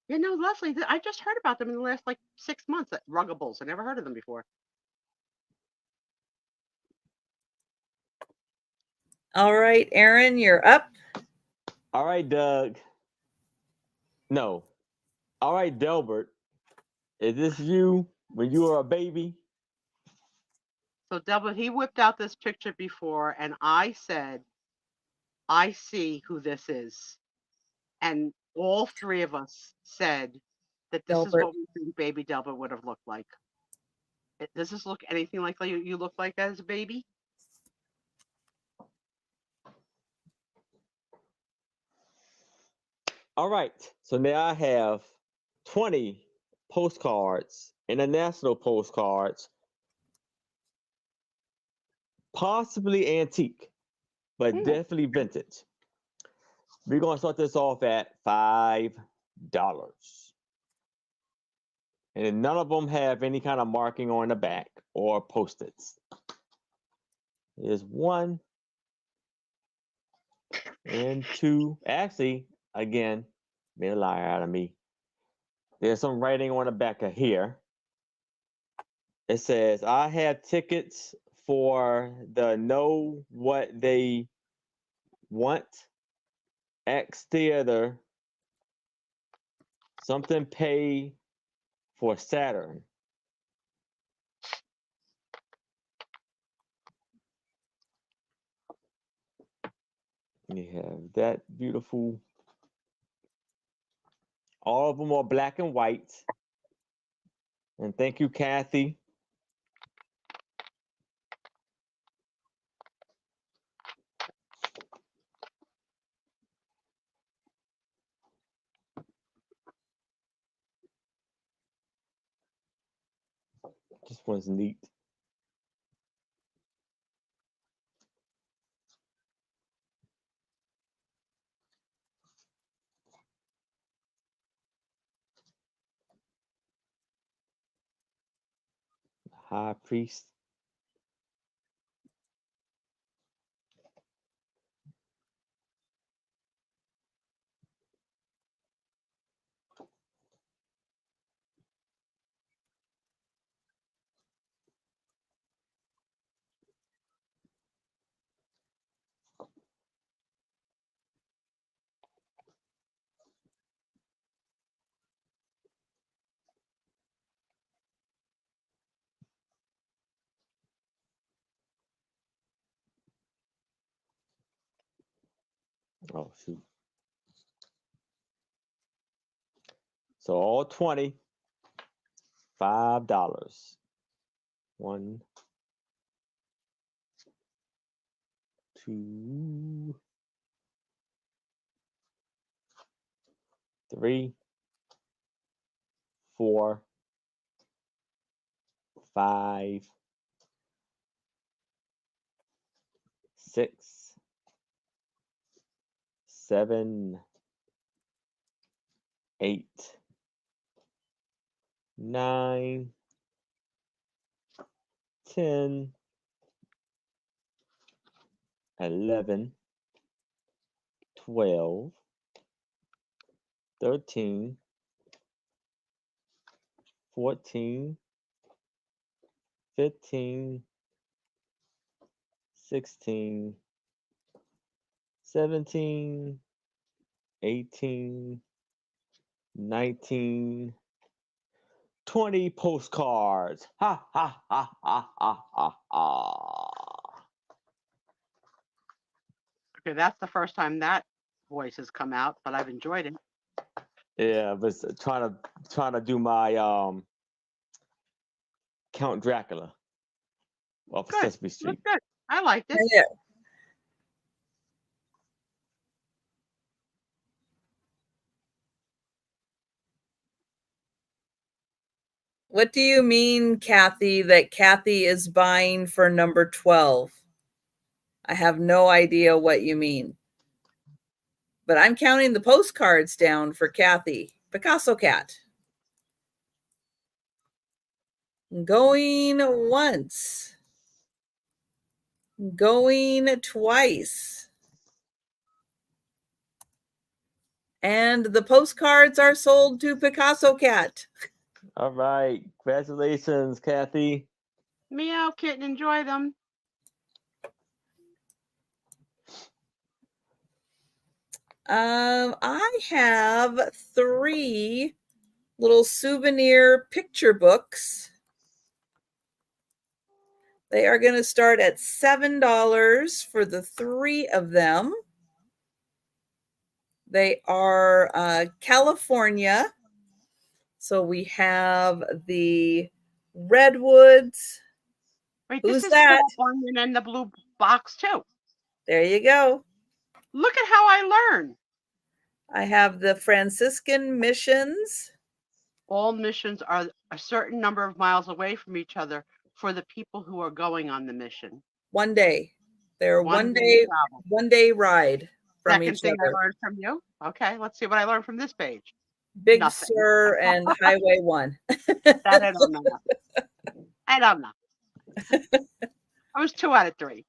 You know, Leslie, I just heard about them in the last, like, 6 months at Ruggables. I never heard of them before. All right, Aaron, you're up. All right, Doug. No. All right, Delbert. Is this you when you were a baby? So Delbert, he whipped out this picture before, and I said, I see who this is. And all 3 of us said that this is Delbert. what we think baby Delbert would have looked like. Does this look anything like you look like as a baby? All right. So now I have 20 postcards, international postcards, possibly antique, but definitely vintage. We're going to start this off at $5. And none of them have any kind of marking on the back or post-its. There's 1 and 2. Actually, again, made a liar out of me. There's some writing on the back of here. It says, I have tickets for the Know What They Want X Theater, something pay for Saturn. You have that beautiful. All of them are black and white. And thank you, Kathy. This one's neat. High priest. Oh, shoot. So all 20, $5. 1, 2, 3, 4, 5, 6, 7, 8, 9, 10, 11, 12, 13, 14, 15, 16, 17, 18, 19, 20 postcards. Ha ha ha ha ha ha ha. Okay, that's the first time that voice has come out, but I've enjoyed it. Yeah, I was trying to do my Count Dracula off of Good. Sesame Street. Good. I liked it. Yeah. What do you mean, Kathy, that Kathy is buying for number 12? I have no idea what you mean. But I'm counting the postcards down for Kathy. Picasso Cat. Going once. Going twice. And the postcards are sold to Picasso Cat. All right. Congratulations, Kathy. Meow kitten, enjoy them. I have 3 little souvenir picture books. They are going to start at $7 for the 3 of them. They are California. So we have the redwoods. Wait, Who's this is that? Paul Bunyan and the blue box too. There you go. Look at how I learn. I have the Franciscan missions. All missions are a certain number of miles away from each other for the people who are going on the mission. One day. They're One day travel. one day ride from Second each thing other. I learned from you. Okay, let's see what I learned from this page. Big Nothing. Sur and Highway 1. That I don't know. I don't know. I was 2 out of 3.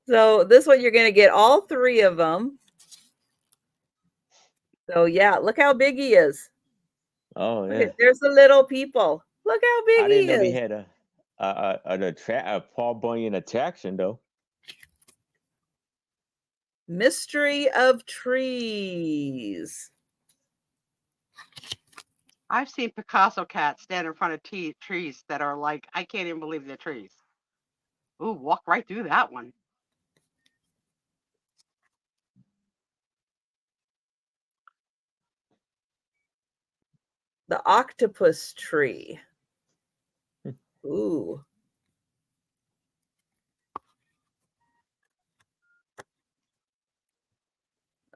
So this one you're going to get all 3 of them. So yeah, look how big he is. Oh, Look yeah. at, there's the little people. Look how big I didn't he know is. they had a Paul Bunyan attraction, though. Mystery of Trees. I've seen Picasso cats stand in front of trees that are like, I can't even believe they're trees. Ooh, walk right through that one. The Octopus Tree. Ooh.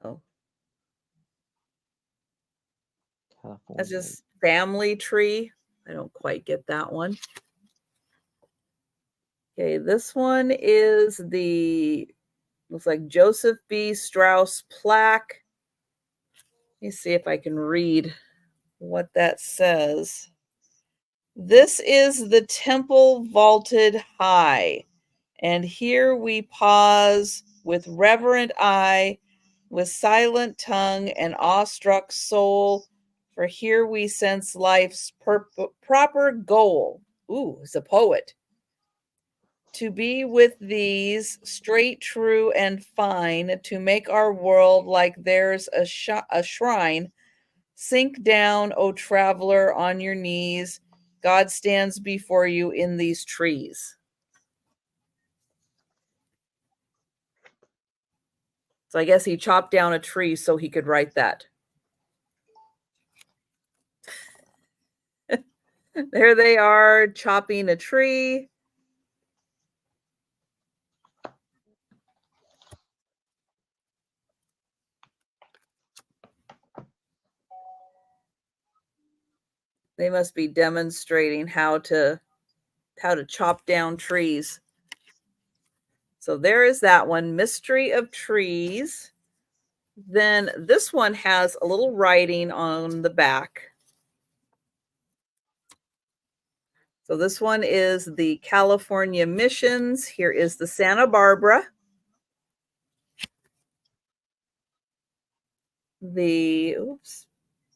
Oh. California. That's just Family Tree. I don't quite get that one. Okay, this one is looks like Joseph B. Strauss plaque. Let me see if I can read what that says. This is the temple vaulted high, and here we pause with reverent eye, with silent tongue and awestruck soul, for here we sense life's proper goal. Ooh, it's a poet. To be with these, straight, true, and fine, to make our world like there's a shrine. Sink down, O traveler, on your knees. God stands before you in these trees. So I guess he chopped down a tree so he could write that. There they are, chopping a tree. They must be demonstrating how to chop down trees. So there is that one, Mystery of Trees. Then this one has a little writing on the back. So this one is the California Missions. Here is the Santa Barbara.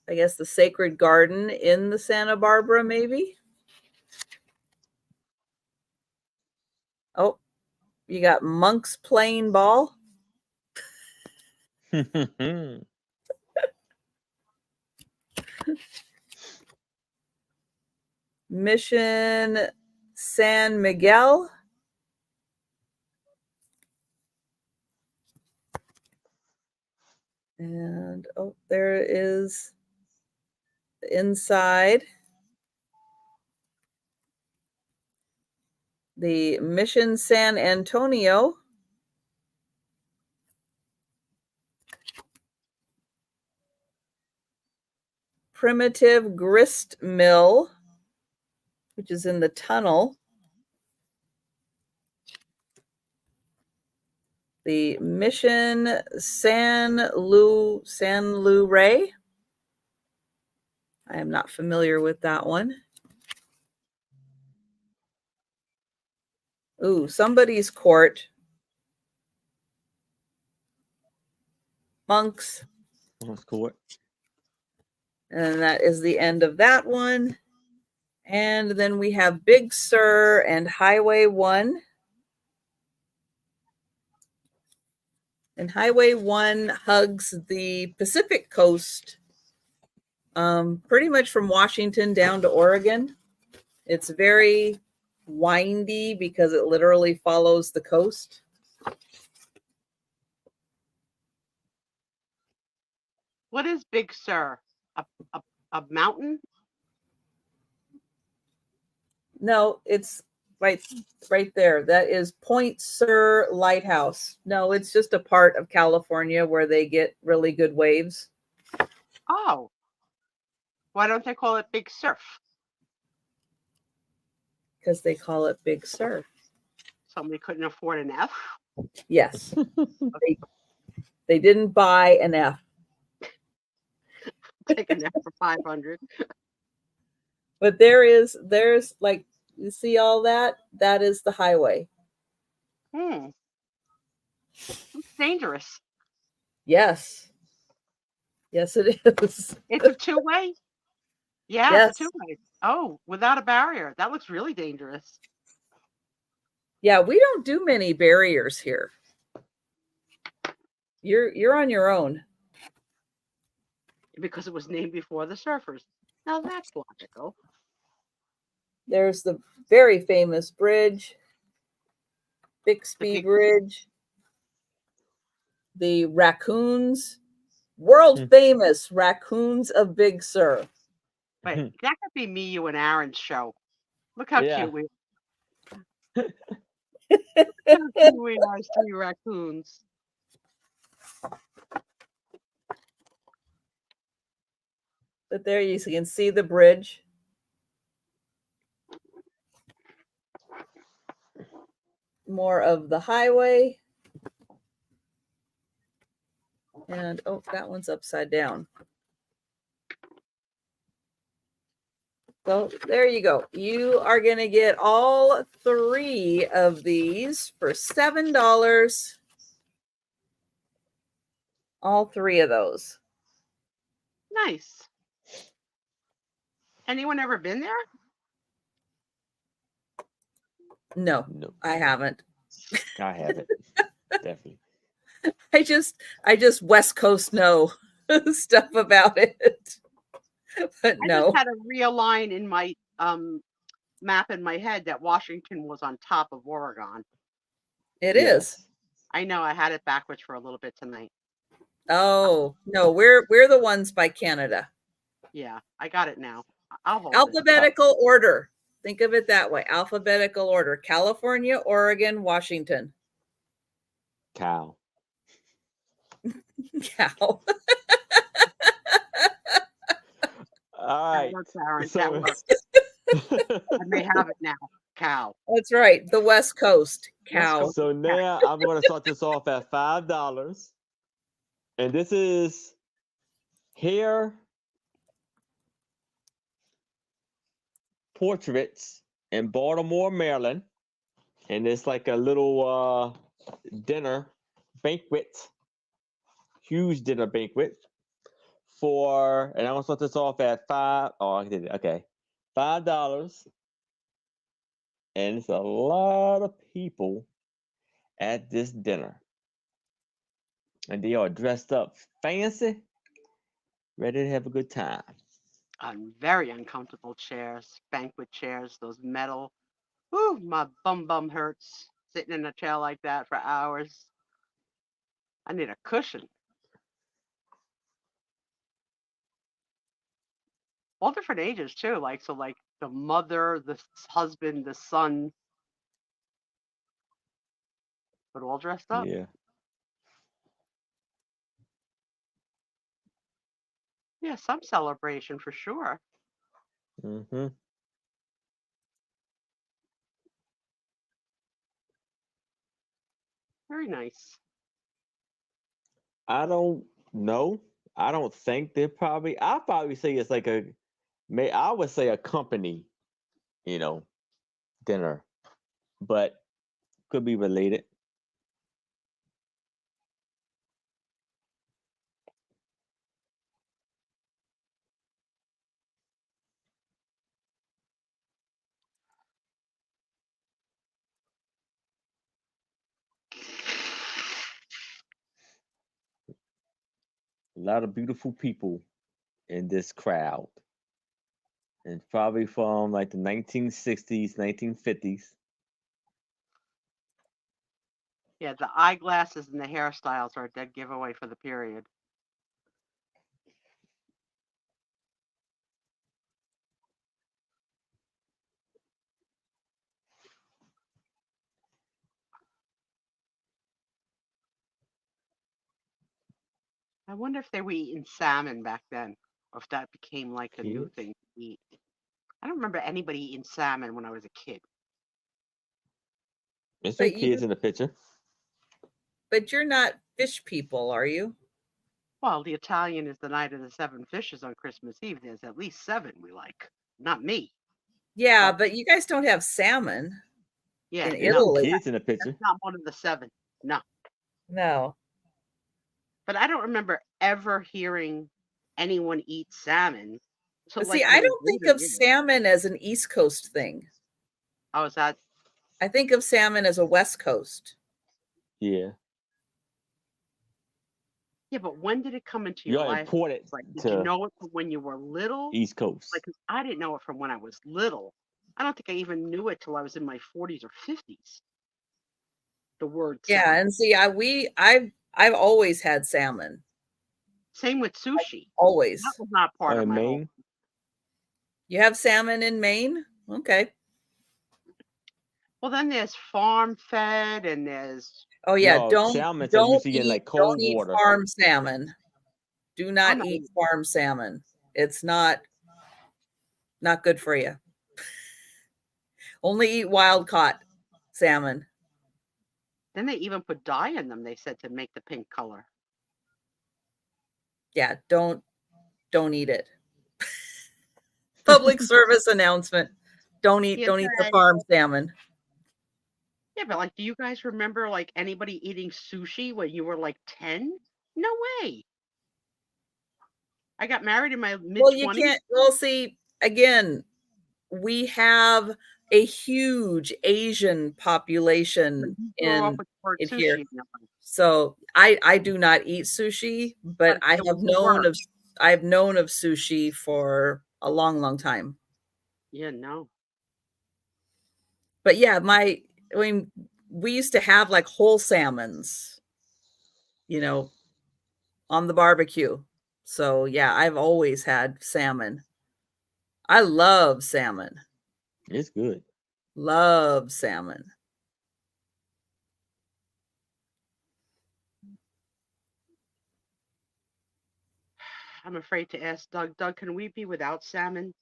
I guess the Sacred Garden in the Santa Barbara, maybe. Oh, you got monks playing ball. Mission San Miguel. And there is the inside. The Mission San Antonio. Primitive Grist Mill, which is in the tunnel. The Mission San Luis. I am not familiar with that one. Ooh, somebody's court. Monks. Monk's court. And that is the end of that one. And then we have Big Sur and Highway 1. And Highway 1 hugs the Pacific coast, pretty much from Washington down to Oregon. It's very windy because it literally follows the coast. What is Big Sur? A mountain? No, it's right there. That is Point Sur Lighthouse. No, it's just a part of California where they get really good waves. Oh. Why don't they call it Big Surf? Because they call it Big Sur. Somebody couldn't afford an F? Yes. They didn't buy an F. Take an F for 500. But there's like, you see all that? That is the highway. It's dangerous. Yes. Yes, it is. It's a two-way? Yeah, Yes. it's a two-way. Oh, without a barrier. That looks really dangerous. Yeah, we don't do many barriers here. You're on your own. Because it was named before the surfers. Now that's logical. There's the very famous bridge, Bixby Bridge, the raccoons, world famous raccoons of Big Sur. Wait, that could be me, you, and Aaron's show. Look how cute we are. How cute we are as 3 raccoons. But there you can see the bridge. More of the highway. And oh, that one's upside down. So there you go. You are going to get all 3 of these for $7. All 3 of those. Nice. Anyone ever been there? No, I haven't. I haven't. Definitely. I just West Coast know stuff about it. But no. I just had a realign in my map in my head that Washington was on top of Oregon. It is. I know, I had it backwards for a little bit tonight. Oh, no, we're the ones by Canada. Yeah, I got it now. I'll hold Alphabetical order. Think of it that way. Alphabetical order. California, Oregon, Washington. Cow. Cow. All right. That works, Aaron. So, that works. I may have it now. Cow. That's right. The West Coast. Cow. So now I'm going to start this off at $5. And this is hair portraits in Baltimore, Maryland. And it's like a little dinner banquet, huge dinner banquet for, and I'm going to start this off at $5. And it's a lot of people at this dinner. And they are dressed up fancy, ready to have a good time. On very uncomfortable chairs, banquet chairs, those metal. Whew, my bum hurts sitting in a chair like that for hours. I need a cushion. All different ages too, like the mother, the husband, the son, but all dressed up. Yeah. Yeah, some celebration for sure. Mm-hmm. Very nice. I don't know. I don't think they're probably. I'll probably say it's like I would say a company, dinner, but could be related. A lot of beautiful people in this crowd. And probably from like the 1960s, 1950s. Yeah, the eyeglasses and the hairstyles are a dead giveaway for the period. I wonder if they were eating salmon back then, or if that became like a new thing to eat. I don't remember anybody eating salmon when I was a kid. There's some kids in the picture. But you're not fish people, are you? Well, the Italian is the night of the 7 fishes on Christmas Eve. There's at least 7 we like. Not me. Yeah, but you guys don't have salmon. Yeah, in Italy. Kids in the picture. That's not one of the 7. No. No. But I don't remember ever hearing anyone eat salmon. So see, I don't think of salmon as an East Coast thing. Oh, is that? I think of salmon as a West Coast. Yeah. Yeah, but when did it come into your You're life? imported Like, did you to know it from when you were little? East Coast. Like, 'cause I didn't know it from when I was little. I don't think I even knew it till I was in my 40s or 50s. The word Yeah, salmon. and see, I've always had salmon. Same with sushi. Always. That was not part of in my whole. Maine. You have salmon in Maine? Okay. Well, then there's farm fed, and there's. Oh yeah, No, don't salmons are usually in like don't cold eat water. farm salmon. Do I'm not not eat eating. farm salmon. It's not good for you. Only eat wild caught salmon. Then they even put dye in them. They said to make the pink color. Yeah, don't eat it. Public service announcement. Don't eat Yeah, the farm salmon. yeah, but like, do you guys remember like anybody eating sushi when you were like 10? No way. I got married in my mid Well, you 20s. can't. Well, see, again, we have a huge Asian population Grow up in with the word here. sushi. In your life. So I do not eat sushi, but But it was the word. I've known of sushi for a long, long time. Yeah, no. But yeah, we used to have like whole salmons, on the barbecue. So yeah, I've always had salmon. I love salmon. It's good. Love salmon. I'm afraid to ask Doug. Doug, can we be without salmon?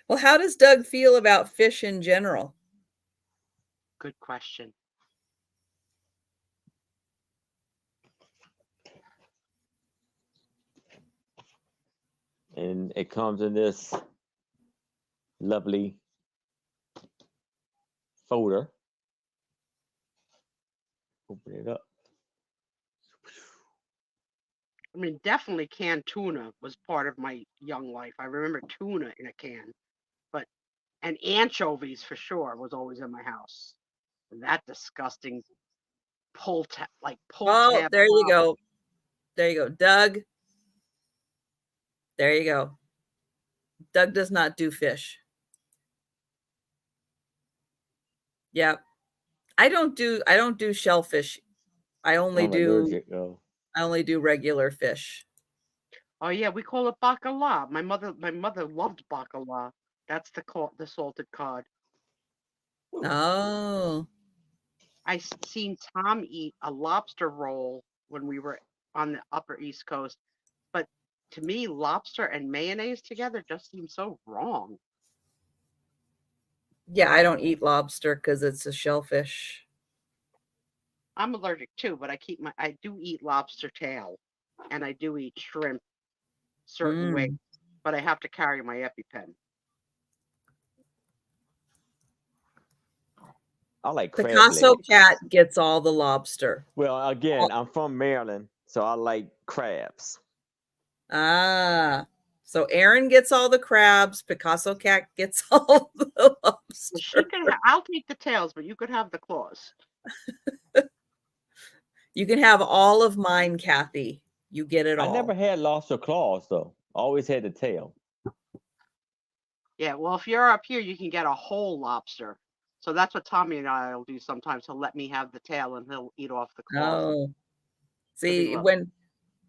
Well, how does Doug feel about fish in general? Good question. And it comes in this lovely folder. Open it up. I mean, definitely canned tuna was part of my young life. I remember tuna in a can, and anchovies for sure was always in my house. And that disgusting pull tab. Oh, there you go. There you go. Doug. There you go. Doug does not do fish. Yeah. I don't do shellfish. I only I'm do allergic, though. regular fish. Oh yeah, we call it bacala. My mother loved bacala. That's the salted cod. Oh. I seen Tom eat a lobster roll when we were on the Upper East Coast, but to me, lobster and mayonnaise together just seems so wrong. Yeah, I don't eat lobster because it's a shellfish. I'm allergic too, but I do eat lobster tail, and I do eat shrimp certain ways, but I have to carry my EpiPen. I like crab Picasso legs. Cat gets all the lobster. Well, again, I'm from Maryland, so I like crabs. Ah, so Aaron gets all the crabs. Picasso Cat gets all the lobster. She can. I'll take the tails, but you could have the claws. You can have all of mine, Kathy. You get it all. I never had lobster claws though. Always had the tail. Yeah, well, if you're up here, you can get a whole lobster. So that's what Tommy and I will do sometimes. He'll let me have the tail, and he'll eat off the claws. Oh, see, when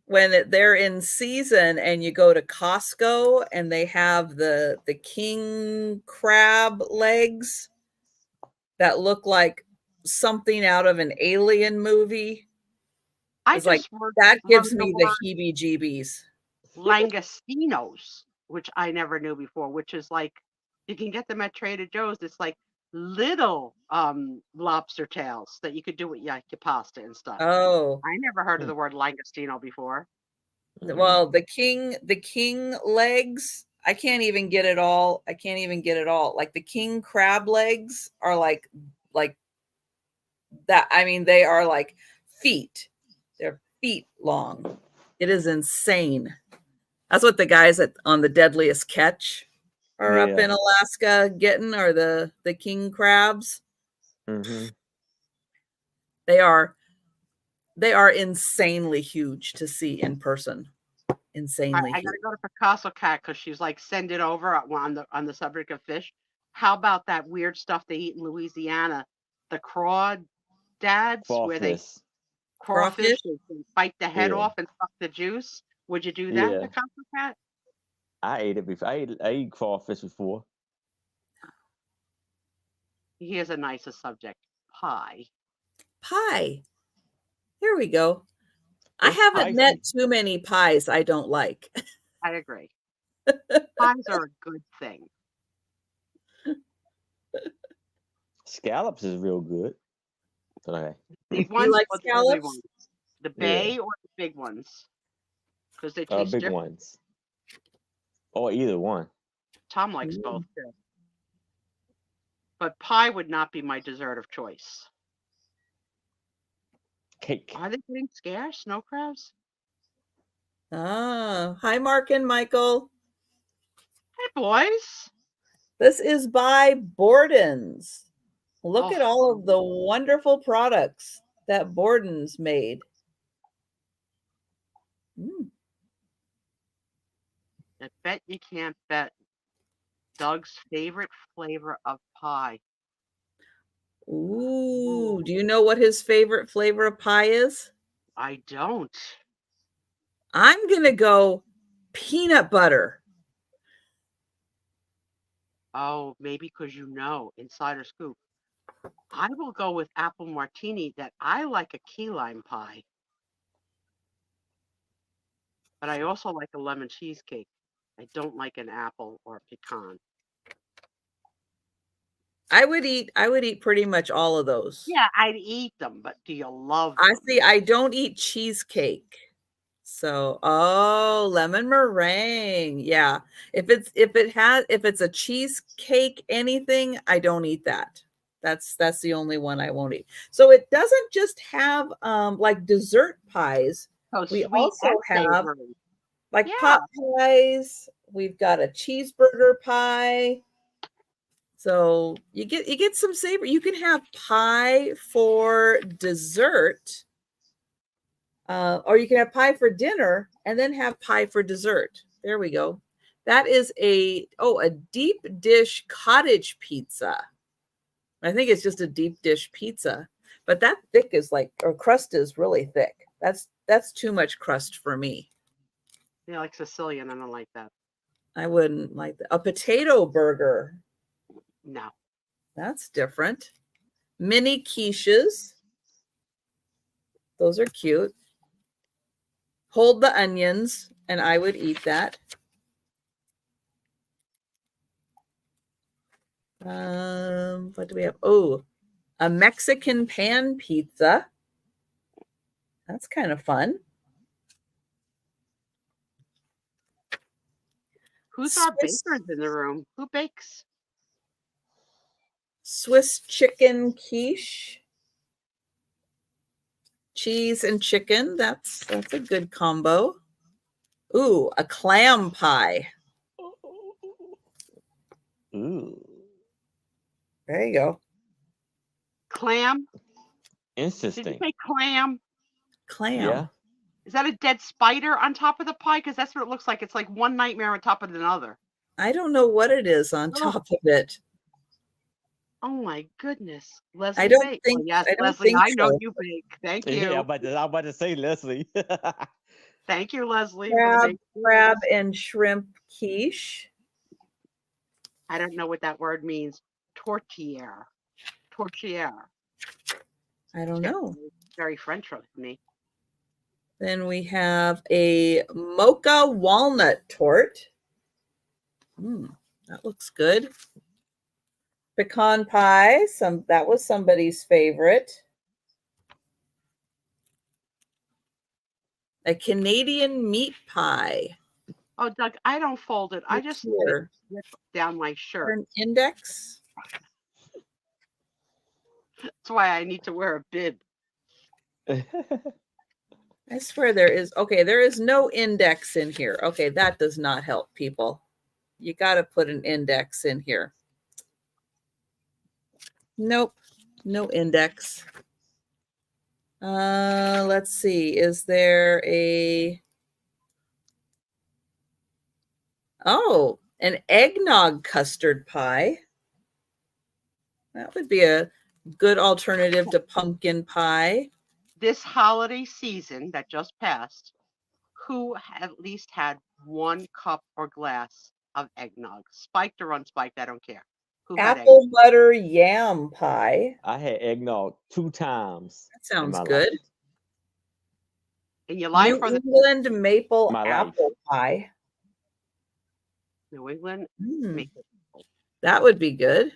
they're in season and you go to Costco and they have the king crab legs that look like something out of an alien movie. It's like that gives me the heebie-jeebies. Langostinos, which I never knew before, which is like you can get them at Trader Joe's. It's like little lobster tails that you could do with your pasta and stuff. Oh, I never heard of the word langostino before. Well, the king legs, I can't even get it all. Like the king crab legs are like that. I mean, they are like feet. They're feet long. It is insane. That's what the guys on the Deadliest Catch are up Yeah. in Alaska getting are the king crabs. Mm-hmm. They are insanely huge to see in person. Insanely I huge. gotta go to Picasso Cat because she's like, send it over on the subject of fish. How about that weird stuff they eat in Louisiana? The crawdads, where they Crawfish. crawfish, Crawfish? they bite the head Yeah. off and suck the juice. Would you do that, Yeah. Picasso Cat? I ate it before. I ate crawfish before. Here's a nicer subject: pie. Pie. Here we go. I It's haven't met spicy. too many pies I don't like. I agree. Pies are a good thing. Scallops is real good. But okay. Big You ones like or the little scallops? ones? The Yeah. bay or the big ones? Because they taste Big different. ones. Or either one. Tom likes Mm. both too. But pie would not be my dessert of choice. Cake. Are they getting scarce? Snow crabs? Ah, hi, Mark and Michael. Hey, boys. This is by Borden's. Look at Oh. all of the wonderful products that Borden's made. Mm. I bet you can't bet Doug's favorite flavor of pie. Ooh, do you know what his favorite flavor of pie is? I don't. I'm going to go peanut butter. Oh, maybe because you know, insider scoop. I will go with apple martini that I like a key lime pie. But I also like a lemon cheesecake. I don't like an apple or a pecan. I would eat pretty much all of those. Yeah, I'd eat them, but do you love I them? see. I don't eat cheesecake. So, oh, lemon meringue. Yeah. If it's a cheesecake anything, I don't eat that. That's the only one I won't eat. So it doesn't just have like dessert pies. So We sweet also and have savory. like Yeah. pot pies. We've got a cheeseburger pie. So you get some savor. You can have pie for dessert, or you can have pie for dinner and then have pie for dessert. There we go. That is a deep dish cottage pizza. I think it's just a deep dish pizza, but that thick is like, or crust is really thick. That's too much crust for me. Yeah, like Sicilian. I don't like that. I wouldn't like that. A potato burger. No. That's different. Mini quiches. Those are cute. Hold the onions, and I would eat that. What do we have? Oh, a Mexican pan pizza. That's kind of fun. Who's our Swiss- bakers in the room? Who bakes? Swiss chicken quiche. Cheese and chicken. That's a good combo. Ooh, a clam pie. Ooh. There you go. Clam? Did you Interesting. say clam? Clam. Yeah. Is that a dead spider on top of the pie? Because that's what it looks like. It's like one nightmare on top of another. I don't know what it is on Oh. top of it. Oh my goodness. Leslie don't bakes. think- Well, yes, I don't Leslie, think I know so. you bake. Thank Yeah, you. I'm about to say Leslie. Thank you, Leslie. for the baked goods. Crab and shrimp quiche. I don't know what that word means. Tortillere. Tortillere. I don't know. Very French of me. Then we have a mocha walnut tort. That looks good. Pecan pie. That was somebody's favorite. A Canadian meat pie. Oh, Doug, I don't fold it. I just Here. slip down my shirt. An index. That's why I need to wear a bib. I swear there is no index in here. Okay, that does not help people. You got to put an index in here. Nope, no index. Let's see. Is there a... Oh, an eggnog custard pie. That would be a good alternative to pumpkin pie. This holiday season that just passed, who at least had 1 cup or glass of eggnog? Spiked or unspiked, I don't care. Who had Apple eggnog? butter yam pie. I had eggnog 2 times That in sounds my good. life. In your life New or the England maple My life. apple pie. New England? Mm, Make it. that would be good.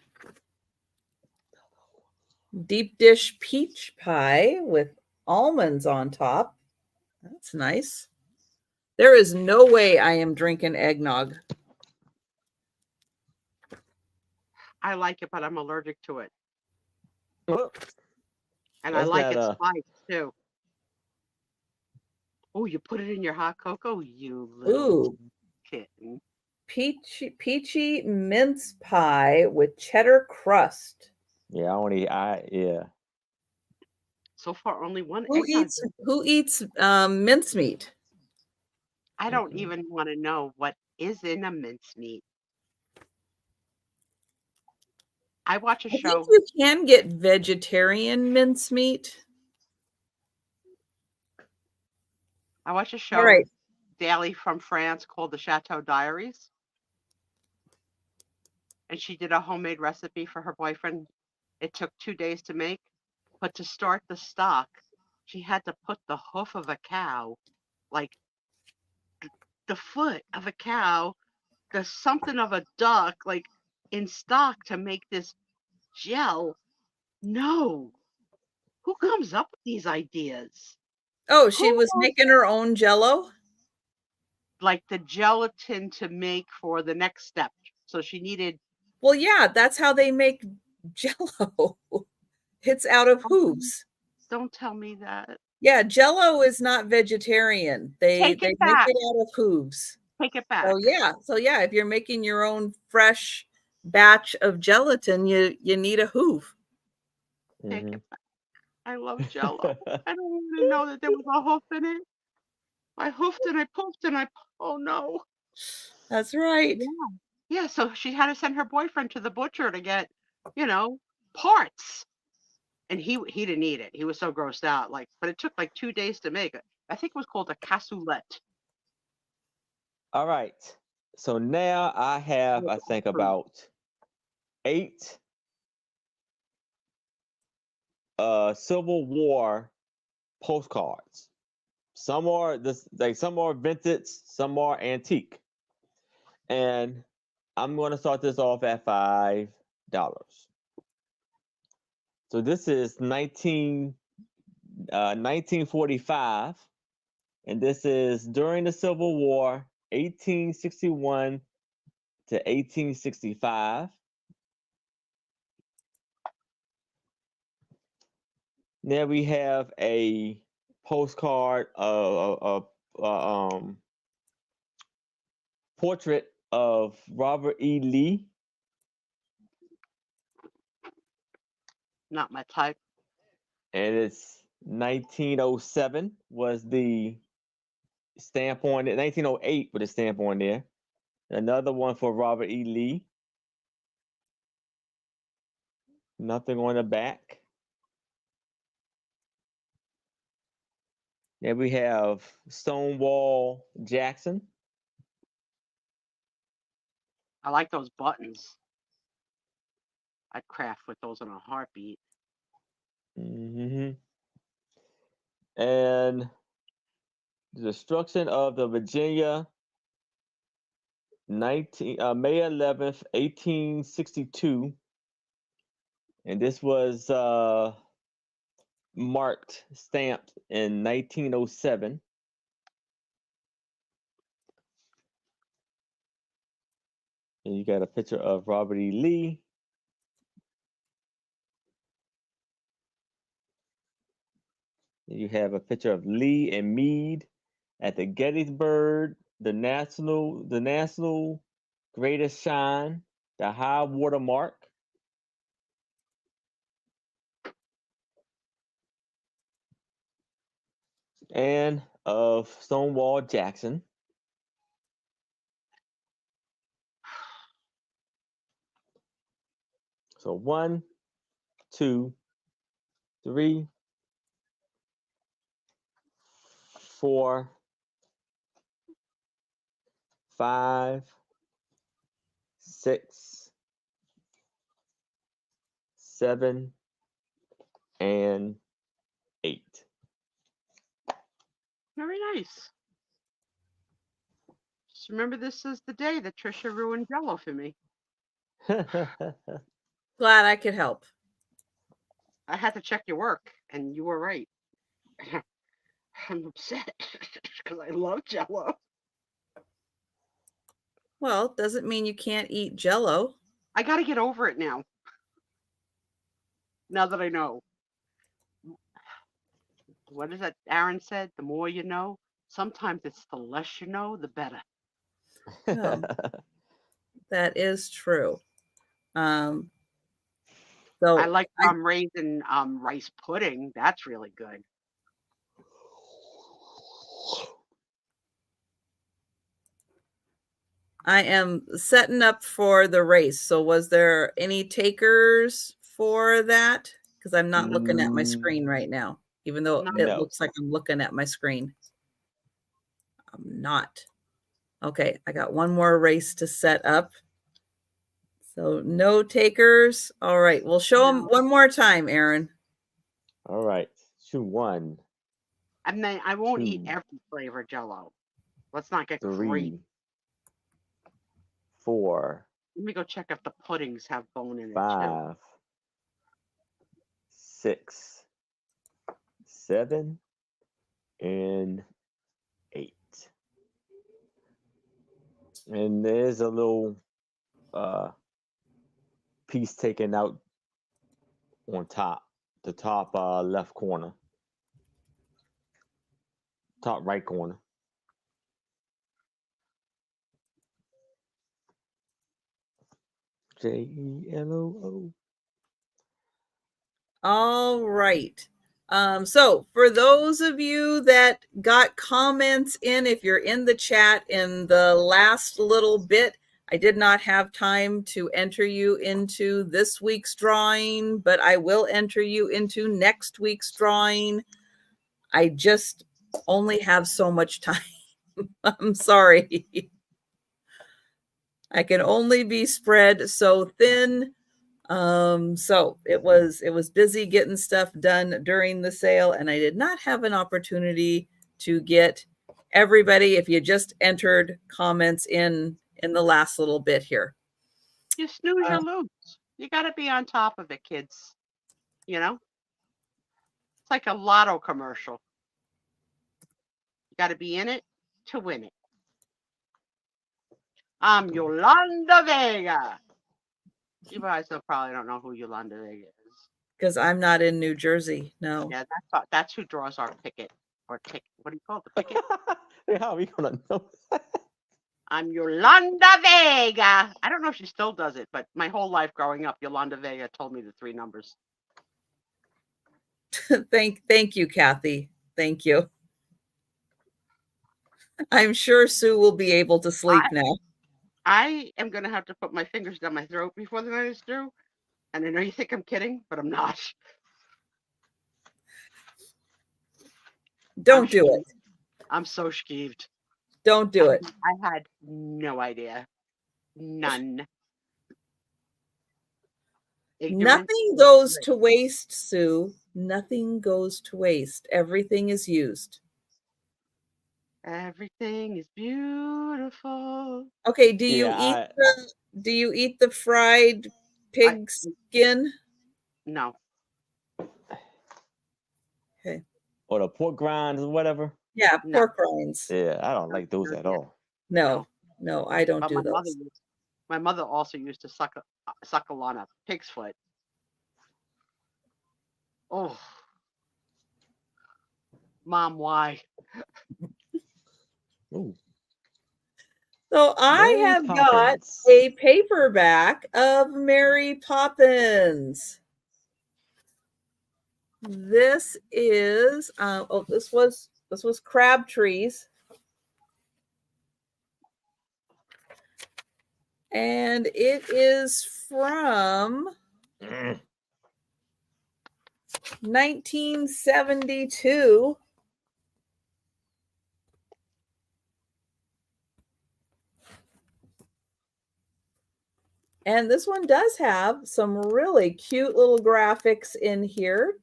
Deep dish peach pie with almonds on top. That's nice. There is no way I am drinking eggnog. I like it, but I'm allergic to it. Oh, And I that's like not it spiced too. Oh, you put it in your hot cocoa, you little Ooh, kitten. peachy mince pie with cheddar crust. yeah, yeah. So far, only one Who eggnog. eats mincemeat? I don't Mhm. even want to know what is in a mincemeat. I watch a I think show. you can get vegetarian mincemeat. I watch a All show right. daily from France called the Chateau Diaries. And she did a homemade recipe for her boyfriend. It took 2 days to make, but to start the stock, she had to put the hoof of a cow, like the foot of a cow, the something of a duck, like in stock to make this gel. No. Who comes up with these ideas? Oh, Who she was knows, making her own jello? like the gelatin to make for the next step? So she needed. Well, yeah, that's how they make jello. It's out of hooves. Don't tell me that. Yeah, jello is not vegetarian. They Take it make back. it out of hooves. Take it So back. yeah, if you're making your own fresh batch of gelatin, you need a hoof. Take Mhm. it back. I love Jello. I don't even know that there was a hoof in it. I hoofed and I poofed and oh no. That's right. Yeah. Yeah, so she had to send her boyfriend to the butcher to get, you know, parts. And he didn't eat it. He was so grossed out. Like, but it took like 2 days to make it. I think it was called a cassoulet. All right. So now I have, I think, about 8 Civil War postcards. Some are some are vintage, some are antique. And I'm going to start this off at $5. So this is 1945, and this is during the Civil War, 1861 to 1865. Then we have a postcard of portrait of Robert E. Lee. Not my type. And it's 1907 was the stamp on it. 1908 with a stamp on there. Another one for Robert E. Lee. Nothing on the back. Then we have Stonewall Jackson. I like those buttons. I'd craft with those in a heartbeat. hmm And the destruction of the Virginia, May 11th, 1862. And this was marked, stamped in 1907. And you got a picture of Robert E. Lee. You have a picture of Lee and Meade at the Gettysburg, the National greatest shine, the high water mark, and of Stonewall Jackson. So 1, 2, 3, 4, 5, 6, 7, and 8. Very nice. Just remember, this is the day that Trisha ruined Jello for me. Glad I could help. I had to check your work, and you were right. I'm upset because I love Jello. Well, doesn't mean you can't eat Jello. I got to get over it now. Now that I know. What is that Aaron said? The more you know. Sometimes it's the less you know, the better. No, that is true. So I like raisin rice pudding. That's really good. I am setting up for the race. So was there any takers for that? Because I'm not looking at my screen right now, even though it No. looks like I'm looking at my screen. I'm not. Okay, I got one more race to set up. So no takers. All right, we'll show them one more time, Aaron. All right. Shoot 1. I mean, I won't eat 2, every flavor Jello. Let's not get 3, crazy. 4, Let me go check if the puddings have bone in it too. 5, 6, 7, and 8. And there's a little piece taken out on top, the top left corner, top right corner. JELOO. All right. So for those of you that got comments in, if you're in the chat in the last little bit, I did not have time to enter you into this week's drawing, but I will enter you into next week's drawing. I just only have so much time. I'm sorry. I can only be spread so thin. So it was busy getting stuff done during the sale, and I did not have an opportunity to get everybody, if you just entered comments in the last little bit here. You snooze, you lose. You got to be on top of it, kids. You know? It's like a lotto commercial. You got to be in it to win it. I'm Yolanda Vega. You guys probably don't know who Yolanda Vega is. Because I'm not in New Jersey. No. Yeah, that's who draws our ticket. Or ticket. What do you call it? The ticket? How are we gonna know? I'm Yolanda Vega. I don't know if she still does it, but my whole life growing up, Yolanda Vega told me the 3 numbers. Thank you, Kathy. Thank you. I'm sure Sue will be able to sleep now. I am going to have to put my fingers down my throat before the night is through. And I know you think I'm kidding, but I'm not. Don't do it. I'm so skeeved. Don't do it. I had no idea. None. Nothing goes to waste, Sue. Nothing goes to waste. Everything is used. Everything is beautiful. Okay, do you eat the fried pig skin? No. Okay. Or the pork rinds or whatever? Yeah, pork rinds. Yeah, I don't like those at all. No, I don't do those. My mother also used to suckle on a pig's foot. Oh. Mom, why? Ooh. So I Mary have got Poppins. a paperback of Mary Poppins. This is this was Crabtree's, and it is from 1972. And this one does have some really cute little graphics in here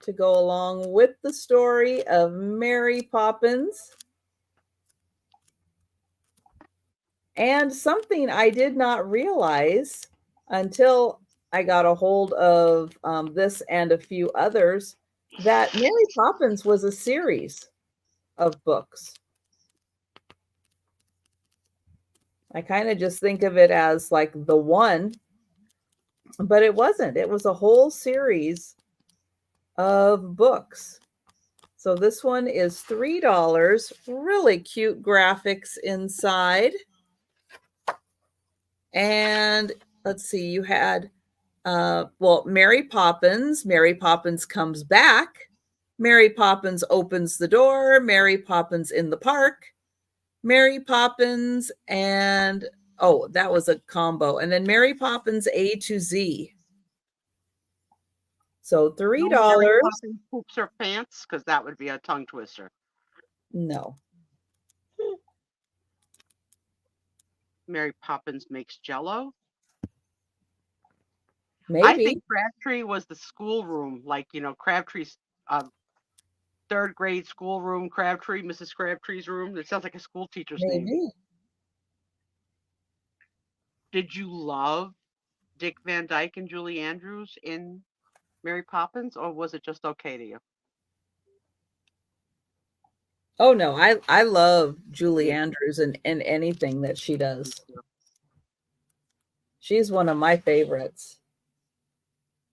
to go along with the story of Mary Poppins. And something I did not realize until I got a hold of this and a few others, that Mary Poppins was a series of books. I kind of just think of it as like the one, but it wasn't. It was a whole series of books. So this one is $3. Really cute graphics inside. And let's see, you had, Mary Poppins. Mary Poppins comes back. Mary Poppins opens the door. Mary Poppins in the park. Mary Poppins and, oh, that was a combo. And then Mary Poppins A to Z. So $3. No Mary Poppins poops her pants, because that would be a tongue twister. No. Mary Poppins makes Jello. Maybe. I think Crabtree was the schoolroom, like, Crabtree's third grade schoolroom. Crabtree, Mrs. Crabtree's room. It sounds like a school teacher's name. Maybe. Did you love Dick Van Dyke and Julie Andrews in Mary Poppins, or was it just okay to you? Oh no, I love Julie Andrews and anything that she does. She's one of my favorites.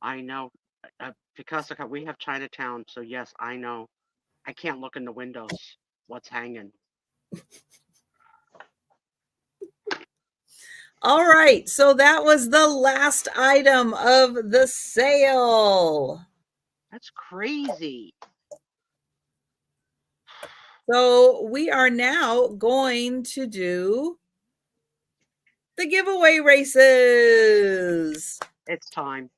I know, because we have Chinatown, so yes, I know. I can't look in the windows. What's hanging? All right, so that was the last item of the sale. That's crazy. So we are now going to do the giveaway races. It's time.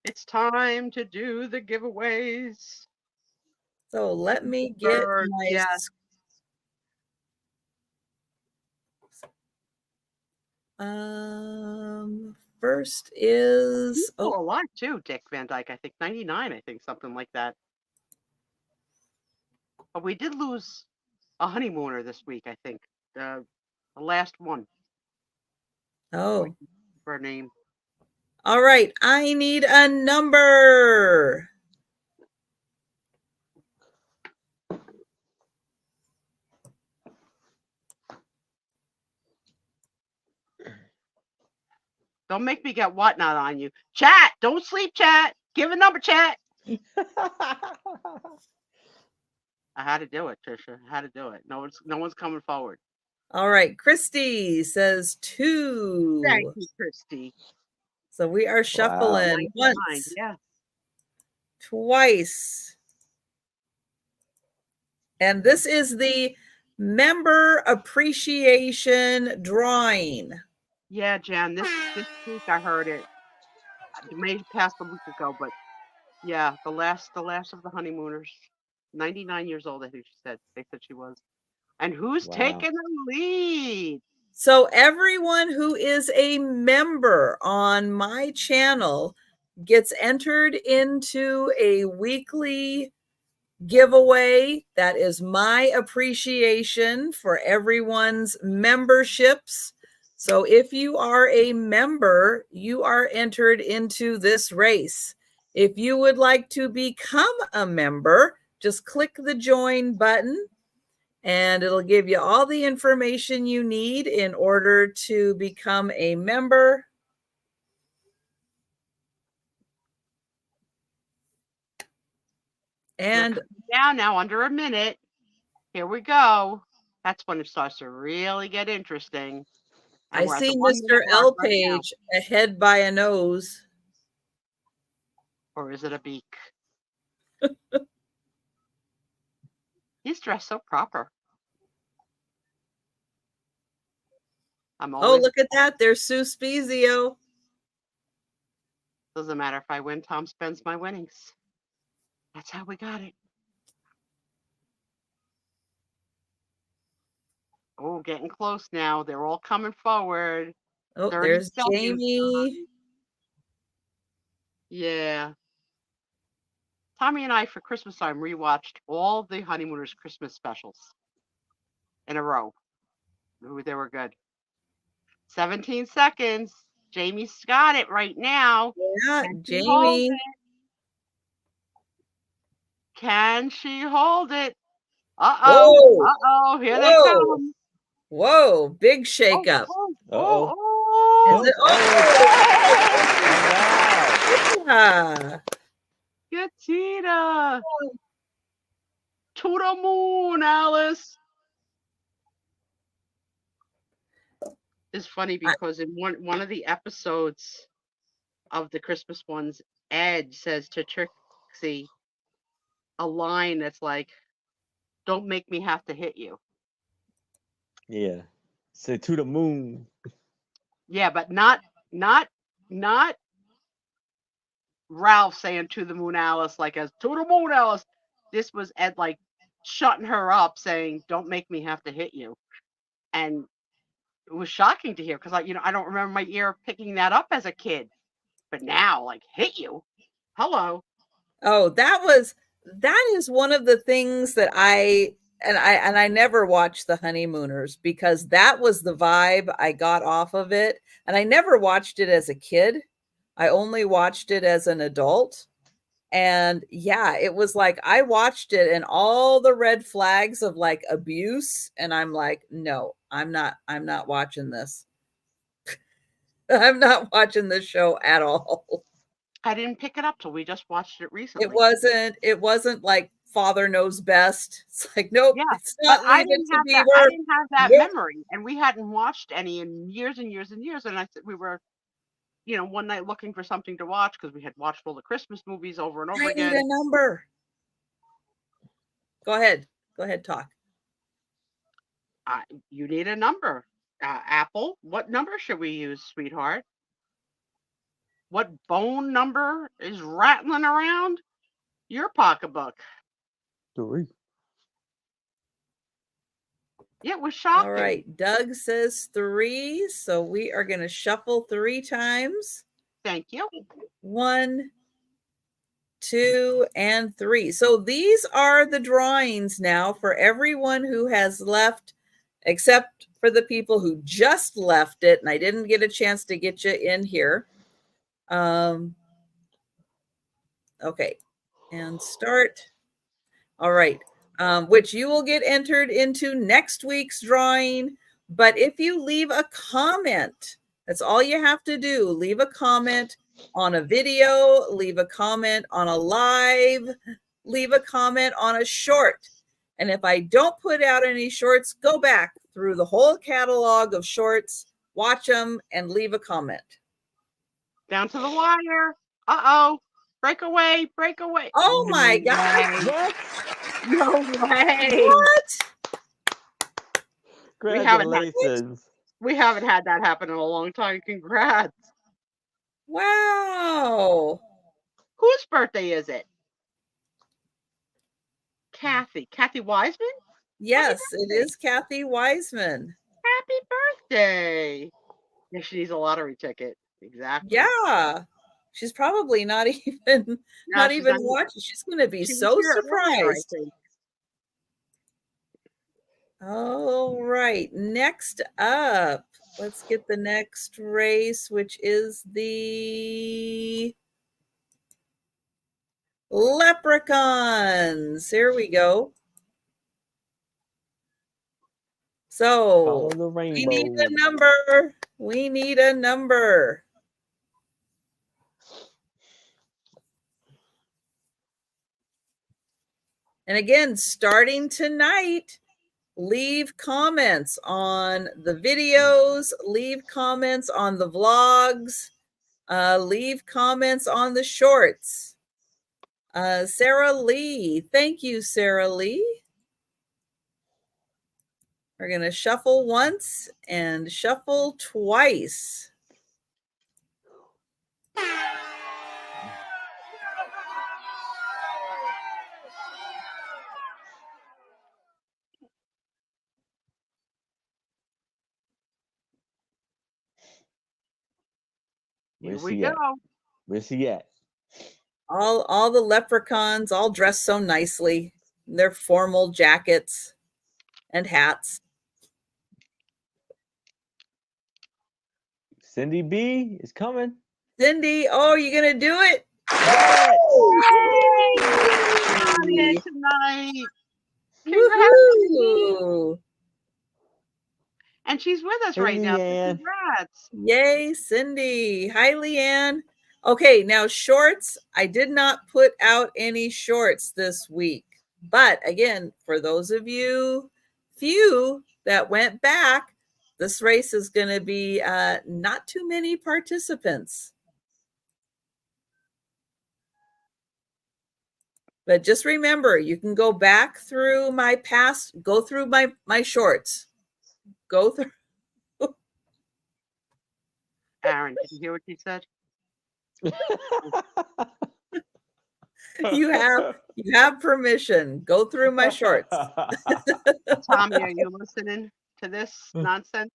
It's time to do the giveaways. So let me get my... Yes. First is... a lot too, Dick Van Dyke. I think 99, I think, something like that. But we did lose a honeymooner this week, I think. The last one. Oh. For a name. All right, I need a number. Don't make me get whatnot on you. Chat, don't sleep, chat. Give a number, chat. I had to do it, Trisha. I had to do it. No one's coming forward. All right, Christy says 2. Thank you, Christy. So we are shuffling once, twice. And this is the member appreciation drawing. Yeah, Jan, this week I heard it. It may have passed a week ago, but yeah, the last of the honeymooners. 99 years old, I think they said she was. And who's taking the lead? So everyone who is a member on my channel gets entered into a weekly giveaway. That is my appreciation for everyone's memberships. So if you are a member, you are entered into this race. If you would like to become a member, just click the join button and it'll give you all the information you need in order to become a member. And now under a minute. Here we go. That's when it starts to really get interesting. I we're at the see 1 Mr. minute mark right now. L-Page ahead by a nose. Or is it a beak? He's dressed so proper. I'm Oh, always look at that. There's Sue Spezio. doesn't matter if I win, Tom spends my winnings. That's how we got it. Oh, getting close now. They're all coming forward. Oh, 30 there's seconds. Jamie. Yeah. Tommy and I, for Christmas time, rewatched all the Honeymooners Christmas specials in a row. Ooh, they were good. 17 seconds. Jamie's got it right now. Yeah, Can she hold Jamie. it? Can she hold it? Uh-oh. Whoa. Uh-oh. Here they Whoa. come. Whoa, big shakeup. Uh-oh. Is it? Oh, Yeah. Get Tina. To the moon, Alice. It's funny because in one of the episodes of the Christmas ones, Ed says to Trixie a line that's like, "Don't make me have to hit you." yeah. Say to the moon. Yeah, but not Ralph saying to the moon, Alice, like as to the moon, Alice. This was Ed like shutting her up, saying, "Don't make me have to hit you," and it was shocking to hear because I don't remember my ear picking that up as a kid, but now like hit you, hello. Oh, that is one of the things that I never watched the Honeymooners because that was the vibe I got off of it. And I never watched it as a kid. I only watched it as an adult. And yeah, it was like I watched it and all the red flags of like abuse. And I'm like, no, I'm not watching this. I'm not watching this show at all. I didn't pick it up till we just watched it recently. It wasn't like Father Knows Best. It's like, nope, Yeah, it's not but I Leave It didn't to have that. Beaver. I didn't have that Nope. memory, and we hadn't watched any in years and years and years. And I said we were, one night looking for something to watch because we had watched all the Christmas movies over and over I again. need a number. Go ahead, talk. You need a number. Apple, what number should we use, sweetheart? What phone number is rattling around your pocketbook? 3. Yeah, it was shocking. All right, Doug says 3, so we are going to shuffle 3 times. Thank you. 1, 2, and 3. So these are the drawings now for everyone who has left, except for the people who just left it, and I didn't get a chance to get you in here. Okay, and start. All right, which you will get entered into next week's drawing. But if you leave a comment, that's all you have to do. Leave a comment on a video, leave a comment on a live, leave a comment on a short. And if I don't put out any shorts, go back through the whole catalog of shorts, watch them, and leave a comment. Down to the wire. Uh-oh. Breakaway. Oh my God. What? No way. What? Congratulations. We haven't had that happen in a long time. Congrats. Wow. Whose birthday is it? Kathy Wiseman? Yes, it is Kathy Wiseman. Happy birthday. Yeah, she needs a lottery ticket. Exactly. Yeah. She's probably not even watching. She's going to be so surprised. All right. Next up, let's get the next race, which is the Leprechauns. Here we go. So we need a number. We need a number. And again, starting tonight, Leave comments on the videos, leave comments on the vlogs, leave comments on the shorts. Sarah Lee, thank you, Sarah Lee. We're going to shuffle once and shuffle twice. Here we go. Where's he at? All the leprechauns all dressed so nicely in their formal jackets and hats. Cindy B is coming. Cindy, oh, you gonna do it? Yay! Tonight. Woohoo! And she's with us Hey, right now. So Leanne. congrats. Yay, Cindy. Hi, Leanne. Okay, now shorts. I did not put out any shorts this week. But again, for those of you few that went back, this race is going to be not too many participants. But just remember, you can go back through my past, go through my shorts. Go through. Aaron, did you hear what she said? You have permission. Go through my shorts. Tommy, are you listening to this nonsense?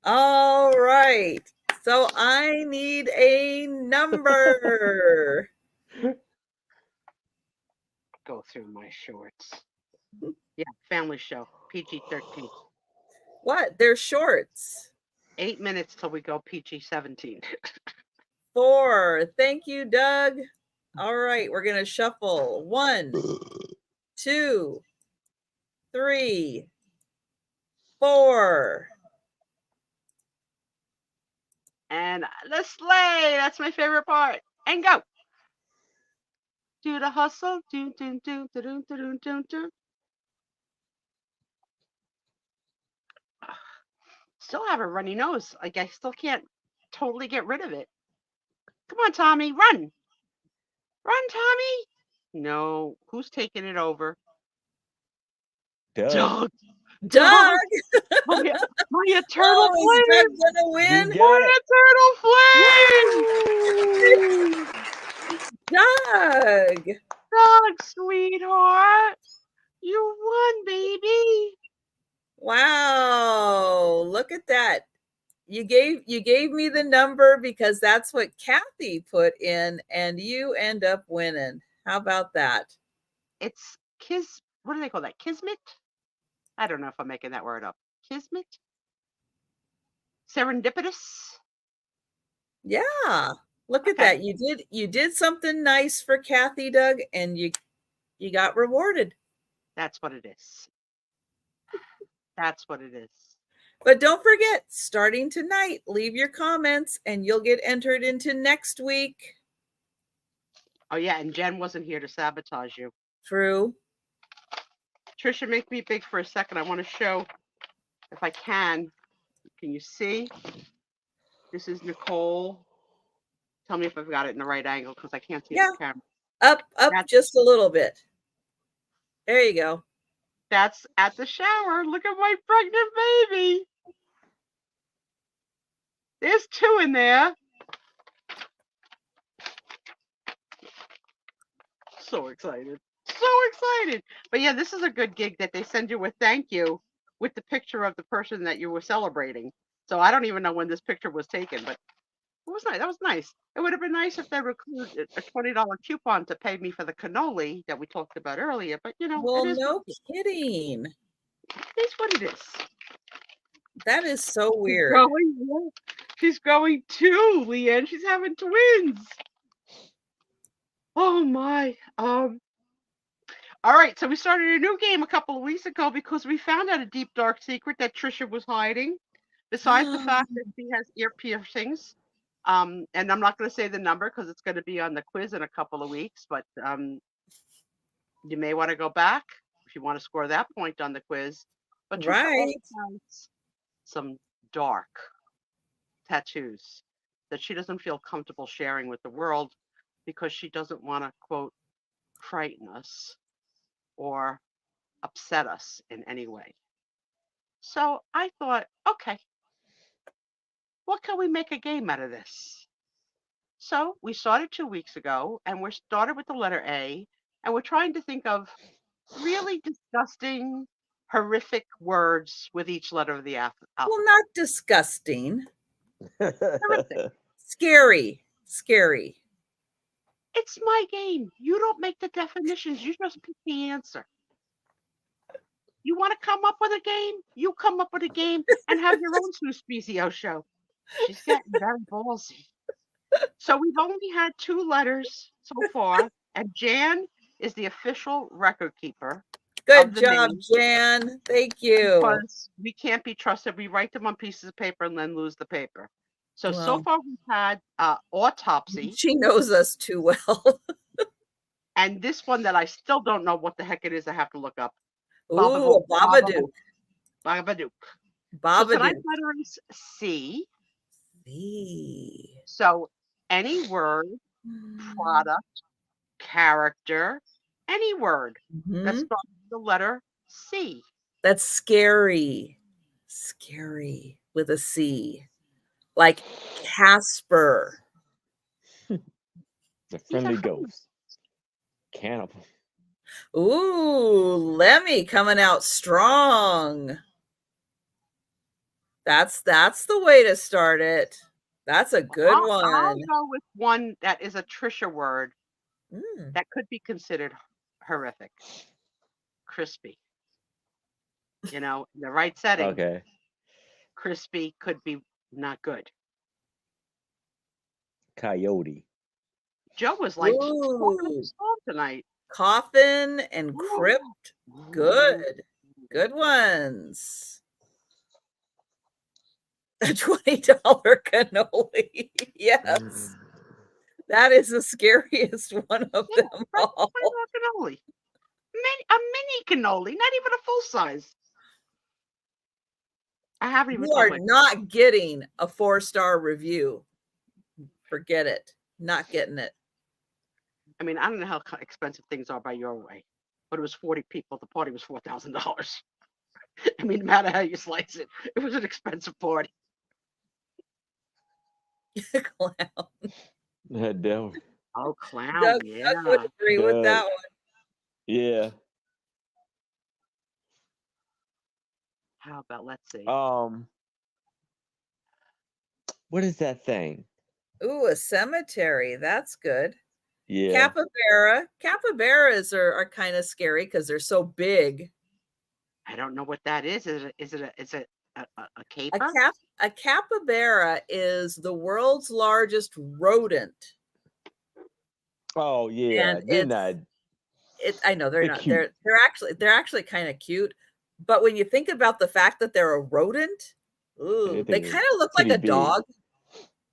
All right. So I need a number. Go through my shorts. Yeah, family show, PG-13. What? They're shorts. 8 minutes till we go PG-17. 4. Thank you, Doug. All right, we're going to shuffle. 1, 2, 3, 4. And the sleigh, that's my favorite part. And go. Do the hustle. Do, do, do, do, do, do, do, do. Still have a runny nose. Like I still can't totally get rid of it. Come on, Tommy, run. Run, Tommy. No, who's taking it over? Doug. Doug. My eternal Is flame. Doug gonna win? My eternal flame. Doug. Doug, sweetheart. You won, baby. Wow, look at that. You gave me the number because that's what Kathy put in, and you end up winning. How about that? It's what do they call that? Kismet? I don't know if I'm making that word up. Kismet? Serendipitous? Yeah. Look at that. You did something nice for Kathy, Doug, and you got rewarded. That's what it is. That's what it is. But don't forget, starting tonight, leave your comments and you'll get entered into next week. Oh, yeah, and Jen wasn't here to sabotage you. True. Trisha, make me big for a second. I want to show, if I can. Can you see? This is Nicole. Tell me if I've got it in the right angle because I can't see the camera. Up just a little bit. There you go. That's at the shower. Look at my pregnant baby. There's 2 in there. So excited. So excited. But yeah, this is a good gig that they send you with thank you with the picture of the person that you were celebrating. So I don't even know when this picture was taken, but it was nice. That was nice. It would have been nice if they included a $20 coupon to pay me for the cannoli that we talked about earlier. But you know, well, no kidding. It's what it is. That is so weird. She's growing too, Leanne. She's having twins. Oh my. All right, so we started a new game a couple of weeks ago because we found out a deep dark secret that Trisha was hiding. Besides the fact that she has ear piercings. And I'm not going to say the number because it's going to be on the quiz in a couple of weeks, but you may want to go back. if you want to score that point on the quiz. But Trisha Right. also has some dark tattoos that she doesn't feel comfortable sharing with the world because she doesn't want to, quote, frighten us or upset us in any way. So I thought, okay, what can we make a game out of this? So we started 2 weeks ago, and we're started with the letter A, and we're trying to think of really disgusting, horrific words with each letter of the Well, alphabet. not disgusting. Horrific. Scary. Scary. It's my game. You don't make the definitions. You just pick the answer. You want to come up with a game? You come up with a game and have your own Suspizio show. She's getting very ballsy. So we've only had 2 letters so far, and Jan is the official record keeper Good of the job, names Jan. Thank you. because we can't be trusted. We write them on pieces of paper and then lose the paper. So Well, far we've had autopsy, she knows us too well. and this one that I still don't know what the heck it is. I have to look up. Ooh, a Babadook. Babadook. So Babadook. tonight's letter is C. C. So any word, product, character, any word that Mhm. starts with the letter C. That's scary. Scary with a C. Like Casper. The These are friendly friendly. ghost. Cannibal. Ooh, Lemmy coming out strong. That's the way to start it. That's a good I'll one. go with one that is a Trisha word Mm. that could be considered horrific. Crispy. You know, in the right setting, Okay. crispy could be not good. Coyote. Joe was like talking up Ooh, a storm tonight. Coffin and Crypt. Ooh. Good. Good ones. A $20 cannoli. Yes. That is the scariest one of Yeah, them $20 all. cannoli. A mini cannoli, not even a full size. I haven't even You told are my not getting a 4-star review. Forget it. Not getting it. I mean, I don't know how expensive things are by your way, but it was 40 people. The party was $4,000. I mean, no matter how you slice it, it was an expensive party. Clown. Devil. Oh, clown, Doug yeah. would agree with that Doug. one. Yeah. How about, let's see. What is that thing? Ooh, a cemetery. That's good. Yeah. Capybara. Capybaras are kind of scary because they're so big. I don't know what that is. Is it a caper? A capybara is the world's largest rodent. Oh yeah. And They're not. I know they're They're not. cute. They're actually kind of cute. But when you think about the fact that they're a rodent, ooh, they kind of look like a dog.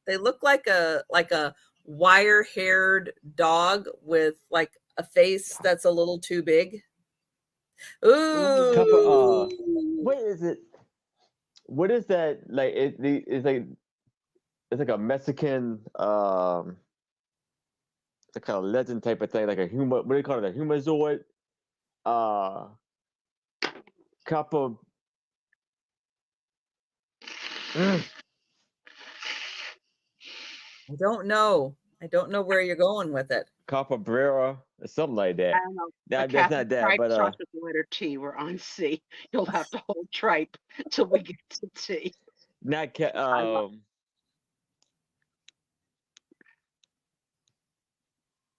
They look like a wire-haired dog with like a face that's a little too big. Ooh. What is it? What is that? Like it's like a Mexican the kind of legend type of thing, like a human. What do you call it? A humazoid. Copper. I don't know. I don't know where you're going with it. Capobrera or something like that. I don't know. That's Kathy, not that, tripe but starts with the letter T. We're on C. You'll have to hold tripe till we get to T. not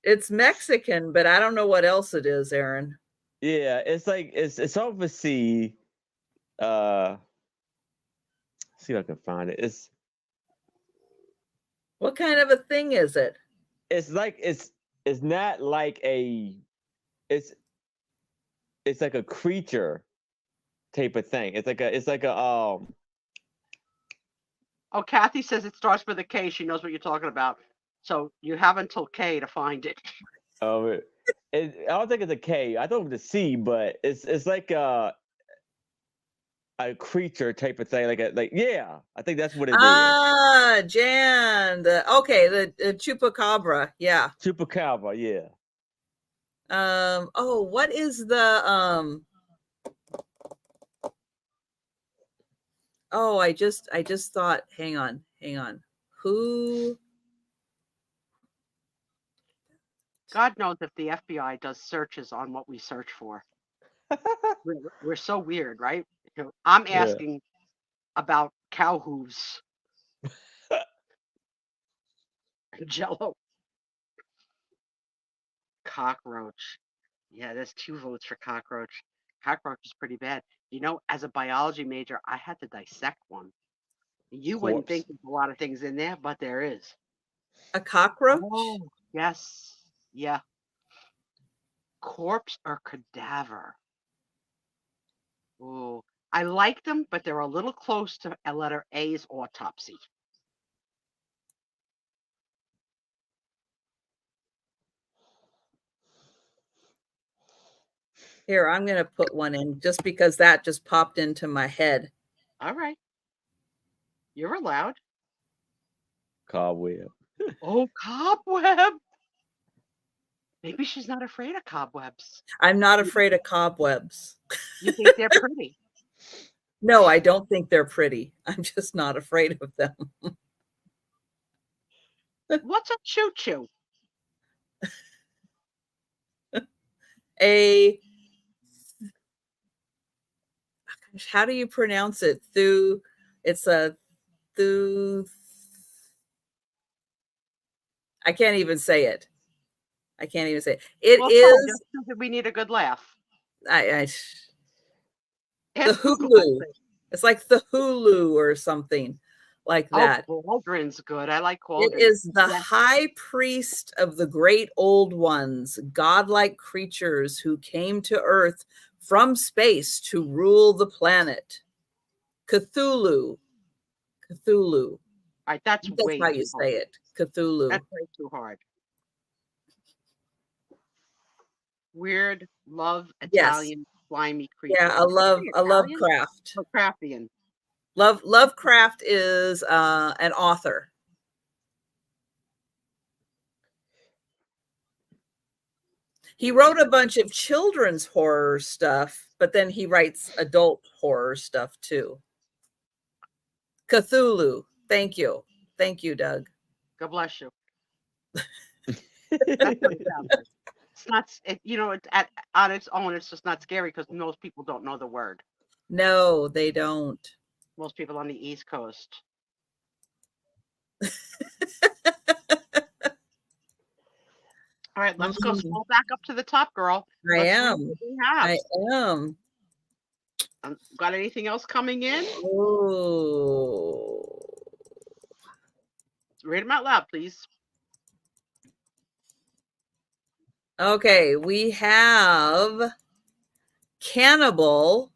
It's Mexican, but I don't know what else it is, Aaron. yeah, it's like it's off a C. See if I can find it. What kind of a thing is it? It's like it's not like it's like a creature type of thing. It's like a Oh, Kathy says it starts with a K. She knows what you're talking about. So you have until K to find it. I don't think it's a K. I thought it was a C, but it's like a creature type of thing. Yeah, I think that's what it is. Ah, Jan. The chupacabra. Yeah. Chupacabra, yeah. Oh, what is the oh, I just thought, hang on. Who? God knows if the FBI does searches on what we search for. We're so weird, right? I'm Yeah. asking about cow hooves. Jello. Cockroach. Yeah, there's 2 votes for cockroach. Cockroach is pretty bad. As a biology major, I had to dissect one. You wouldn't think Corpse. there's a lot of things in there, but there is. A cockroach? Oh, yes. Yeah. Corpse or cadaver? Ooh. I like them, but they're a little close to a letter A's autopsy. Here, I'm going to put one in just because that just popped into my head. All right. You're allowed. Cobweb. Oh, cobweb. Maybe she's not afraid of cobwebs. I'm not afraid of cobwebs. You think they're pretty? No, I don't think they're pretty. I'm just not afraid of them. What's a choo-choo? How do you pronounce it? It's a thu. I can't even say it. It is. Just we need a good laugh. The Hulu. It's like the Hulu or something like that. Oh, Cauldron's good. I like Cauldron. It is the high priest of the great old ones, godlike creatures who came to Earth from space to rule the planet. Cthulhu. All right, that's how you say it. Cthulhu. That's way too hard. Weird, love, Italian, slimy creature. Yeah, I love Lovecraft. Lovecraftian. Lovecraft is an author. He wrote a bunch of children's horror stuff, but then he writes adult horror stuff too. Cthulhu. Thank you, Doug. God bless you. It's not, it's on its own. It's just not scary because most people don't know the word. No, they don't. Most people on the East Coast. All right, let's go scroll back up to the top, girl. I am. Got anything else coming in? Oh. Read them out loud, please. Okay, we have cannibal,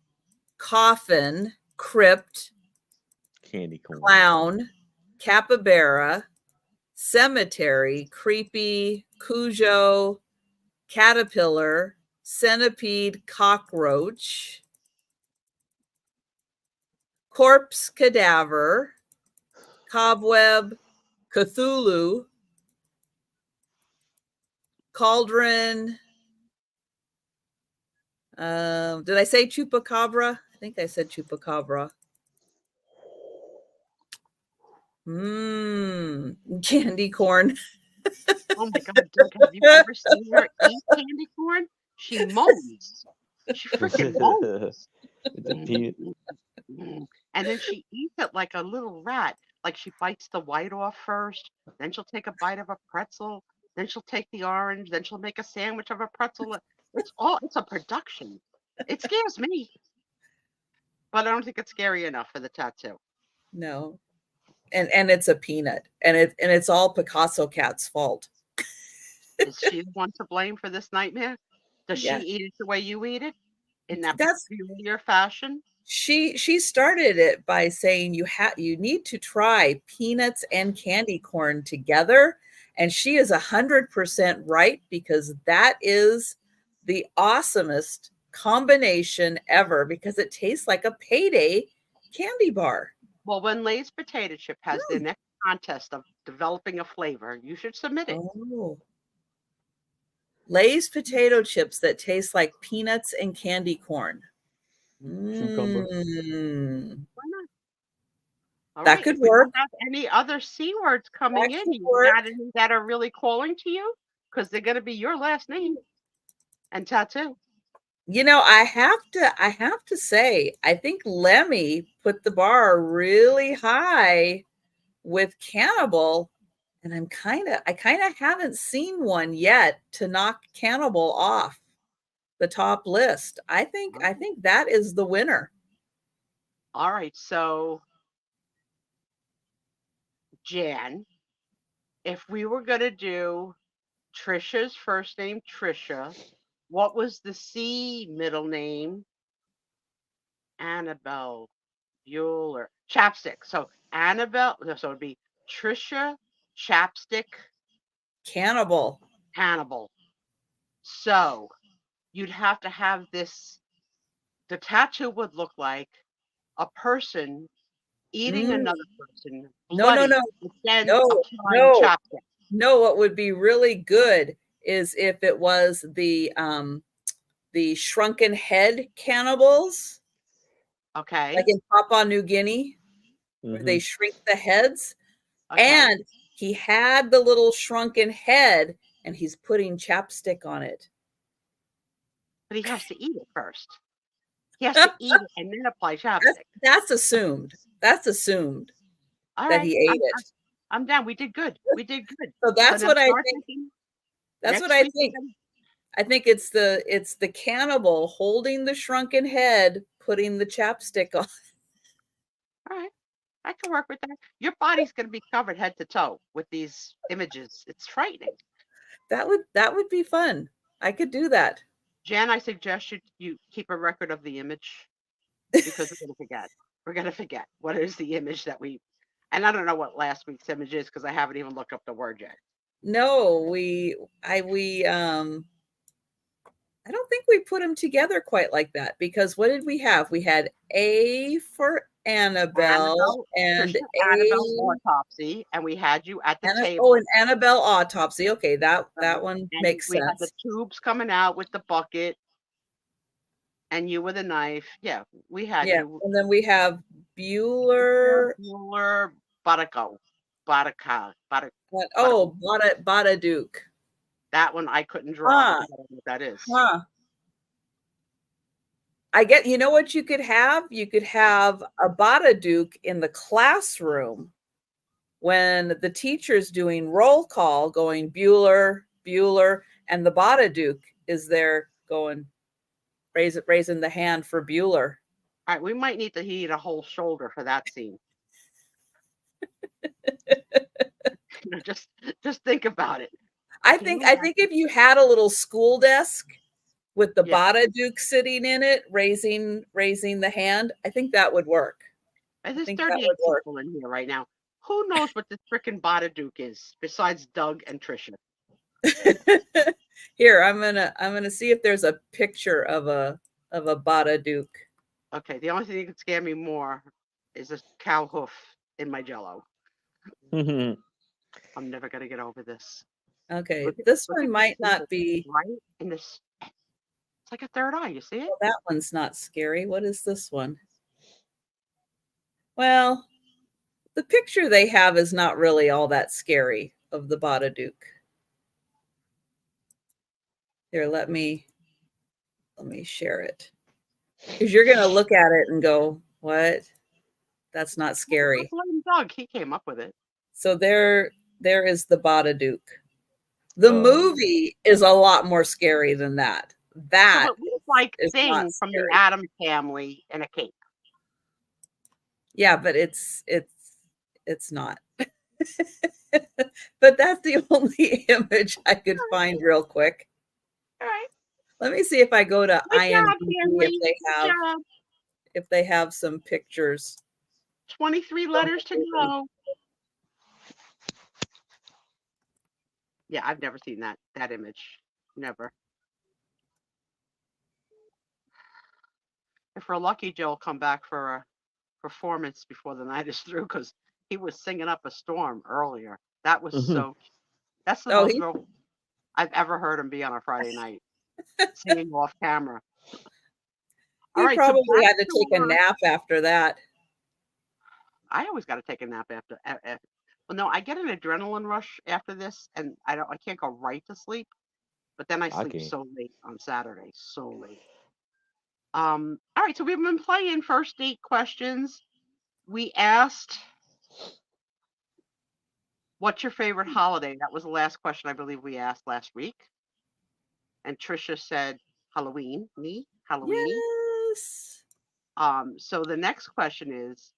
coffin, crypt, candy corn, clown, capybara, cemetery, creepy, Cujo, caterpillar, centipede, cockroach, corpse, cadaver, cobweb, Cthulhu, cauldron. Did I say chupacabra? I think I said chupacabra. Candy corn. Oh my God, Doug, have you ever seen her eat candy corn? She moans. She freaking moans. And then she eats it like a little rat. Like she bites the white off first, then she'll take a bite of a pretzel, then she'll take the orange, then she'll make a sandwich of a pretzel. It's a production. It scares me. But I don't think it's scary enough for the tattoo. No. And it's a peanut. And it's all Picasso Cat's fault. Is she the one to blame for this nightmare? Does she eat it the way you eat it? In that peculiar fashion? She started it by saying you need to try peanuts and candy corn together And she is 100% right, because that is the awesomest combination ever, because it tastes like a Payday candy bar. Well, when Lay's Potato Chip has their next contest of developing a flavor, you should submit it. Oh. Lay's potato chips that taste like peanuts and candy corn. Cucumber. Why not? All That right. could If we don't work. have any other C words coming That in, could you work. got any that are really calling to you? Because they're going to be your last name and tattoo. You know, I have to say, I think Lemmy put the bar really high with Cannibal, and I kind of haven't seen one yet to knock Cannibal off the top list. I think that is the winner. All right. So, Jan, if we were going to do Trisha's first name, Trisha, what was the C middle name? Annabelle Bueller. Chapstick. So, Annabelle, so it'd be Trisha, Chapstick, Cannibal. Hannibal. So, you'd have to have this, the tattoo would look like a person eating another person, No, bloody, no. but then No, applying no. chapstick. No, what would be really good is if it was the shrunken head cannibals, Okay. like in Papua New Guinea, where they shrink the heads. Okay. And he had the little shrunken head, and he's putting chapstick on it. But he has to eat it first. He has to eat it and then apply chapstick. That's assumed. That's assumed All that right. he ate it. I'm down. We did good. We did good. So that's now what I start think. thinking That's next what I week think. we're gonna- I think it's the cannibal holding the shrunken head, putting the chapstick on. All right. I can work with that. Your body's going to be covered head to toe with these images. It's frightening. That would be fun. I could do that. Jan, I suggest you keep a record of the image, because we're going to forget. We're going to forget what is the image that we, and I don't know what last week's image is because I haven't even looked up the word yet. No, I don't think we put them together quite like that, because what did we have? We had A for Annabelle and Annabelle autopsy, and we had you at the table. Oh, an Annabelle autopsy. Okay, that one makes sense. We had the tubes coming out with the bucket, and you with a knife. Yeah, we had you. And then we have Bueller. Badaduke. Badaduke. That one I couldn't draw. I don't know what that is. I get, you know what you could have? You could have a Badaduke in the classroom when the teacher's doing roll call, going Bueller, Bueller, and the Badaduke is there going, raising the hand for Bueller. All right, we might need to heat a whole shoulder for that scene. Just think about it. I think if you had a little school desk with the Badaduke sitting in it, raising the hand, I think that would work. There's 38 people in here right now. Who knows what the frickin' Badaduke is besides Doug and Trisha? Here, I'm gonna see if there's a picture of a Badaduke. Okay, the only thing that could scare me more is a cow hoof in my Jello. I'm never gonna get over this. Okay, this one might not be right in this. It's like a third eye. You see it? Well, that one's not scary. What is this one? Well, the picture they have is not really all that scary of the Badaduke. Here, let me share it, because you're gonna look at it and go, "What? That's not scary." Doug, he came up with it. So there is the Badaduke. The movie is a lot more scary than that. That so it looks like Thing from the Addams Family in a cape. Yeah, but it's not. But that's the only image I could find real quick. All right. Let me see if I go to IMDb if they have some pictures. 23 letters to go. Yeah, I've never seen that image. Never. If we're lucky, Joe will come back for a performance before the night is through because he was singing up a storm earlier. That was so. That's the Oh, most he vocal I've ever heard him be on a Friday night, singing off camera. All he right, so probably back had to to take a nap after that. I always got to take a nap after. Well, no, I get an adrenaline rush after this, and I can't go right to sleep. But then I sleep Okay. so late on Saturday, so late. All right, so we've been playing first date questions. We asked, "What's your favorite holiday?" That was the last question I believe we asked last week. And Trisha said Halloween. Me, Halloweeny. Yes. So the next question is,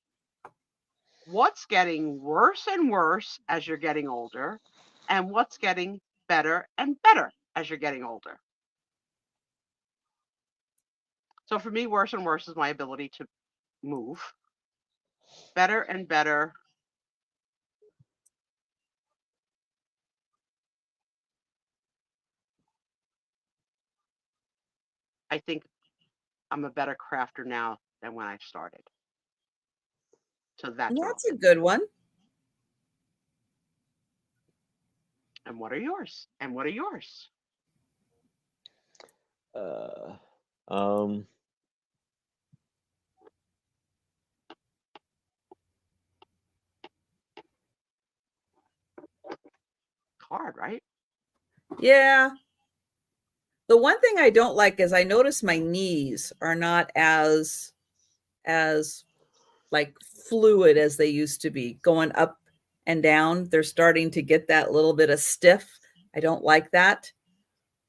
what's getting worse and worse as you're getting older, and what's getting better and better as you're getting older? So for me, worse and worse is my ability to move. Better and better, I think I'm a better crafter now than when I started. So that's That's awesome. a good one. And what are yours? And what are yours? Um, Hard, right? Yeah. The one thing I don't like is I notice my knees are not as like fluid as they used to be, going up and down. They're starting to get that little bit of stiff. I don't like that.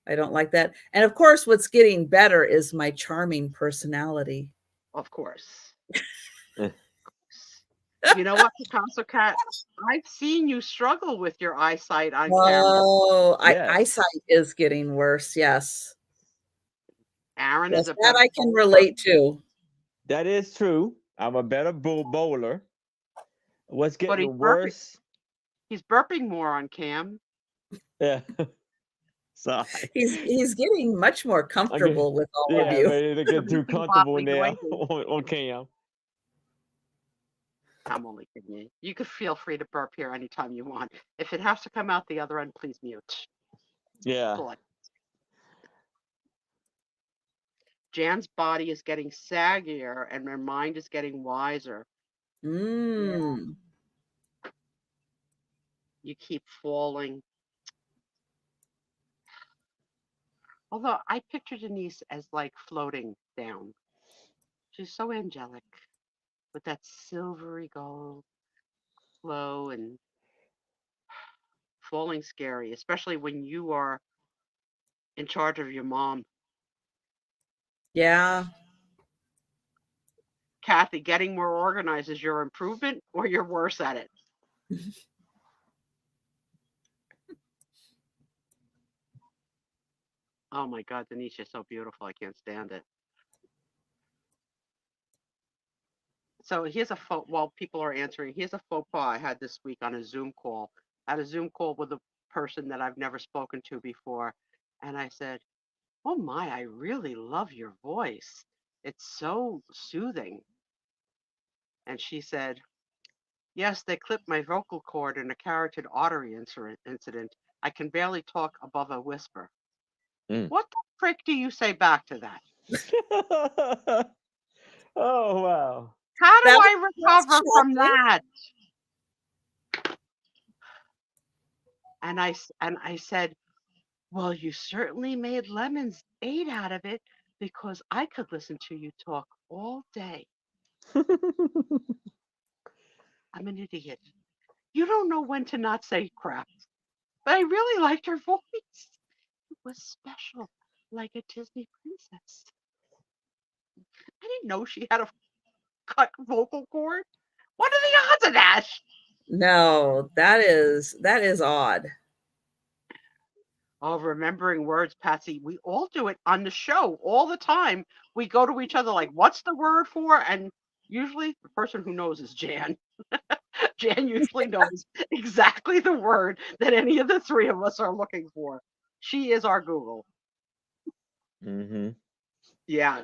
I don't like that. And of course, what's getting better is my charming personality. Of course. You know what, Picasso Cat? I've seen you struggle with your eyesight on camera. Oh, yes, eyesight is getting worse. Yes. Aaron is Yes, a that better I can bowler, relate to. that is true. I'm a better bowler. What's but getting worse? he's burping more on cam. Yeah. Sorry. He's getting much more Okay. comfortable with all of Yeah, you. ready to get too Releasing comfortable bodily now noises. on cam. I'm only kidding you. You could feel free to burp here anytime you want. If it has to come out the other end, please mute. Yeah. Cool. Jan's body is getting saggier and her mind is getting wiser. Mm. You keep falling. Although I picture Denise as like floating down. She's so angelic with that silvery gold glow, and falling scary, especially when you are in charge of your mom. Yeah. Kathy, getting more organized is your improvement or you're worse at it? Oh my God, Denise, you're so beautiful. I can't stand it. So here's a while people are answering, here's a faux pas I had this week on a Zoom call. I had a Zoom call with a person that I've never spoken to before. And I said, "Oh my, I really love your voice. It's so soothing." And she said, "Yes, they clipped my vocal cord in a carotid artery incident. I can barely talk above a whisper." Mm. What the frick do you say back to that? Oh wow. How do That's I recover from shocking. that? And I said, "Well, you certainly made lemonade out of it because I could listen to you talk all day." I'm an idiot. You don't know when to not say crap. But I really liked her voice. It was special, like a Disney princess. I didn't know she had a cut vocal cord. What are the odds of that? No, that is odd. Oh, remembering words, Patsy. We all do it on the show all the time. We go to each other like, "What's the word for?" And usually the person who knows is Jan. Jan usually knows exactly the word that any of the three of us are looking for. She is our Google. Mm-hmm. Yeah,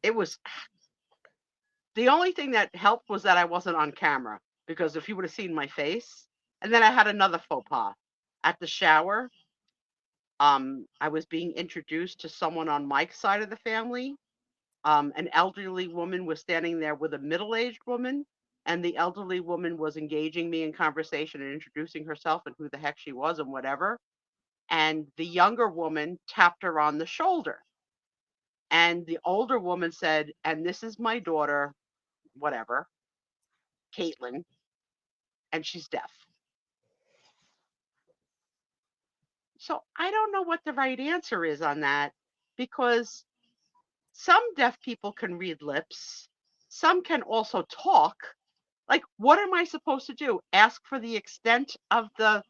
it was the only thing that helped was that I wasn't on camera, because if you would have seen my face, and then I had another faux pas at the shower. I was being introduced to someone on Mike's side of the family. An elderly woman was standing there with a middle-aged woman, and the elderly woman was engaging me in conversation and introducing herself and who the heck she was and whatever. And the younger woman tapped her on the shoulder. And the older woman said, "And this is my daughter, whatever, Caitlin, and she's deaf." So I don't know what the right answer is on that, because some deaf people can read lips, some can also talk. Like, what am I supposed to do? Ask for the extent of the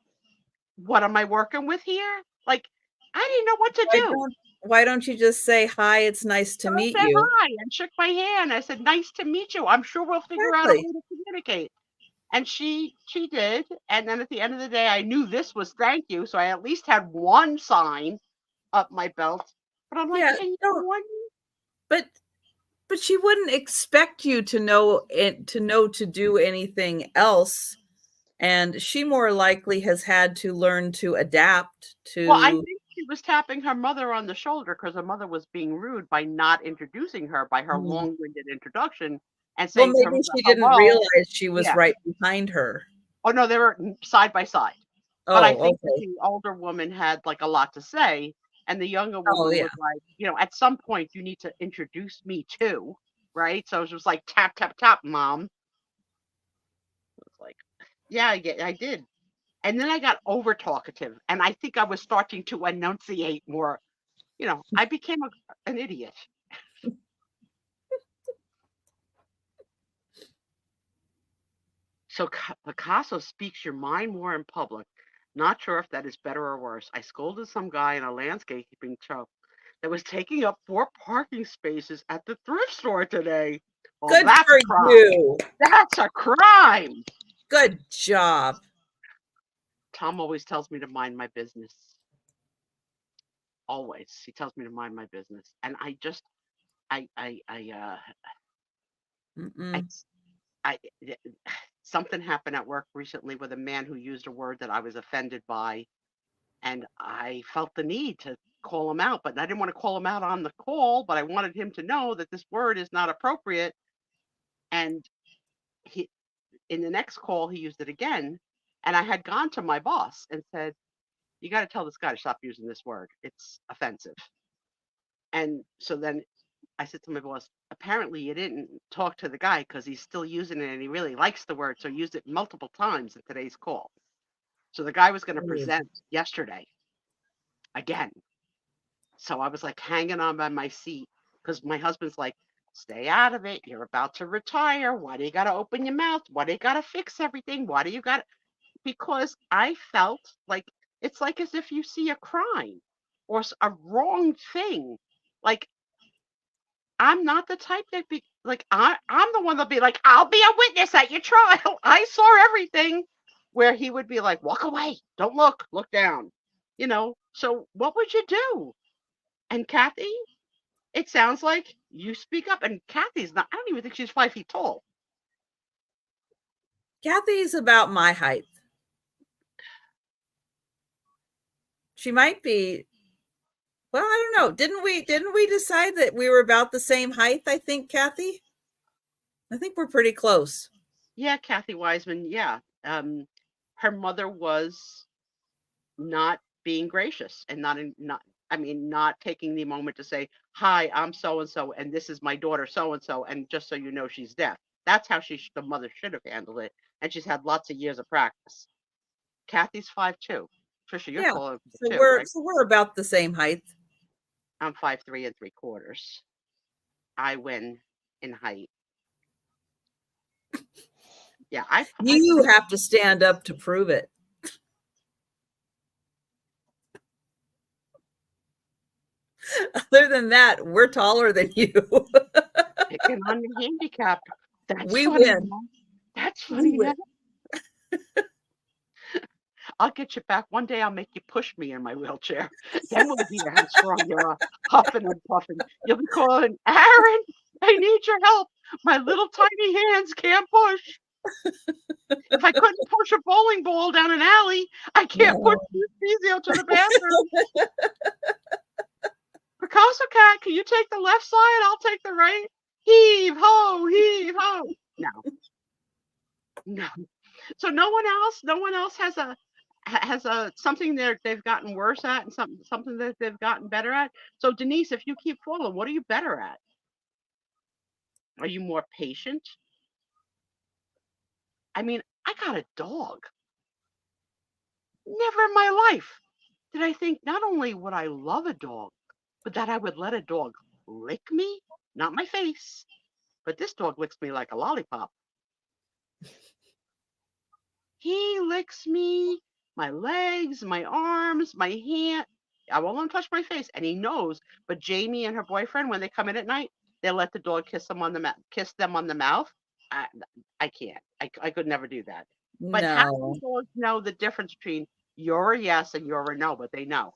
what am I working with here? Like, I didn't know what to Why do. don't why don't you just say, "Hi, it's nice to So I meet said you." hi and shook my hand. I said, "Nice to meet you. I'm sure we'll figure out a Exactly. way to communicate." And she did. And then at the end of the day, I knew this was thank you. So I at least had one sign up my belt. But I'm like, Yeah, can you don't warn but she wouldn't expect you to know it to do anything else, and she more likely has had to learn to adapt Well, I to think she was tapping her mother on the shoulder because her mother was being rude by not introducing her by her Mhm. long-winded introduction and Well, saying to her maybe mother, she didn't "Hello." realize she was Yeah. right behind her. Oh no, they were side by side. But I Oh, think that okay. the older woman had like a lot to say, and the younger Oh, woman yeah. was like, at some point you need to introduce me too, right? So it was like tap tap tap, mom. It's like, yeah, I did. And then I got over talkative, and I think I was starting to enunciate more. I became an idiot. So Picasso speaks your mind more in public. Not sure if that is better or worse. I scolded some guy in a landscaping truck that was taking up 4 parking spaces at the thrift store today. Well, Good that's for a crime. you. That's a crime. Good job. Tom always tells me to mind my business. Always. He tells me to mind my business. And I just I Mm-mm. I something happened at work recently with a man who used a word that I was offended by, and I felt the need to call him out, but I didn't want to call him out on the call, but I wanted him to know that this word is not appropriate. And he, in the next call, he used it again. And I had gone to my boss and said, "You got to tell this guy to stop using this word. It's offensive." And so then I said to my boss, "Apparently you didn't talk to the guy because he's still using it and he really likes the word. So he used it multiple times in today's call." So the guy was going to Mm. present yesterday again. So I was like hanging on by my seat because my husband's like, "Stay out of it. You're about to retire. Why do you got to open your mouth? Why do you got to fix everything? Why do you got to?" Because I felt like it's like as if you see a crime or a wrong thing. Like, I'm not the type that be like, I'm the one that'll be like, "I'll be a witness at your trial." I saw everything where he would be like, "Walk away. Don't look down." So what would you do? And Kathy, it sounds like you speak up, and Kathy's not, I don't even think she's 5 feet tall. Kathy's about my height. She might be. Well, I don't know. Didn't we decide that we were about the same height, I think, Kathy? I think we're pretty close. Yeah, Kathy Wiseman. Yeah. Her mother was not being gracious and not taking the moment to say, "Hi, I'm so and so, and this is my daughter so and so, and just so you know, she's deaf." That's how the mother should have handled it, and she's had lots of years of practice. Kathy's 5'2". Trisha, you're Yeah. taller So too, we're right? so we're about the same height. I'm 5'3 3/4". I win in height. Yeah, I You have to stand up to prove it. Other than that, we're taller than you. picking on your handicap. That's We funny, win. Mom. That's funny. Now. I'll get you back. One day I'll make you push me in my wheelchair. Then we'll hear how strong you are, huffing and puffing. You'll be calling, Aaron, I need your help. My little tiny hands can't push. If I couldn't push a bowling ball down an alley, I can't push Ezekiel to the bathroom. Picasso cat, can you take the left side? I'll take the right. Heave ho, heave ho. No. So no one else has a something they've gotten worse at and something that they've gotten better at. So Denise, if you keep falling, what are you better at? Are you more patient? I mean, I got a dog. Never in my life did I think not only would I love a dog, but that I would let a dog lick me, not my face, but this dog licks me like a lollipop. He licks me, my legs, my arms, my hand. I won't let him touch my face, and he knows. But Jamie and her boyfriend, when they come in at night, they let the dog kiss them on the mouth. I can't. I could never do that. But how do dogs know the difference between you're a yes and you're a no? But they know.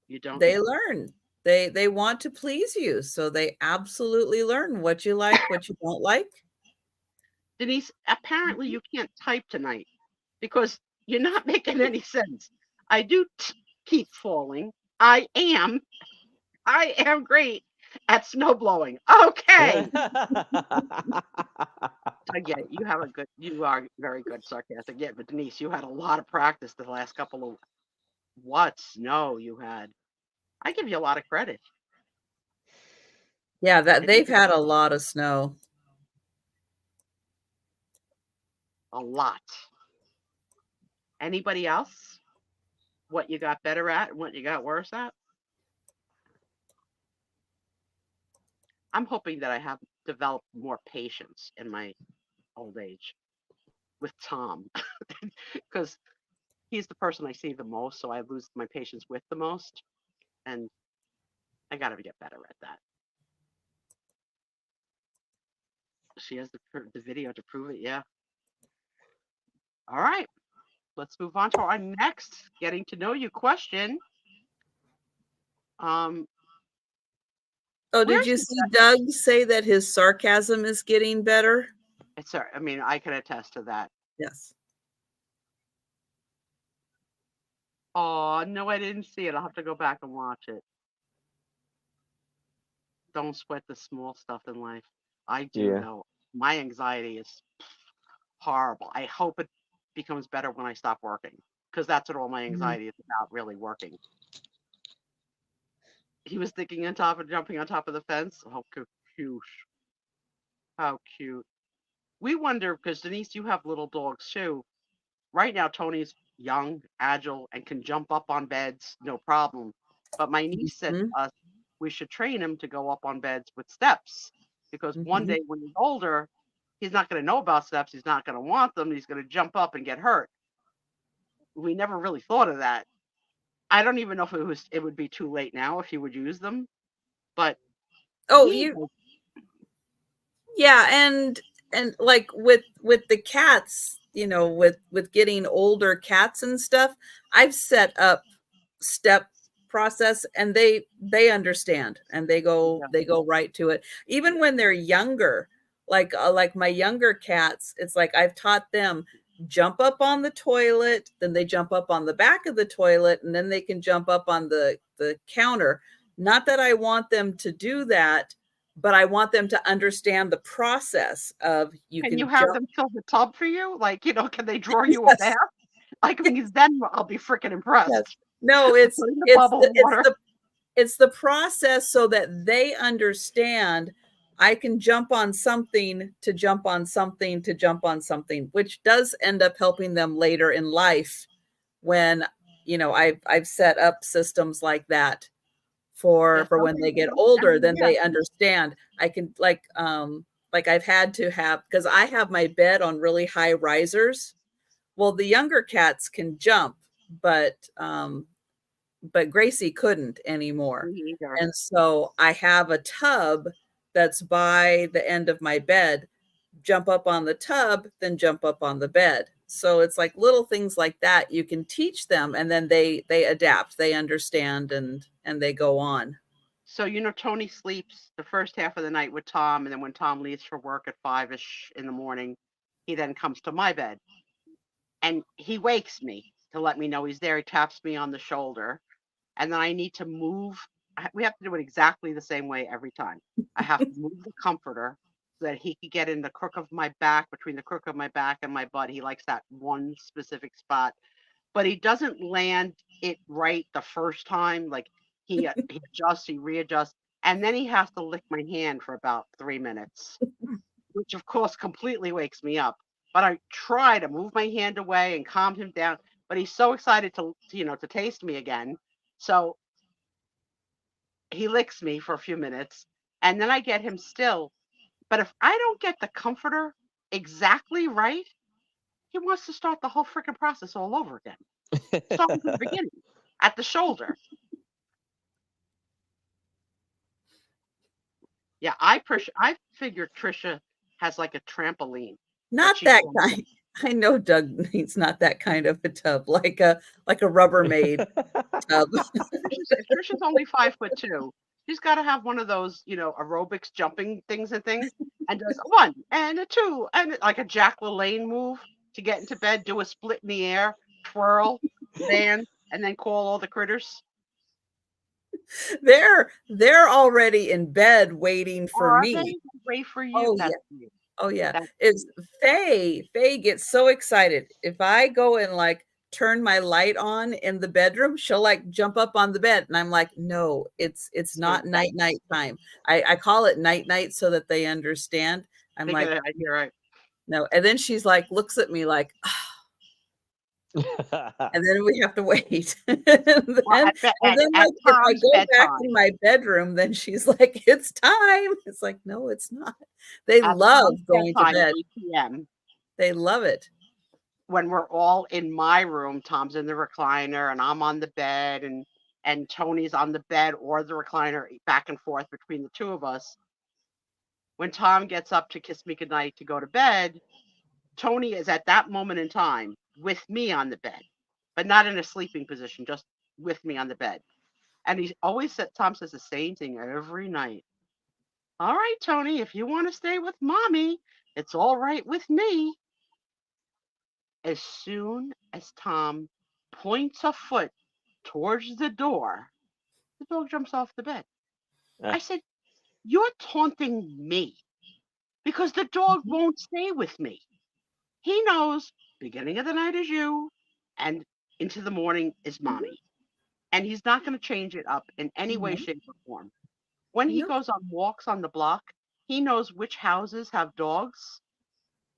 You don't. They learn. They want to please you, so they absolutely learn what you like, what you don't like. Denise, apparently you can't type tonight because you're not making any sense. I do keep falling. I am great at snow blowing. Okay. I get it. You are very good sarcastic. Yeah, but Denise, you had a lot of practice the last couple of what snow you had. I give you a lot of credit. Yeah, that they've had a lot of snow. A lot. Anybody else? What you got better at and what you got worse at? I'm hoping that I have developed more patience in my old age with Tom because he's the person I see the most, so I lose my patience with the most, and I got to get better at that. She has the video to prove it, yeah. All right, let's move on to our next getting to know you question. Oh, did you see Doug say that his sarcasm is getting better? I mean, I can attest to that. Yes. Oh, no, I didn't see it. I'll have to go back and watch it. Don't sweat the small stuff in life. I do know. My anxiety is horrible. I hope it becomes better when I stop working because that's what all my anxiety is about, really working. He was thinking jumping on top of the fence. Oh, cute. How cute. We wonder, because Denise, you have little dogs too. Right now, Tony's young, agile, and can jump up on beds, no problem. But my niece said to us, we should train him to go up on beds with steps because one day when he's older, he's not going to know about steps. He's not going to want them. He's going to jump up and get hurt. We never really thought of that. I don't even know if it would be too late now if he would use them, but yeah, and like with the cats, you know, with getting older cats and stuff, I've set up step process and they understand and they go right to it. Even when they're younger, like my younger cats, it's like I've taught them jump up on the toilet, then they jump up on the back of the toilet, and then they can jump up on the counter. Not that I want them to do that, but I want them to understand the process of Can you have them fill the tub for you? Like, you know, can they draw you a bath? Like, because then I'll be freaking impressed. Yes. No, it's the process so that they understand I can jump on something to jump on something to jump on something, which does end up helping them later in life when, you know, I've set up systems like that for when they get older, then they understand. I can like I've had to have, because I have my bed on really high risers. Well, the younger cats can jump, but Gracie couldn't anymore. And so I have a tub that's by the end of my bed jump up on the tub than jump up on the bed. So it's like little things like that you can teach them, and then they adapt, they understand, and they go on. So, Tony sleeps the first half of the night with Tom, and then when Tom leaves for work at 5-ish in the morning, he then comes to my bed. And he wakes me to let me know he's there. He taps me on the shoulder, and then I need to move. We have to do it exactly the same way every time. I have to move the comforter so that he could get in the crook of my back, between the crook of my back and my butt. He likes that one specific spot, but he doesn't land it right the first time. Like he adjusts, he readjusts, and then he has to lick my hand for about 3 minutes, which of course completely wakes me up. But I try to move my hand away and calm him down. But he's so excited to taste me again. So he licks me for a few minutes, and then I get him still. But if I don't get the comforter exactly right, he wants to start the whole freaking process all over again. Start from the beginning, at the shoulder. Yeah, I figured Trisha has like a trampoline. Not that kind. I know Doug needs not that kind of a tub, like a Rubbermaid tub. If Trisha's only 5'2", she's got to have one of those, aerobics jumping things and does a 1 and a 2 and like a Jack LaLanne move to get into bed, do a split in the air, twirl, dance, and then call all the critters. They're already in bed waiting for me. They wait for you. Oh, yeah. Oh yeah. It's Faye gets so excited. If I go and like turn my light on in the bedroom, she'll like jump up on the bed, and I'm like, no, it's not night time. I call it night so that they understand. I'm like, you're right. No. And then she's like, looks at me like, and then we have to wait. and then if I go back in my bedroom, then she's like, it's time. It's like, no, it's not. They love going to bed. 8 p.m. They love it. When we're all in my room, Tom's in the recliner and I'm on the bed, and Tony's on the bed or the recliner, back and forth between the two of us. When Tom gets up to kiss me goodnight to go to bed, Tony is at that moment in time with me on the bed, but not in a sleeping position, just with me on the bed. And he always said, Tom says the same thing every night. All right, Tony, if you want to stay with mommy, it's all right with me. As soon as Tom points a foot towards the door, the dog jumps off the bed. I said, you're taunting me because the dog won't stay with me. He knows beginning of the night is you and into the morning is mommy. And he's not going to change it up in any way, shape, or form. When he goes on walks on the block, he knows which houses have dogs.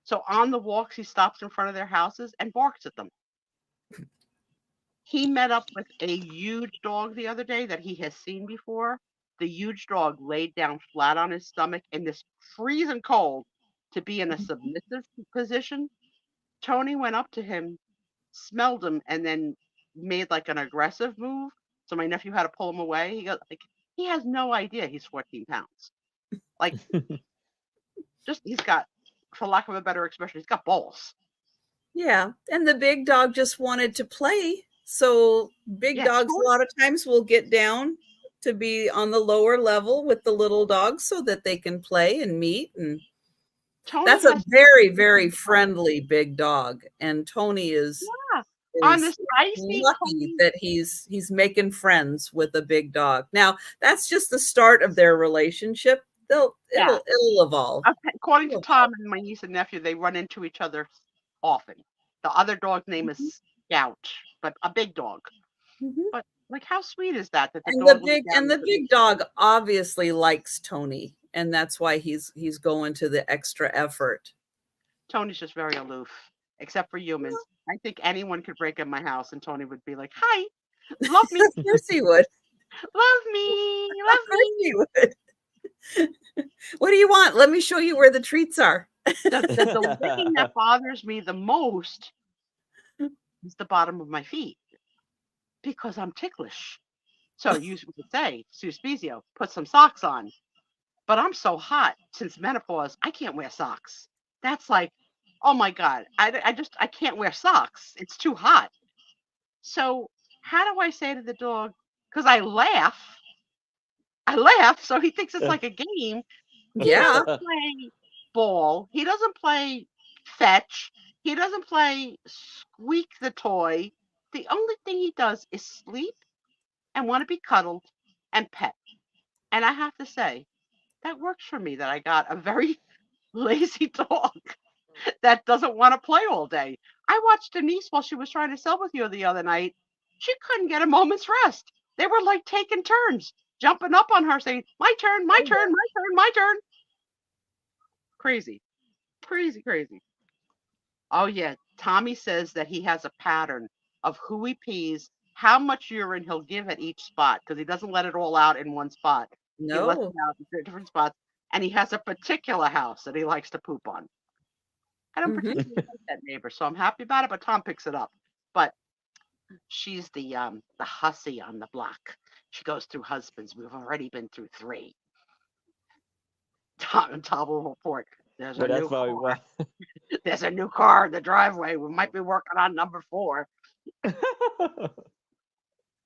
So on the walks, he stops in front of their houses and barks at them. He met up with a huge dog the other day that he has seen before. The huge dog laid down flat on his stomach in this freezing cold to be in a submissive position. Tony went up to him, smelled him, and then made like an aggressive move. So my nephew had to pull him away. He goes, like, he has no idea he's 14 pounds. Like, he's got, for lack of a better expression, he's got balls. Yeah, and the big dog just wanted to play. So big dogs a lot of times will get down to be on the lower level with the little dogs so that they can play and meet. And that's a very, very friendly big dog. And Tony is on this icy lucky that he's making friends with a big dog. Now that's just the start of their relationship. It'll evolve. According to Tom and my niece and nephew, they run into each other often. The other dog's name is Scout, but a big dog. But like, how sweet is that? The big dog obviously likes Tony, and that's why he's going to the extra effort. Tony's just very aloof, except for humans. I think anyone could break in my house, and Tony would be like, "Hi, love me." Of course he would. Love me, love me. He would. What do you want? Let me show you where the treats are. The thing that bothers me the most is the bottom of my feet, because I'm ticklish. So you would say, Suspizio, put some socks on. But I'm so hot since menopause, I can't wear socks. That's like, oh my God, I can't wear socks. It's too hot. So how do I say to the dog? Because I laugh, so he thinks it's like a game. He Yeah. doesn't play ball. He doesn't play fetch. He doesn't play squeak the toy. The only thing he does is sleep and want to be cuddled and pet. And I have to say, that works for me, that I got a very lazy dog that doesn't want to play all day. I watched Denise while she was trying to sell with you the other night. She couldn't get a moment's rest. They were like taking turns, jumping up on her, saying, my turn, my turn, my turn, my turn. Crazy, crazy, crazy. Oh, yeah. Tommy says that he has a pattern of who he pees, how much urine he'll give at each spot, because he doesn't let it all out in one spot. He lets No. it out in different spots, and he has a particular house that he likes to poop on. I don't particularly like that neighbor, so I'm happy about it, but Tom picks it up. But she's the hussy on the block. She goes through husbands. We've already been through 3. Tom will report. There's a new car. There's a new car in the driveway. We might be working on number 4. I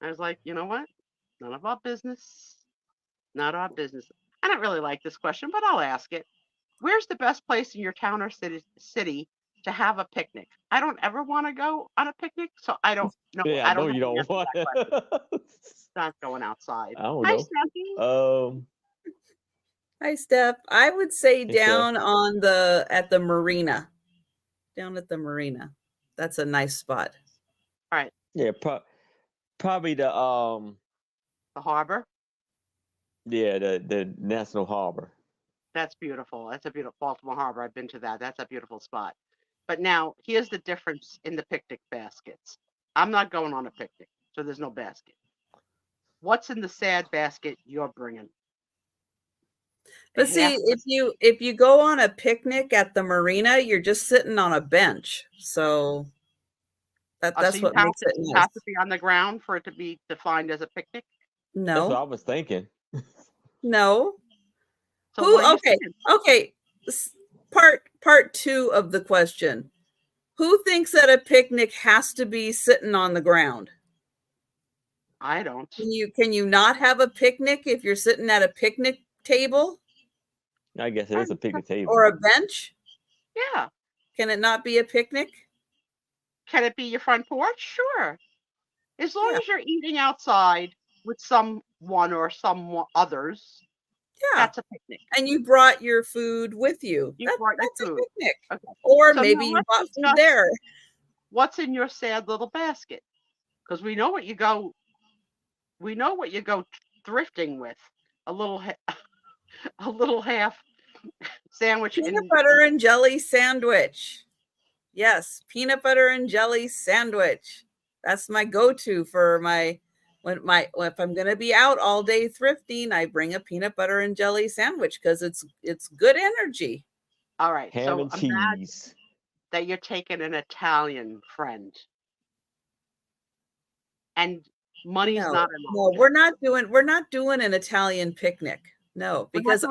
was like, you know what? None of our business. Not our business. I don't really like this question, but I'll ask it. Where's the best place in your town or city to have a picnic? I don't ever want to go on a picnic, so I don't know. Yeah, I know you don't want It's not going outside. I don't Hi, know. Hi, Steph. I would say Hey, down Steph. on at the marina. Down at the marina. That's a nice spot. All right. Yeah, probably the harbor. Yeah, the National Harbor. That's beautiful. That's a beautiful Baltimore Harbor. I've been to that. That's a beautiful spot. But now here's the difference in the picnic baskets. I'm not going on a picnic, so there's no basket. What's in the sad basket you're bringing? But see, if you go on a picnic at the marina, you're just sitting on a bench. So that's what makes it nice. You have to be on the ground for it to be defined as a picnic? No. That's what I was thinking. No. So okay. Part 2 of the question. Who thinks that a picnic has to be sitting on the ground? I don't. Can you not have a picnic if you're sitting at a picnic table? I guess it is a picnic table. Or a bench? Yeah. Can it not be a picnic? Can it be your front porch? Sure. As long as you're eating outside with someone or some others. Yeah. That's a picnic. And you brought your food with you. That's a picnic. Okay. Or so maybe you bought food there. What's in your sad little basket? Because we know what you go thrifting with. A little half sandwich. Peanut butter and jelly sandwich. Yes, peanut butter and jelly sandwich. That's my go-to for if I'm going to be out all day thrifting, I bring a peanut butter and jelly sandwich because it's good energy. All right. Ham and cheese. That you're taking an Italian friend. And money's not enough. No, we're not doing an Italian picnic. No, because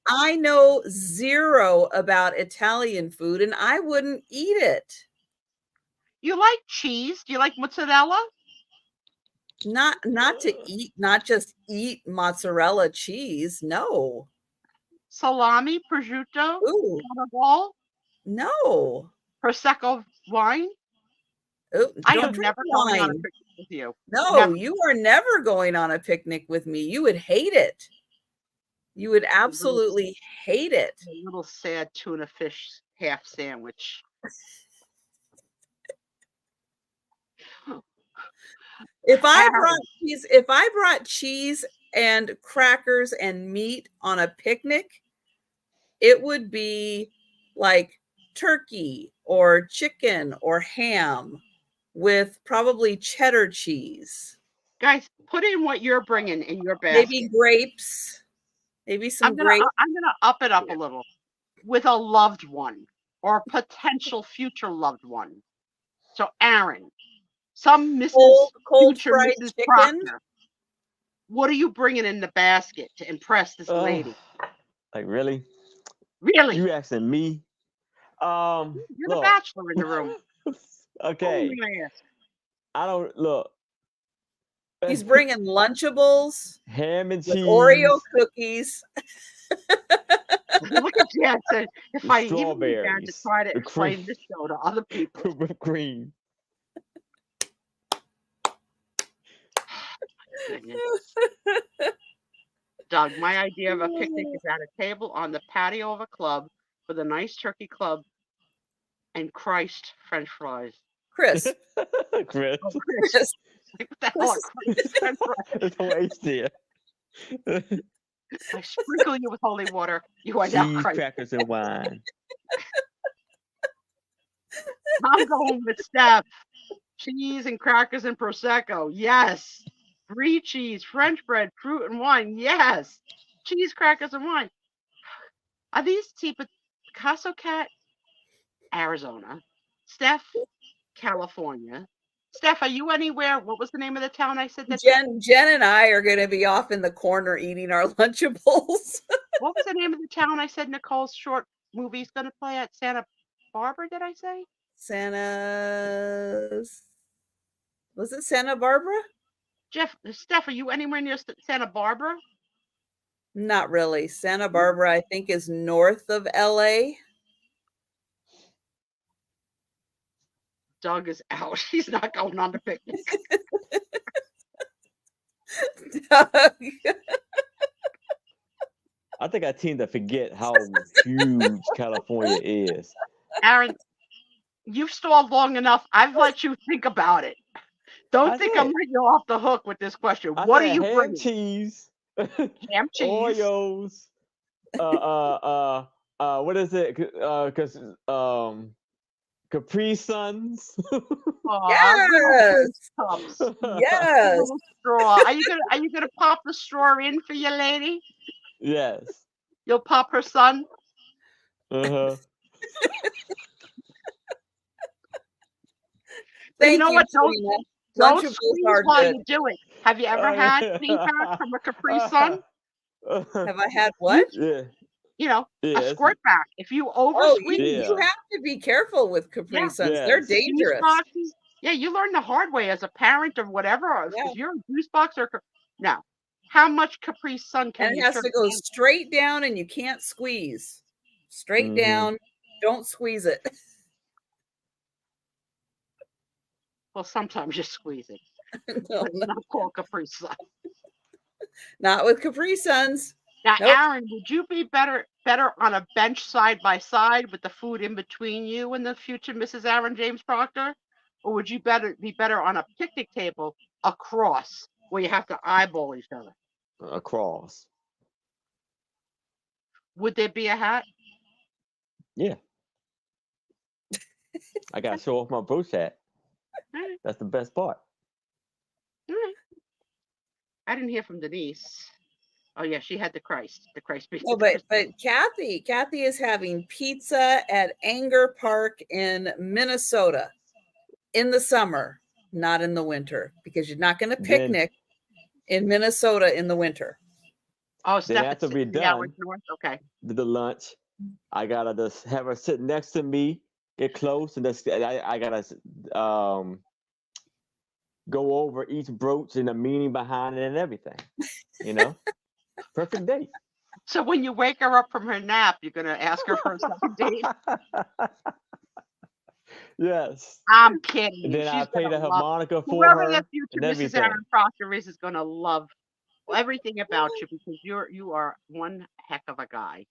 I know zero about Italian food and I wouldn't eat it. You like cheese? Do you like mozzarella? Not just eat mozzarella cheese. No. Salami, prosciutto, ball? No. Prosecco wine? Ooh, I am never going on a picnic with you. No, never. You are never going on a picnic with me. You would hate it. You would absolutely hate it. A little sad tuna fish half sandwich. If I brought cheese and crackers and meat on a picnic, it would be like turkey or chicken or ham with probably cheddar cheese. Guys, put in what you're bringing in your basket. Maybe grapes. Maybe some grapes. I'm going to up it up a little with a loved one or a potential future loved one. So Aaron, some Mrs. Cold future fried Mrs. chicken. Proctor. What are you bringing in the basket to impress this lady? Like really? Really? You asking me? You're the Look. bachelor in the room. Okay. Only I ask. I don't look. He's bringing Lunchables Ham and with cheese, Oreo cookies. Look at Jansen. If with I even began to strawberries, try to with cream, explain this show to other people. with cream. Goodness. Doug, my idea of a picnic is at a table on the patio of a club with a nice turkey club and Christ French fries. Chris, Chris, Oh, Chris. Chris, Like, what the hell are Christ French fries? there's no H there. I sprinkle you with holy water. You are now Cheese, Christ. crackers, and wine. I'm going with Steph. Cheese and crackers and Prosecco. Yes. Brie cheese, French bread, fruit and wine. Yes. Cheese, crackers, and wine. Are these Picasso Cat, Arizona? Steph, California. Steph, are you anywhere? What was the name of the town I said that? Jen and I are going to be off in the corner eating our Lunchables. What was the name of the town I said Nicole's short movie's going to play at? Santa Barbara, did I say? Was it Santa Barbara? Steph, are you anywhere near Santa Barbara? Not really. Santa Barbara, I think, is north of LA. Doug is out. He's not going on the picnic. I think I tend to forget how huge California is. Aaron, you've stalled long enough. I've let you think about it. Don't think I'm letting you off the hook with this question. What are you bringing? Cheese, ham cheese, Oreos, what is it? Because Capri Suns. Yes. Cups. Yes. Little straw. Are you gonna pop the straw in for your lady? Yes. You'll pop her son. Uh-huh. You know what? Don't Lunchables squeeze are while good. you do it. Have you ever had feedback from a Capri Sun? Have I had what? Yeah. You know, a Yes. squirt back. If you over squeeze, you have to be careful with Capri Suns. Yes. They're dangerous. Yeah, you learn the hard way as a parent or whatever. Or Yeah. if you're a juice box or now, how much Capri Sun can And you? it has to go straight down, and you can't squeeze. Straight down. Don't squeeze it. Well, sometimes you squeeze it. No, Not called Capri Sun. not with Capri Suns. Now, Nope. Aaron, would you be better on a bench side by side with the food in between you and the future Mrs. Aaron James Proctor? Or would you be better on a picnic table across where you have to eyeball each other? Across. Would there be a hat? Yeah. I gotta show off my brooch hat. Right. That's the best part. All right. I didn't hear from Denise. Oh yeah, she had the Christ pizza. Oh, but Kathy is having pizza at Anger Park in Minnesota in the summer, not in the winter, because you're not going to picnic in Minnesota in the winter. Oh, Steph, after we're done, okay. The lunch, I gotta just have her sit next to me, get close, and just I gotta go over each brooch and the meaning behind it and everything. You know, perfect date. So when you wake her up from her nap, you're gonna ask her for a second date. Yes. I'm kidding. And then I pay the harmonica for whoever her. the future Mrs. Aaron Proctor is gonna love everything about you because you are one heck of a guy.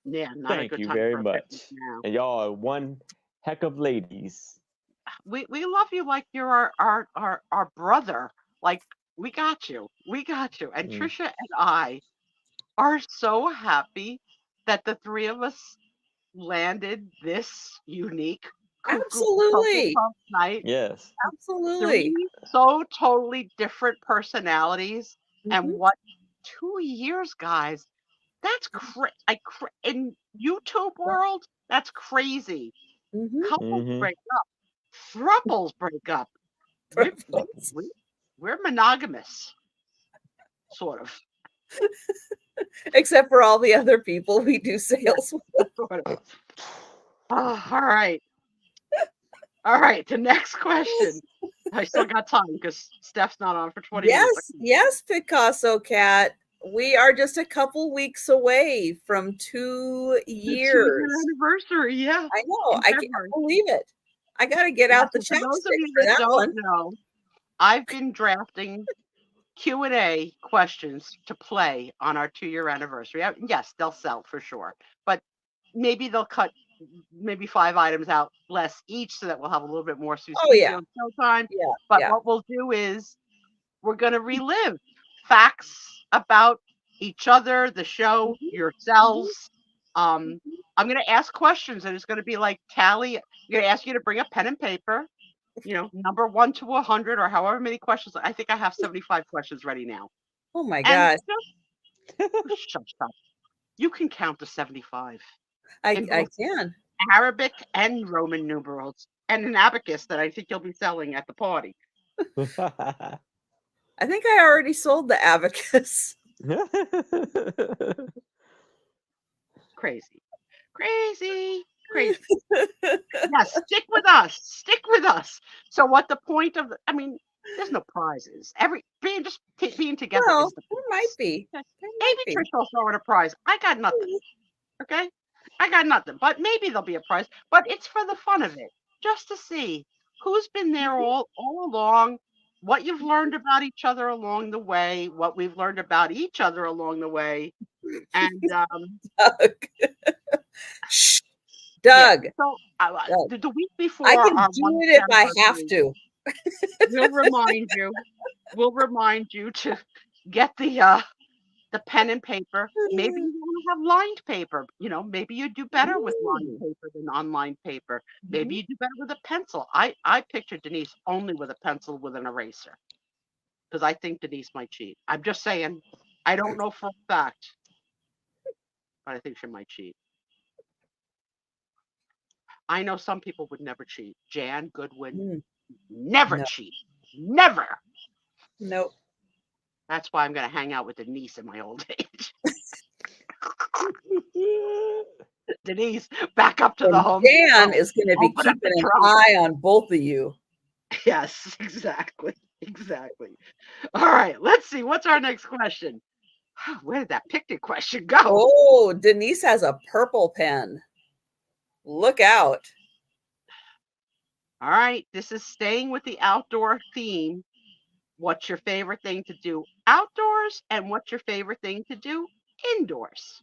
Yeah, not Thank a good you time very for a much. picnic now. And y'all are one heck of ladies. We love you like you're our brother. Like we got you. And Trisha and I are so happy that the three of us landed this unique Absolutely night. Yes. Absolutely. Three so totally different personalities. And what 2 years, guys? That's in YouTube world, that's crazy. Couples break up. Thruples break up. We're monogamous, sort of. Except for all the other people we do sales with. Oh, all right. All right. The next question. I still got time because Steph's not on for 20 minutes. Yes, Picasso Cat. We are just a couple weeks away from 2 years. The 2-year anniversary. Yeah. I know. I can't believe it. I got to get out the chapstick. For those of you that don't know, I've been drafting Q&A questions to play on our 2-year anniversary. Yes, they'll sell for sure, but maybe they'll cut maybe 5 items out less each so that we'll have a little bit more showtime. But what we'll do is we're going to relive facts about each other, the show, yourselves. I'm going to ask questions, and it's going to be like tally. I'm going to ask you to bring a pen and paper, number 1 to 100 or however many questions. I think I have 75 questions ready now. Oh my gosh. Shut up. You can count to 75. I can. Arabic and Roman numerals and an abacus that I think you'll be selling at the party. I think I already sold the abacus. Crazy. Yeah, stick with us. So what the point of there's no prizes. Just being together. Well, there might be. Maybe Trish will throw in a prize. I got nothing. Okay? I got nothing. But maybe there'll be a prize. But it's for the fun of it. Just to see who's been there all along, what you've learned about each other along the way, what we've learned about each other along the way. And Doug. Doug. Yeah. So the week before, I can do it if I have to. We'll remind you to get the pen and paper. Maybe you want to have lined paper. Maybe you do better with lined paper than unlined paper. Maybe you do better with a pencil. I picture Denise only with a pencil with an eraser because I think Denise might cheat. I'm just saying. I don't know for a fact, but I think she might cheat. I know some people would never cheat. Jan Goodwin never cheat. Never. Nope. That's why I'm going to hang out with Denise in my old age. Denise, back up to the home. Jan is going to be keeping an eye on both of you. Yes, exactly. All right, let's see. What's our next question? Where did that picnic question go? Oh, Denise has a purple pen. Look out. All right, this is staying with the outdoor theme. What's your favorite thing to do outdoors and what's your favorite thing to do indoors?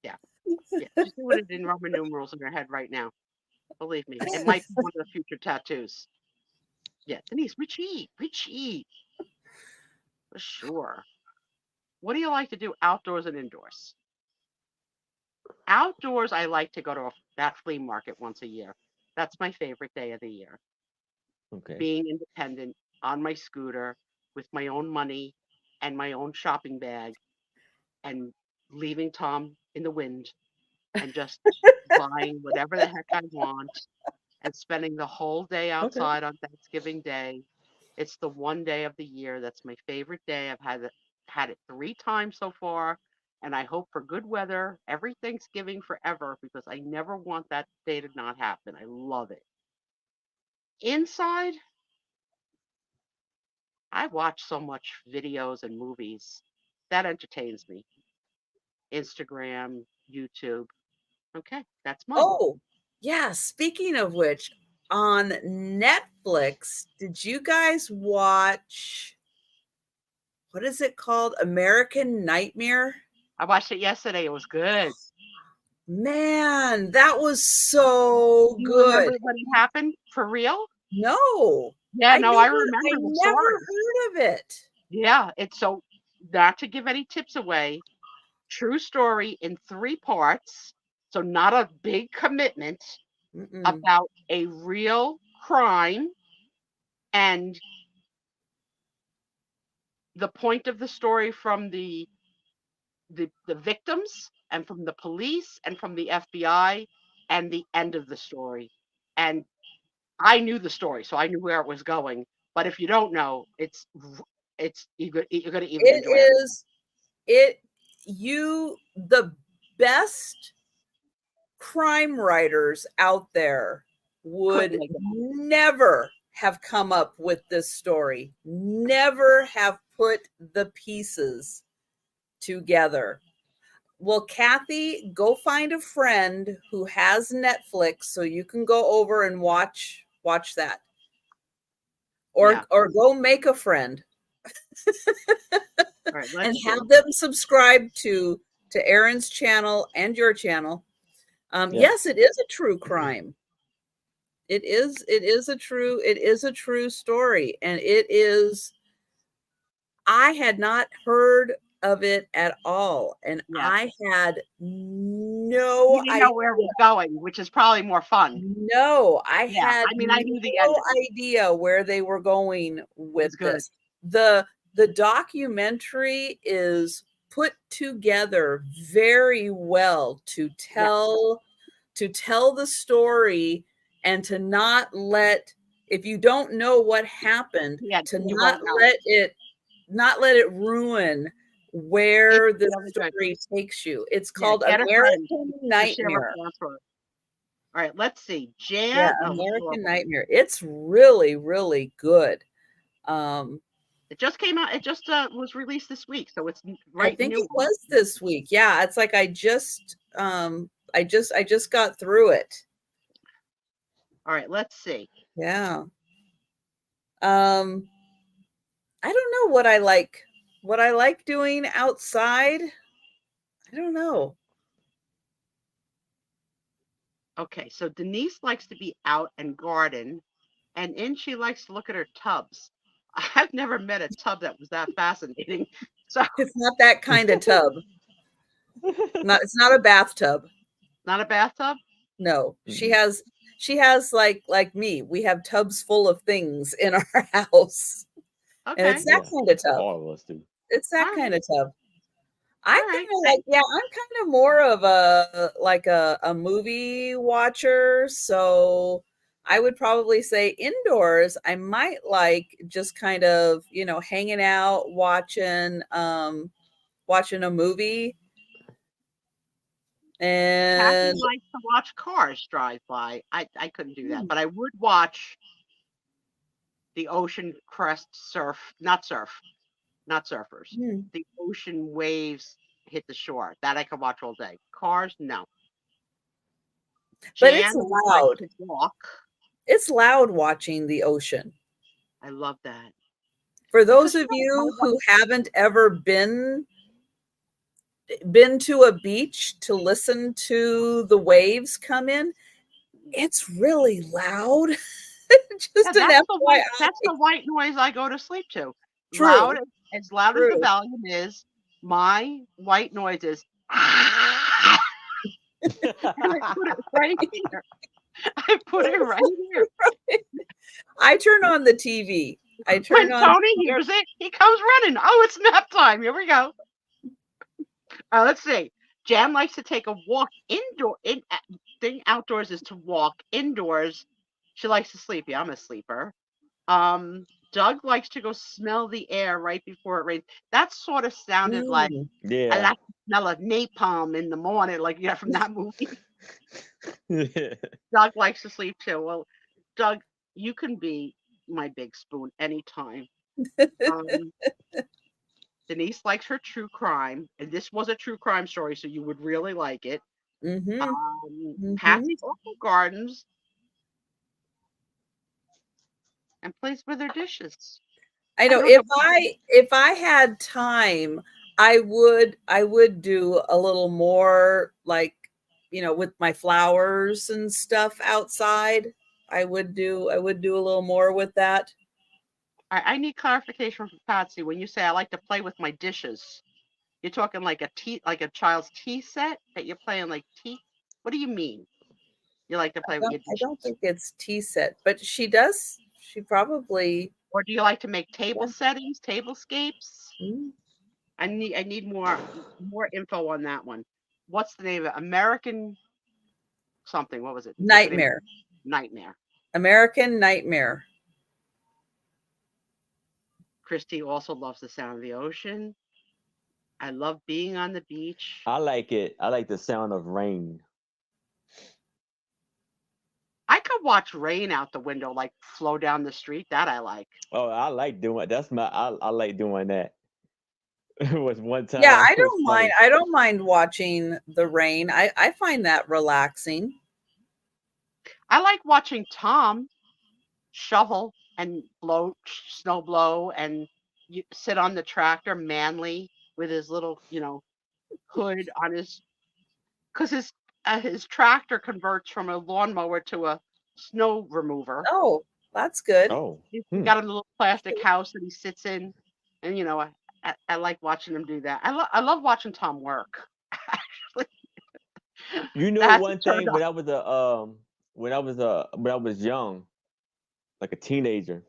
Yeah, just doing it in Roman numerals in your head right now. Believe me, it might be one of the future tattoos. Yeah, Denise, we cheat. For sure. What do you like to do outdoors and indoors? Outdoors, I like to go to that flea market once a year. That's my favorite day of the year. Okay. Being independent on my scooter with my own money and my own shopping bag and leaving Tom in the wind and just buying whatever the heck I want and spending the whole day outside on Thanksgiving Day. It's the one day of the year that's my favorite day. I've had it 3 times so far. And I hope for good weather every Thanksgiving forever because I never want that day to not happen. I love it. Inside, I watch so much videos and movies. That entertains me. Instagram, YouTube. Okay, that's mine. Oh, yeah. Speaking of which, on Netflix, did you guys watch, what is it called? American Nightmare? I watched it yesterday. It was good. Man, that was so good. Remember what happened for real? No. Yeah, I remember. I never heard of it. Yeah, it's so, not to give any tips away, true story in 3 parts. So not a big commitment about a real crime and the point of the story from the victims and from the police and from the FBI and the end of the story. And I knew the story, so I knew where it was going. But if you don't know, you're gonna even It enjoy it. is the best crime writers out there would Couldn't make it. never have come up with this story, never have put the pieces together. Well, Kathy, go find a friend who has Netflix so you can go over and watch that. Or go make a friend. All right, and let's have see. them subscribe to Erin's channel and your channel. Yes, it is a true crime. It is a true story, and it is. I had not heard of it at all, and Yeah. I had no You didn't know where it was going, which is probably more fun. No, I Yeah, had I mean, I knew the no ending. idea where they were going with It's good. this. The documentary is put together very well to tell the story, and to not let, if you don't know what happened, to you not won't know. let it ruin where It's the really good. story takes you. It's called get a friend American to share a Nightmare. password. All right, let's see. Yeah, Jan. American Nightmare. It's really, really good. It just came out. It just was released this week, so it's I think new. it was this week. Yeah, it's like I just got through it. All right, let's see. Yeah. I don't know what I like doing outside. I don't know. Okay, so Denise likes to be out and garden, and she likes to look at her tubs. I've never met a tub that was that fascinating. So It's not that kind of tub. It's not a bathtub. Not a bathtub? No. She has like me. We have tubs full of things in our house. Okay. And it's that kind of tub. All of us do. It's that kind of tub. I'm kind right. of like, I'm kind of more of a movie watcher. So I would probably say indoors, I might like just kind of, hanging out, watching a movie. Kathy And likes to watch cars drive by. I couldn't do that, but I would watch the ocean crest not surfers. The ocean waves hit the shore. That I could watch all day. Cars, no. But Jan it's loud. likes to walk. It's loud watching the ocean. I love that. For those of you who haven't ever been to a beach to listen to the waves come in, it's really loud. Just an FYI. That's the white noise I go to sleep to. True. Loud, as loud as the volume is, my white noise is I put it right here. I put it right here. I turn on the TV. When Tony hears it, he comes running. Oh, it's nap time. Here we go. Let's see. Jan likes to take a walk indoor. Thing outdoors is to walk. Indoors, she likes to sleep. Yeah, I'm a sleeper. Doug likes to go smell the air right before it rains. That sort of sounded like I like to smell of napalm in the morning, like you got from that movie. Doug likes to sleep too. Well, Doug, you can be my big spoon anytime. Denise likes her true crime, and this was a true crime story, so you would really like it. Patsy also gardens and plays with her dishes. I know if I had time, I would do a little more, like, with my flowers and stuff outside. I would do a little more with that. I need clarification from Patsy. When you say I like to play with my dishes, you're talking like a child's tea set that you're playing like tea? What do you mean? You like to play with your dishes? I don't think it's tea set, but she does. She probably. Or do you like to make table settings, tablescapes? I need more info on that one. What's the name of it? American something. What was it? Nightmare. Nightmare. American Nightmare. Christy also loves the sound of the ocean. I love being on the beach. I like it. I like the sound of rain. I could watch rain out the window, like flow down the street. That I like. Oh, I like doing that's my I like doing that. It was one time. Yeah, I it was don't mind. funny. I don't mind watching the rain. I find that relaxing. I like watching Tom shovel and blow snow blow and sit on the tractor manly with his little, hood on his, because his tractor converts from a lawnmower to a snow remover. Oh, that's good. Oh, He's got a little plastic house that he sits in, and I like watching him do that. I love watching Tom work. Actually, you know That's one a turn thing on. when I was young, like a teenager,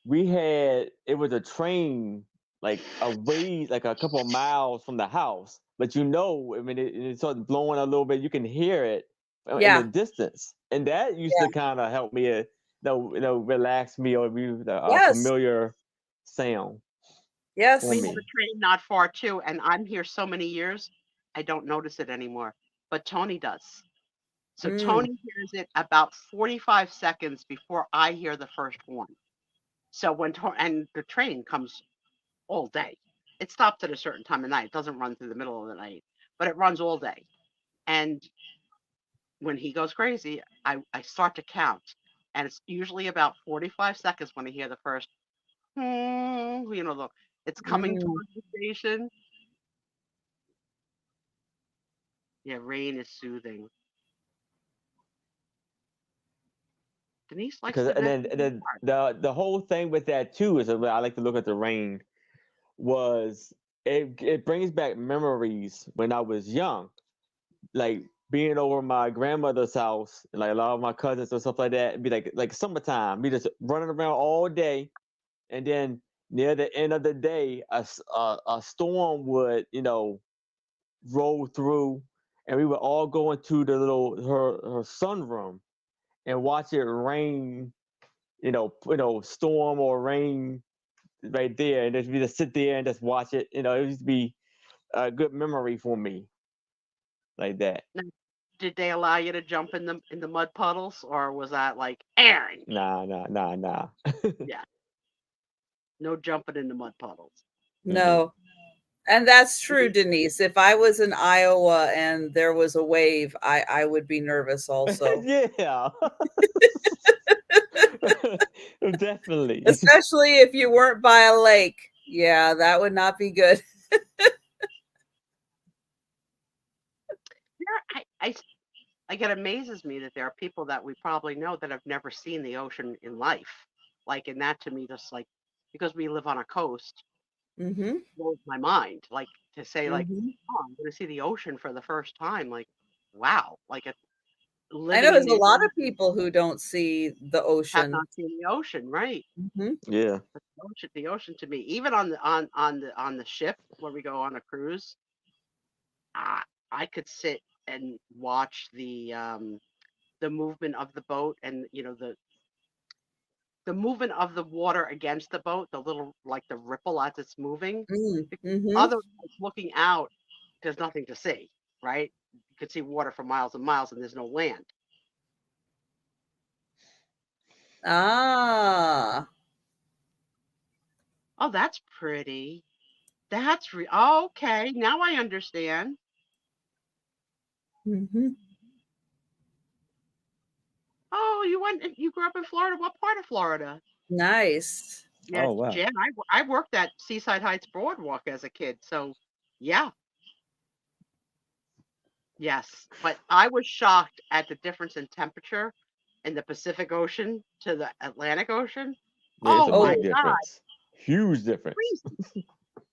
it was a train like a ways like a couple of miles from the house, but I mean it started blowing a little bit. You can hear it in the Yeah, distance, and that used yeah. to kind of help me, relax me or be a Yes, familiar sound yes. for We have me. a train not far too, and I'm here so many years, I don't notice it anymore. But Tony does. So Mm. Tony hears it about 45 seconds before I hear the first one. So and the train comes all day. It stops at a certain time of night. It doesn't run through the middle of the night, but it runs all day. And when he goes crazy, I start to count. And it's usually about 45 seconds when I hear the first, it's coming towards the station. Yeah, rain is soothing. Denise likes Because to and vent. then the whole thing with that too is I like to look at the rain was it brings back memories when I was young, like being over my grandmother's house, like a lot of my cousins and stuff like that. It'd be like summertime, we just running around all day, and then near the end of the day, a storm would roll through, and we would all go into the her sunroom and watch it rain, storm or rain right there, and we just sit there and just watch it. It used to be a good memory for me, like that. Now, did they allow you to jump in the mud puddles, or was that like Aaron? Nah. Yeah, no jumping in the mud puddles. No. And that's true, Denise. If I was in Iowa and there was a wave, I would be nervous also. Yeah. Definitely. Especially if you weren't by a lake. Yeah, that would not be good. Like it amazes me that there are people that we probably know that have never seen the ocean in life. Like, and that to me, just like because we live on a coast, blows my mind. Like to say, like, oh, I'm going to see the ocean for the first time. Like, wow! Like I living know in there's a New lot of Jersey, people who don't see the have ocean. not seen the ocean, right? Yeah. But the ocean to me, even on the ship where we go on a cruise, I could sit and watch the movement of the boat, and the movement of the water against the boat, the little like the ripple as it's moving. Otherwise, looking out, there's nothing to see, right? You could see water for miles and miles, and there's no land. Ah. Oh, that's pretty. That's okay. Now I understand. Oh, you grew up in Florida. What part of Florida? Nice. Yeah, Oh, wow. Jen, I worked at Seaside Heights Boardwalk as a kid, so yeah. Yes, but I was shocked at the difference in temperature in the Pacific Ocean to the Atlantic Ocean. Yeah, it's Oh a my big God, difference. Huge difference.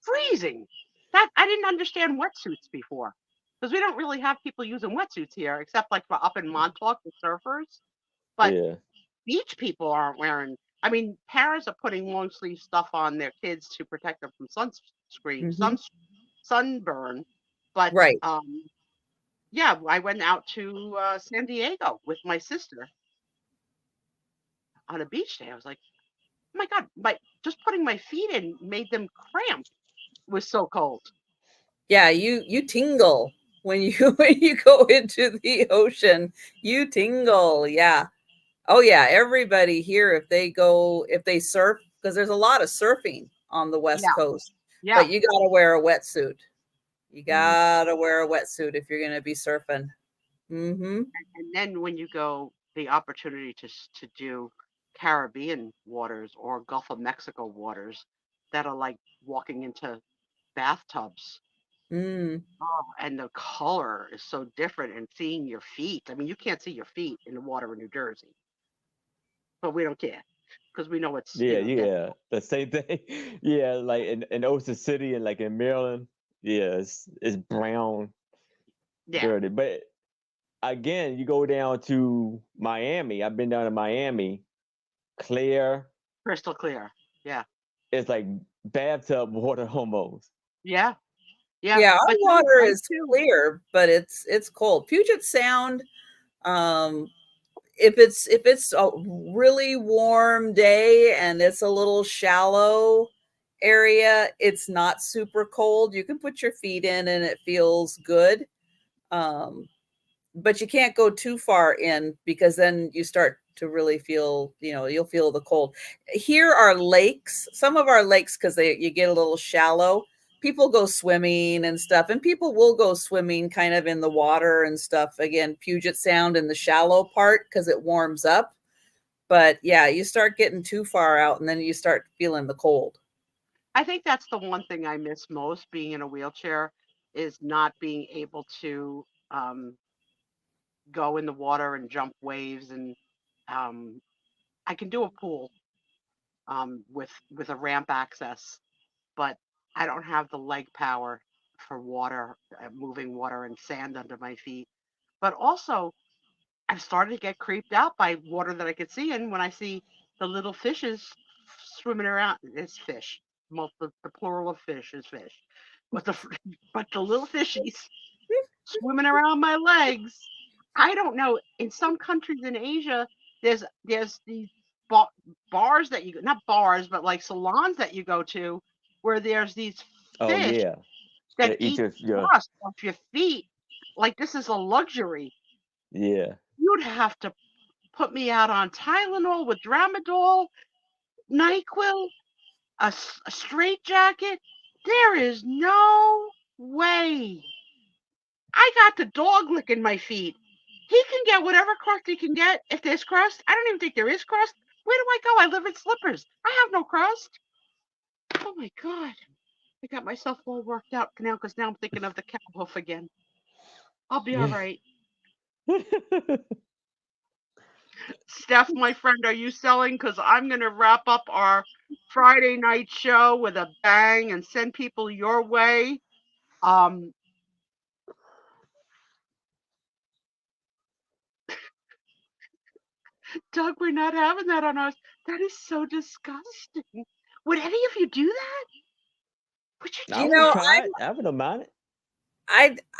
freezing. That I didn't understand wetsuits before, because we don't really have people using wetsuits here, except like for up in Montauk, the surfers. But Yeah. beach people aren't wearing. I mean, parents are putting long sleeve stuff on their kids to protect them from sunscreen, sunburn. But Right. yeah, I went out to San Diego with my sister, on a beach day. I was like, oh my God, just putting my feet in made them cramp. It was so cold. Yeah, you tingle when you when you go into the ocean. You tingle. Yeah. Oh yeah, everybody here if they surf, because there's a lot of surfing on the West Yeah. Coast. Yeah. But you got to wear a wetsuit. You Mhm. got to wear a wetsuit if you're going to be surfing. Mhm. And then when you go, the opportunity to do Caribbean waters or Gulf of Mexico waters that are like walking into bathtubs. Mm. Oh, and the color is so different, and seeing your feet. I mean, you can't see your feet in the water in New Jersey, but we don't care because we know it's, Yeah, dead. yeah, the same thing. Yeah, like in Ocean City and like in Maryland, yeah, it's brown, Yeah, dirty. But again, you go down to Miami. I've been down to Miami, clear. crystal clear. Yeah, It's like bathtub water almost. yeah, yeah. Yeah, our But water I is too. clear, but it's cold. Puget Sound, if it's a really warm day and it's a little shallow area, it's not super cold. You can put your feet in and it feels good. Um, but you can't go too far in because then you start to really feel, you'll feel the cold. Here are lakes, some of our lakes, because you get a little shallow. People go swimming and stuff, and people will go swimming kind of in the water and stuff. Again, Puget Sound in the shallow part because it warms up. But yeah, you start getting too far out and then you start feeling the cold. I think that's the one thing I miss most being in a wheelchair is not being able to go in the water and jump waves, and um, I can do a pool with a ramp access, but I don't have the leg power for water, moving water and sand under my feet. But also, I've started to get creeped out by water that I could see, and when I see the little fishes swimming around, it's fish. The plural of fish is fish, but the little fishies swimming around my legs. I don't know. In some countries in Asia, there's these bars that you, not bars, but like salons that you go to, where there's these Oh fish yeah, that they eat eat your crust off your feet. Like this is a luxury. yeah. You'd have to put me out on Tylenol with Dramadol, NyQuil, a straight jacket. There is no way. I got the dog licking my feet. He can get whatever crust he can get. If there's crust, I don't even think there is crust. Where do I go? I live in slippers. I have no crust. Oh my God. I got myself all worked out now because now I'm thinking of the cow hoof again. I'll be all right. Steph, my friend, are you selling? Because I'm going to wrap up our Friday night show with a bang and send people your way. Doug, we're not having that on ours. That is so disgusting. Would any of you do that? Would you I do would that? try it. I wouldn't mind it.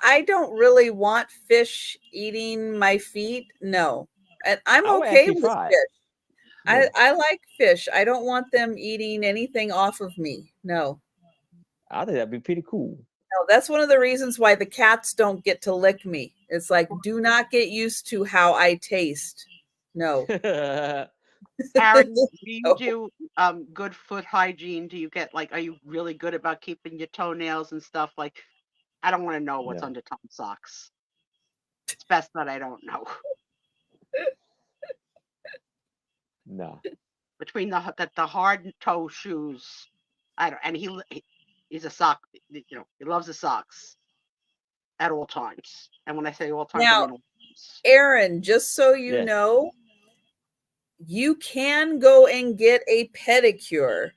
I don't really want fish eating my feet. No. And I'm I would okay actually with try it. fish. Yeah. I like fish. I don't want them eating anything off of me. No. I think that'd be pretty cool. No, that's one of the reasons why the cats don't get to lick me. It's like, do not get used to how I taste. No. Aaron, do you No. do good foot hygiene? Do you get are you really good about keeping your toenails and stuff? Like, I don't want to know what's No. under Tom's socks. It's best that I don't know. No. Between the hard toe shoes, I don't, and he's a sock. He loves the socks at all times. And when I say all times, I Now, mean all times. Aaron, just so you Yes. know, you can go and get a pedicure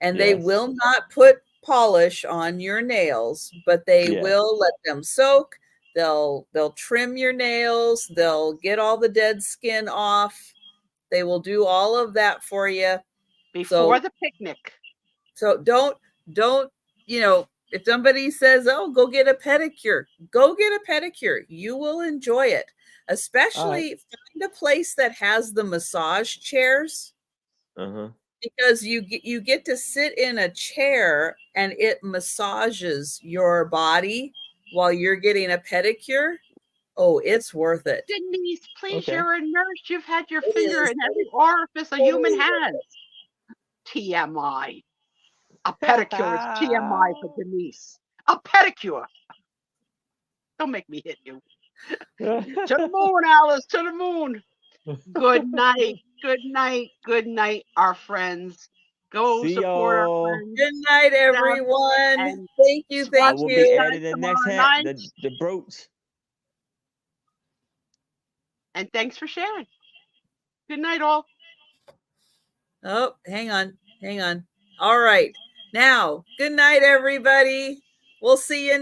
and they Yes. will not put polish on your nails, but they Yeah. will let them soak. They'll trim your nails, they'll get all the dead skin off. They will do all of that for you. Before the picnic. So don't, if somebody says, "Oh, go get a pedicure," go get a pedicure. You will enjoy it. Especially find a place that has the massage chairs. Because you get to sit in a chair and it massages your body while you're getting a pedicure. Oh, it's worth it. Denise, please, Okay. you're a nurse. You've had your It finger is in every orifice a human has. TMI. A pedicure is TMI for Denise. A pedicure. Don't make me hit you. To the moon, Alice, to the moon. Good night. Good night. Good night, our friends. Go See support our y'all. friends. Good night, everyone. And Thank you. I Thank will be you. adding the next tomorrow hat, night. the brooch. And thanks for sharing. Good night, all. Oh, hang on. Hang on. All right. Now, good night, everybody. We'll see you